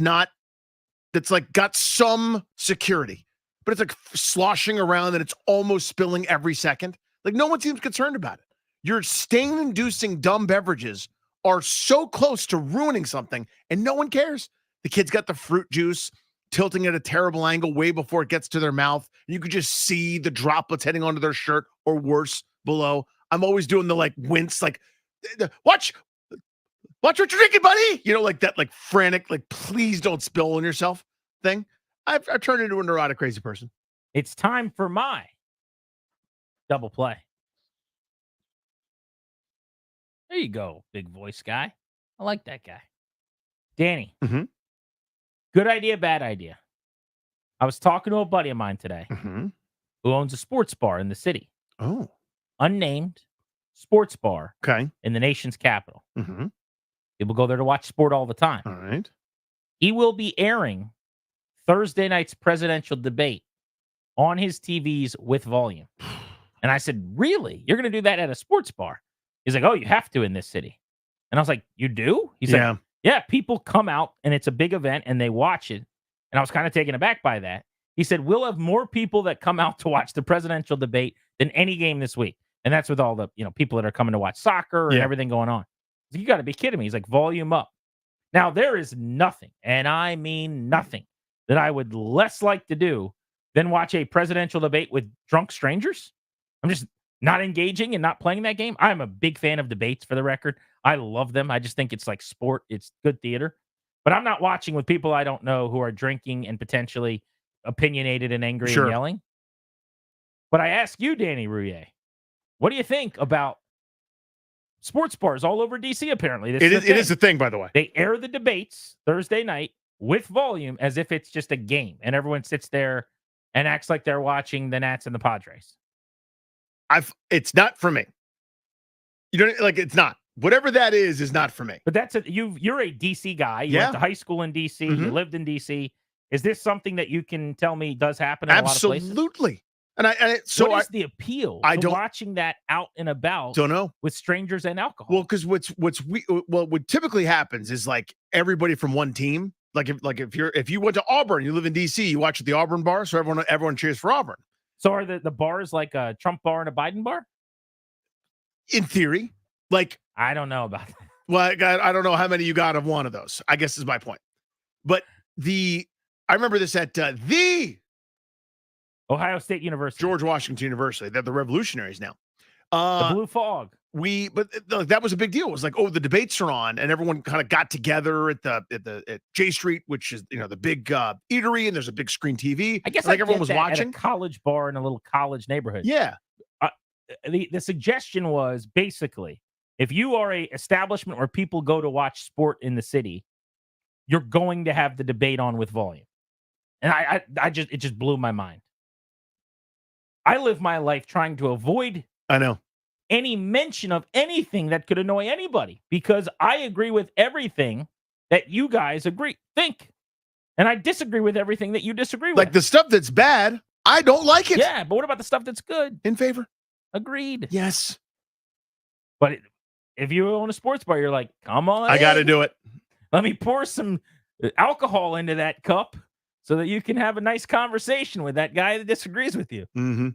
like got some security, but it's like sloshing around and it's almost spilling every second. Like, no one seems concerned about it. Your stain-inducing dumb beverages are so close to ruining something, and no one cares. The kid's got the fruit juice. tilting at a terrible angle way before it gets to their mouth. You could just see the droplets heading onto their shirt or worse below. I'm always doing the like wince, like watch what you're drinking, buddy. You know, like that, like frantic, like please don't spill on yourself thing. I've turned into a neurotic crazy person. It's time for my double play. There you go, big voice guy. I like that guy. Danny. Mm-hmm. Good idea, bad idea. I was talking to a buddy of mine today who owns a sports bar in the city. Oh. Unnamed sports bar in the nation's capital. Mm-hmm. People go there to watch sport all the time. All right. He will be airing Thursday night's presidential debate on his TVs with volume. And I said, really? You're going to do that at a sports bar? He's like, oh, you have to in this city. And I was like, you do? He's like, yeah, people come out and it's a big event and they watch it. And I was kind of taken aback by that. He said, we'll have more people that come out to watch the presidential debate than any game this week. And that's with all the people that are coming to watch soccer and everything going on. You got to be kidding me. He's like, volume up. Now, there is nothing, and I mean nothing, that I would less like to do than watch a presidential debate with drunk strangers. I'm just not engaging and not playing that game. I'm a big fan of debates, for the record. I love them. I just think it's like sport. It's good theater. But I'm not watching with people I don't know who are drinking and potentially opinionated and angry and yelling. But I ask you, Danny Rouillet, what do you think about sports bars all over D.C., apparently? It is a thing, by the way. They air the debates Thursday night with volume as if it's just a game, and everyone sits there and acts like they're watching the Nats and the Padres. It's not for me. You don't like. It's not. Whatever that is not for me. But you're a D.C. guy. You went to high school in D.C. You lived in D.C. Is this something that you can tell me does happen in a lot of places? Absolutely. What is the appeal to watching that out and about? Don't know. With strangers and alcohol. Well, because what typically happens is like everybody from one team. Like if you went to Auburn, you live in D.C., you watch at the Auburn bar, so everyone cheers for Auburn. So are the bars like a Trump bar and a Biden bar? In theory, like I don't know about that. Well, I don't know how many you got of one of those, I guess is my point. But I remember this at the Ohio State University, George Washington University. They're the Revolutionaries now. The Blue Fog. But that was a big deal. It was like, the debates are on, and everyone kind of got together at J Street, which is the big eatery, and there's a big screen TV. I guess like everyone was watching. At a college bar in a little college neighborhood. Yeah. The suggestion was basically, if you are a establishment where people go to watch sport in the city, you're going to have the debate on with volume. And it just blew my mind. I live my life trying to avoid any mention of anything that could annoy anybody, because I agree with everything that you guys think. And I disagree with everything that you disagree with. Like the stuff that's bad, I don't like it. Yeah, but what about the stuff that's good? In favor. Agreed. Yes. But if you own a sports bar, you're like, come on. I got to do it. Let me pour some alcohol into that cup so that you can have a nice conversation with that guy that disagrees with you. Mm-hmm.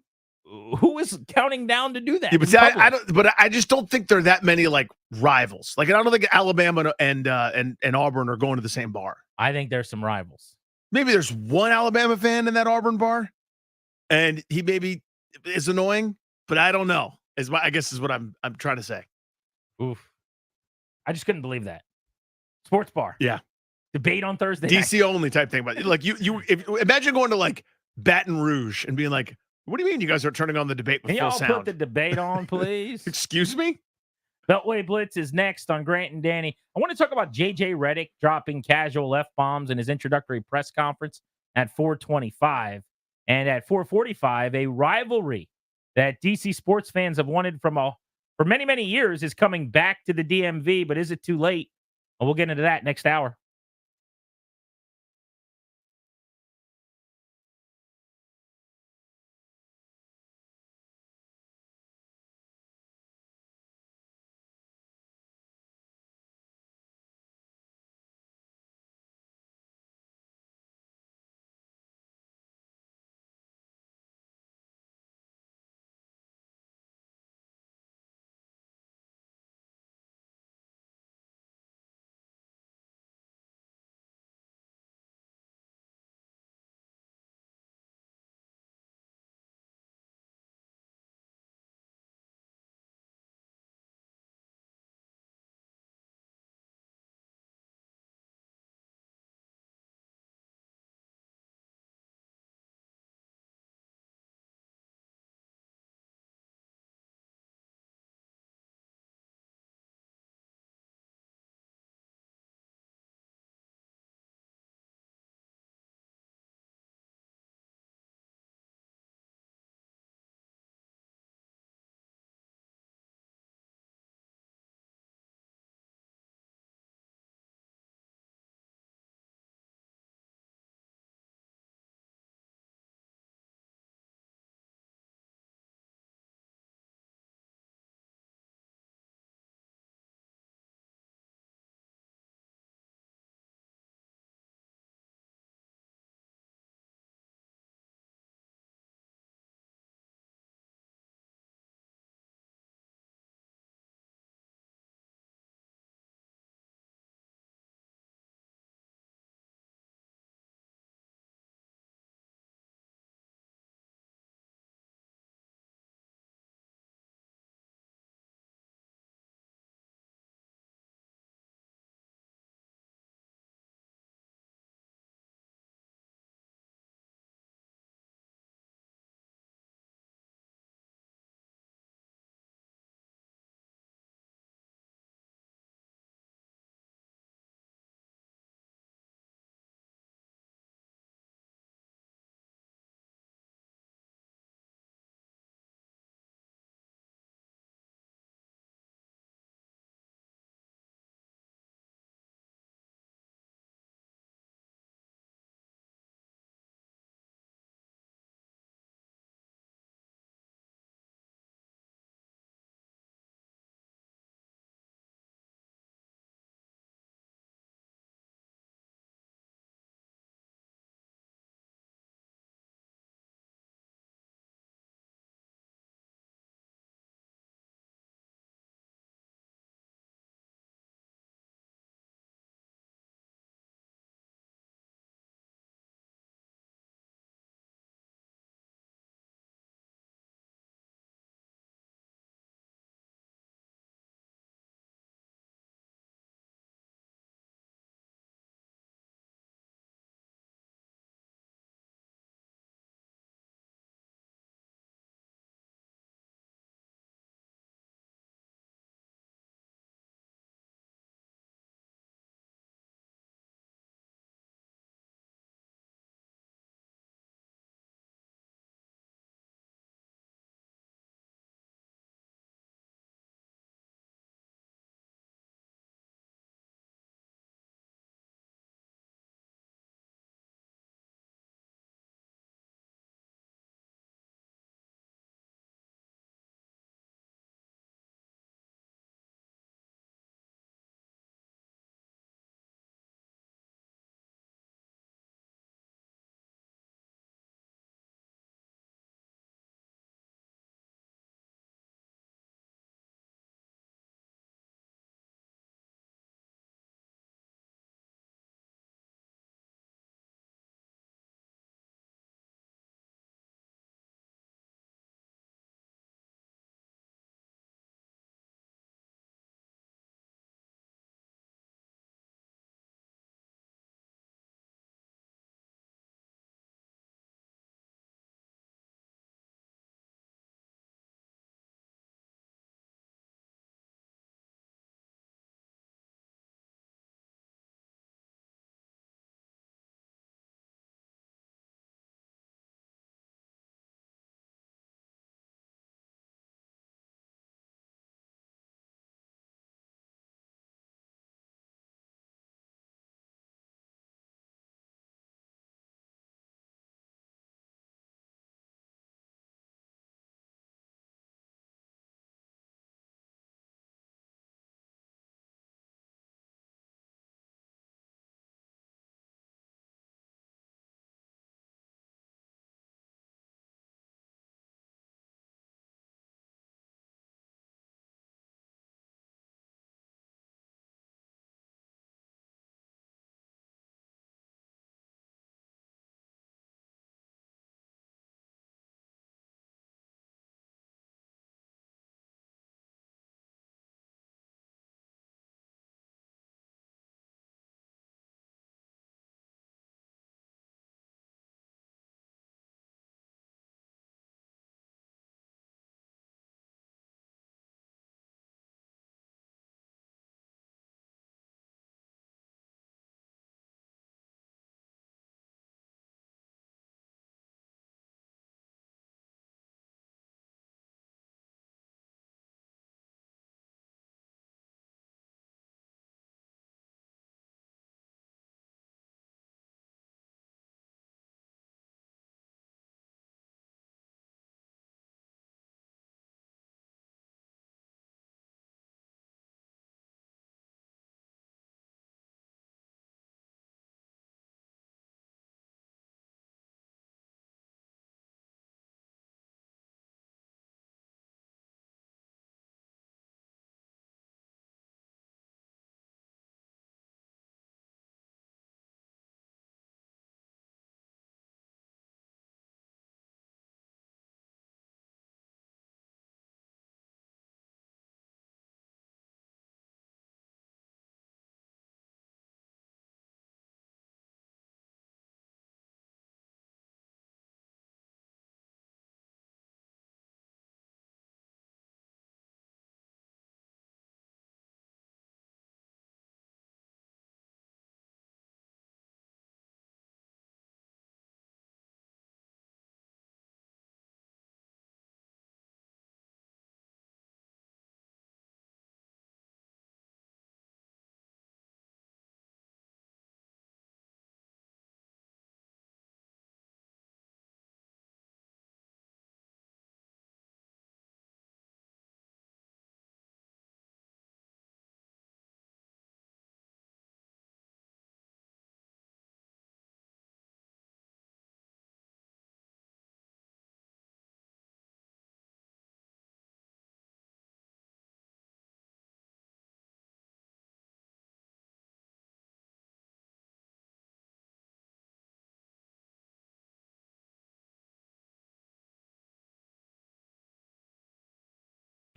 Who is counting down to do that? Yeah, but I don't. But I just don't think there are that many like rivals. Like I don't think Alabama and Auburn are going to the same bar. I think there's some rivals. Maybe there's one Alabama fan in that Auburn bar, and he maybe is annoying. But I don't know. I guess is what I'm trying to say. Oof! I just couldn't believe that. Sports bar. Yeah. Debate on Thursday. DC only type thing. But like imagine going to like Baton Rouge and being like, what do you mean you guys are turning on the debate with full sound? Can y'all put the debate on, please? Excuse me? Beltway Blitz is next on Grant and Danny. I want to talk about J.J. Redick dropping casual F-bombs in his introductory press conference at 4:25. And at 4:45, a rivalry that DC sports fans have wanted for many, many years is coming back to the DMV. But is it too late? And we'll get into that next hour.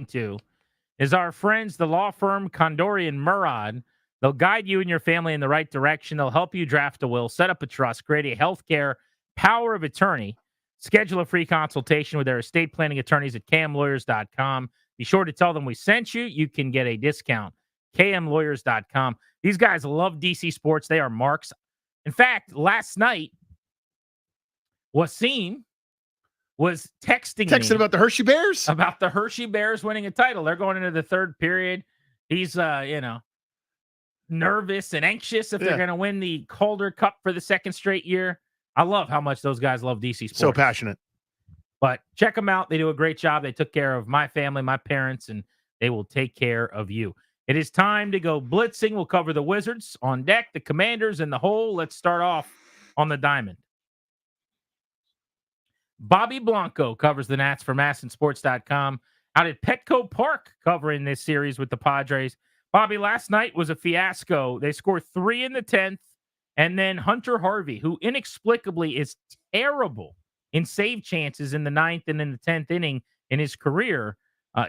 to is our friends, the law firm Condorian Murad. They'll guide you and your family in the right direction. They'll help you draft a will, set up a trust, create a healthcare power of attorney. Schedule a free consultation with their estate planning attorneys at kmlawyers.com. Be sure to tell them we sent you. You can get a discount. kmlawyers.com. These guys love DC sports. They are marks. In fact, last night, Wasim was texting me about the Hershey Bears? About the Hershey Bears winning a title. They're going into the third period. He's, nervous and anxious if they're going to win the Calder Cup for the second straight year. I love how much those guys love DC sports. So passionate. But check them out. They do a great job. They took care of my family, my parents, and they will take care of you. It is time to go blitzing. We'll cover the Wizards on deck, the Commanders, and the whole. Let's start off on the diamond. Bobby Blanco covers the Nats for MASNsports.com out at Petco Park covering this series with the Padres. Bobby, last night was a fiasco. They scored 3 in the 10th, and then Hunter Harvey, who inexplicably is terrible in save chances in the 9th and in the 10th inning in his career,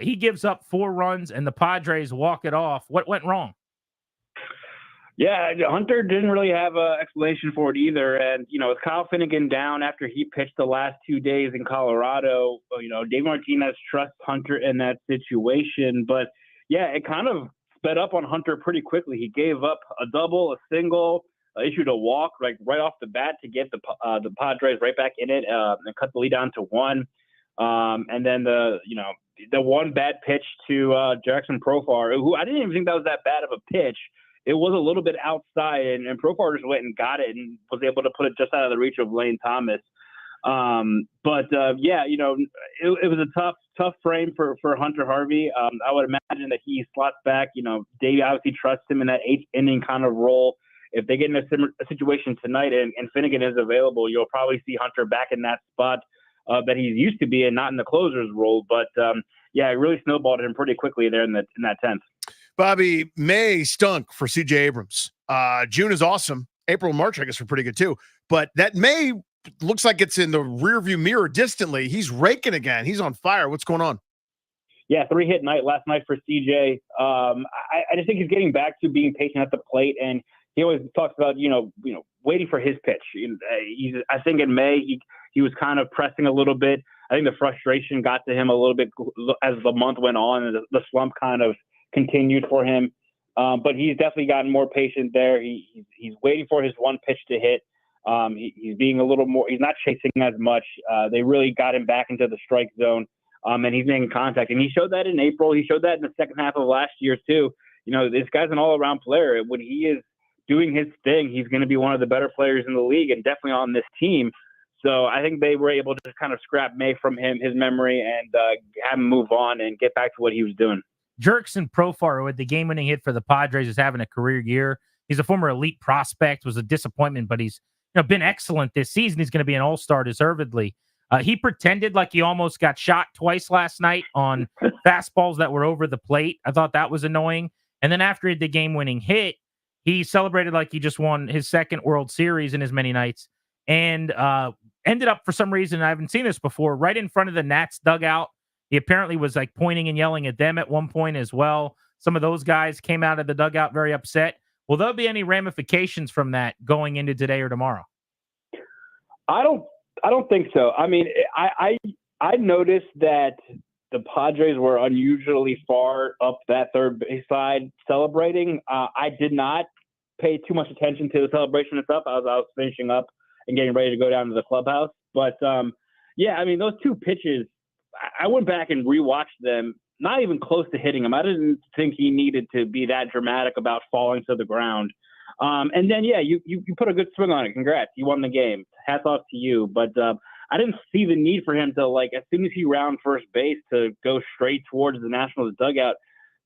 he gives up 4 runs, and the Padres walk it off. What went wrong? Yeah, Hunter didn't really have an explanation for it either. And, with Kyle Finnegan down after he pitched the last 2 days in Colorado, Dave Martinez trusts Hunter in that situation. But, yeah, it kind of sped up on Hunter pretty quickly. He gave up a double, a single, issued a walk right off the bat to get the Padres right back in it and cut the lead down to 1. And then the one bad pitch to Jackson Profar, who I didn't even think that was that bad of a pitch. It was a little bit outside, and Profar just went and got it and was able to put it just out of the reach of Lane Thomas. It was a tough frame for Hunter Harvey. I would imagine that he slots back. Davey obviously trusts him in that 8th inning kind of role. If they get in a situation tonight and Finnegan is available, you'll probably see Hunter back in that spot that he's used to be and not in the closer's role. But it really snowballed him pretty quickly there in that 10th. Bobby, May stunk for CJ Abrams. June is awesome. April and March, I guess, were pretty good too. But that May looks like it's in the rearview mirror distantly. He's raking again. He's on fire. What's going on? Yeah, 3-hit night last night for CJ. I just think he's getting back to being patient at the plate, and he always talks about waiting for his pitch. I think in May he was kind of pressing a little bit. I think the frustration got to him a little bit as the month went on, and the slump kind of continued for him. But he's definitely gotten more patient there. He's waiting for his one pitch to hit. He's being a little more. He's not chasing as much. They really got him back into the strike zone, and he's making contact. And he showed that in April. He showed that in the second half of last year too. This guy's an all-around player. When he is doing his thing, he's going to be one of the better players in the league, and definitely on this team. So I think they were able to kind of scrap May from his memory, and have him move on and get back to what he was doing. Jerkson Profar, with the game-winning hit for the Padres, is having a career year. He's a former elite prospect, was a disappointment, but he's been excellent this season. He's going to be an all-star deservedly. He pretended like he almost got shot twice last night on fastballs that were over the plate. I thought that was annoying. And then after the game-winning hit, he celebrated like he just won his second World Series in as many nights, and ended up, for some reason, I haven't seen this before, right in front of the Nats dugout. He apparently was like pointing and yelling at them at one point as well. Some of those guys came out of the dugout very upset. Will there be any ramifications from that going into today or tomorrow? I don't think so. I mean, I noticed that the Padres were unusually far up that third base side celebrating. I did not pay too much attention to the celebration itself as I was finishing up and getting ready to go down to the clubhouse. But those 2 pitches, I went back and rewatched them, not even close to hitting him. I didn't think he needed to be that dramatic about falling to the ground. And then, you put a good swing on it. Congrats. You won the game. Hats off to you. But I didn't see the need for him to, as soon as he round first base, to go straight towards the Nationals dugout.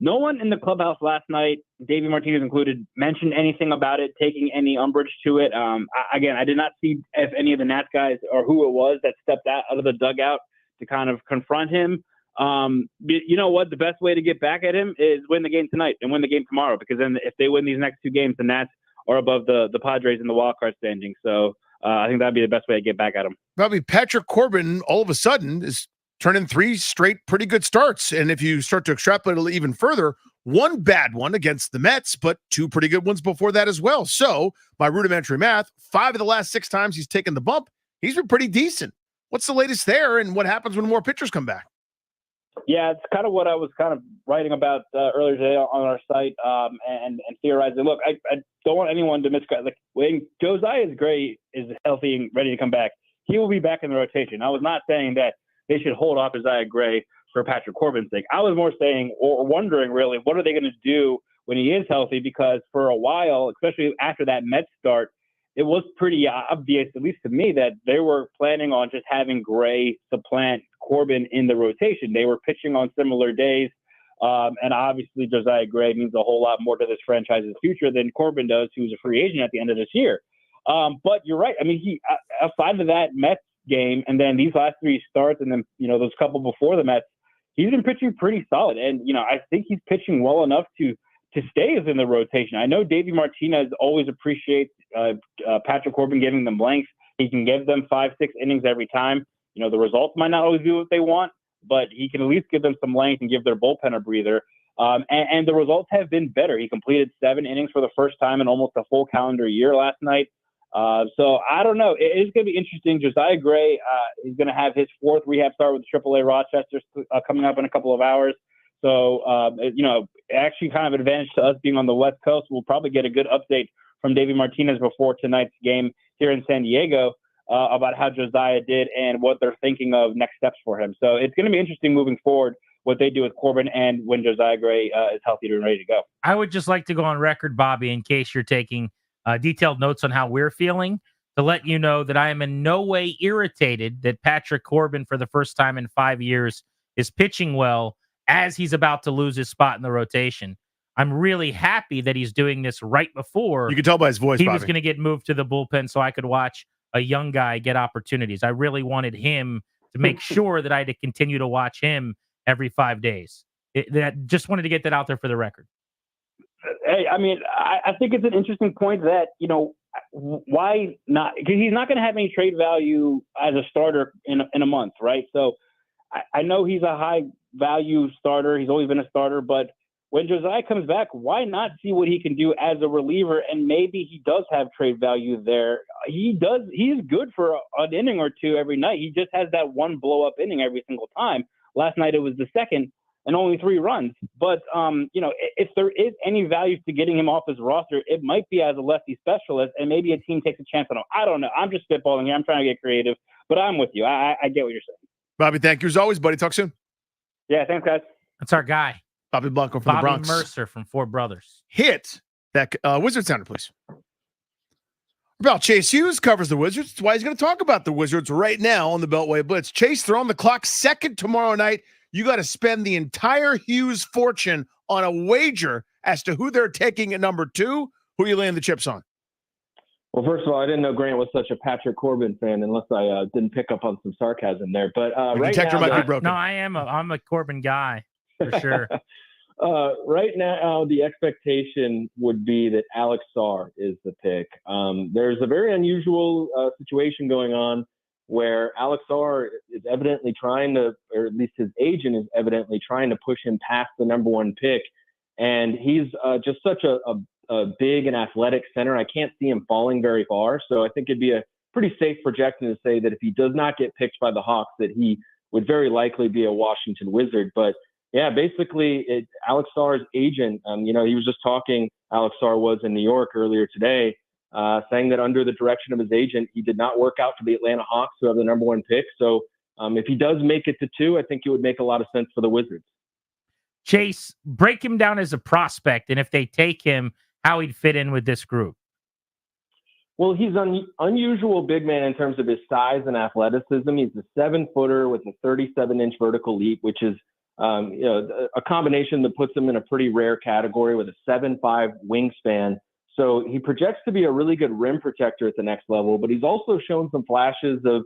No one in the clubhouse last night, Davey Martinez included, mentioned anything about it, taking any umbrage to it. I did not see if any of the Nats guys or who it was that stepped out of the dugout to kind of confront him. You know what? The best way to get back at him is win the game tonight and win the game tomorrow, because then if they win these next 2 games, the Nats are above the Padres in the wild card standing. So I think that'd be the best way to get back at him. Probably Patrick Corbin all of a sudden is turn in 3 straight pretty good starts. And if you start to extrapolate it even further, 1 bad one against the Mets, but 2 pretty good ones before that as well. So by rudimentary math, 5 of the last 6 times he's taken the bump, he's been pretty decent. What's the latest there, and what happens when more pitchers come back? Yeah, it's kind of what I was kind of writing about earlier today on our site and theorizing. Look, I don't want anyone to like when Josiah Gray is healthy and ready to come back, he will be back in the rotation. I was not saying that they should hold off Josiah Gray for Patrick Corbin's sake. I was more saying or wondering really what are they going to do when he is healthy, because for a while, especially after that Mets start, it was pretty obvious, at least to me, that they were planning on just having Gray supplant Corbin in the rotation. They were pitching on similar days. And obviously Josiah Gray means a whole lot more to this franchise's future than Corbin does, who's a free agent at the end of this year. But you're right. I mean, he outside of that Mets game and then these last 3 starts and then, those couple before the Mets, he's been pitching pretty solid. And, I think he's pitching well enough to stay in the rotation. I know Davey Martinez always appreciates Patrick Corbin giving them length. He can give them 5-6 innings every time. The results might not always be what they want, but he can at least give them some length and give their bullpen a breather. And the results have been better. He completed 7 innings for the first time in almost a full calendar year last night. So I don't know. It's going to be interesting. Josiah Gray is going to have his 4th rehab start with AAA Rochester coming up in a couple of hours. So, actually kind of an advantage to us being on the West Coast. We'll probably get a good update from Davey Martinez before tonight's game here in San Diego about how Josiah did and what they're thinking of next steps for him. So it's going to be interesting moving forward what they do with Corbin and when Josiah Gray is healthy and ready to go. I would just like to go on record, Bobby, in case you're taking detailed notes on how we're feeling, to let you know that I am in no way irritated that Patrick Corbin, for the first time in 5 years, is pitching well as he's about to lose his spot in the rotation. I'm really happy that he's doing this right before you can tell by his voice he Bobby. was going to get moved to the bullpen so I could watch a young guy get opportunities. I really wanted him to make sure that I had to continue to watch him every 5 days. Just wanted to get that out there for the record. Hey, I mean, I think it's an interesting point that, why not? Because he's not going to have any trade value as a starter in a month, right? So I know he's a high value starter. He's always been a starter, but when Josiah comes back, why not see what he can do as a reliever? And maybe he does have trade value there. He's good for an inning or 2 every night. He just has that one blow up inning every single time. Last night it was the second and only 3 runs. But, if there is any value to getting him off his roster, it might be as a lefty specialist, and maybe a team takes a chance on him. I don't know. I'm just spitballing here. I'm trying to get creative, but I'm with you. I get what you're saying. Bobby, thank you as always, buddy. Talk soon. Yeah, thanks, guys. That's our guy. Bobby Blanco from the Bronx. Mercer from Four Brothers. Hit that Wizard sounder, please. About Chase Hughes covers the Wizards. That's why he's going to talk about the Wizards right now on the Beltway Blitz. Chase, throw on the clock. Second tomorrow night. You got to spend the entire Hughes fortune on a wager as to who they're taking at number 2. Who are you laying the chips on? Well, first of all, I didn't know Grant was such a Patrick Corbin fan unless I didn't pick up on some sarcasm there. But right now, might be broken. No, I'm a Corbin guy for sure. Right now, the expectation would be that Alex Sarr is the pick. There's a very unusual situation going on where Alex Sarr is evidently trying to, or at least his agent is evidently trying to push him past the number 1 pick. And he's just such a big and athletic center. I can't see him falling very far. So I think it'd be a pretty safe projection to say that if he does not get picked by the Hawks, that he would very likely be a Washington Wizard. But yeah, basically Alex Sarr's agent, he was just talking, Alex Sarr was in New York earlier today, saying that under the direction of his agent, he did not work out for the Atlanta Hawks, who have the number 1 pick. So if he does make it to 2, I think it would make a lot of sense for the Wizards. Chase, break him down as a prospect, and if they take him, how he'd fit in with this group. Well, he's an unusual big man in terms of his size and athleticism. He's a 7-footer with a 37-inch vertical leap, which is a combination that puts him in a pretty rare category with a 7'5" wingspan. So he projects to be a really good rim protector at the next level, but he's also shown some flashes of,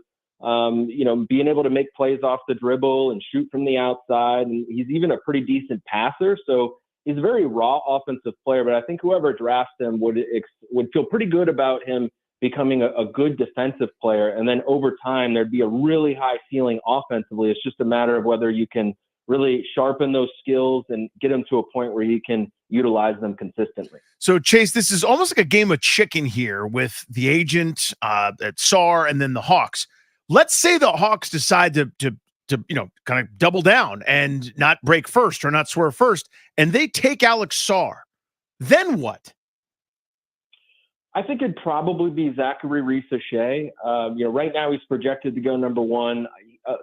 being able to make plays off the dribble and shoot from the outside. And he's even a pretty decent passer. So he's a very raw offensive player, but I think whoever drafts him would feel pretty good about him becoming a good defensive player. And then over time, there'd be a really high ceiling offensively. It's just a matter of whether you can really sharpen those skills and get them to a point where you can utilize them consistently. So, Chase, this is almost like a game of chicken here with the agent at SAR and then the Hawks. Let's say the Hawks decide to kind of double down and not break first or not swerve first, and they take Alex Sarr. Then what? I think it'd probably be Zachary Reese-Shea. Right now he's projected to go number one.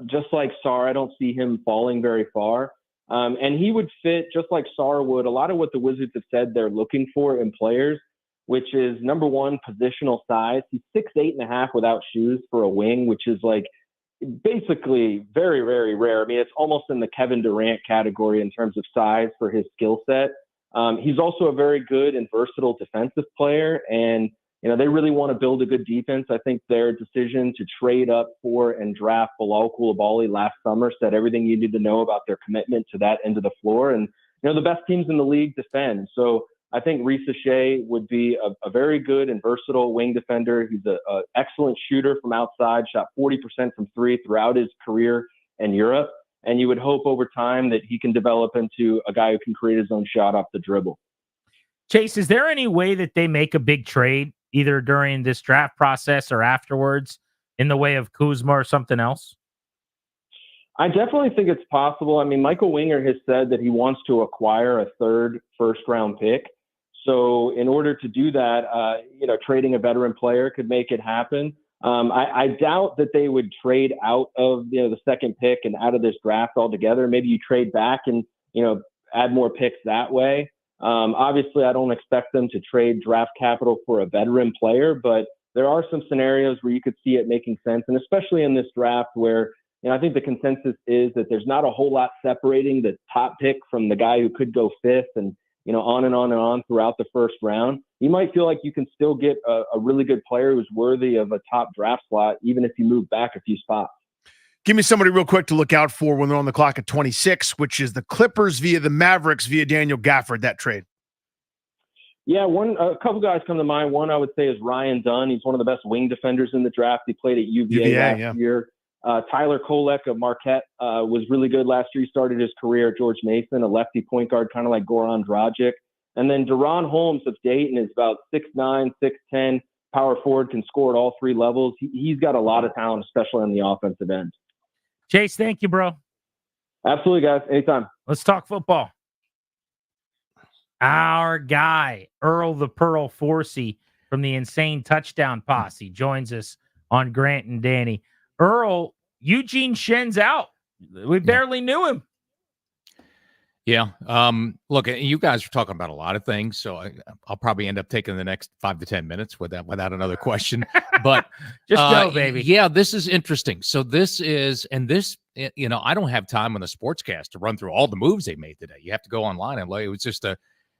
Just like Sarr, I don't see him falling very far. And he would fit, just like Sarr would, a lot of what the Wizards have said they're looking for in players, which is, number one, positional size. He's 6'8.5" without shoes for a wing, which is like basically very, very rare. I mean, it's almost in the Kevin Durant category in terms of size for his skill set. He's also a very good and versatile defensive player, and they really want to build a good defense. I think their decision to trade up for and draft Bilal Coulibaly last summer said everything you need to know about their commitment to that end of the floor. And the best teams in the league defend. So I think Reese-Shea would be a very good and versatile wing defender. He's an excellent shooter from outside, shot 40% from three throughout his career in Europe. And you would hope over time that he can develop into a guy who can create his own shot off the dribble. Chase, is there any way that they make a big trade either during this draft process or afterwards in the way of Kuzma or something else? I definitely think it's possible. I mean, Michael Winger has said that he wants to acquire a third first-round pick. So in order to do that, trading a veteran player could make it happen. I doubt that they would trade out of the second pick and out of this draft altogether. Maybe you trade back and add more picks that way. Obviously, I don't expect them to trade draft capital for a veteran player, but there are some scenarios where you could see it making sense, and especially in this draft where I think the consensus is that there's not a whole lot separating the top pick from the guy who could go fifth, and on and on and on throughout the first round. You might feel like you can still get a really good player who's worthy of a top draft slot, even if you move back a few spots. Give me somebody real quick to look out for when they're on the clock at 26, which is the Clippers via the Mavericks via Daniel Gafford, that trade. Yeah, a couple guys come to mind. One I would say is Ryan Dunn. He's one of the best wing defenders in the draft. He played at UVA last year. Tyler Kolek of Marquette was really good last year. He started his career at George Mason, a lefty point guard, kind of like Goran Dragic. And then Deron Holmes of Dayton is about 6'9", 6'10", power forward, can score at all three levels. He's got a lot of talent, especially on the offensive end. Chase, thank you, bro. Absolutely, guys. Anytime. Let's talk football. Our guy, Earl the Pearl Forsey from the Insane Touchdown Posse, joins us on Grant and Danny. Earl, Eugene Shen's out. We barely knew him. Yeah. Look, you guys are talking about a lot of things, so I'll probably end up taking the next 5 to 10 minutes without another question. But just go, baby. Yeah, this is interesting. So this is, I don't have time on the sportscast to run through all the moves they made today. You have to go online and look. It was just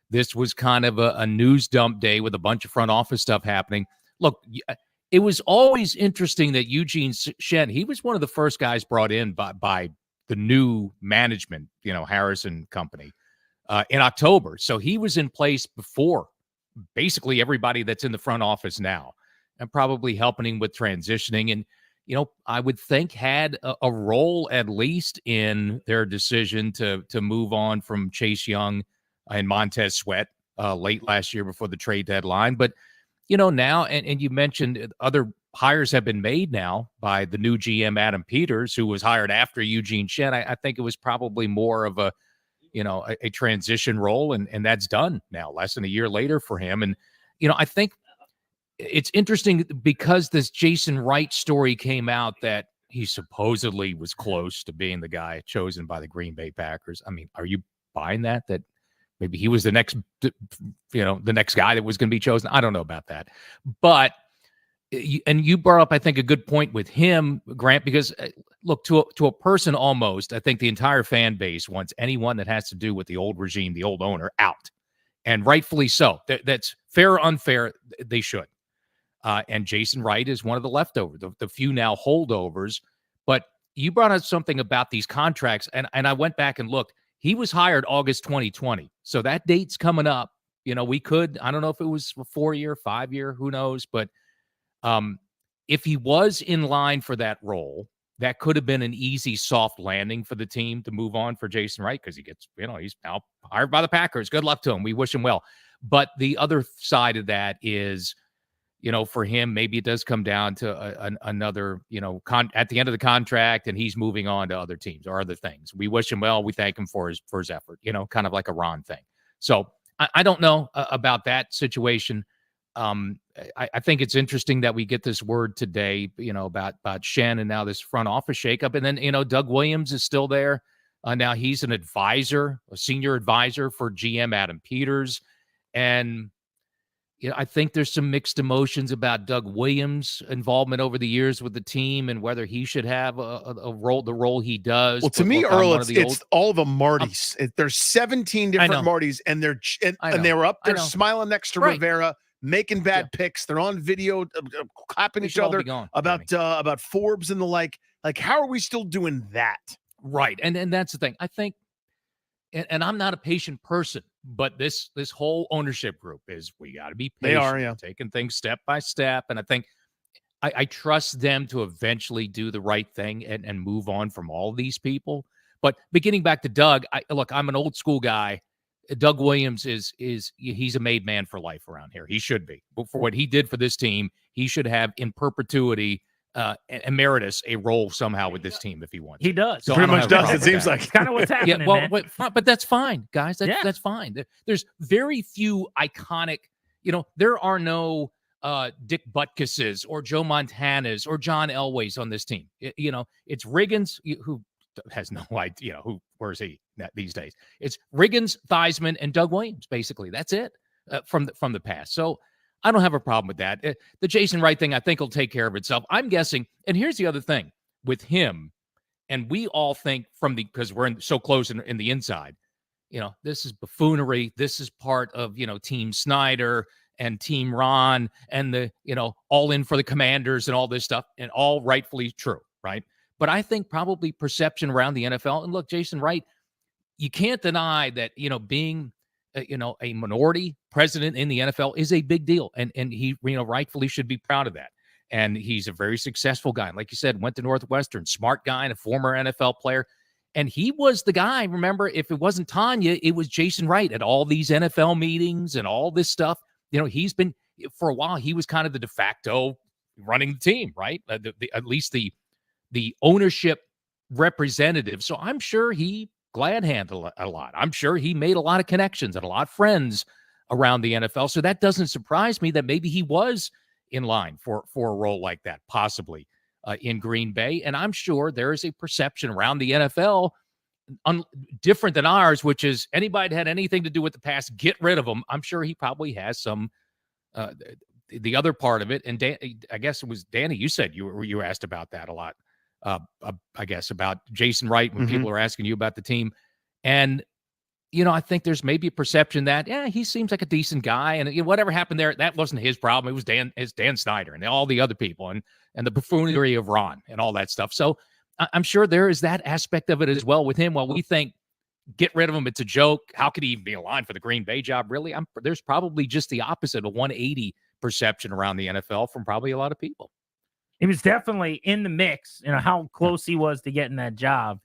this was kind of a news dump day with a bunch of front office stuff happening. Look, it was always interesting that Eugene Shen, he was one of the first guys brought in by the new management, Harrison Company, in October. So he was in place before basically everybody that's in the front office now, and probably helping him with transitioning. And, I would think had a role at least in their decision to move on from Chase Young and Montez Sweat late last year before the trade deadline. But, now, and you mentioned other hires have been made now by the new GM, Adam Peters, who was hired after Eugene Shen. I think it was probably more of a transition role, and that's done now, less than a year later for him. And, I think it's interesting because this Jason Wright story came out that he supposedly was close to being the guy chosen by the Green Bay Packers. I mean, are you buying that maybe he was the next guy that was going to be chosen? I don't know about that. But and you brought up, I think, a good point with him, Grant, because look, to a person almost, I think the entire fan base wants anyone that has to do with the old regime, the old owner, out. And rightfully so. That's fair or unfair, they should. And Jason Wright is one of the leftovers, the few now holdovers. But you brought up something about these contracts, and I went back and looked. He was hired August 2020. So that date's coming up. We could, I don't know if it was a 4-year, 5-year, who knows, but If he was in line for that role, that could have been an easy soft landing for the team to move on for Jason Wright because he gets, he's now hired by the Packers. Good luck to him. We wish him well. But the other side of that is, for him, maybe it does come down to another, at the end of the contract, and he's moving on to other teams or other things. We wish him well. We thank him for his effort, kind of like a Ron thing. So I don't know about that situation. I think it's interesting that we get this word today, about Shen and now this front office shakeup. And then, Doug Williams is still there. Now he's an advisor, a senior advisor for GM Adam Peters. And I think there's some mixed emotions about Doug Williams' involvement over the years with the team and whether he should have a role, the role he does. Well, to me, Earl, it's all the Martys. There's 17 different Martys, and they were up there smiling next to Rivera, making bad picks. They're on video, clapping each other about Forbes and the like. Like, how are we still doing that? Right, and that's the thing. I think, and I'm not a patient person, but this whole ownership group is, we got to be patient. They are, taking things step by step. And I think I trust them to eventually do the right thing and move on from all of these people. But beginning back to Doug, I'm an old school guy. Doug Williams he's a made man for life around here. He should be. But for what he did for this team, he should have in perpetuity, emeritus, a role somehow with this team if he wants. He does. So pretty much does. It seems like kind of what's happening. Yeah, well, man. but that's fine, guys. That's fine. There's very few iconic. There are no Dick Butkuses or Joe Montanas or John Elways on this team. It's Riggins, who has no idea where's he these days. It's Riggins, Theismann, and Doug Williams. Basically, that's it from the past. So I don't have a problem with that. The Jason Wright thing, I think, will take care of itself. I'm guessing. And here's the other thing with him, and we all think because we're so close in the inside, this is buffoonery. This is part of, Team Snyder and Team Ron and the, all in for the Commanders and all this stuff, and all rightfully true, right? But I think probably perception around the NFL, and look, Jason Wright, you can't deny that, being a minority president in the NFL is a big deal. And he, rightfully should be proud of that. And he's a very successful guy. And like you said, went to Northwestern, smart guy and a former NFL player. And he was the guy, remember, if it wasn't Tanya, it was Jason Wright at all these NFL meetings and all this stuff. He's been, for a while, he was kind of the de facto running the team, right? At least the ownership representative. So I'm sure he glad handled a lot. I'm sure he made a lot of connections and a lot of friends around the NFL. So that doesn't surprise me that maybe he was in line for a role like that, possibly in Green Bay. And I'm sure there is a perception around the NFL different than ours, which is anybody that had anything to do with the past, get rid of them. I'm sure he probably has some, the other part of it. And I guess it was Danny, you said you were asked about that a lot. I guess about Jason Wright when people are asking you about the team. And, I think there's maybe a perception that, he seems like a decent guy. And whatever happened there, that wasn't his problem. It was Dan Snyder and all the other people and the buffoonery of Ron and all that stuff. So I'm sure there is that aspect of it as well with him. While we think, get rid of him, it's a joke. How could he even be aligned for the Green Bay job? Really? There's probably just the opposite, a 180 perception around the NFL from probably a lot of people. He was definitely in the mix. How close he was to getting that job.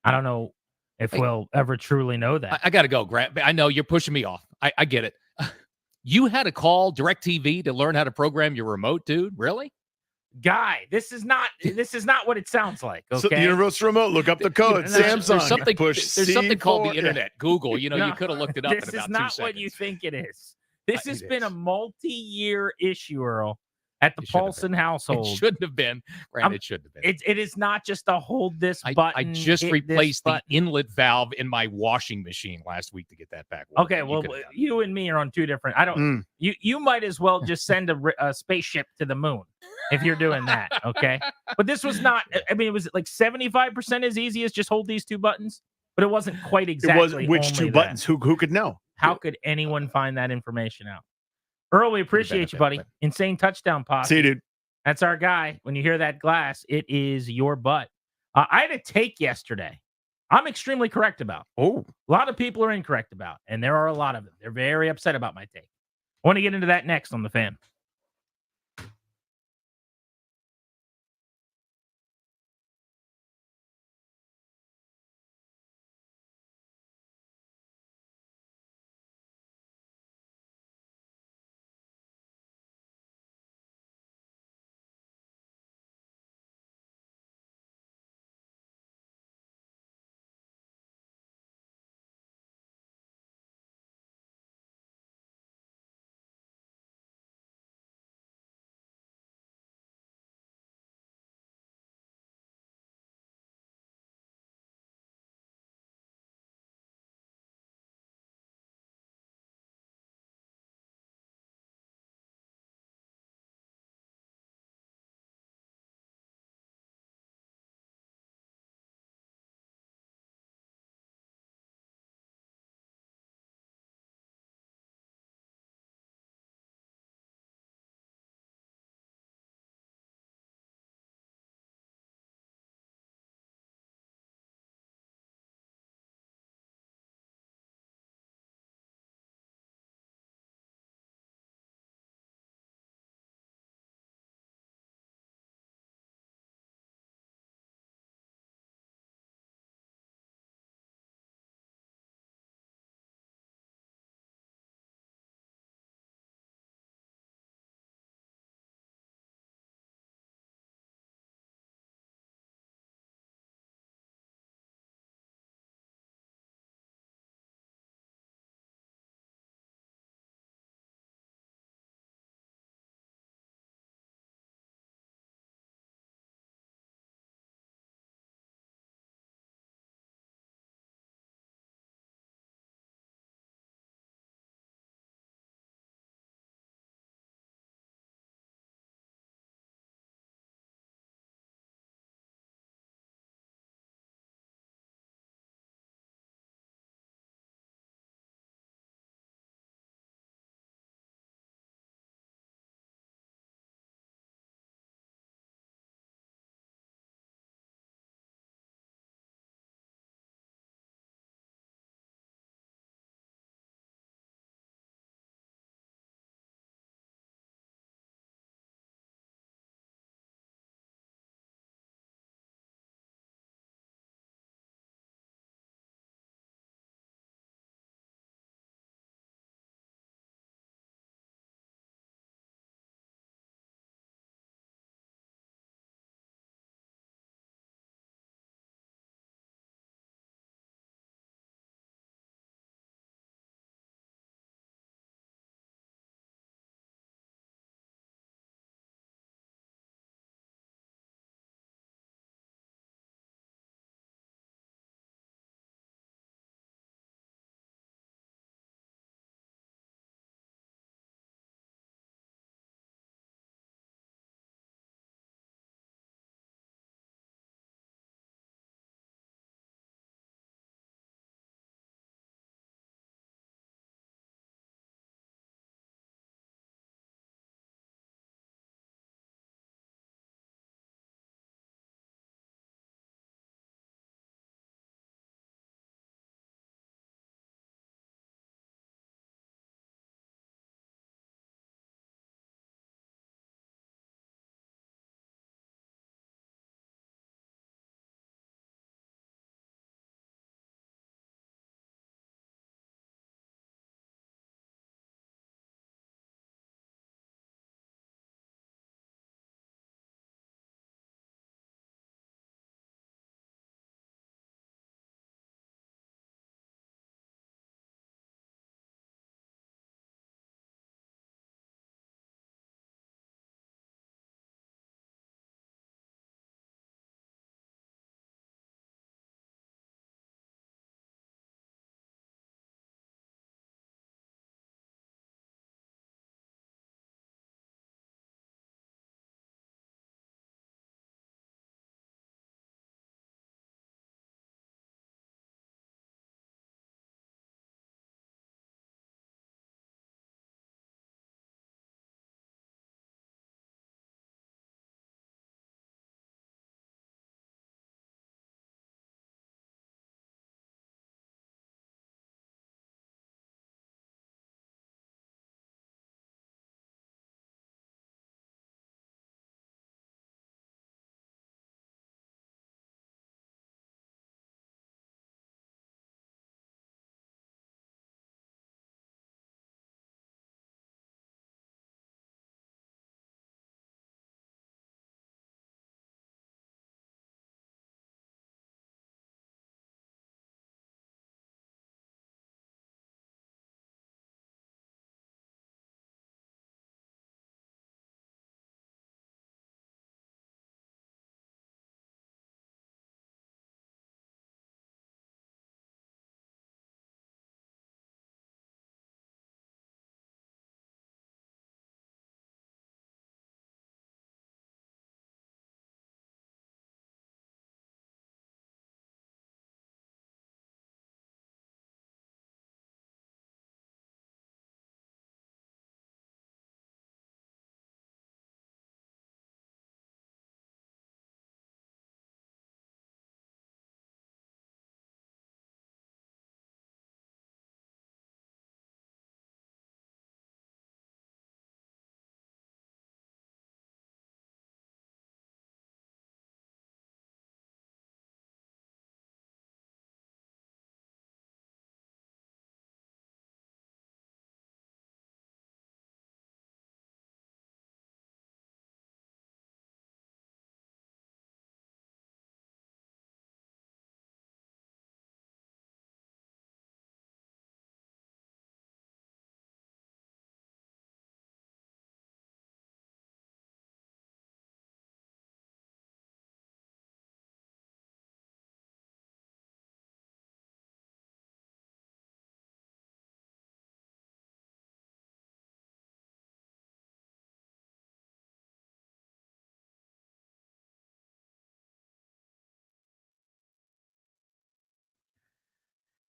I don't know if we'll ever truly know that. I got to go, Grant. I know you're pushing me off. I get it. You had to call DirecTV to learn how to program your remote, dude? Really? Guy, this is not what it sounds like. Okay, so the universal remote. Look up the code. Samsung. There's something called the internet. Google. You could have looked it up in about 2 seconds. This is not what you think it is. This has been a multi-year issue, Earl, at the Paulson household. It shouldn't have been. Right, it shouldn't have been. It is not just to hold this button. I just replaced the inlet valve in my washing machine last week to get that back. Okay, well, you and me are on two different. I don't. You might as well just send a spaceship to the moon if you're doing that. Okay, but this was not. I mean, it was like 75% as easy as just hold these two buttons, but it wasn't quite exactly. It was which two buttons? Who could know? How could anyone find that information out? Earl, we appreciate you, buddy. Insane touchdown posse. See you, dude. That's our guy. When you hear that glass, it is your butt. I had a take yesterday. I'm extremely correct about. Oh, a lot of people are incorrect about, and there are a lot of them. They're very upset about my take. I want to get into that next on The Fan.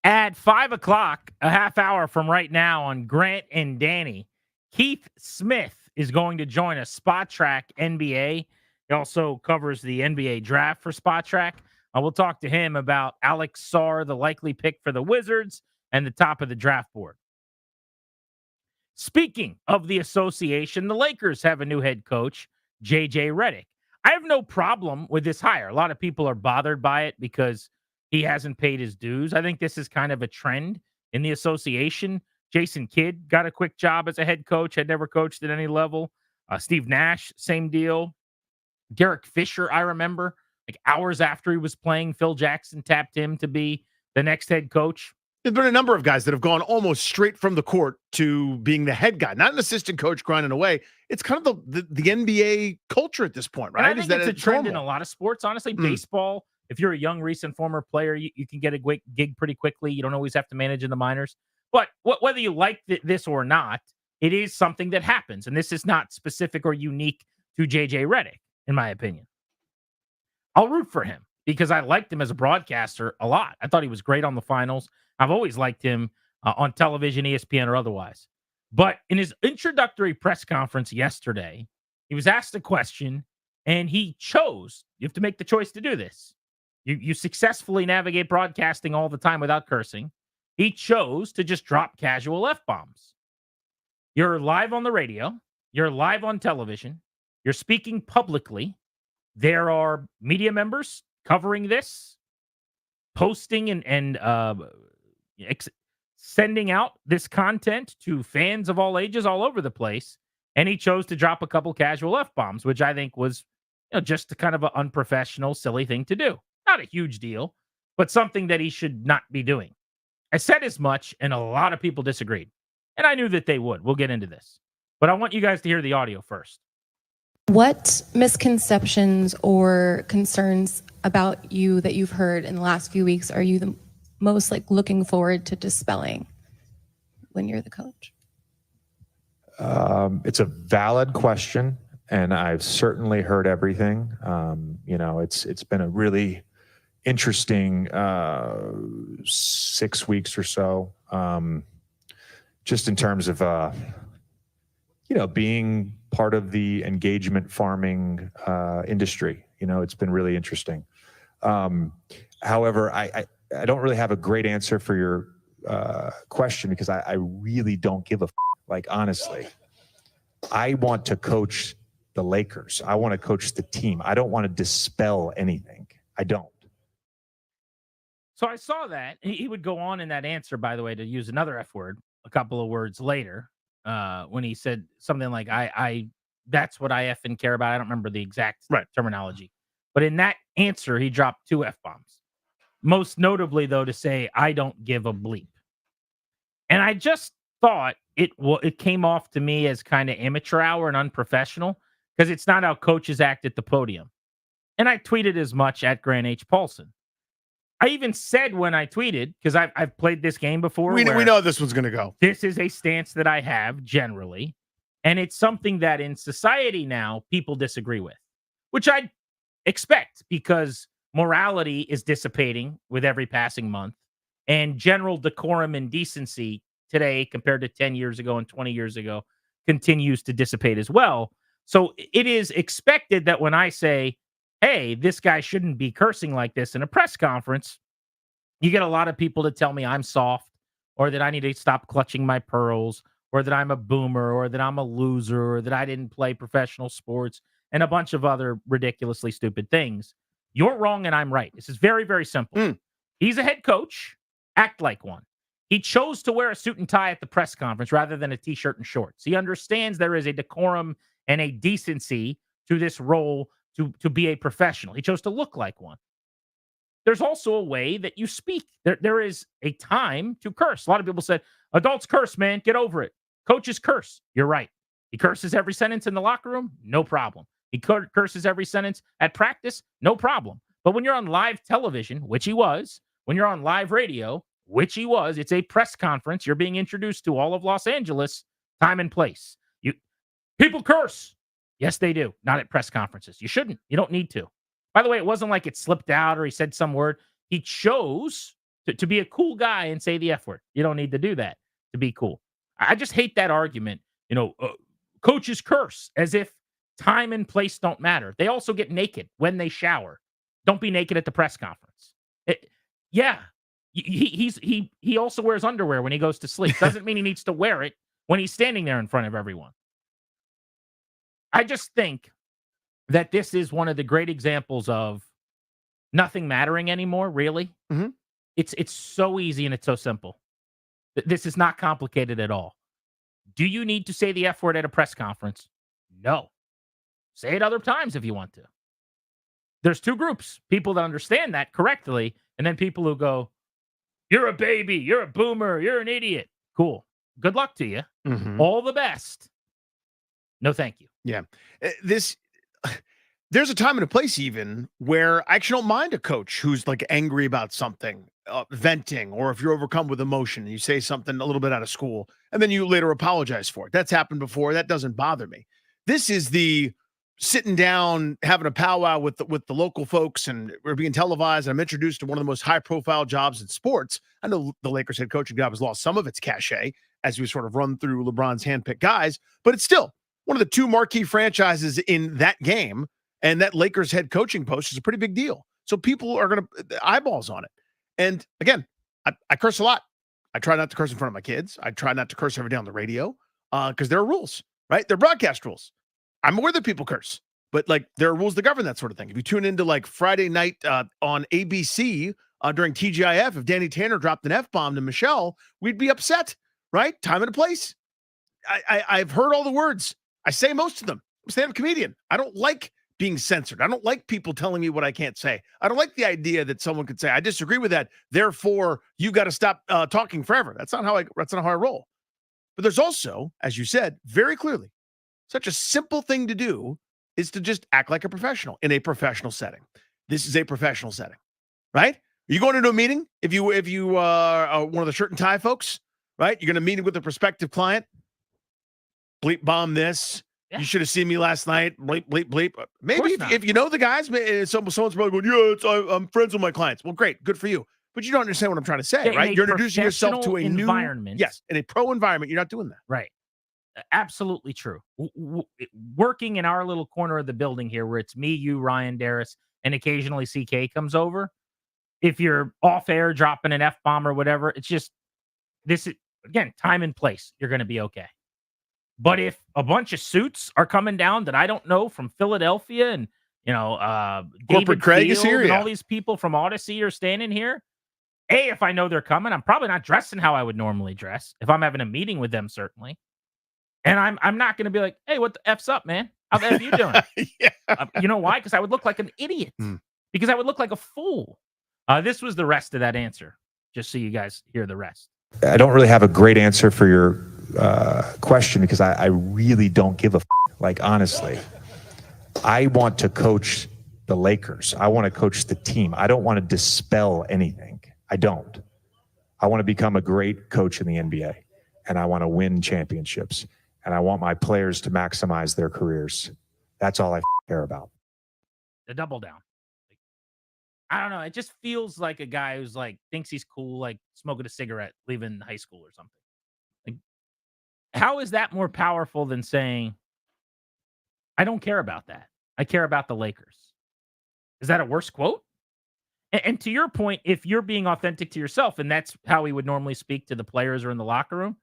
At 5 o'clock, a half hour from right now on Grant and Danny, Keith Smith is going to join us, Spot Track NBA. He also covers the NBA draft for Spot Track. We'll talk to him about Alex Sarr, the likely pick for the Wizards, and the top of the draft board. Speaking of the association, the Lakers have a new head coach, J.J. Redick. I have no problem with this hire. A lot of people are bothered by it because he hasn't paid his dues. I think this is kind of a trend in the association. Jason Kidd got a quick job as a head coach, had never coached at any level. Steve Nash, same deal. Derek Fisher, I remember, like hours after he was playing, Phil Jackson tapped him to be the next head coach. There's been a number of guys that have gone almost straight from the court to being the head guy, not an assistant coach grinding away. It's kind of the NBA culture at this point, right? And I think it's a trend in a lot of sports. Honestly, baseball, if you're a young, recent former player, you can get a gig pretty quickly. You don't always have to manage in the minors. But whether you like this or not, it is something that happens. And this is not specific or unique to J.J. Redick, in my opinion. I'll root for him because I liked him as a broadcaster a lot. I thought he was great on the finals. I've always liked him on television, ESPN, or otherwise. But in his introductory press conference yesterday, he was asked a question, and he chose. You have to make the choice to do this. You successfully navigate broadcasting all the time without cursing. He chose to just drop casual F-bombs. You're live on the radio. You're live on television. You're speaking publicly. There are media members covering this, posting and sending out this content to fans of all ages all over the place. And he chose to drop a couple casual F-bombs, which I think was just a kind of an unprofessional, silly thing to do. Not a huge deal, but something that he should not be doing. I said as much, and a lot of people disagreed. And I knew that they would. We'll get into this. But I want you guys to hear the audio first. What misconceptions or concerns about you that you've heard in the last few weeks are you the most looking forward to dispelling when you're the coach? It's a valid question, and I've certainly heard everything. It's been a really interesting 6 weeks or so, just in terms of being part of the engagement farming industry. It's been really interesting. However, I don't really have a great answer for your question because I really don't give a honestly. I want to coach the Lakers. I want to coach the team. I don't want to dispel anything. I don't. So I saw that. He would go on in that answer, by the way, to use another F word a couple of words later when he said something like, I that's what I effing care about. I don't remember the exact terminology. But in that answer, he dropped 2 F-bombs. Most notably, though, to say, I don't give a bleep. And I just thought it came off to me as kind of amateur hour and unprofessional because it's not how coaches act at the podium. And I tweeted as much at Grant H. Paulson. I even said when I tweeted, because I've played this game before. We know this one's going to go. This is a stance that I have generally. And it's something that in society now people disagree with, which I expect because morality is dissipating with every passing month. And general decorum and decency today compared to 10 years ago and 20 years ago continues to dissipate as well. So it is expected that when I say, hey, this guy shouldn't be cursing like this in a press conference, you get a lot of people to tell me I'm soft or that I need to stop clutching my pearls or that I'm a boomer or that I'm a loser or that I didn't play professional sports and a bunch of other ridiculously stupid things. You're wrong and I'm right. This is very, very simple. He's a head coach. Act like one. He chose to wear a suit and tie at the press conference rather than a T-shirt and shorts. He understands there is a decorum and a decency to this role to be a professional. He chose to look like one. There's also a way that you speak. There is a time to curse. A lot of people said, adults curse, man. Get over it. Coaches curse. You're right. He curses every sentence in the locker room. No problem. He curses every sentence at practice. No problem. But when you're on live television, which he was, when you're on live radio, which he was, it's a press conference. You're being introduced to all of Los Angeles, time and place. People curse. Yes, they do. Not at press conferences. You shouldn't. You don't need to. By the way, it wasn't like it slipped out or he said some word. He chose to be a cool guy and say the F word. You don't need to do that to be cool. I just hate that argument. Coaches curse as if time and place don't matter. They also get naked when they shower. Don't be naked at the press conference. He also wears underwear when he goes to sleep. Doesn't mean he needs to wear it when he's standing there in front of everyone. I just think that this is one of the great examples of nothing mattering anymore, really. Mm-hmm. It's so easy and it's so simple. This is not complicated at all. Do you need to say the F word at a press conference? No. Say it other times if you want to. There's two groups, people that understand that correctly, and then people who go, you're a baby, you're a boomer, you're an idiot. Cool. Good luck to you. Mm-hmm. All the best. No, thank you. Yeah. There's a time and a place even where I actually don't mind a coach who's like angry about something, venting, or if you're overcome with emotion and you say something a little bit out of school and then you later apologize for it. That's happened before. That doesn't bother me. This is the sitting down, having a powwow with the local folks, and we're being televised. And I'm introduced to one of the most high profile jobs in sports. I know the Lakers head coaching job has lost some of its cachet as we sort of run through LeBron's handpicked guys, but it's still one of the two marquee franchises in that game. And that Lakers head coaching post is a pretty big deal. So people are going to eyeballs on it. And again, I curse a lot. I try not to curse in front of my kids. I try not to curse every day on the radio because there are rules, right? They're broadcast rules. I'm aware that people curse, but like there are rules that govern that sort of thing. If you tune into like Friday night on ABC during TGIF, if Danny Tanner dropped an F-bomb to Michelle, we'd be upset, right? Time and a place. I've heard all the words. I say most of them. I'm a stand-up comedian. I don't like being censored. I don't like people telling me what I can't say. I don't like the idea that someone could say, I disagree with that, therefore you got to stop talking forever. That's not how I roll. But there's also, as you said, very clearly, such a simple thing to do is to just act like a professional in a professional setting. This is a professional setting, right? Are you going into a meeting? If you are one of the shirt and tie folks, right? You're going to meet with a prospective client. Bleep bomb this. Yeah. You should have seen me last night. Bleep, bleep, bleep. Maybe if you know the guys, someone's probably going, I'm friends with my clients. Well, great. Good for you. But you don't understand what I'm trying to say, right? You're introducing yourself to a environment. Yes, in a pro environment. You're not doing that. Right. Absolutely true. Working in our little corner of the building here where it's me, you, Ryan Darris, and occasionally CK comes over. If you're off air dropping an F-bomb or whatever, it's just this is, again, time and place. You're going to be okay. But if a bunch of suits are coming down that I don't know from Philadelphia and, Corporate Craig is here, and all these people from Odyssey are standing here, if I know they're coming, I'm probably not dressing how I would normally dress if I'm having a meeting with them, certainly. And I'm not going to be like, hey, what the F's up, man? How the F are you doing? Yeah. You know why? Because I would look like an idiot. Because I would look like a fool. This was the rest of that answer, just so you guys hear the rest. I don't really have a great answer for your question because I really don't give a like, honestly. I want to coach the Lakers. I want to coach the team. I don't want to dispel anything. I don't. I want to become a great coach in the NBA, and I want to win championships, and I want my players to maximize their careers. That's all I care about. The double down. I don't know. It just feels like a guy who's like thinks he's cool, like smoking a cigarette, leaving high school or something. Like, how is that more powerful than saying, I don't care about that. I care about the Lakers. Is that a worse quote? And to your point, if you're being authentic to yourself, and that's how he would normally speak to the players or in the locker room,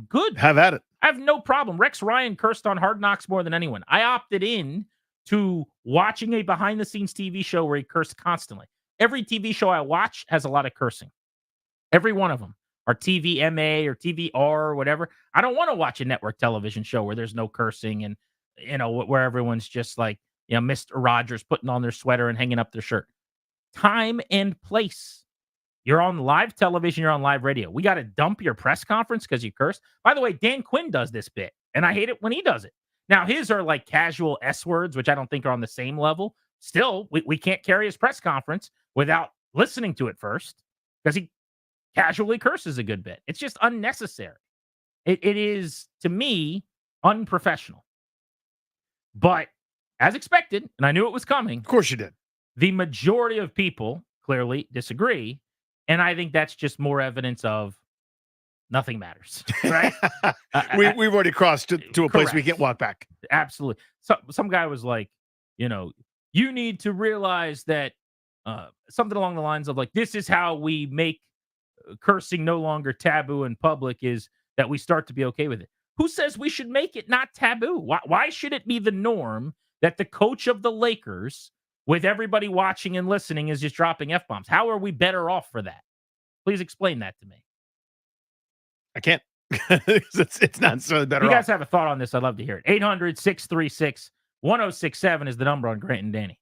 good. Have at it. I have no problem. Rex Ryan cursed on Hard Knocks more than anyone. I opted in to watching a behind-the-scenes TV show where he cursed constantly. Every TV show I watch has a lot of cursing. Every one of them. Or TVMA or TVR or whatever. I don't want to watch a network television show where there's no cursing and, where everyone's just like, Mr. Rogers putting on their sweater and hanging up their shirt. Time and place. You're on live television. You're on live radio. We got to dump your press conference because you cursed. By the way, Dan Quinn does this bit, and I hate it when he does it. Now, his are like casual S words, which I don't think are on the same level. Still, we can't carry his press conference without listening to it first because he casually curses a good bit. It's just unnecessary. It is, to me, unprofessional. But as expected, and I knew it was coming. Of course you did. The majority of people clearly disagree. And I think that's just more evidence of nothing matters, right? We've already crossed to a place we Correct. can't walk back. Absolutely. So some guy was like, you need to realize that something along the lines of like, this is how we make cursing no longer taboo in public, is that we start to be okay with it. Who says we should make it not taboo? Why should it be the norm that the coach of the Lakers, with everybody watching and listening, is just dropping F-bombs? How are we better off for that? Please explain that to me. I can't. it's not so better If you guys off. have a thought on this, I'd love to hear it. 800-636-1067 is the number on Grant and Danny.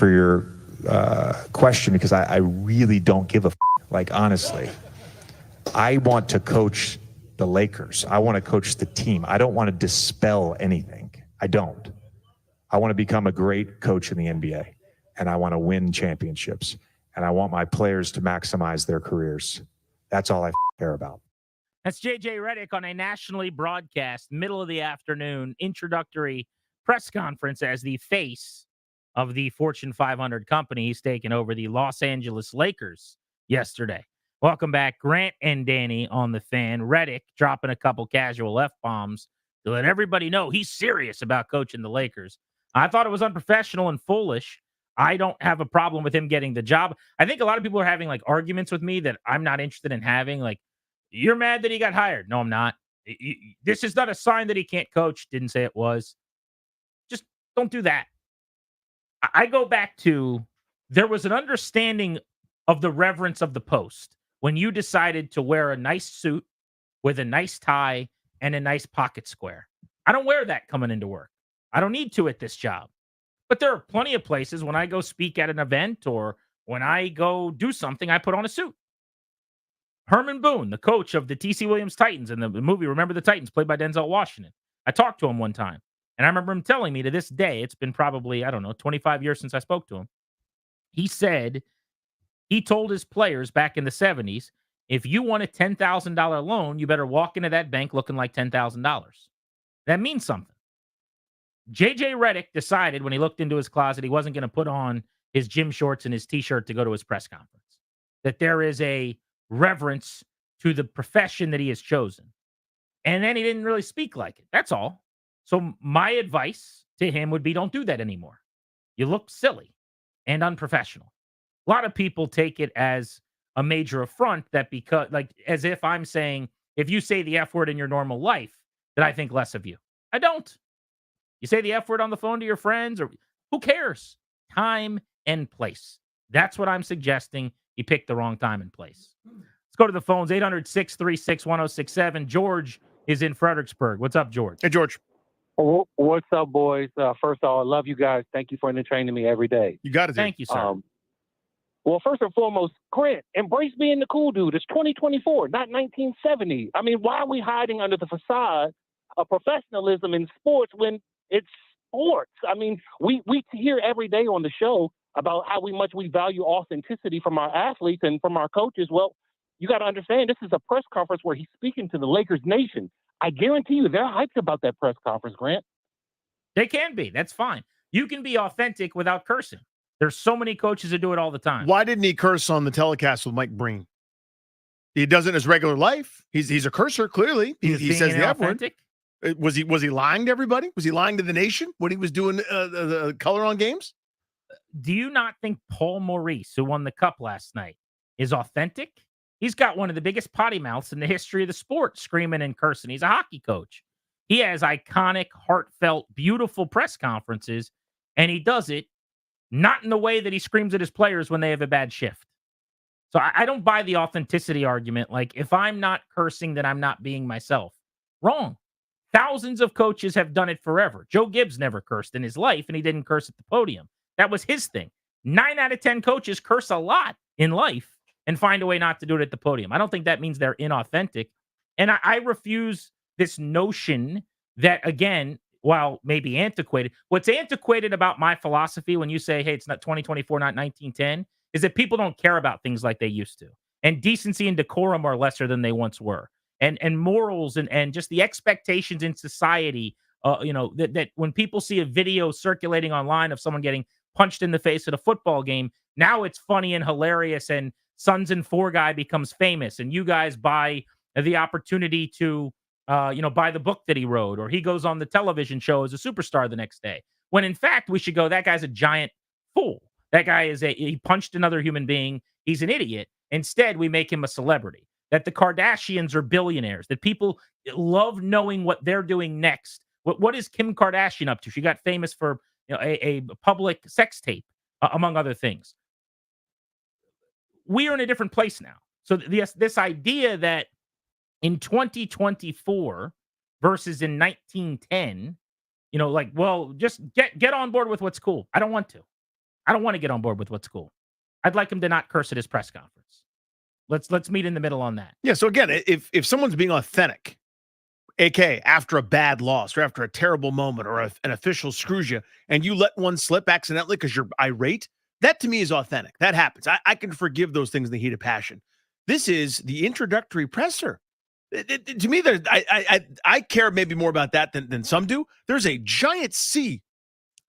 for your question because I really don't give a like, honestly. I want to coach the Lakers. I want to coach the team. I don't want to dispel anything. I don't. I want to become a great coach in the NBA, and I want to win championships, and I want my players to maximize their careers. That's all I care about. That's J.J. Redick on a nationally broadcast, middle of the afternoon, introductory press conference as the face of the Fortune 500 company. He's taken over the Los Angeles Lakers yesterday. Welcome back, Grant and Danny on the Fan. Redick dropping a couple casual F-bombs to let everybody know he's serious about coaching the Lakers. I thought it was unprofessional and foolish. I don't have a problem with him getting the job. I think a lot of people are having like arguments with me that I'm not interested in having. Like, you're mad that he got hired. No, I'm not. This is not a sign that he can't coach. Didn't say it was. Just don't do that. I go back to there was an understanding of the reverence of the post when you decided to wear a nice suit with a nice tie and a nice pocket square. I don't wear that coming into work. I don't need to at this job. But there are plenty of places when I go speak at an event or when I go do something, I put on a suit. Herman Boone, the coach of the T.C. Williams Titans in the movie Remember the Titans, played by Denzel Washington. I talked to him one time, and I remember him telling me to this day, it's been probably, 25 years since I spoke to him. He said he told his players back in the 70s, if you want a $10,000 loan, you better walk into that bank looking like $10,000. That means something. J.J. Redick decided when he looked into his closet he wasn't going to put on his gym shorts and his T-shirt to go to his press conference. That there is a reverence to the profession that he has chosen. And then he didn't really speak like it. That's all. So my advice to him would be don't do that anymore. You look silly and unprofessional. A lot of people take it as a major affront that because, like, as if I'm saying, if you say the F word in your normal life, that I think less of you. I don't. You say the F word on the phone to your friends, or who cares? Time and place. That's what I'm suggesting. You picked the wrong time and place. Let's go to the phones. 800-636-1067. George is in Fredericksburg. What's up, George? Hey, George. What's up, boys? First of all, I love you guys. Thank you for entertaining me every day. You got it. Thank you, sir. Well, first and foremost, Grant, embrace being the cool dude. It's 2024, not 1970. I mean, why are we hiding under the facade of professionalism in sports when it's sports? I mean, we hear every day on the show about how much we value authenticity from our athletes and from our coaches. Well, you got to understand, this is a press conference where he's speaking to the Lakers nation. I guarantee you they're hyped about that press conference, Grant. They can be. That's fine. You can be authentic without cursing. There's so many coaches that do it all the time. Why didn't he curse on the telecast with Mike Breen? He does it in his regular life. He's a cursor, clearly. He says the F word. Was he lying to everybody? Was he lying to the nation when he was doing the color on games? Do you not think Paul Maurice, who won the cup last night, is authentic? He's got one of the biggest potty mouths in the history of the sport, screaming and cursing. He's a hockey coach. He has iconic, heartfelt, beautiful press conferences, and he does it not in the way that he screams at his players when they have a bad shift. So I don't buy the authenticity argument. Like, if I'm not cursing, then I'm not being myself. Wrong. Thousands of coaches have done it forever. Joe Gibbs never cursed in his life, and he didn't curse at the podium. That was his thing. 9 out of 10 coaches curse a lot in life and find a way not to do it at the podium. I don't think that means they're inauthentic. And I refuse this notion that, again, while maybe antiquated, what's antiquated about my philosophy when you say, hey, it's not 2024, not 1910, is that people don't care about things like they used to. And decency and decorum are lesser than they once were. And morals and just the expectations in society, that when people see a video circulating online of someone getting punched in the face at a football game, now it's funny and hilarious, and Sons and Four guy becomes famous, and you guys buy the opportunity to buy the book that he wrote, or he goes on the television show as a superstar the next day. When in fact, we should go, that guy's a giant fool. That guy he punched another human being. He's an idiot. Instead, we make him a celebrity. That the Kardashians are billionaires. That people love knowing what they're doing next. What is Kim Kardashian up to? She got famous for a public sex tape, among other things. We are in a different place now. So this idea that in 2024 versus in 1910, just get on board with what's cool. I don't want to. I don't want to get on board with what's cool. I'd like him to not curse at his press conference. Let's meet in the middle on that. Yeah. So again, if someone's being authentic, AK after a bad loss or after a terrible moment or an official screws you, and you let one slip accidentally because you're irate, that to me is authentic. That happens. I can forgive those things in the heat of passion. This is the introductory presser. To me, I care maybe more about that than some do. There's a giant sea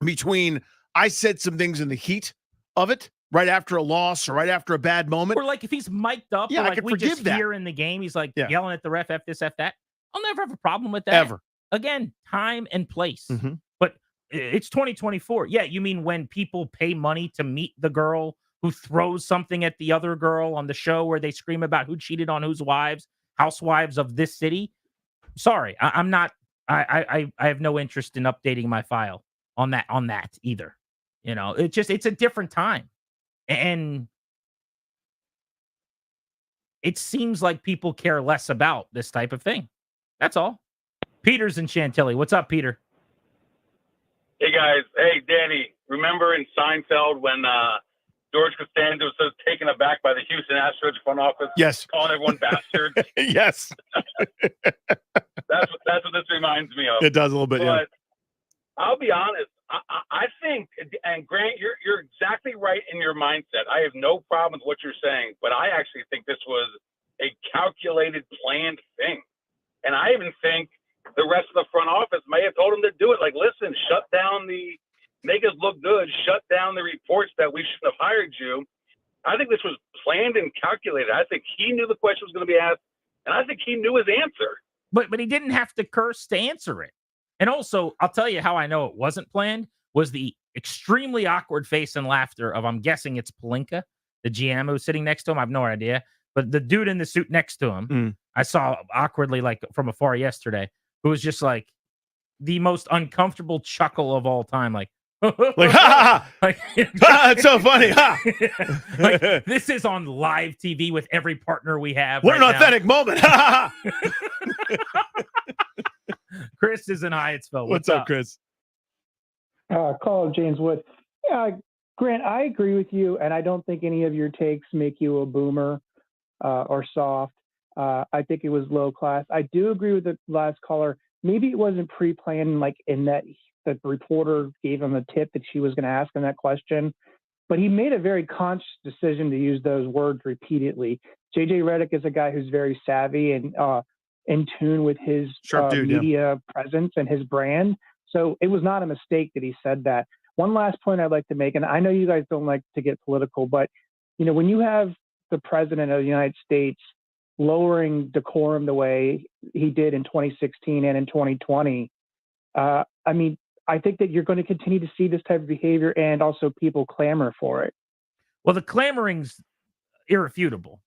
between I said some things in the heat of it right after a loss or right after a bad moment. Or like if he's mic'd up, Yeah, or I like can we forgive just that. hear in the game, he's like Yeah. yelling at the ref, F this, F that. I'll never have a problem with that. Ever. Again, time and place. Mhm. But it's 2024. Yeah, you mean when people pay money to meet the girl who throws something at the other girl on the show where they scream about who cheated on whose wives, housewives of this city? Sorry, I'm not. I have no interest in updating my file on that either. You know, it's a different time, and it seems like people care less about this type of thing. That's all. Peter's in Chantilly. What's up, Peter? Hey guys, hey Danny. Remember in Seinfeld when George Costanza was so taken aback by the Houston Astros front office, Yes, calling everyone bastards? Yes, That's what this reminds me of. it does a little bit. But Yeah. I'll be honest. I think, and Grant, you're exactly right in your mindset. I have no problem with what you're saying, but I actually think this was a calculated, planned thing. And I even think the rest of the front office may have told him to do it. Like, listen, make us look good, shut down the reports that we shouldn't have hired you. I think this was planned and calculated. I think he knew the question was going to be asked, and I think he knew his answer. But he didn't have to curse to answer it. And also, I'll tell you how I know it wasn't planned was the extremely awkward face and laughter of, I'm guessing it's Pelinka, the GM who's sitting next to him. I have no idea. But the dude in the suit next to him, I saw awkwardly, like from afar yesterday, who was just like the most uncomfortable chuckle of all time. Like, Like, ha ha, like, it's so funny. Ha. Like, this is on live TV with every partner we have. What right an authentic moment. Ha ha ha. Chris is in Hyattsville. What's up, Chris? Call James Wood. Grant, I agree with you, and I don't think any of your takes make you a boomer or soft. I think it was low class. I do agree with the last caller. Maybe it wasn't pre-planned, like in that the reporter gave him a tip that she was going to ask him that question, but he made a very conscious decision to use those words repeatedly. JJ Redick is a guy who's very savvy and in tune with his media presence and his brand. So it was not a mistake that he said that. One last point I'd like to make, and I know you guys don't like to get political, but you know, when you have the president of the United States lowering decorum the way he did in 2016 and in 2020, I mean, I think that you're going to continue to see this type of behavior and also people clamor for it. Well, the clamoring's irrefutable.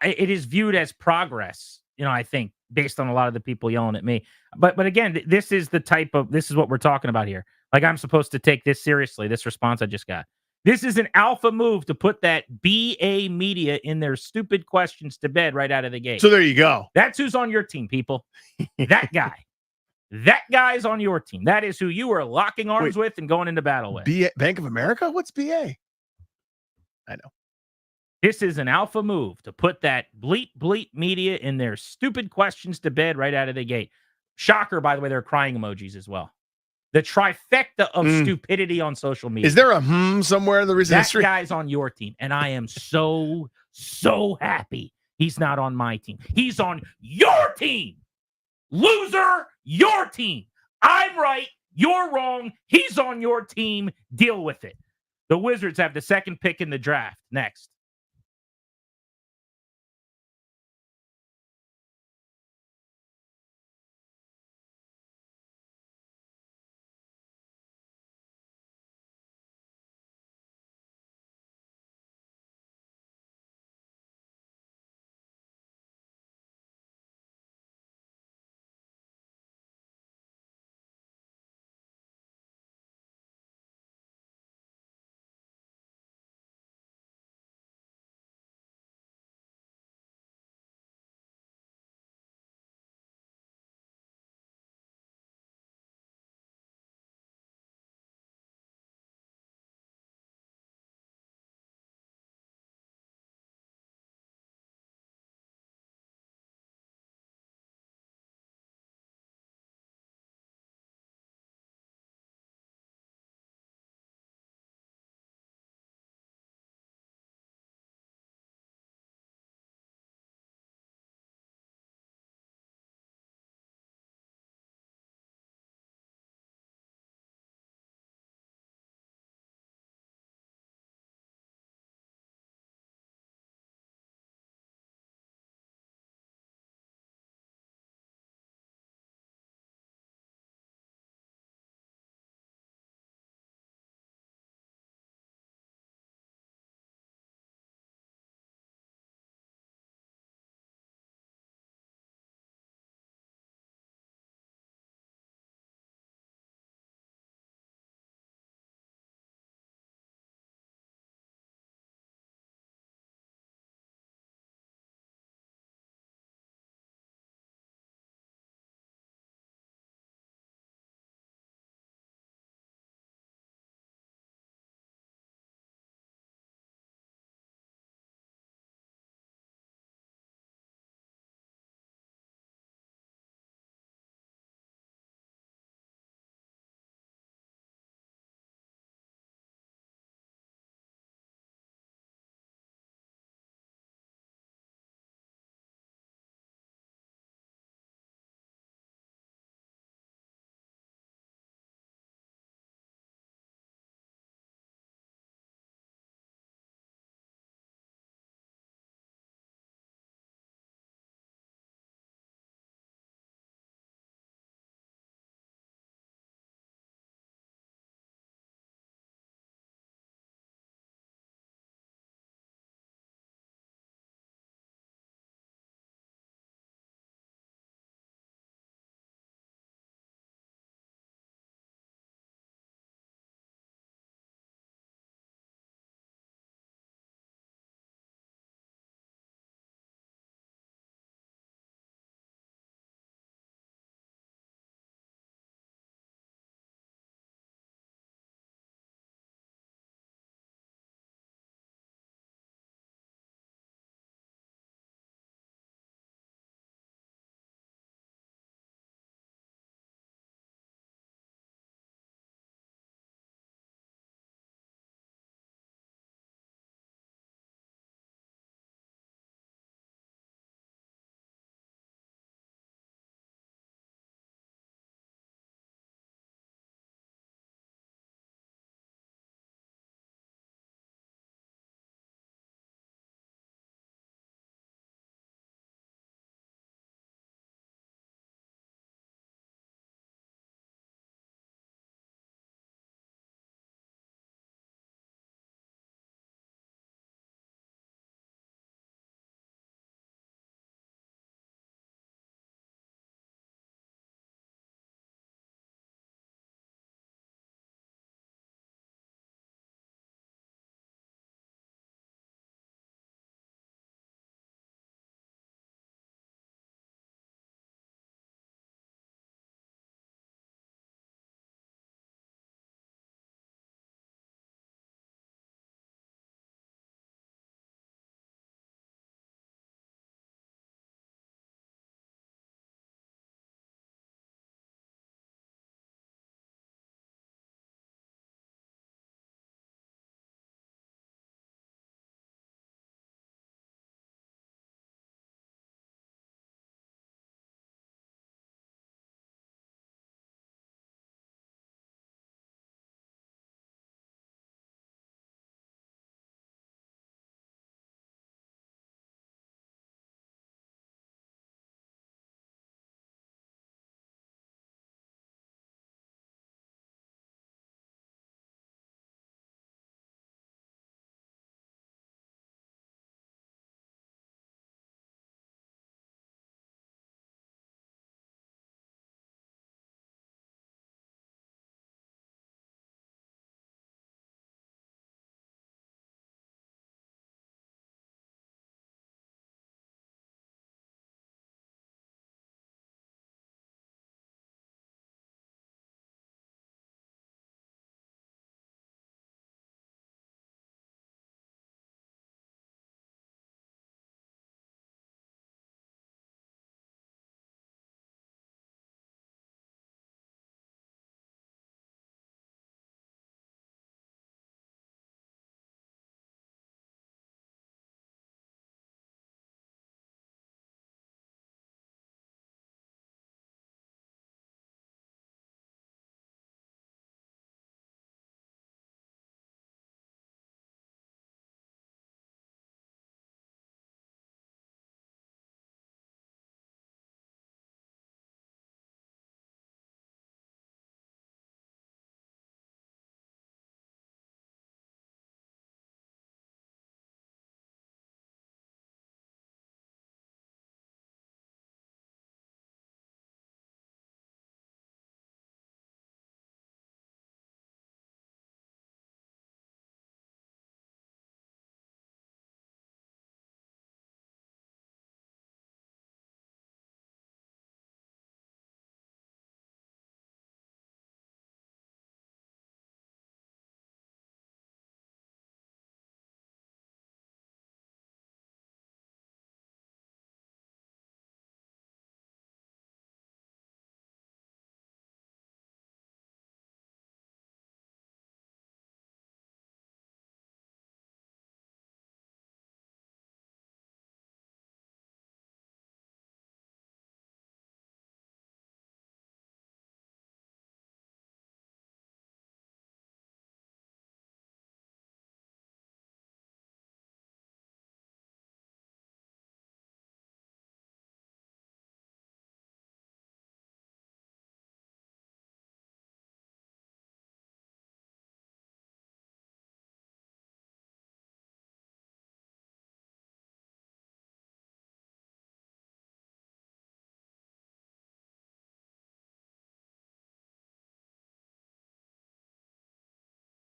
It is viewed as progress, you know, I think, based on a lot of the people yelling at me. But again, this is what we're talking about here. Like, I'm supposed to take this seriously, this response I just got. This is an alpha move to put that BA media in their stupid questions to bed right out of the gate. So there you go. That's who's on your team, people. That guy. That guy's on your team. That is who you are locking arms with and going into battle with. Bank of America? What's BA? I know. This is an alpha move to put that bleat media in their stupid questions to bed right out of the gate. Shocker, by the way, there are crying emojis as well. The trifecta of stupidity on social media. Is there a somewhere in the recent history? That guy's on your team, and I am so happy he's not on my team. He's on your team. Loser, your team. I'm right, you're wrong. He's on your team. Deal with it. The Wizards have the second pick in the draft. Next.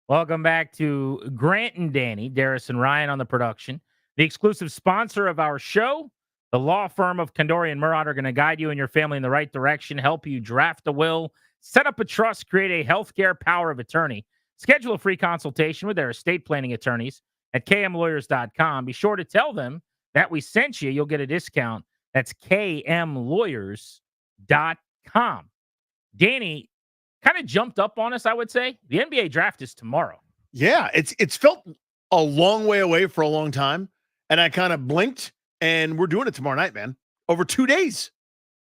Welcome back to Grant and Danny, Darius and Ryan on the production. The exclusive sponsor of our show, the law firm of Kandori and Murad, are going to guide you and your family in the right direction, help you draft a will, set up a trust, create a healthcare power of attorney. Schedule a free consultation with their estate planning attorneys at kmlawyers.com. Be sure to tell them that we sent you. You'll get a discount. That's kmlawyers.com. Danny kind of jumped up on us, I would say. The NBA draft is tomorrow. Yeah, it's felt a long way away for a long time, and I kind of blinked, and we're doing it tomorrow night, man. Over 2 days.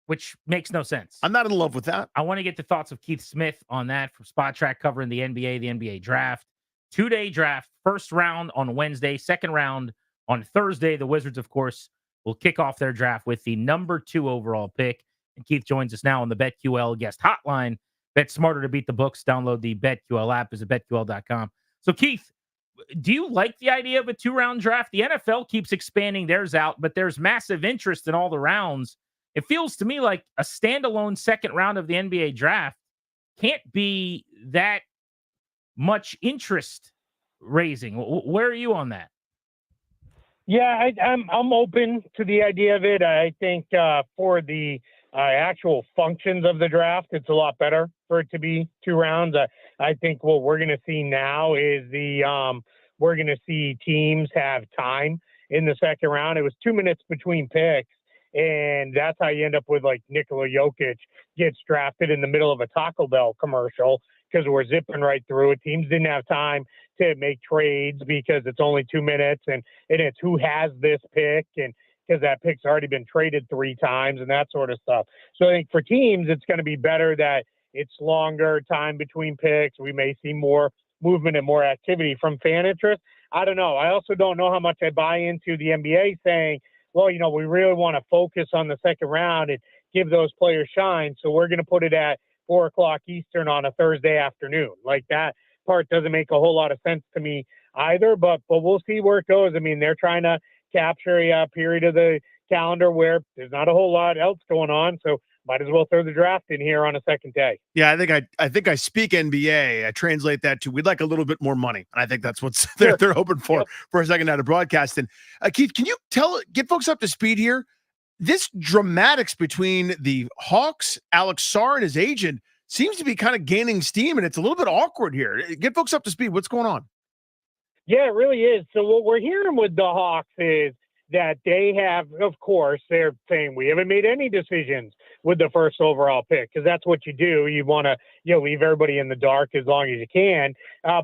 Which makes no sense. I'm not in love with that. I want to get the thoughts of Keith Smith on that from Spot Track covering the NBA draft. 2-day draft, first round on Wednesday, second round on Thursday. The Wizards, of course, will kick off their draft with the number 2 overall pick. And Keith joins us now on the BetQL guest hotline. Bet smarter to beat the books. Download the BetQL app. Visit BetQL.com. So, Keith, do you like the idea of a 2-round draft? The NFL keeps expanding theirs out, but there's massive interest in all the rounds. It feels to me like a standalone second round of the NBA draft can't be that much interest raising. Where are you on that? Yeah, I'm open to the idea of it. I think for the actual functions of the draft, it's a lot better for it to be 2 rounds. I think what we're going to see now is we're going to see teams have time in the second round. It was 2 minutes between picks, and that's how you end up with like Nikola Jokic gets drafted in the middle of a Taco Bell commercial because we're zipping right through it. Teams didn't have time to make trades because it's only 2 minutes, and it's who has this pick, and because that pick's already been traded 3 times and that sort of stuff. So I think for teams, it's going to be better that it's longer time between picks. We may see more movement and more activity from fan interest. I don't know. I also don't know how much I buy into the NBA saying, well, we really want to focus on the second round and give those players shine. So we're going to put it at 4 o'clock Eastern on a Thursday afternoon. Like, that part doesn't make a whole lot of sense to me either, but we'll see where it goes. I mean, they're trying to capture a period of the calendar where there's not a whole lot else going on. So might as well throw the draft in here on a second day. Yeah, I think I speak NBA. I translate that to we'd like a little bit more money. And I think that's what they're hoping for a second night of broadcasting. Keith, can you get folks up to speed here? This dramatics between the Hawks, Alex Sarr, and his agent seems to be kind of gaining steam, and it's a little bit awkward here. Get folks up to speed. What's going on? Yeah, it really is. So what we're hearing with the Hawks is that they have, of course, they're saying we haven't made any decisions with the first overall pick, because that's what you do. You want to, leave everybody in the dark as long as you can.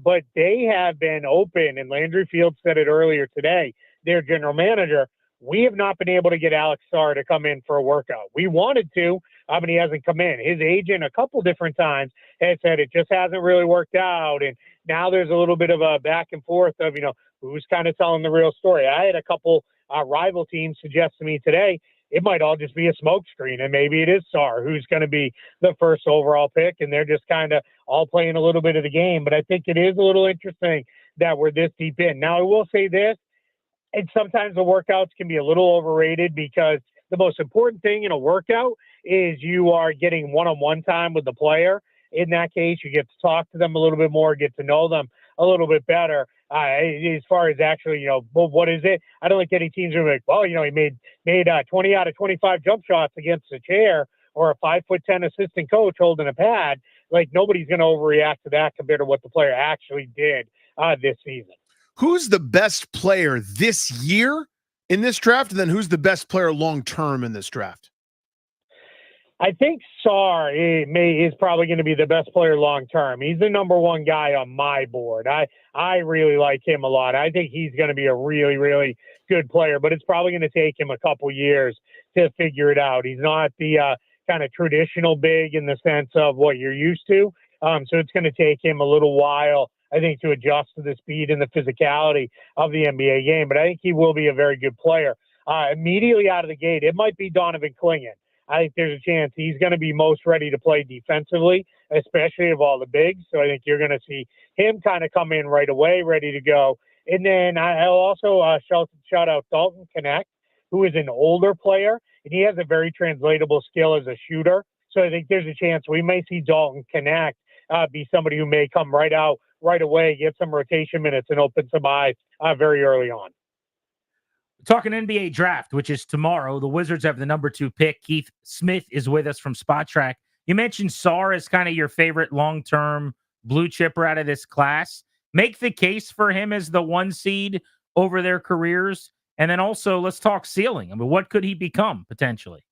But they have been open, and Landry Fields said it earlier today, their general manager. We have not been able to get Alex Sarr to come in for a workout. We wanted to, but he hasn't come in. His agent a couple different times has said it just hasn't really worked out. And now there's a little bit of a back and forth of, who's kind of telling the real story. I had a couple rival teams suggest to me today, it might all just be a smokescreen, and maybe it is Sarr who's going to be the first overall pick, and they're just kind of all playing a little bit of the game. But I think it is a little interesting that we're this deep in. Now, I will say this, and sometimes the workouts can be a little overrated, because the most important thing in a workout is you are getting one-on-one time with the player. In that case, you get to talk to them a little bit more, get to know them a little bit better. As far as actually, well, what is it? I don't think any teams are like, well, he made 20 out of 25 jump shots against a chair, or a 5'10" assistant coach holding a pad. Like, nobody's going to overreact to that compared to what the player actually did this season. Who's the best player this year in this draft, and then who's the best player long-term in this draft? I think Sarr is probably going to be the best player long-term. He's the number 1 guy on my board. I really like him a lot. I think he's going to be a really, really good player, but it's probably going to take him a couple years to figure it out. He's not the kind of traditional big in the sense of what you're used to. So it's going to take him a little while, I think, to adjust to the speed and the physicality of the NBA game. But I think he will be a very good player. Immediately out of the gate, it might be Donovan Clingan. I think there's a chance he's going to be most ready to play defensively, especially of all the bigs. So I think you're going to see him kind of come in right away, ready to go. And then I'll also shout out Dalton Connect, who is an older player, and he has a very translatable skill as a shooter. So I think there's a chance we may see Dalton Connect be somebody who may come right out right away, get some rotation minutes, and open some eyes very early on. Talking NBA draft, which is tomorrow. The Wizards have the number 2 pick. Keith Smith is with us from Spot Track. You mentioned Sarr as kind of your favorite long-term blue chipper out of this class. Make the case for him as the 1 seed over their careers. And then also, let's talk ceiling. I mean, what could he become potentially?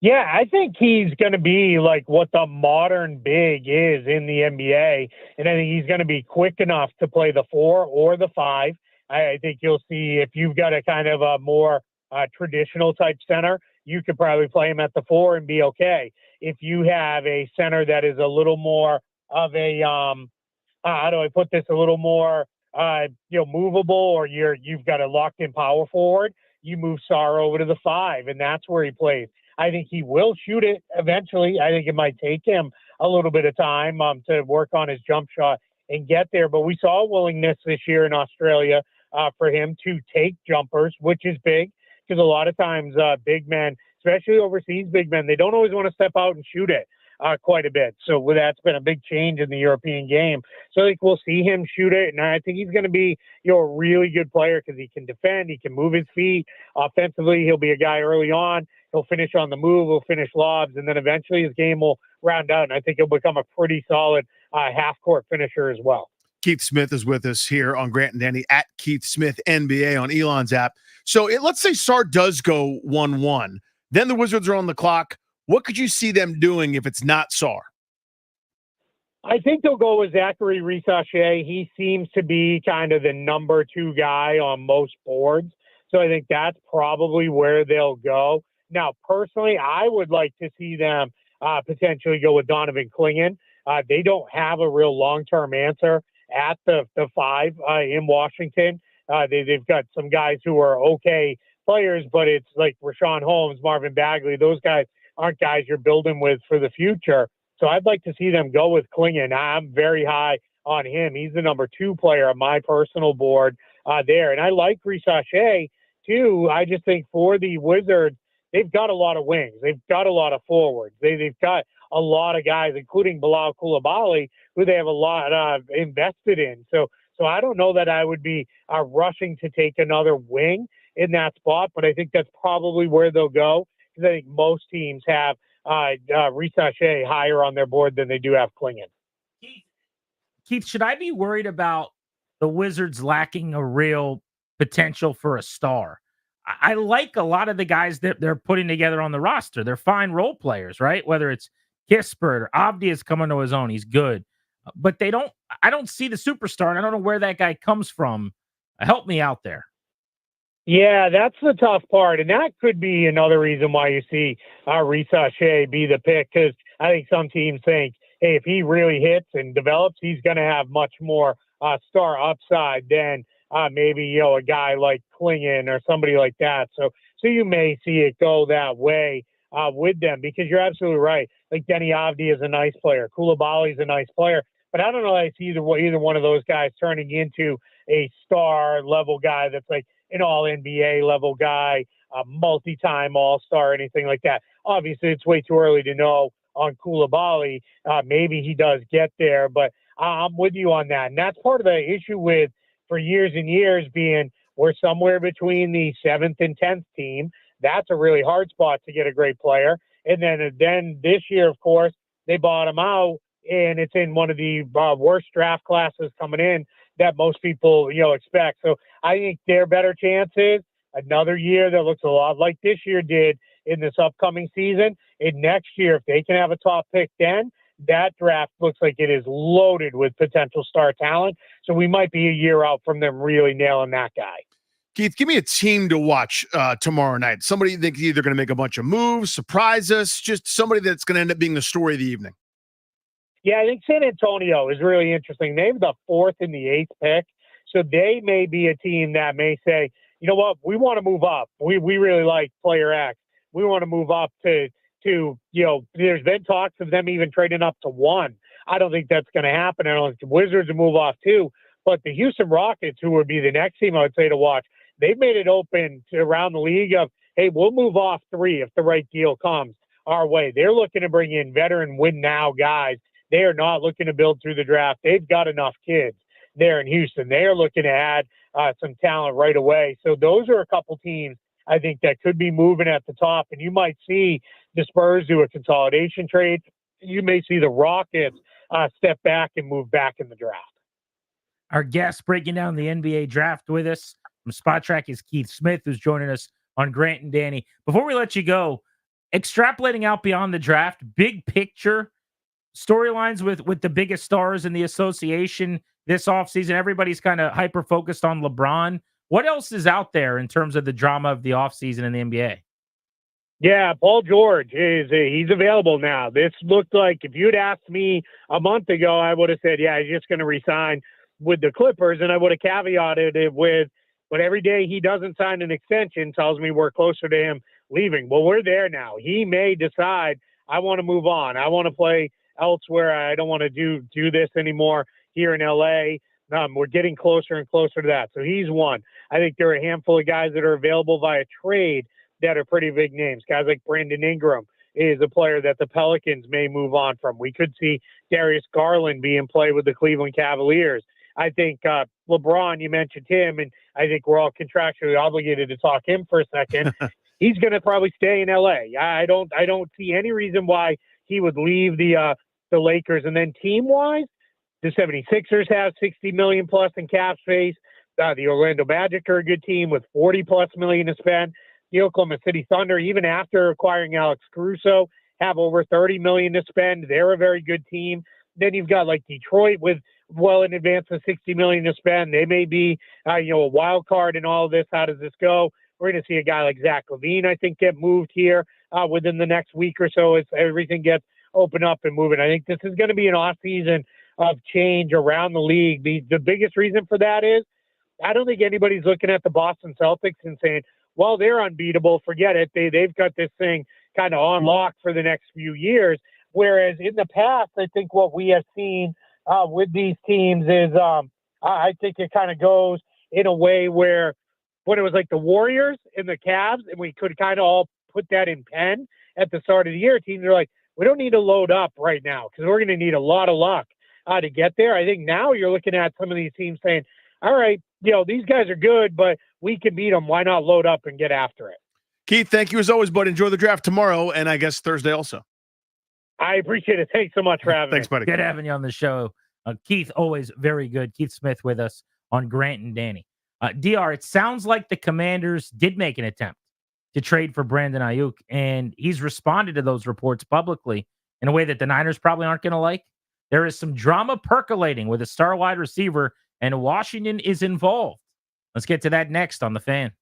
Yeah, I think he's going to be like what the modern big is in the NBA. And I think he's going to be quick enough to play the 4 or the 5. I think you'll see if you've got a kind of a more traditional type center, you could probably play him at the 4 and be okay. If you have a center that is a little more of a, how do I put this, a little more, movable, or you've got a locked in power forward, you move Sarr over to the 5, and that's where he plays. I think he will shoot it eventually. I think it might take him a little bit of time to work on his jump shot and get there. But we saw a willingness this year in Australia for him to take jumpers, which is big, because a lot of times big men, especially overseas big men, they don't always want to step out and shoot it quite a bit. So that's been a big change in the European game. So I think we'll see him shoot it, and I think he's going to be a really good player because he can defend, he can move his feet. Offensively, he'll be a guy early on. He'll finish on the move, he'll finish lobs, and then eventually his game will round out, and I think he'll become a pretty solid half-court finisher as well. Keith Smith is with us here on Grant and Danny at Keith Smith NBA on Elon's app. So let's say Sarr does go 1-1. Then the Wizards are on the clock. What could you see them doing if it's not Sarr? I think they'll go with Zachary Risacher. He seems to be kind of the number 2 guy on most boards. So I think that's probably where they'll go. Now, personally, I would like to see them potentially go with Donovan Clingan. They don't have a real long-term answer at the 5 in Washington. They've got some guys who are okay players, but it's like Rashawn Holmes, Marvin Bagley. Those guys aren't guys you're building with for the future. So I'd like to see them go with Clingan. I'm very high on him. He's the number 2 player on my personal board there. And I like Risacher, too. I just think for the Wizards, they've got a lot of wings. They've got a lot of forwards. They've got a lot of guys, including Bilal Coulibaly, who they have a lot invested in. So I don't know that I would be rushing to take another wing in that spot, but I think that's probably where they'll go, because I think most teams have Risacher higher on their board than they do have Clingan. Keith, should I be worried about the Wizards lacking a real potential for a star? I like a lot of the guys that they're putting together on the roster. They're fine role players, right? Whether it's Kispert or Avdija is coming to his own, he's good. But I don't see the superstar, and I don't know where that guy comes from. Help me out there. Yeah, that's the tough part, and that could be another reason why you see Risacher be the pick, because I think some teams think, hey, if he really hits and develops, he's going to have much more star upside than maybe, a guy like Clingan or somebody like that. So you may see it go that way with them, because you're absolutely right. Like Denny Avdija is a nice player. Coulibaly is a nice player. But I don't know that I see either one of those guys turning into a star level guy that's like an all NBA level guy, a multi-time all-star, anything like that. Obviously, it's way too early to know on Coulibaly. Maybe he does get there, but I'm with you on that. And that's part of the issue with, for years and years, being we're somewhere between the 7th and 10th team. That's a really hard spot to get a great player. And then this year, of course, they bottom out, and it's in one of the worst draft classes coming in that most people, expect. So I think their better chances, another year that looks a lot like this year did in this upcoming season. And next year, if they can have a top pick then, that draft looks like it is loaded with potential star talent. So we might be a year out from them really nailing that guy. Keith, give me a team to watch tomorrow night. Somebody you think either going to make a bunch of moves, surprise us, just somebody that's going to end up being the story of the evening. Yeah, I think San Antonio is really interesting. They have the 4th and the 8th pick. So they may be a team that may say, you know what, we want to move up. We really like player X. We want to move up to there's been talks of them even trading up to 1. I don't think that's going to happen. I don't think the Wizards will move off 2. But the Houston Rockets, who would be the next team I would say to watch, they've made it open to around the league of, hey, we'll move off 3 if the right deal comes our way. They're looking to bring in veteran win-now guys They are not looking to build through the draft. They've got enough kids there in Houston. They are looking to add some talent right away. So those are a couple teams I think that could be moving at the top. And you might see the Spurs do a consolidation trade. You may see the Rockets step back and move back in the draft. Our guest breaking down the NBA draft with us from Spot Track is Keith Smith, who's joining us on Grant and Danny. Before we let you go, extrapolating out beyond the draft, big picture storylines with the biggest stars in the association this offseason. Everybody's kind of hyper focused on LeBron. What else is out there in terms of the drama of the offseason in the NBA? Yeah, Paul George he's available now. This looked like, if you'd asked me a month ago, I would have said, yeah, he's just going to resign with the Clippers, and I would have caveated it with, but every day he doesn't sign an extension tells me we're closer to him leaving. Well, we're there now. He may decide, I want to move on. I want to play elsewhere. I don't want to do this anymore here in LA. We're getting closer and closer to that. So he's one. I think there are a handful of guys that are available via trade that are pretty big names. Guys like Brandon Ingram is a player that the Pelicans may move on from. We could see Darius Garland be in play with the Cleveland Cavaliers. I think LeBron, you mentioned him, and I think we're all contractually obligated to talk him for a second. He's going to probably stay in LA. I don't see any reason why he would leave the Lakers. And then team-wise, the 76ers have $60 million plus in cap space. The Orlando Magic are a good team with $40 plus million to spend. The Oklahoma City Thunder, even after acquiring Alex Caruso, have over $30 million to spend. They're a very good team. Then you've got like Detroit with well in advance of $60 million to spend. They may be a wild card in all of this. How does this go? We're going to see a guy like Zach LaVine, I think, get moved here within the next week or so as everything gets opened up and moving. I think this is going to be an off season of change around the league. The biggest reason for that is I don't think anybody's looking at the Boston Celtics and saying, well, they're unbeatable. Forget it. They've got this thing kind of on lock for the next few years. Whereas in the past, I think what we have seen with these teams is I think it kind of goes in a way where when it was like the Warriors and the Cavs, and we could kind of all put that in pen at the start of the year, teams are like, we don't need to load up right now because we're going to need a lot of luck to get there. I think now you're looking at some of these teams saying, all right, these guys are good, but we can beat them. Why not load up and get after it? Keith, thank you as always, bud. Enjoy the draft tomorrow and I guess Thursday also. I appreciate it. Thanks so much for having me. Thanks, buddy. Good having you on the show. Keith, always very good. Keith Smith with us on Grant and Danny. DR, it sounds like the Commanders did make an attempt to trade for Brandon Ayuk, and he's responded to those reports publicly in a way that the Niners probably aren't going to like. There is some drama percolating with a star wide receiver, and Washington is involved. Let's get to that next on The Fan.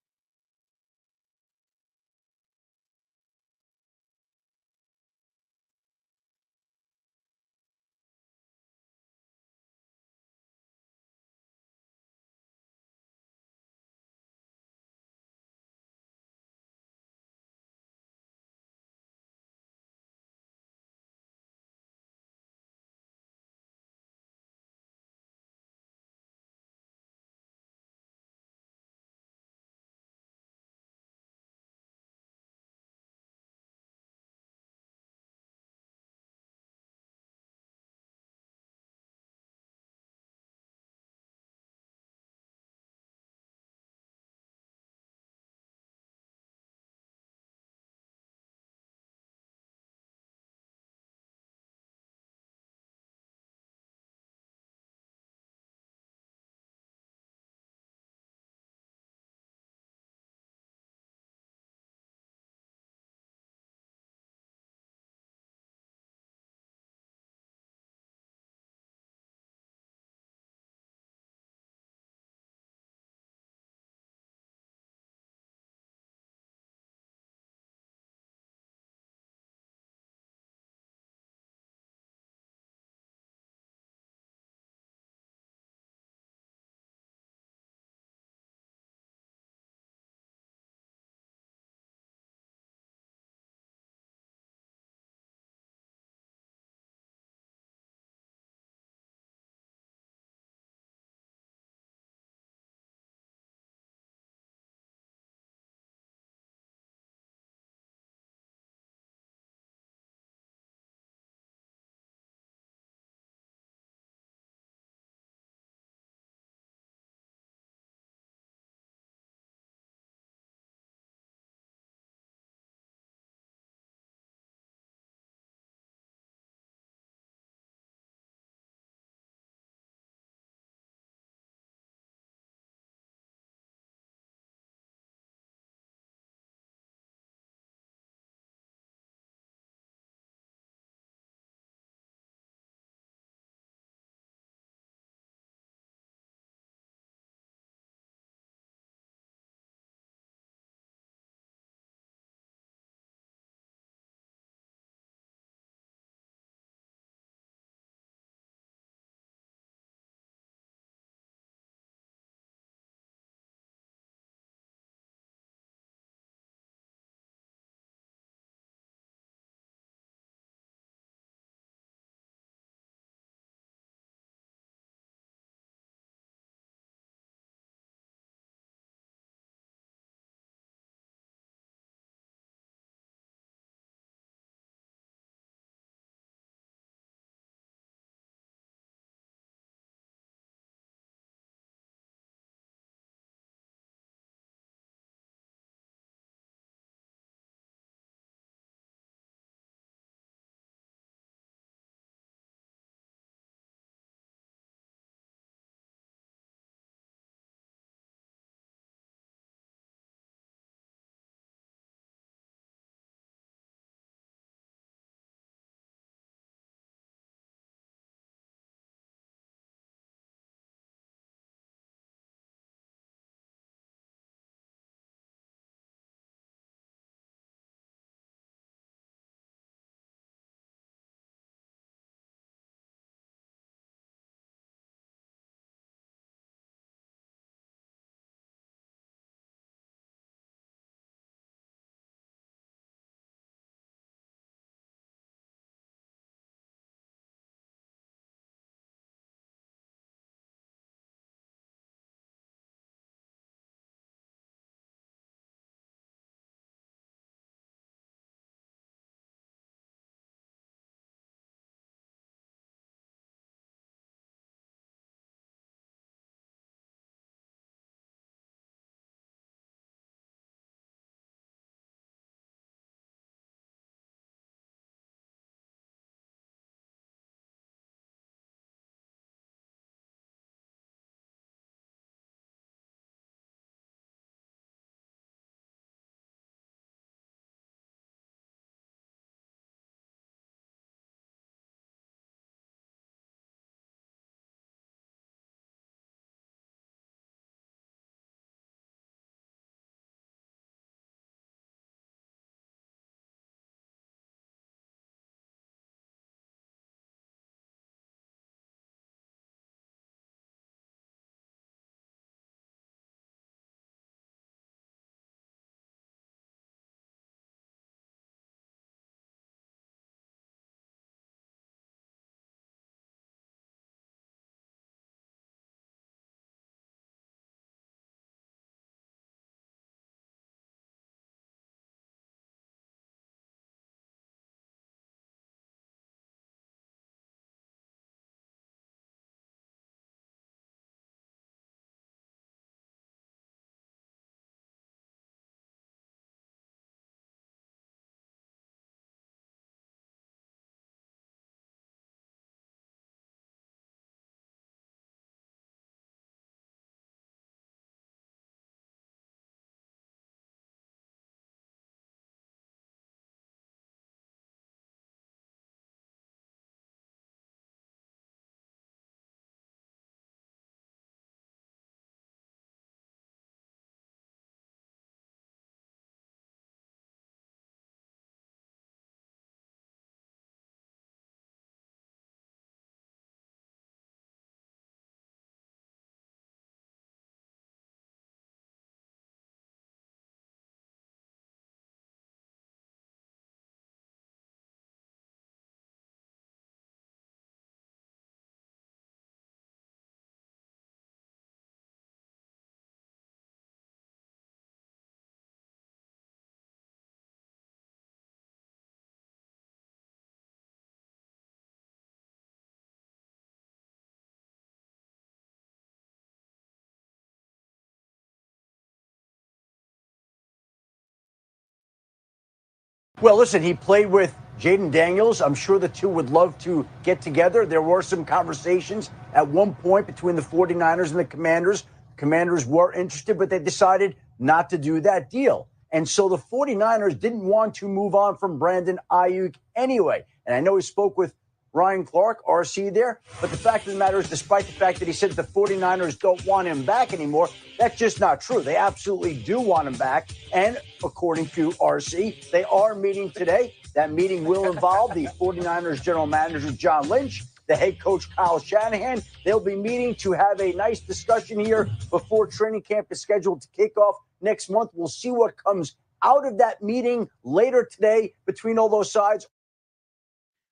Well, listen, he played with Jaden Daniels. I'm sure the two would love to get together. There were some conversations at one point between the 49ers and the Commanders. Commanders were interested, but they decided not to do that deal. And so the 49ers didn't want to move on from Brandon Ayuk anyway. And I know he spoke with Ryan Clark, RC there, but the fact of the matter is, despite the fact that he said the 49ers don't want him back anymore, that's just not true. They absolutely do want him back. And according to RC, they are meeting today. That meeting will involve the 49ers general manager, John Lynch, the head coach, Kyle Shanahan. They'll be meeting to have a nice discussion here before training camp is scheduled to kick off next month. We'll see what comes out of that meeting later today between all those sides.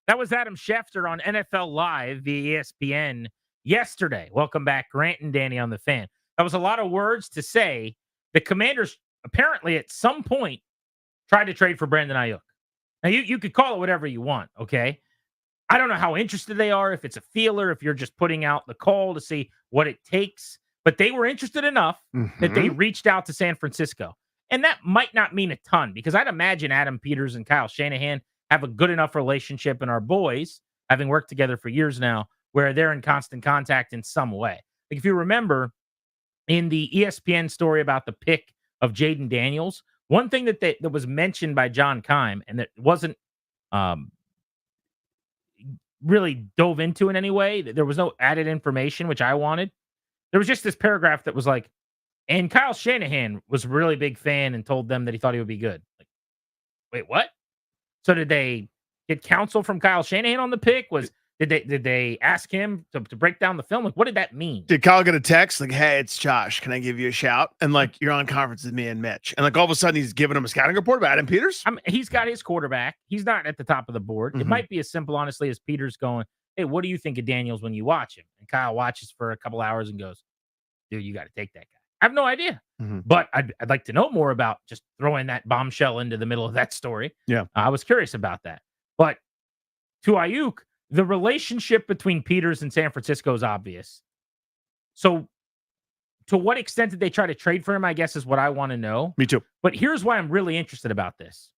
That was Adam Schefter on NFL Live via ESPN yesterday. Welcome back, Grant and Danny on the Fan. That was a lot of words to say. The Commanders apparently at some point tried to trade for Brandon Ayuk. Now, you could call it whatever you want, okay? I don't know how interested they are, if it's a feeler, if you're just putting out the call to see what it takes. But they were interested enough that they reached out to San Francisco. And that might not mean a ton, because I'd imagine Adam Peters and Kyle Shanahan have a good enough relationship, and our boys, having worked together for years now, where they're in constant contact in some way. Like if you remember in the ESPN story about the pick of Jaden Daniels, one thing that was mentioned by John Keim and that wasn't really dove into in any way, there was no added information, which I wanted. There was just this paragraph that was like, and Kyle Shanahan was a really big fan and told them that he thought he would be good. Like, wait, what? So did they get counsel from Kyle Shanahan on the pick? Did they ask him to break down the film? Like, what did that mean? Did Kyle get a text like, "Hey, it's Josh. Can I give you a shout?" And like, you're on conference with me and Mitch, and like all of a sudden he's giving him a scouting report about Adam Peters. He's got his quarterback. He's not at the top of the board. It might be as simple, honestly, as Peters going, "Hey, what do you think of Daniels when you watch him?" And Kyle watches for a couple hours and goes, "Dude, you got to take that guy." I have no idea, but I'd like to know more about just throwing that bombshell into the middle of that story. Yeah, I was curious about that. But to Ayuk, the relationship between Peters and San Francisco is obvious. So to what extent did they try to trade for him, I guess, is what I want to know. Me too. But here's why I'm really interested about this.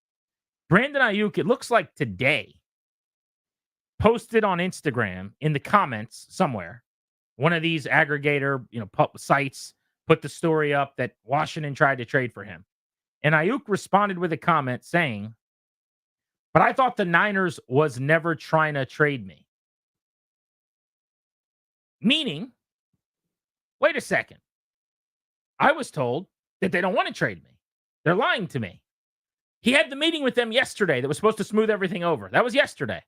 Brandon Ayuk, it looks like today, posted on Instagram in the comments somewhere, one of these aggregator, sites put the story up that Washington tried to trade for him. And Ayuk responded with a comment saying, "But I thought the Niners was never trying to trade me." Meaning, wait a second. I was told that they don't want to trade me. They're lying to me. He had the meeting with them yesterday that was supposed to smooth everything over. That was yesterday.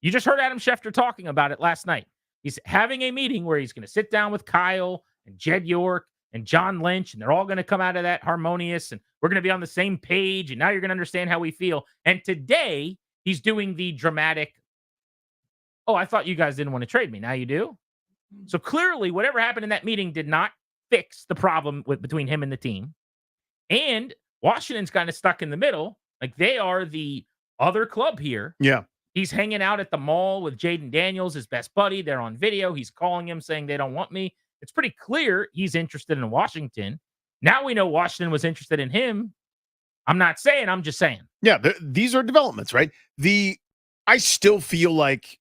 You just heard Adam Schefter talking about it last night. He's having a meeting where he's going to sit down with Kyle and Jed York and John Lynch, and they're all going to come out of that harmonious, and we're going to be on the same page, and now you're going to understand how we feel. And today, he's doing the dramatic, "Oh, I thought you guys didn't want to trade me. Now you do?" So clearly, whatever happened in that meeting did not fix the problem between him and the team. And Washington's kind of stuck in the middle. Like, they are the other club here. Yeah. He's hanging out at the mall with Jaden Daniels, his best buddy. They're on video. He's calling him saying they don't want me. It's pretty clear he's interested in Washington. Now we know Washington was interested in him. I'm not saying, I'm just saying. Yeah, these are developments, right? I still feel like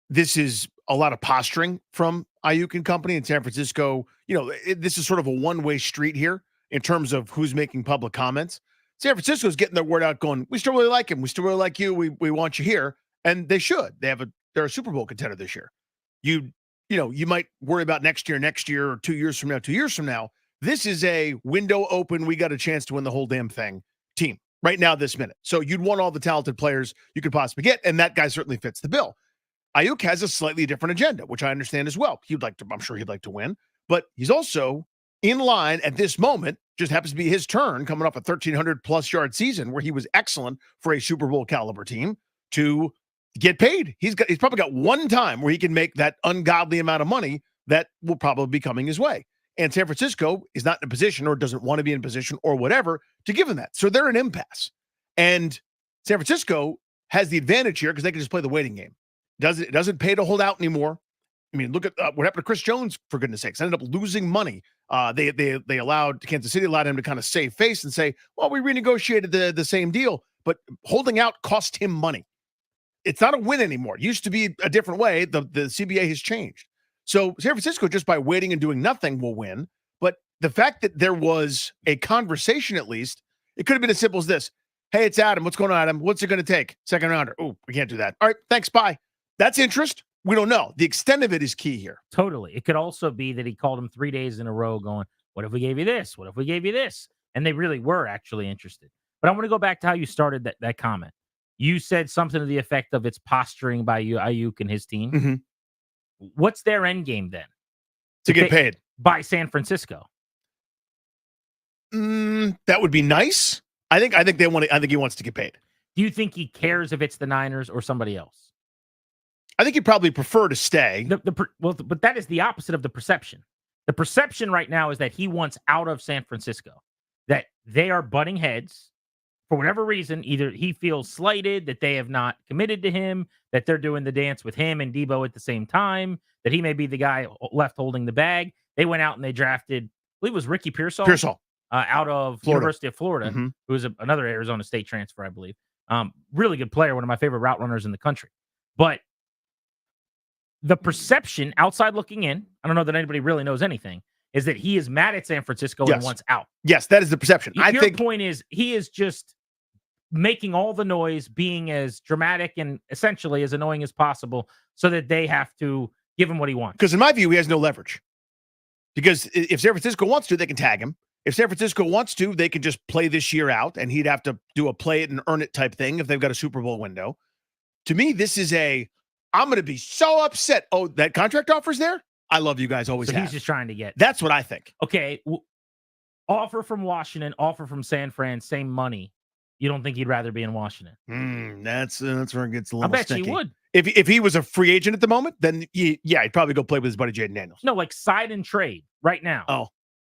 this is a lot of posturing from Ayuk and company in San Francisco. This is sort of a one-way street here in terms of who's making public comments. San Francisco's getting their word out going, "We still really like him. We still really like you. We want you here." And they should. They're a Super Bowl contender this year. You might worry about next year, or 2 years from now. This is a window open. We got a chance to win the whole damn thing team right now, this minute. So you'd want all the talented players you could possibly get. And that guy certainly fits the bill. Ayuk has a slightly different agenda, which I understand as well. I'm sure he'd like to win, but he's also in line at this moment. Just happens to be his turn coming off a 1,300 plus yard season where he was excellent for a Super Bowl caliber team to get paid. He's probably got one time where he can make that ungodly amount of money that will probably be coming his way. And San Francisco is not in a position, or doesn't want to be in a position, or whatever, to give him that. So they're an impasse. And San Francisco has the advantage here because they can just play the waiting game. It doesn't pay to hold out anymore. I mean, look at what happened to Chris Jones, for goodness sakes. Ended up losing money. Kansas City allowed him to kind of save face and say, "Well, we renegotiated the same deal." but holding out cost him money. It's not a win anymore. It used to be a different way. The CBA has changed. So San Francisco, just by waiting and doing nothing, will win. But the fact that there was a conversation, at least, it could have been as simple as this. Hey, it's Adam. What's going on, Adam? What's it going to take? Second rounder. Oh, we can't do that. All right, thanks, bye. That's interest. We don't know. The extent of it is key here. Totally. It could also be that he called him 3 days in a row going, what if we gave you this? What if we gave you this? And they really were actually interested. But I want to go back to how you started that comment. You said something to the effect of it's posturing by Ayuk and his team. Mm-hmm. What's their end game then? To get paid. By San Francisco. That would be nice. I think they want to, I think he wants to get paid. Do you think he cares if it's the Niners or somebody else? I think he'd probably prefer to stay. But that is the opposite of the perception. The perception right now is that he wants out of San Francisco, that they are butting heads for whatever reason. Either he feels slighted, that they have not committed to him, that they're doing the dance with him and Debo at the same time, that he may be the guy left holding the bag. They went out and they drafted, I believe it was Ricky Pearsall. Out of Florida. University of Florida, Mhm. who was another Arizona State transfer, I believe. Really good player, one of my favorite route runners in the country. But the perception outside looking in, I don't know that anybody really knows anything, is that he is mad at San Francisco and wants out. Yes, that is the perception. Your point is he is just making all the noise, being as dramatic and essentially as annoying as possible so that they have to give him what he wants. Because in my view, he has no leverage. Because if San Francisco wants to, they can tag him. If San Francisco wants to, they can just play this year out, and he'd have to do a play it and earn it type thing if they've got a Super Bowl window. To me, this is I'm going to be so upset. Oh, that contract offer's there? I love you guys, always So have. he's just trying to get. That's what I think. Okay, offer from Washington, offer from San Fran, same money. You don't think he'd rather be in Washington? That's where it gets a little I bet sticky. you would. If he was a free agent at the moment, then he'd probably go play with his buddy Jaden Daniels. No, like side and trade right now. Oh.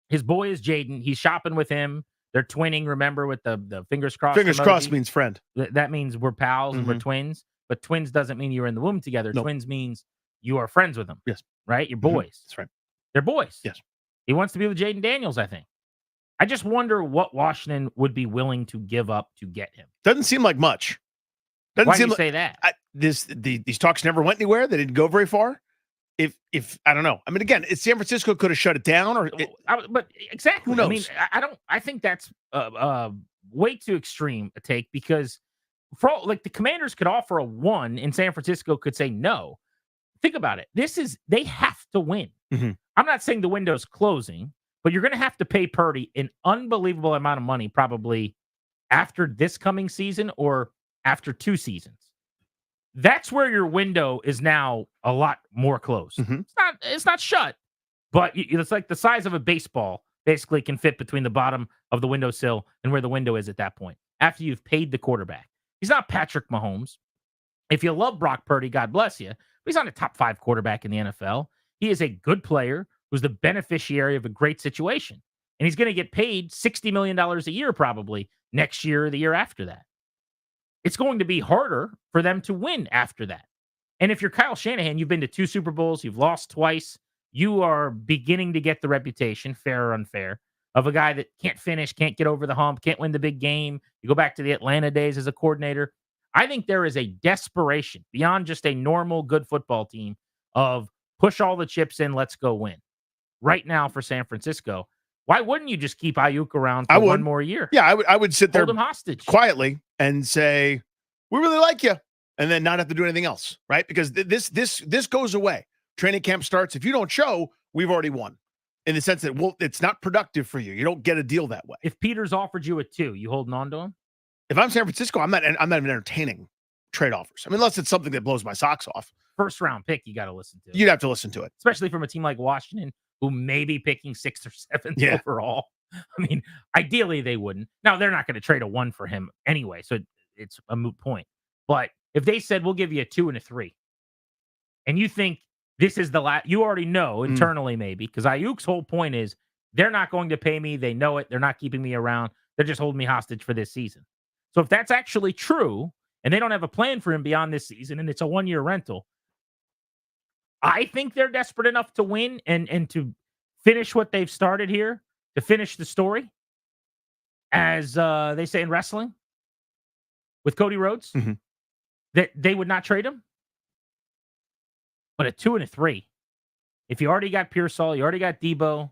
His boy is Jaden. He's shopping with him. They're twinning, remember, with the fingers crossed. Fingers emoji. crossed means friend. That means we're pals and we're twins. But twins doesn't mean you're in the womb together. Nope. Twins means you are friends with them. Yes. Right? You're boys. That's right. They're boys. Yes. He wants to be with Jaden Daniels, I think. I just wonder what Washington would be willing to give up to get him. Doesn't seem like much. Why do you say that? These talks never went anywhere. They didn't go very far. If I don't know. I mean, again, San Francisco could have shut it down, But exactly. Who knows? I mean, I think that's way too extreme a take because the Commanders could offer a 1 and San Francisco could say no. Think about it. They have to win. Mhm. I'm not saying the window's closing, but you're going to have to pay Purdy an unbelievable amount of money probably after this coming season or after 2 seasons. That's where your window is now a lot more closed. Mhm. It's not shut, but it's like the size of a baseball basically can fit between the bottom of the windowsill and where the window is at that point after you've paid the quarterback. He's not Patrick Mahomes. If you love Brock Purdy, God bless you, but he's not a top 5 quarterback in the NFL. He is a good player who's the beneficiary of a great situation, and he's going to get paid $60 million a year probably next year or the year after that. It's going to be harder for them to win after that. And if you're Kyle Shanahan, you've been to 2 Super Bowls, you've lost twice, you are beginning to get the reputation, fair or unfair, of a guy that can't finish, can't get over the hump, can't win the big game. You go back to the Atlanta days as a coordinator. I think there is a desperation beyond just a normal good football team of push all the chips in, let's go win. Right now for San Francisco, why wouldn't you just keep Ayuk around for 1 more year? Yeah, I would sit there Hold him hostage quietly and say, we really like you, and then not have to do anything else, right? Because this goes away. Training camp starts. If you don't show, we've already won. In the sense that, it's not productive for you. You don't get a deal that way. If Peters offered you a 2, you holding on to him? If I'm San Francisco, I'm not even entertaining trade offers. I mean, unless it's something that blows my socks off. First round pick, you got to listen to. You'd have to listen to it. Especially from a team like Washington, who may be picking 6th or 7th overall. I mean, ideally they wouldn't. Now, they're not going to trade a 1 for him anyway, so it's a moot point. But if they said, we'll give you a 2 and a 3, and you think this is the last, you already know internally maybe, because Ayuk's whole point is they're not going to pay me. They know it. They're not keeping me around. They're just holding me hostage for this season. So if that's actually true, and they don't have a plan for him beyond this season, and it's a 1-year rental, I think they're desperate enough to win and to finish what they've started here, to finish the story, as they say in wrestling. with Cody Rhodes, that they would not trade him. But a 2 and a 3, if you already got Pearsall, you already got Debo,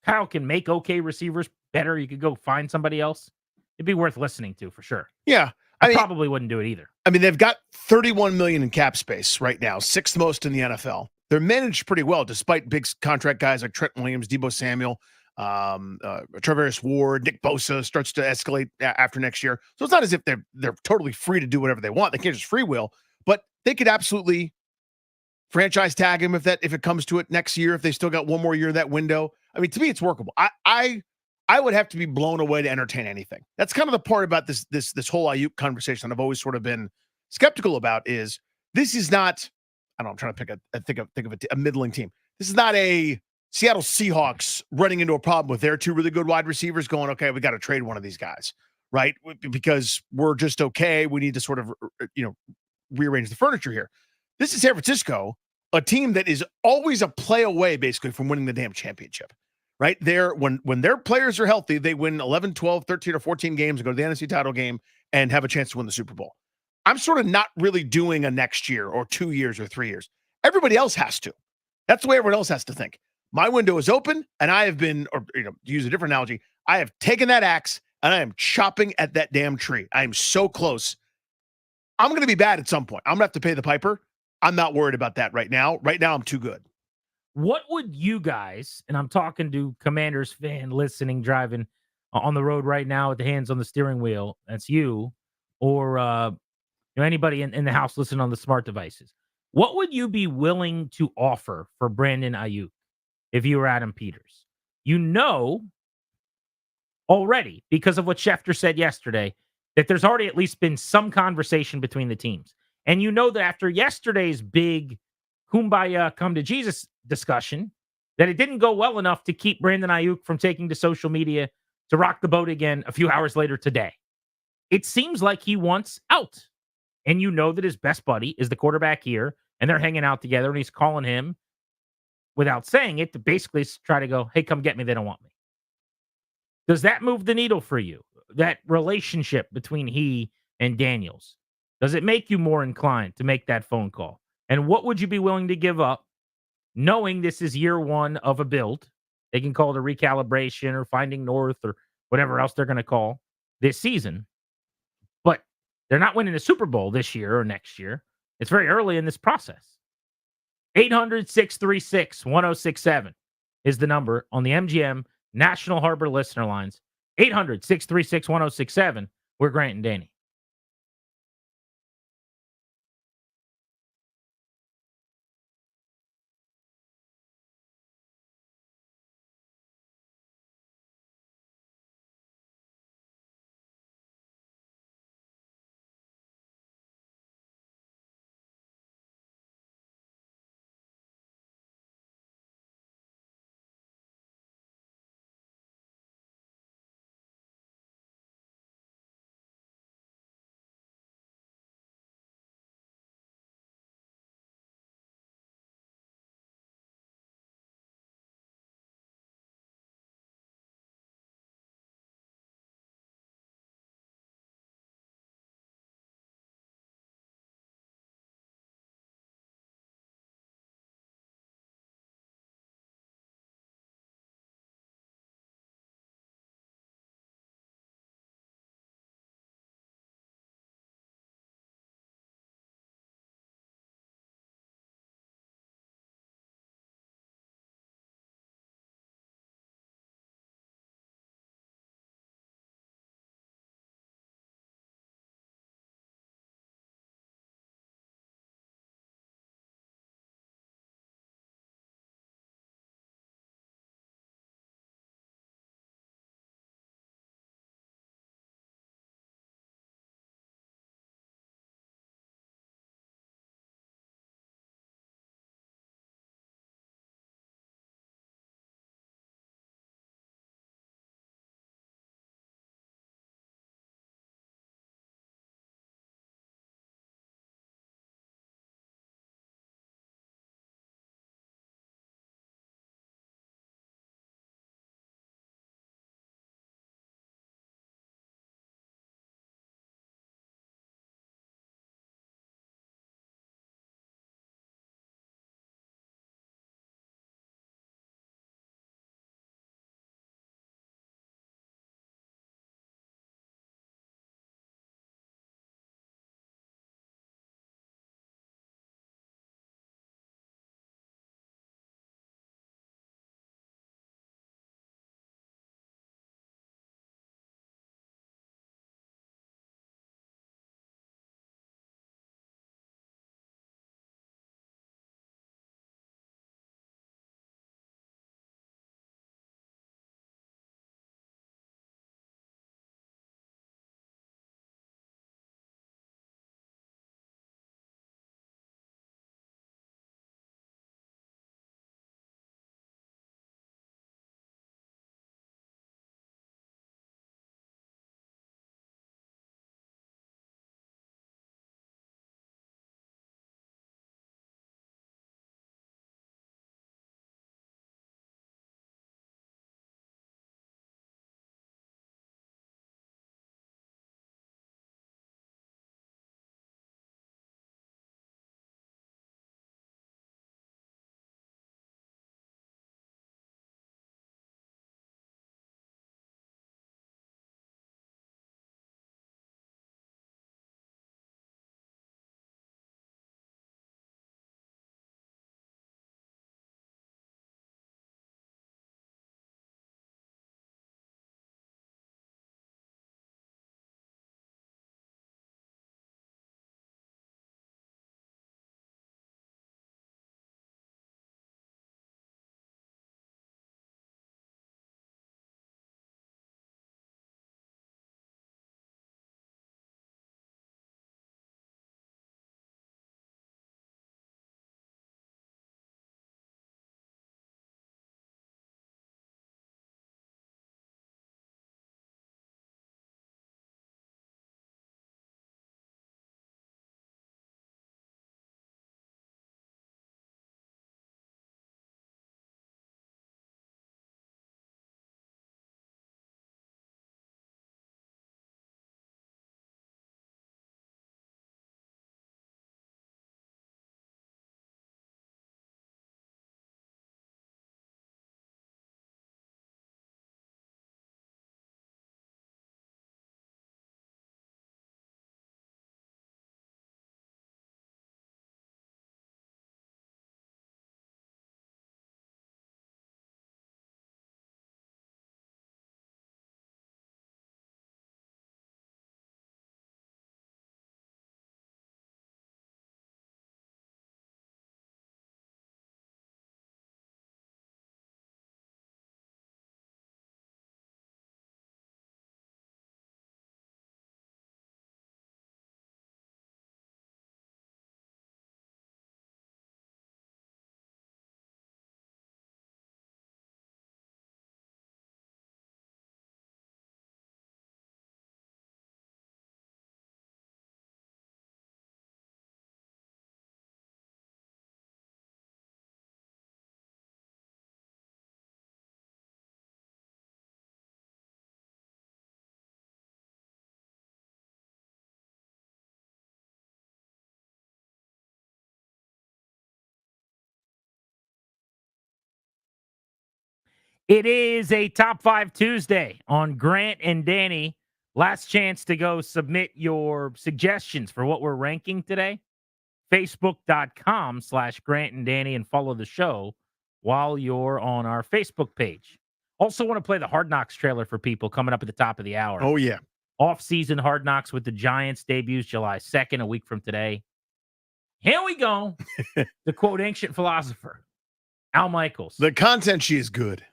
Kyle can make okay receivers better. You could go find somebody else. It'd be worth listening to for sure. Yeah. I probably wouldn't do it either. I mean, they've got $31 million in cap space right now, sixth most in the NFL. They're managed pretty well, despite big contract guys like Trent Williams, Debo Samuel, Travis Ward, Nick Bosa starts to escalate after next year. So it's not as if they're totally free to do whatever they want. They can't just free will, but they could absolutely franchise tag him if it comes to it next year. If they still got one more year in that window, I mean, to me, it's workable. I would have to be blown away to entertain anything. That's kind of the part about this whole Ayuk conversation I've always sort of been skeptical about. Is this is not, I don't know, I'm trying to think of a middling team. This is not a Seattle Seahawks running into a problem with their two really good wide receivers going, okay, we got to trade one of these guys, right? Because we're just okay. We need to sort of, rearrange the furniture here. This is San Francisco, a team that is always a play away basically from winning the damn championship. Right there, when their players are healthy, they win 11, 12, 13, or 14 games and go to the NFC title game and have a chance to win the Super Bowl. I'm sort of not really doing a next year or 2 years or 3 years. Everybody else has to. That's the way everyone else has to think. My window is open, and I have been, or to use a different analogy, I have taken that axe and I am chopping at that damn tree. I am so close. I'm going to be bad at some point. I'm going to have to pay the piper. I'm not worried about that right now. Right now, I'm too good. What would you guys, and I'm talking to Commanders fan listening, driving on the road right now with the hands on the steering wheel, that's you, or anybody in the house listening on the smart devices. What would you be willing to offer for Brandon Ayuk if you were Adam Peters? You know already, because of what Schefter said yesterday, that there's already at least been some conversation between the teams. And you know that after yesterday's big kumbaya come to Jesus discussion, that it didn't go well enough to keep Brandon Ayuk from taking to social media to rock the boat again a few hours later today. It seems like he wants out. And you know that his best buddy is the quarterback here, and they're hanging out together, and he's calling him without saying it to basically try to go, hey, come get me. They don't want me. Does that move the needle for you? That relationship between he and Daniels? Does it make you more inclined to make that phone call? And what would you be willing to give up, knowing this is year one of a build? They can call it a recalibration or finding north or whatever else they're going to call this season. But they're not winning a Super Bowl this year or next year. It's very early in this process. 800-636-1067 is the number on the MGM National Harbor listener lines. 800-636-1067. We're Grant and Danny. It is a Top 5 Tuesday on Grant and Danny. Last chance to go submit your suggestions for what we're ranking today. Facebook.com/Grant and Danny and follow the show while you're on our Facebook page. Also want to play the Hard Knocks trailer for people coming up at the top of the hour. Oh, yeah. Off-season Hard Knocks with the Giants debuts July 2nd, a week from today. Here we go. To quote ancient philosopher Al Michaels. The content sheet is good.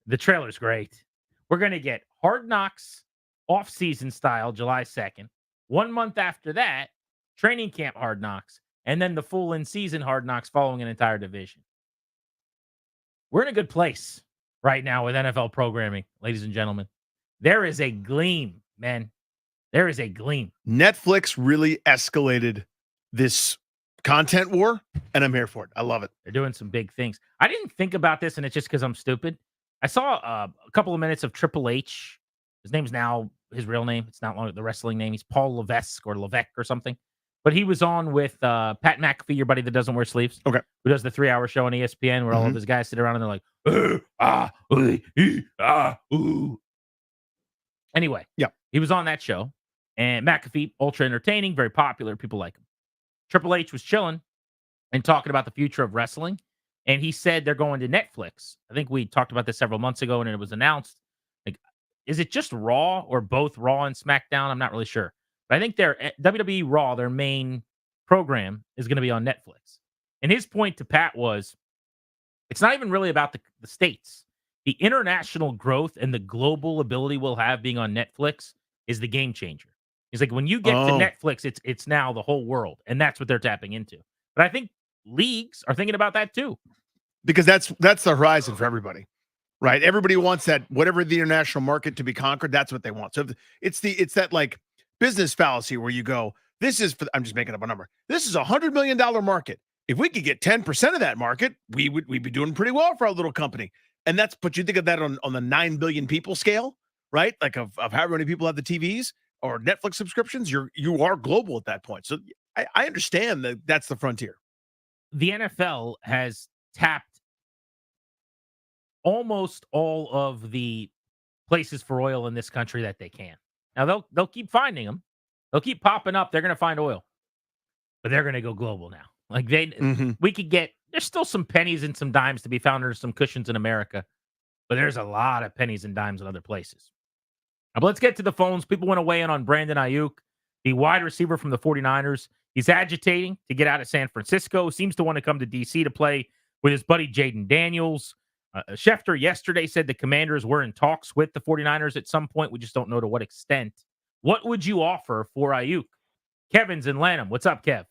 The trailer's great. We're going to get Hard Knocks off-season style July 2nd. 1 month after that, training camp Hard Knocks, and then the full in-season Hard Knocks following an entire division. We're in a good place right now with NFL programming, ladies and gentlemen. There is a gleam, man. There is a gleam. Netflix really escalated this content war, and I'm here for it. I love it. They're doing some big things. I didn't think about this, and it's just because I'm stupid. I saw a couple of minutes of Triple H. His name's now his real name. It's not the wrestling name. He's Paul Levesque or Levesque or something. But he was on with Pat McAfee, your buddy that doesn't wear sleeves. Okay. Who does the 3-hour show on ESPN where all of his guys sit around and they're like, ooh. Anyway, yeah, he was on that show. And McAfee, ultra entertaining, very popular. People like him. Triple H was chilling and talking about the future of wrestling. And he said they're going to Netflix. I think we talked about this several months ago and it was announced. Like, is it just Raw or both Raw and SmackDown? I'm not really sure. But I think their WWE Raw, their main program, is going to be on Netflix. And his point to Pat was, it's not even really about the States. The international growth and the global ability we'll have being on Netflix is the game changer. He's like, when you get to Netflix, it's now the whole world. And that's what they're tapping into. But I think leagues are thinking about that too. Because that's the horizon for everybody, right? Everybody wants that, whatever the international market to be conquered, that's what they want. So it's that like business fallacy where you go, this is, I'm just making up a number. This is $100 million market. If we could get 10% of that market, we'd be doing pretty well for our little company. And but you think of that on the 9 billion people scale, right? Like of how many people have the TVs or Netflix subscriptions, you are global at that point. So I understand that's the frontier. The NFL has tapped almost all of the places for oil in this country that they can. Now they'll keep finding them. They'll keep popping up. They're going to find oil, but they're going to go global now. Like we could get, there's still some pennies and some dimes to be found under some cushions in America, but there's a lot of pennies and dimes in other places. Now, but let's get to the phones. People want to weigh in on Brandon Ayuk, the wide receiver from the 49ers. He's agitating to get out of San Francisco, seems to want to come to D.C. to play with his buddy Jaden Daniels. Schefter yesterday said the Commanders were in talks with the 49ers at some point. We just don't know to what extent. What would you offer for Ayuk? Kevin's in Lanham. What's up, Kev?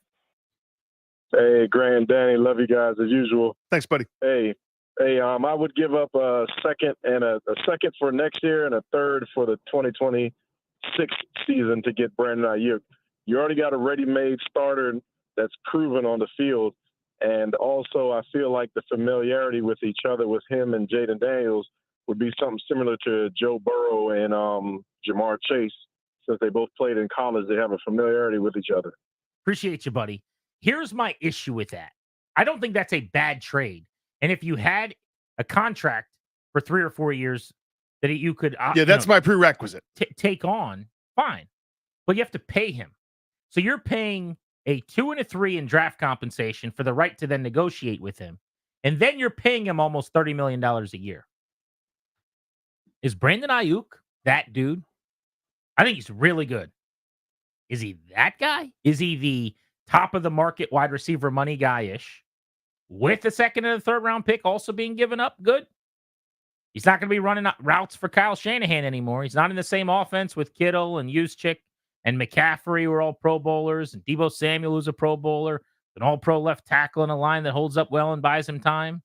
Hey, Grant, Danny, love you guys as usual. Thanks, buddy. Hey, I would give up a second and a second for next year and a third for the 2026 season to get Brandon Ayuk. You already got a ready-made starter that's proven on the field. And also, I feel like the familiarity with each other with him and Jaden Daniels would be something similar to Joe Burrow and Jamar Chase. Since they both played in college, they have a familiarity with each other. Appreciate you, buddy. Here's my issue with that. I don't think that's a bad trade. And if you had a contract for 3 or 4 years that you could that's my prerequisite. Take on, fine. But you have to pay him. So you're paying a 2 and a 3 in draft compensation for the right to then negotiate with him. And then you're paying him almost $30 million a year. Is Brandon Ayuk that dude? I think he's really good. Is he that guy? Is he the top of the market wide receiver money guy-ish with the second and the third round pick also being given up? Good. He's not going to be running routes for Kyle Shanahan anymore. He's not in the same offense with Kittle and Juszczyk and McCaffrey, who are all Pro Bowlers, and Deebo Samuel, who's a Pro Bowler, an all-pro left tackle in a line that holds up well and buys him time.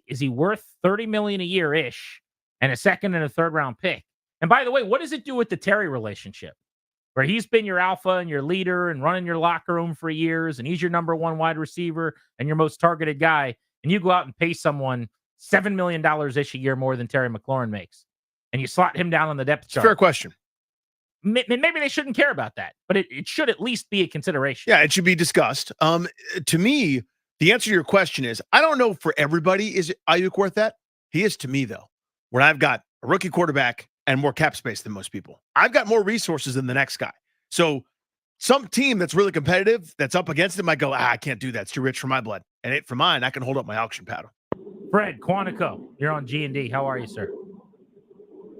Is he worth $30 million a year-ish and a second and a third round pick? And by the way, what does it do with the Terry relationship, where he's been your alpha and your leader and running your locker room for years, and he's your number one wide receiver and your most targeted guy, and you go out and pay someone $7 million ish a year more than Terry McLaurin makes, and you slot him down on the depth chart? Fair question. Maybe they shouldn't care about that, but it should at least be a consideration. Yeah, it should be discussed. To me, the answer to your question is, I don't know for everybody is Ayuk worth that. He is to me, though. when I've got a rookie quarterback and more cap space than most people. I've got more resources than the next guy. So some team that's really competitive that's up against it might go, I can't do that. It's too rich for my blood. And for mine, I can hold up my auction paddle. Fred Quantico, you're on G&D. How are you, sir?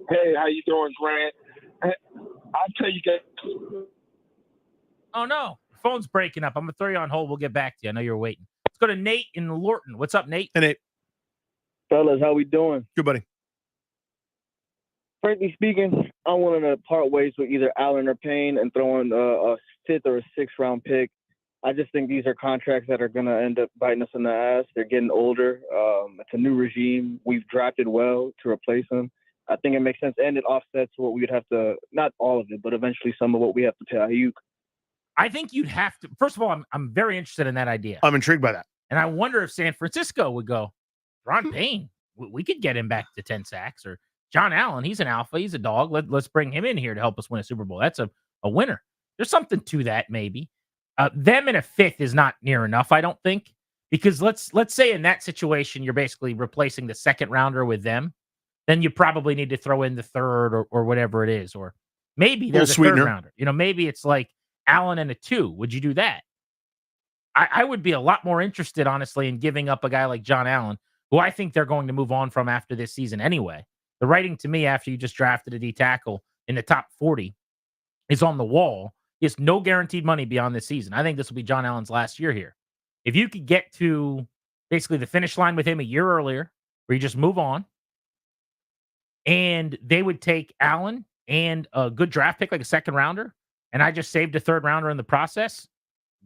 Hey, how you doing, Grant? I'll tell you guys. Oh, no. Your phone's breaking up. I'm going to throw you on hold. We'll get back to you. I know you're waiting. Let's go to Nate in Lorton. What's up, Nate? Hey, Nate. Fellas, how we doing? Good, buddy. Frankly speaking, I wanted to part ways with either Allen or Payne and throw in a 5th or a 6th round pick. I just think these are contracts that are going to end up biting us in the ass. They're getting older. It's a new regime. We've drafted well to replace them. I think it makes sense, and it offsets what we would have to, not all of it, but eventually some of what we have to pay Ayuk. I think you'd have to. First of all, I'm very interested in that idea. I'm intrigued by that. And I wonder if San Francisco would go, Ron Payne, we could get him back to 10 sacks. Or John Allen, he's an alpha. He's a dog. Let's bring him in here to help us win a Super Bowl. That's a winner. There's something to that, maybe. Them in a 5th is not near enough, I don't think. Because let's say in that situation, you're basically replacing the 2nd rounder with them. Then you probably need to throw in the 3rd or whatever it is. Or maybe there's a 3rd rounder. Maybe it's like Allen and a 2. Would you do that? I would be a lot more interested, honestly, in giving up a guy like John Allen, who I think they're going to move on from after this season anyway. The writing to me after you just drafted a D tackle in the top 40 is on the wall. He has no guaranteed money beyond this season. I think this will be John Allen's last year here. If you could get to basically the finish line with him a year earlier, where you just move on, and they would take Allen and a good draft pick, like a 2nd rounder, and I just saved a 3rd rounder in the process,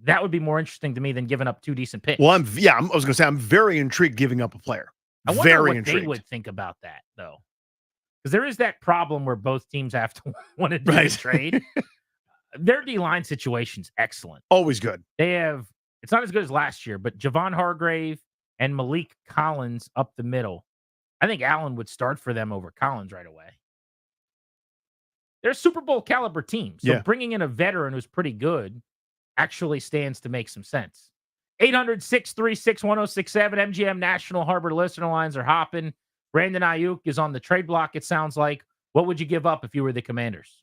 that would be more interesting to me than giving up 2 decent picks. Well, I was going to say, I'm very intrigued giving up a player. I wonder what they would think about that, though. Because there is that problem where both teams have to want to do the trade. Their D-line situation's excellent. Always good. They have, it's not as good as last year, but Javon Hargrave and Malik Collins up the middle. I think Allen would start for them over Collins right away. They're a Super Bowl caliber team. So bringing in a veteran who's pretty good actually stands to make some sense. 800-636-1067. MGM National Harbor listener lines are hopping. Brandon Ayuk is on the trade block, it sounds like. What would you give up if you were the Commanders?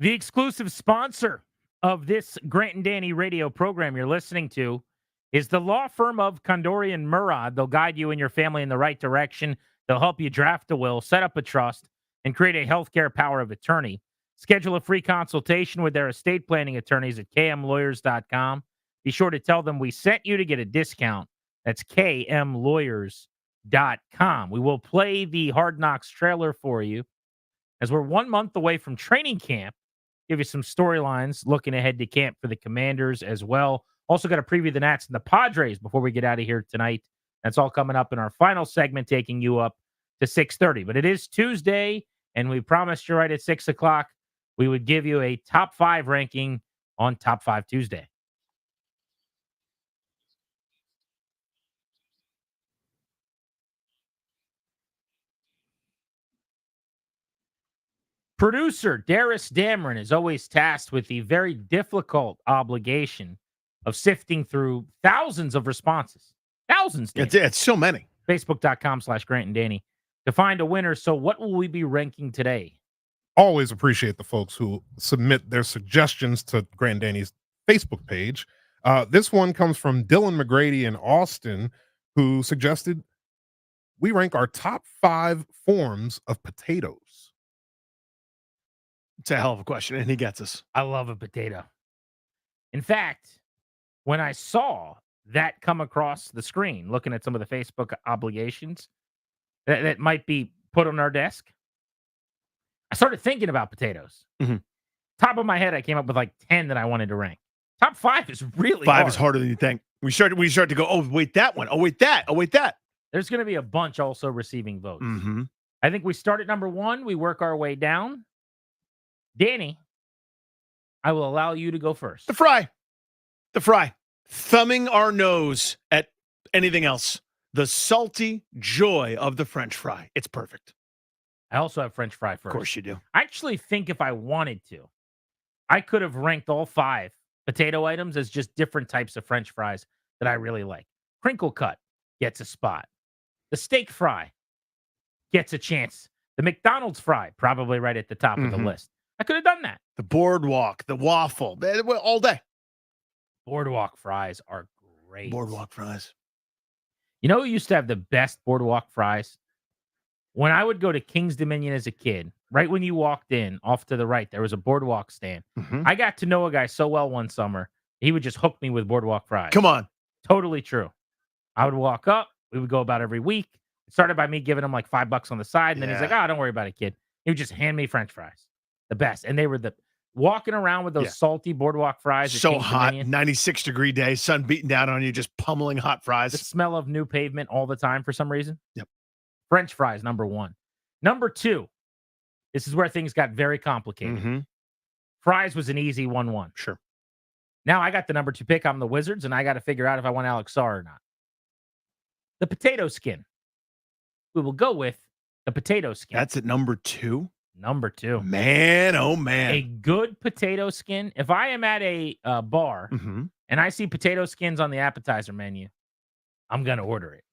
The exclusive sponsor of this Grant and Danny radio program you're listening to is the law firm of Condori and Murad. They'll guide you and your family in the right direction. They'll help you draft a will, set up a trust, and create a healthcare power of attorney. Schedule a free consultation with their estate planning attorneys at kmlawyers.com. Be sure to tell them we sent you to get a discount. That's kmlawyers.com. We will play the Hard Knocks trailer for you as we're 1 month away from training camp. Give you some storylines looking ahead to camp for the Commanders as well. Also got to preview the Nats and the Padres before we get out of here tonight. That's all coming up in our final segment, taking you up to 6:30. But it is Tuesday, and we promised you right at 6 o'clock we would give you a top 5 ranking on Top 5 Tuesday. Producer Darius Dameron is always tasked with the very difficult obligation of sifting through thousands of responses. Thousands. It's so many. Facebook.com/Grant and Danny to find a winner. So what will we be ranking today? Always appreciate the folks who submit their suggestions to Grant and Danny's Facebook page. This one comes from Dylan McGrady in Austin, who suggested we rank our top 5 forms of potatoes. It's a hell of a question, and he gets us. I love a potato. In fact, when I saw that come across the screen, looking at some of the Facebook obligations that might be put on our desk, I started thinking about potatoes. Mm-hmm. Top of my head, I came up with like 10 that I wanted to rank. Top 5 is really 5 hard. is harder than you think. We start to go, oh, wait, that one. Oh, wait, that. Oh, wait, that. There's going to be a bunch also receiving votes. Mm-hmm. I think we start at number 1. We work our way down. Danny, I will allow you to go first. The fry. Thumbing our nose at anything else. The salty joy of the French fry. It's perfect. I also have French fry first. Of course you do. I actually think if I wanted to, I could have ranked all 5 potato items as just different types of French fries that I really like. Crinkle cut gets a spot. The steak fry gets a chance. The McDonald's fry, probably right at the top of the list. I could have done that. The boardwalk, the waffle, all day. Boardwalk fries are great. Boardwalk fries. You know who used to have the best boardwalk fries? When I would go to King's Dominion as a kid, right when you walked in, off to the right, there was a boardwalk stand. Mm-hmm. I got to know a guy so well one summer, he would just hook me with boardwalk fries. Come on. Totally true. I would walk up. We would go about every week. It started by me giving him like $5 on the side. And then he's like, don't worry about it, kid. He would just hand me French fries. The best. And they were walking around with those salty boardwalk fries. So hot, 96-degree day, sun beating down on you, just pummeling hot fries. The smell of new pavement all the time for some reason. Yep. French fries, number 1. Number 2, this is where things got very complicated. Mm-hmm. Fries was an easy 1-1. Sure. Now I got the number 2 pick. I'm the Wizards, and I got to figure out if I want Alex Sarr or not. The potato skin. We will go with the potato skin. That's at number 2? Number 2. Man, oh man. A good potato skin. If I am at a bar and I see potato skins on the appetizer menu, I'm going to order it.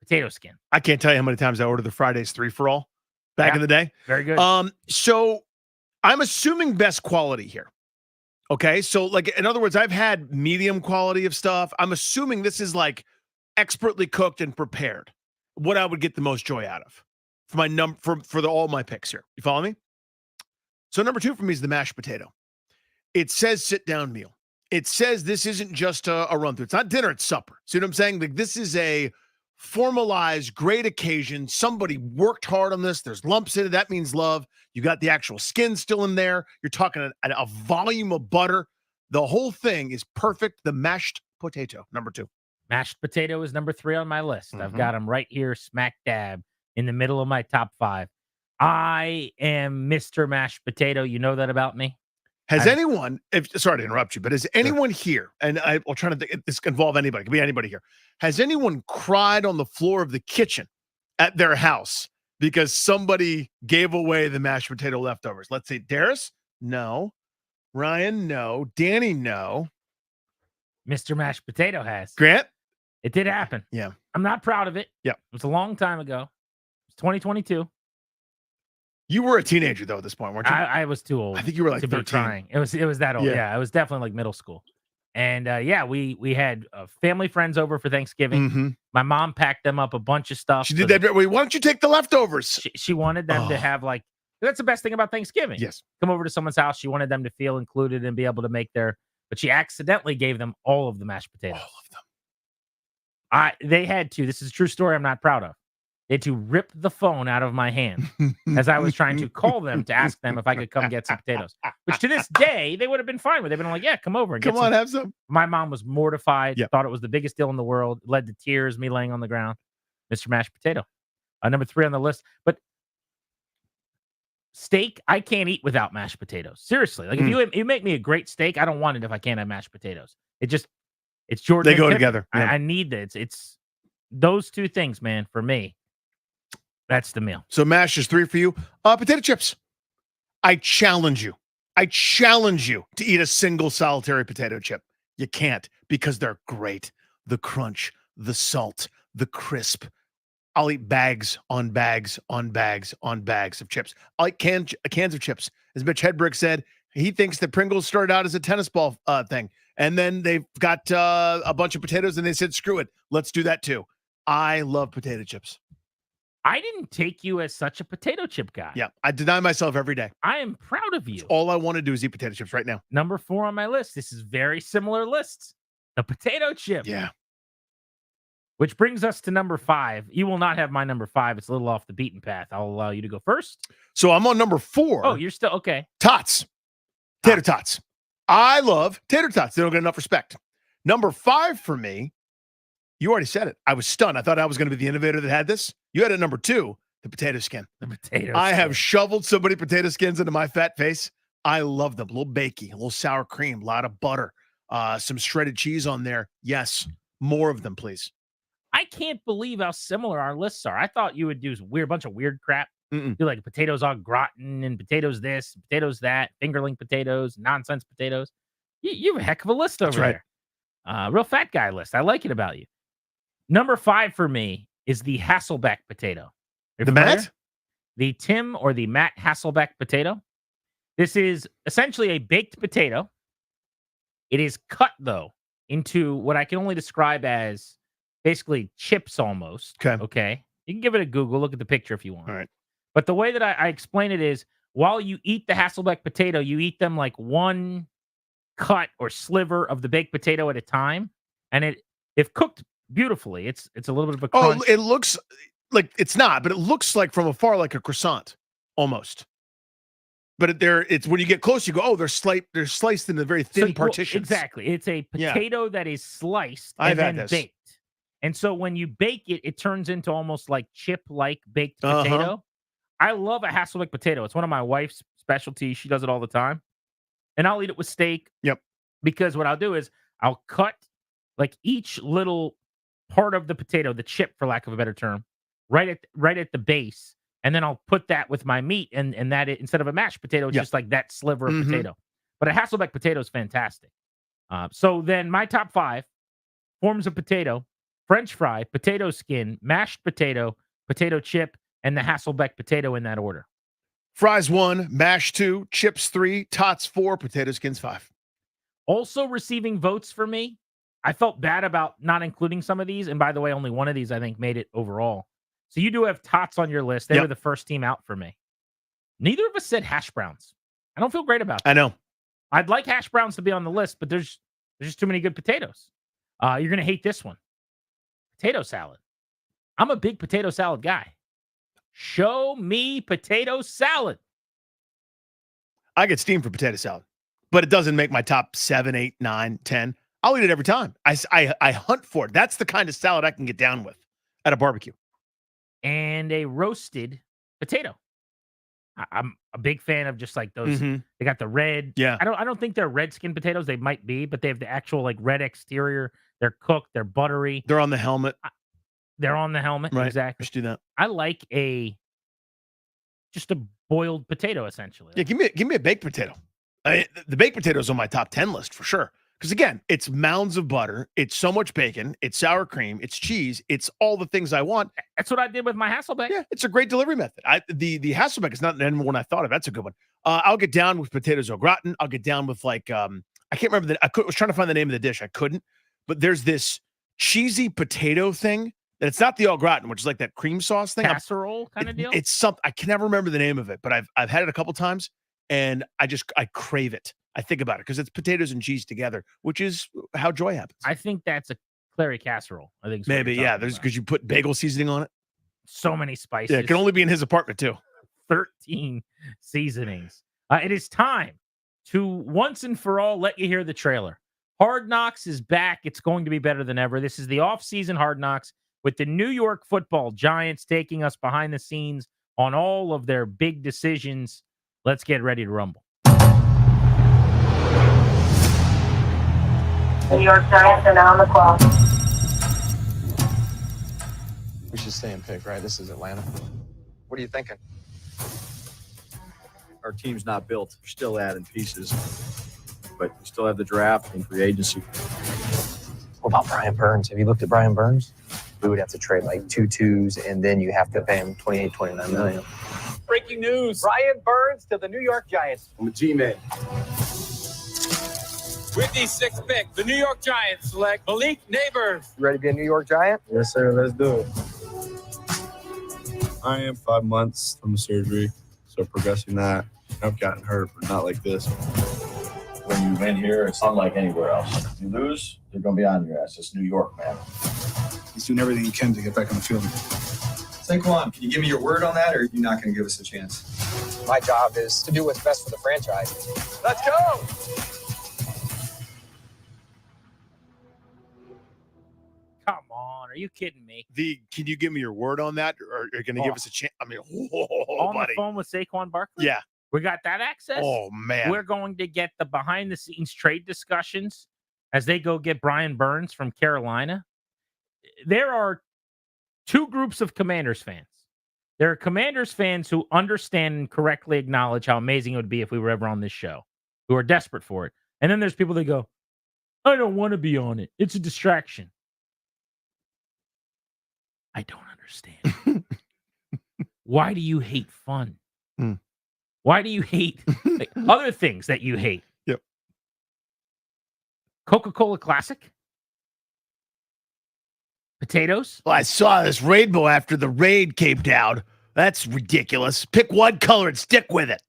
Potato skin. I can't tell you how many times I ordered the Fridays 3-for-all back in the day. Very good. So I'm assuming best quality here. Okay. So like, in other words, I've had medium quality of stuff. I'm assuming this is like expertly cooked and prepared. What I would get the most joy out of for my all my picks here. You follow me? So number 2 for me is the mashed potato. It says sit down meal. It says this isn't just a run through. It's not dinner, it's supper. See what I'm saying? Like this is a formalized, great occasion. Somebody worked hard on this. There's lumps in it. That means love. You got the actual skin still in there. You're talking a volume of butter. The whole thing is perfect. The mashed potato, number 2. Mashed potato is number 3 on my list. I've got them right here, smack dab in the middle of my top 5. I am Mr. Mashed Potato. You know that about me. Anyone, sorry to interrupt you, but has anyone here, and I'll try to think, if this can involve anybody, it could be anybody here. Has anyone cried on the floor of the kitchen at their house because somebody gave away the mashed potato leftovers? Let's say Darius? No. Ryan? No. Danny? No. Mr. Mashed Potato has. Grant? It did happen. Yeah. I'm not proud of it. Yeah. It was a long time ago. It was 2022. You were a teenager though at this point, weren't you? I was too old. I think you were like to 13. be trying. It was that old. Yeah. Yeah, it was definitely like middle school. And yeah, we had family friends over for Thanksgiving. Mhm. My mom packed them up a bunch of stuff. She did that. Wait, why don't you take the leftovers? She wanted them to have like, that's the best thing about Thanksgiving. Yes. Come over to someone's house. She wanted them to feel included and be able to make but she accidentally gave them all of the mashed potatoes. All of them. They had to, this is a true story I'm not proud of. They had to rip the phone out of my hand as I was trying to call them to ask them if I could come get some potatoes, which to this day, they would have been fine with. They've been like, yeah, come over and Come get on, some. have some. My mom was mortified, thought it was the biggest deal in the world, led to tears, me laying on the ground. Mr. Mashed Potato. Number 3 on the list. But steak, I can't eat without mashed potatoes. Seriously. Like if you make me a great steak, I don't want it if I can't have mashed potatoes. It's Jordan. They go together. I need that. It's those two things, man, for me. That's the meal. So mash is 3 for you. Potato chips. I challenge you to eat a single solitary potato chip. You can't because they're great. The crunch, the salt, the crisp. I'll eat bags on bags on bags on bags of chips. I'll eat cans of chips. As Mitch Hedberg said, he thinks that Pringles started out as a tennis ball thing. And then they've got a bunch of potatoes and they said, screw it. Let's do that too. I love potato chips. I didn't take you as such a potato chip guy. Yeah, I deny myself every day. I am proud of you. All I want to do is eat potato chips right now. Number 4 on my list. This is very similar lists. The potato chip. Yeah. Which brings us to number 5. You will not have my number 5. It's a little off the beaten path. I'll allow you to go first. So I'm on number 4. Oh, you're still okay. Tots. Tater tots. I love tater tots. They don't get enough respect. Number 5 for me, you already said it. I was stunned. I thought I was going to be the innovator that had this. You had it number 2, the potato skin. The potato I skin. have shoveled so many potato skins into my fat face. I love them. A little bakey, a little sour cream, a lot of butter, some shredded cheese on there. Yes, more of them, please. I can't believe how similar our lists are. I thought you would do a bunch of weird crap. Do like potatoes au gratin and potatoes this, potatoes that, fingerling potatoes, nonsense potatoes. You have a heck of a list over there. Real fat guy list. I like it about you. Number 5 for me is the Hasselbeck potato. The Matt? The Tim or the Matt Hasselbeck potato. This is essentially a baked potato. It is cut, though, into what I can only describe as basically chips almost. Okay. You can give it a Google. Look at the picture if you want. All right. But the way that I explain it is while you eat the Hasselbeck potato, you eat them like one cut or sliver of the baked potato at a time. And if cooked beautifully, it's a little bit of a crunch. Oh, it looks like it's not, but it looks like from afar like a croissant almost. But it's when you get close, you go, oh, they're sliced into very thin partitions. Exactly. It's a potato that is sliced I've and had then this. baked. And so when you bake it, it turns into almost like chip-like baked potato. I love a Hasselbeck potato. It's one of my wife's specialties. She does it all the time. And I'll eat it with steak. Yep. Because what I'll do is I'll cut like each little part of the potato, the chip, for lack of a better term, right at the base. And then I'll put that with my meat, and that instead of a mashed potato, it's just like that sliver of potato. But a Hasselbeck potato is fantastic. So then my top 5 forms of potato: French fry, potato skin, mashed potato, potato chip, and the Hasselbeck potato in that order. Fries 1, mash 2, chips 3, tots 4, potato skins 5. Also receiving votes for me, I felt bad about not including some of these. And by the way, only one of these I think made it overall. So you do have tots on your list. They were the first team out for me. Neither of us said hash browns. I don't feel great about that. I know. I'd like hash browns to be on the list, but there's just too many good potatoes. You're going to hate this one. Potato salad. I'm a big potato salad guy. Show me potato salad. I get steamed for potato salad, but it doesn't make my top 7, 8, 9, 10. I'll eat it every time. I hunt for it. That's the kind of salad I can get down with at a barbecue. And a roasted potato. I'm a big fan of just like those. They got the red. Yeah. I don't think they're red skin potatoes. They might be, but they have the actual like red exterior. They're cooked. They're buttery. They're on the helmet. They're on the helmet. Right. Exactly. Let's do that. I like just a boiled potato essentially. Yeah, give me a baked potato. The baked potato is on my top 10 list for sure. Because again, it's mounds of butter, it's so much bacon, it's sour cream, it's cheese, it's all the things I want. That's what I did with my Hasselbeck. Yeah, it's a great delivery method. The Hasselbeck is not the one I thought of. That's a good one. I'll get down with potatoes au gratin. I'll get down with like I can't remember I was trying to find the name of the dish. I couldn't. But there's this cheesy potato thing that it's not the au gratin, which is like that cream sauce thing. Casserole kind of deal. It's something I can never remember the name of it, but I've had it a couple times and I crave it. I think about it because it's potatoes and cheese together, which is how joy happens. I think that's a clary casserole. I think maybe, yeah. There's because you put bagel seasoning on it. So many spices. Yeah, it can only be in his apartment too. 13 seasonings. It is time to once and for all let you hear the trailer. Hard Knocks is back. It's going to be better than ever. This is the off-season Hard Knocks with the New York Football Giants taking us behind the scenes on all of their big decisions. Let's get ready to rumble. New York Giants are now on the clock. We should stay and pick, right? This is Atlanta. What are you thinking? Our team's not built. We're still adding pieces, but we still have the draft and free agency. What about Brian Burns? Have you looked at Brian Burns? We would have to trade like 2 2s, and then you have to pay him $28-29 million. Breaking news. Brian Burns to the New York Giants. I'm a G-man. With the 6th pick, the New York Giants select Malik Neighbors. You ready to be a New York Giant? Yes, sir. Let's do it. I am 5 months from the surgery, so progressing that. I've gotten hurt, but not like this. When you win here, it's unlike anywhere else. If you lose, they're going to be on your ass. It's New York, man. He's doing everything he can to get back on the field. Saquon, can you give me your word on that, or are you not going to give us a chance? My job is to do what's best for the franchise. Let's go! Come on, are you kidding me? Can you give me your word on that, or are you going to give us a chance? I mean, on buddy. the phone with Saquon Barkley? Yeah. We got that access? Oh, man. We're going to get the behind-the-scenes trade discussions as they go get Brian Burns from Carolina. There are 2 groups of Commanders fans. There are Commanders fans who understand and correctly acknowledge how amazing it would be if we were ever on this show, who are desperate for it. And then there's people that go, I don't want to be on it. It's a distraction. I don't understand. Why do you hate fun? Why do you hate other things that you hate? Yep. Coca-Cola Classic? Potatoes? Well, I saw this rainbow after the rain came down. That's ridiculous. Pick one color and stick with it.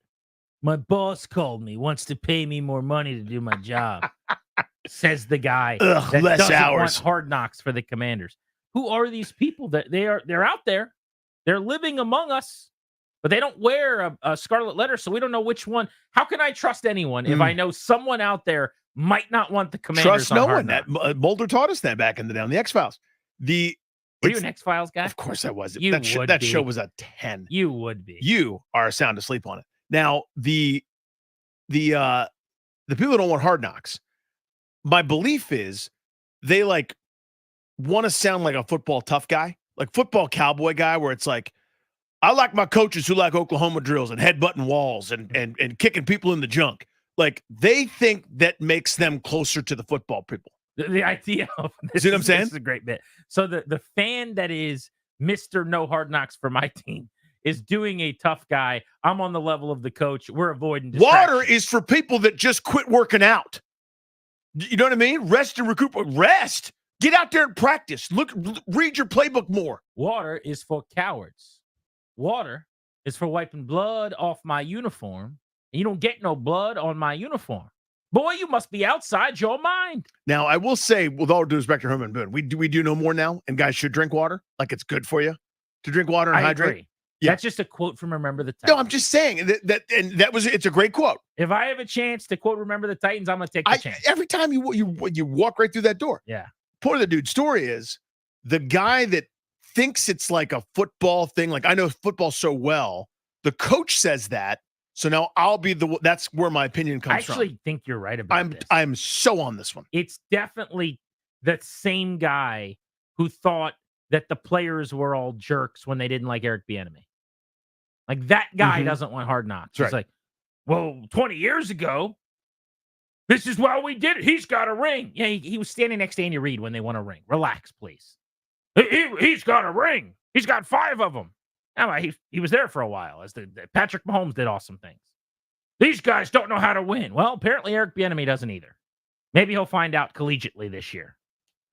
My boss called me, wants to pay me more money to do my job. Says the guy that less doesn't hours. want Hard Knocks for the Commanders. Who are these people that they're out there? They're living among us, but they don't wear a scarlet letter, so we don't know which one. How can I trust anyone if I know someone out there might not want the Commanders? Trust no one. That Mulder taught us that back in the day on the X-Files. Were you an X-Files guy? Of course I was. You That show was a 10. You would be. You are sound asleep on it. Now, the people that don't want Hard Knocks, my belief is they like want to sound like a football tough guy, like football cowboy guy, where it's like, I like my coaches who like Oklahoma drills and headbutting walls and kicking people in the junk. Like they think that makes them closer to the football people. The idea of this, see what I'm saying? This is a great bit. So the fan that is Mr. No Hard Knocks for my team is doing a tough guy. I'm on the level of the coach. We're avoiding distraction. Water is for people that just quit working out. You know what I mean? Rest and recuperate. Rest. Get out there and practice. Read your playbook more. Water is for cowards. Water is for wiping blood off my uniform. And you don't get no blood on my uniform. Boy, you must be outside your mind. Now, I will say, with all due respect to Herman Boone, we do know more now, and guys should drink water. Like it's good for you to drink water and hydrate. Agree. Yeah. That's just a quote from Remember the Titans. No, I'm just saying it's a great quote. If I have a chance to quote Remember the Titans, I'm going to take the chance. Every time you walk right through that door. Yeah. Point of the dude's story is the guy that thinks it's like a football thing. Like I know football so well. The coach says that. So now I'll be that's where my opinion comes from. I actually think you're right about this. I'm so on this one. It's definitely that same guy who thought that the players were all jerks when they didn't like Eric Bieniemy. Like that guy doesn't want Hard Knocks. That's He's like, well, 20 years ago, This is why we did it. He's got a ring. Yeah, he was standing next to Andy Reid when they won a ring. Relax, please. He's got a ring. He's got 5 of them. He was there for a while as the Patrick Mahomes did awesome things. These guys don't know how to win. Well, apparently Eric Bieniemy doesn't either. Maybe he'll find out collegiately this year.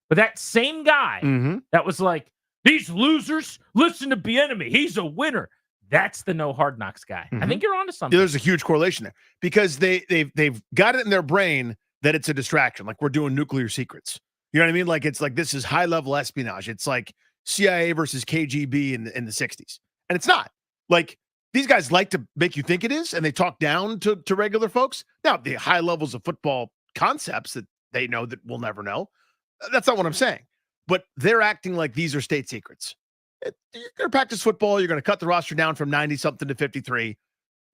But that same guy that was like, these losers, listen to Bieniemy. He's a winner. That's the no hard knocks guy. I think you're onto something. Yeah, there's a huge correlation there because they've got it in their brain that it's a distraction. Like we're doing nuclear secrets. You know what I mean? Like it's like this is high level espionage. It's like CIA versus KGB in the 60s. And it's not. Like these guys like to make you think it is, and they talk down to regular folks. Now, the high levels of football concepts that they know that we'll never know. That's not what I'm saying. But they're acting like these are state secrets. You're going to practice football. You're going to cut the roster down from 90-something to 53.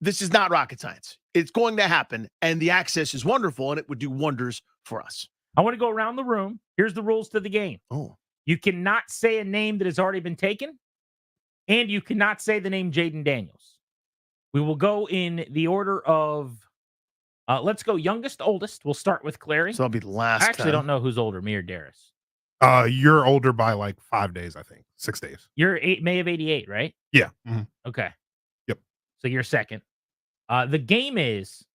This is not rocket science. It's going to happen, and the access is wonderful, and it would do wonders for us. I want to go around the room. Here's the rules to the game. Oh. You cannot say a name that has already been taken, and you cannot say the name Jaden Daniels. We will go in the order of, let's go youngest, oldest. We'll start with Clary. So that'll be the last I actually don't know who's older, me or Darius. You're older by like 5 days, I think. 6 days. You're May of 88, right? Yeah. Okay. Yep. So you're second. The game is,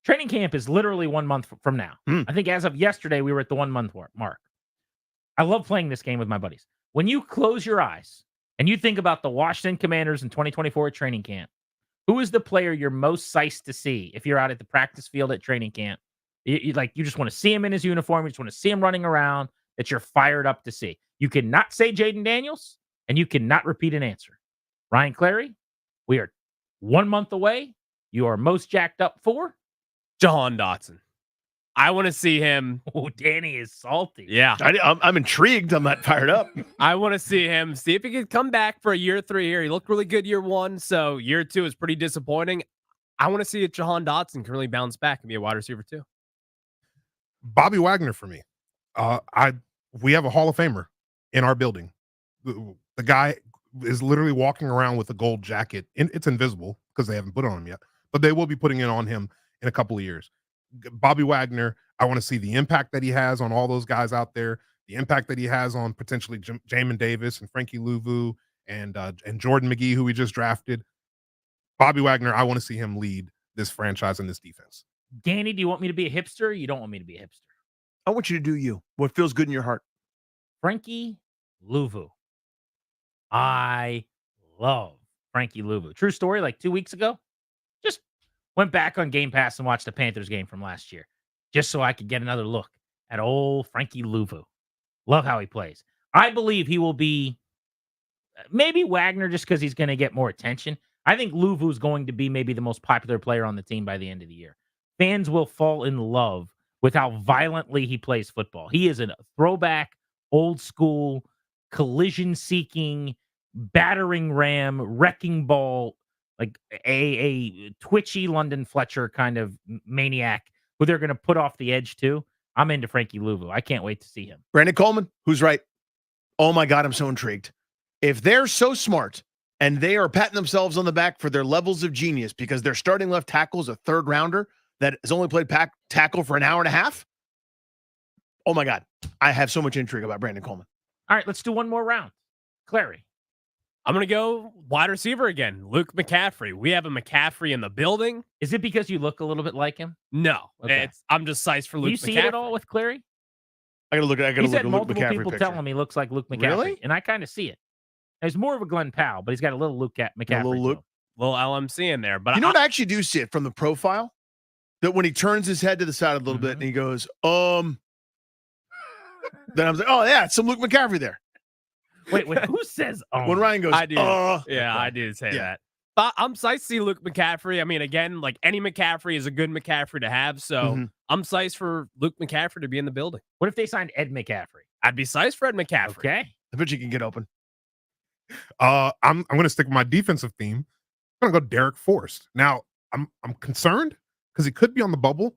training camp is literally 1 month from now. I think as of yesterday, we were at the 1 month mark. I love playing this game with my buddies. When you close your eyes and you think about the Washington Commanders in 2024 training camp, who is the player you're most psyched to see if you're out at the practice field at training camp? You just want to see him in his uniform. You just want to see him running around, that you're fired up to see. You cannot say Jaden Daniels, and you cannot repeat an answer. Ryan Clary, we are 1 month away. You are most jacked up for? Jahan Dotson. I want to see him. Oh, Danny is salty. Yeah. I'm intrigued. I'm not fired up. I want to see him, see if he can come back for a year 3 here. He looked really good year 1, so year 2 is pretty disappointing. I want to see if Jahan Dotson can really bounce back and be a wide receiver too. Bobby Wagner for me. We have a Hall of Famer in our building. The guy is literally walking around with a gold jacket. It's invisible because they haven't put it on him yet, but they will be putting it on him in a couple of years. Bobby Wagner, I want to see the impact that he has on all those guys out there, the impact that he has on potentially Jamin Davis and Frankie Louvu and Jordan McGee, who we just drafted. Bobby Wagner, I want to see him lead this franchise and this defense. Danny, do you want me to be a hipster or you don't want me to be a hipster? I want you to do you. What feels good in your heart. Frankie Louvu. I love Frankie Louvu. True story, like 2 weeks ago, just went back on Game Pass and watched the Panthers game from last year, just so I could get another look at old Frankie Louvu. Love how he plays. I believe he will be maybe Wagner just because he's going to get more attention. I think Louvu is going to be maybe the most popular player on the team by the end of the year. Fans will fall in love with how violently he plays football. He is a throwback, old school, collision-seeking, battering ram, wrecking ball, like a twitchy London Fletcher kind of maniac who they're going to put off the edge too. I'm into Frankie Louvu. I can't wait to see him. Brandon Coleman, who's right? Oh my God, I'm so intrigued. If they're so smart and they are patting themselves on the back for their levels of genius because their starting left tackle is a third rounder that has only played tackle for an hour and a half. Oh my God. I have so much intrigue about Brandon Coleman. All right, let's do one more round. Clary. I'm going to go wide receiver again. Luke McCaffrey. We have a McCaffrey in the building. Is it because you look a little bit like him? No. Okay. I'm just sized for Luke McCaffrey. Do you see it at all with Clary? I got to look at He said Luke multiple McCaffrey people picture. tell him he looks like Luke McCaffrey. Really? And I kind of see it. He's more of a Glenn Powell, but he's got a little Luke McCaffrey. little Luke. Little LMC in there. But You know what? I actually do see it from the profile. That when he turns his head to the side a little bit and he goes, then I was like, oh yeah, it's some Luke McCaffrey there. Wait, who says when Ryan goes, I do. Yeah, I do say that. But I'm psyched to see Luke McCaffrey. I mean, again, like any McCaffrey is a good McCaffrey to have. So I'm psyched for Luke McCaffrey to be in the building. What if they signed Ed McCaffrey? I'd be psyched for Ed McCaffrey. Okay. I bet you can get open. I'm going to stick with my defensive theme. I'm going to go Derek Forrest. Now, I'm concerned because he could be on the bubble,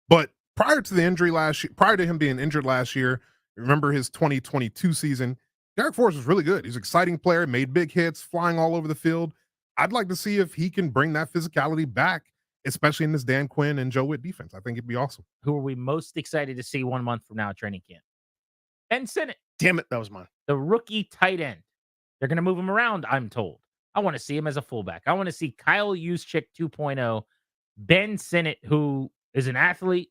but prior to the injury last year, prior to him being injured last year, remember his 2022 season, Derek Forrest was really good. He's an exciting player, made big hits, flying all over the field. I'd like to see if he can bring that physicality back especially in this Dan Quinn and Joe Witt defense. I think it'd be awesome. Who are we most excited to see 1 month from now at training camp? Ben Sinnott. Damn it, that was mine. The rookie tight end. They're going to move him around, I'm told. I want to see him as a fullback. I want to see Kyle Juszczyk 2.0, Ben Sinnott, who is an athlete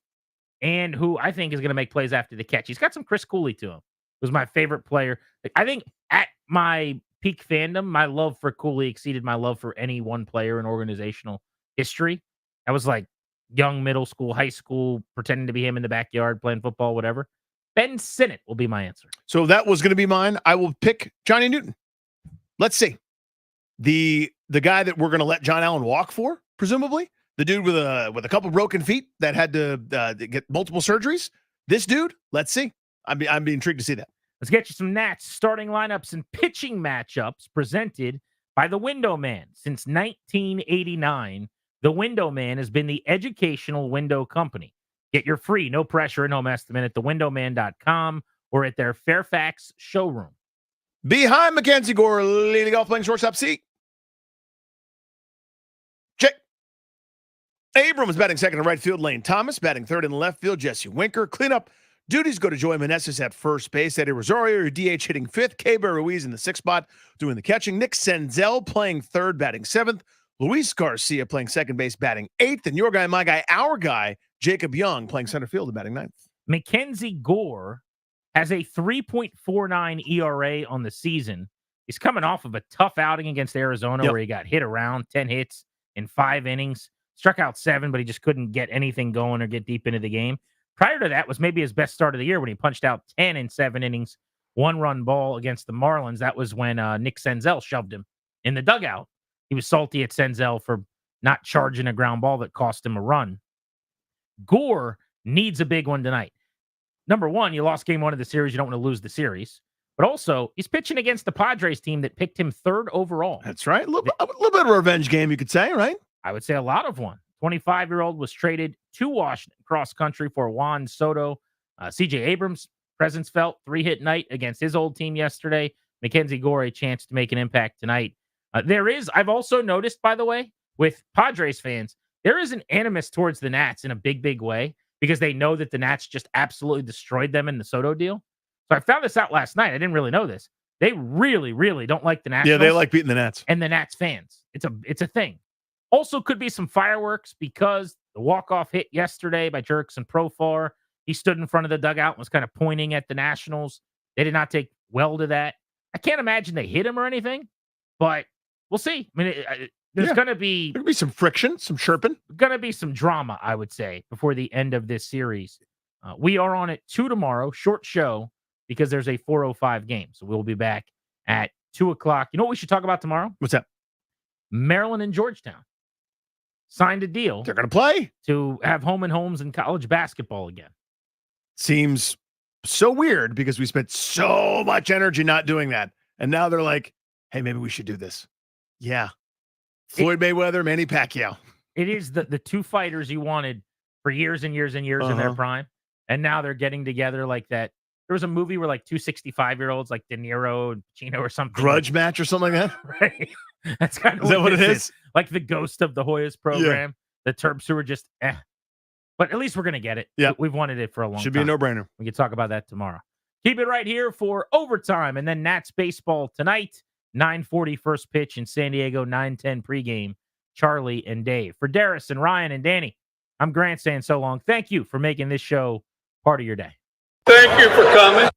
and who I think is going to make plays after the catch. He's got some Chris Cooley to him. Was my favorite player. I think at my peak fandom, my love for Cooley exceeded my love for any one player in organizational history. I was like young, middle school, high school, pretending to be him in the backyard, playing football, whatever. Ben Sinnott will be my answer. So that was going to be mine. I will pick Johnny Newton. Let's see. The guy that we're going to let John Allen walk for, presumably. The dude with a couple broken feet that had to get multiple surgeries. This dude, let's see. I'd be intrigued to see that. Let's get you some Nats starting lineups and pitching matchups presented by the Window Man. Since 1989, the Window Man has been the educational window company. Get your free, no pressure in-home estimate at thewindowman.com or at their Fairfax showroom. Behind Mackenzie Gore, leading off playing shortstop C. Jake. Abrams batting second in right field. Lane Thomas batting third in left field. Jesse Winker. Cleanup duties go to Joey Meneses at first base. Eddie Rosario, your DH, hitting fifth. K-Bear Ruiz in the sixth spot doing the catching. Nick Senzel playing third, batting seventh. Luis Garcia playing second base, batting eighth. And your guy, my guy, our guy, Jacob Young playing center field and batting ninth. Mackenzie Gore has a 3.49 ERA on the season. He's coming off of a tough outing against Arizona where he got hit around, 10 hits in 5 innings, struck out 7, but he just couldn't get anything going or get deep into the game. Prior to that was maybe his best start of the year when he punched out 10 in 7 innings, 1-run ball against the Marlins. That was when Nick Senzel shoved him in the dugout. He was salty at Senzel for not charging a ground ball that cost him a run. Gore needs a big one tonight. Number one, you lost game 1 of the series. You don't want to lose the series. But also, he's pitching against the Padres team that picked him 3rd overall. That's right. A little bit of a revenge game, you could say, right? I would say a lot of one. 25-year-old was traded to Washington cross country for Juan Soto. C.J. Abrams' presence felt 3-hit night against his old team yesterday. Mackenzie Gore, a chance to make an impact tonight. I've also noticed, by the way, with Padres fans, there is an animus towards the Nats in a big, big way because they know that the Nats just absolutely destroyed them in the Soto deal. So I found this out last night. I didn't really know this. They really, really don't like the Nationals. Yeah, they like beating the Nats. And the Nats fans. It's a thing. Also could be some fireworks because the walk-off hit yesterday by Jurickson Profar. He stood in front of the dugout and was kind of pointing at the Nationals. They did not take well to that. I can't imagine they hit him or anything, but we'll see. I mean, there's going to be some friction, some chirping. Going to be some drama, I would say, before the end of this series. We are on at 2 tomorrow, short show, because there's a 4:05 game. So we'll be back at 2 o'clock. You know what we should talk about tomorrow? What's that? Maryland and Georgetown signed a deal. They're going to play to have home and homes in college basketball again. Seems so weird because we spent so much energy not doing that. And now they're like, hey, maybe we should do this. Yeah. Floyd Mayweather, Manny Pacquiao. It is the two fighters you wanted for years and years and years in their prime. And now they're getting together like that. There was a movie where like 2 65-year-olds like De Niro and Pacino or something. Grudge match or something like that? Right. That's kind of what it is? Like the ghost of the Hoyas program. Yeah. The Terps who were just But at least we're going to get it. Yeah. We've wanted it for a long time. Should be a no-brainer. We can talk about that tomorrow. Keep it right here for overtime. And then Nats baseball tonight. 9:40 first pitch in San Diego, 9:10 pregame. Charlie and Dave. For Darius and Ryan and Danny, I'm Grant saying so long. Thank you for making this show part of your day. Thank you for coming.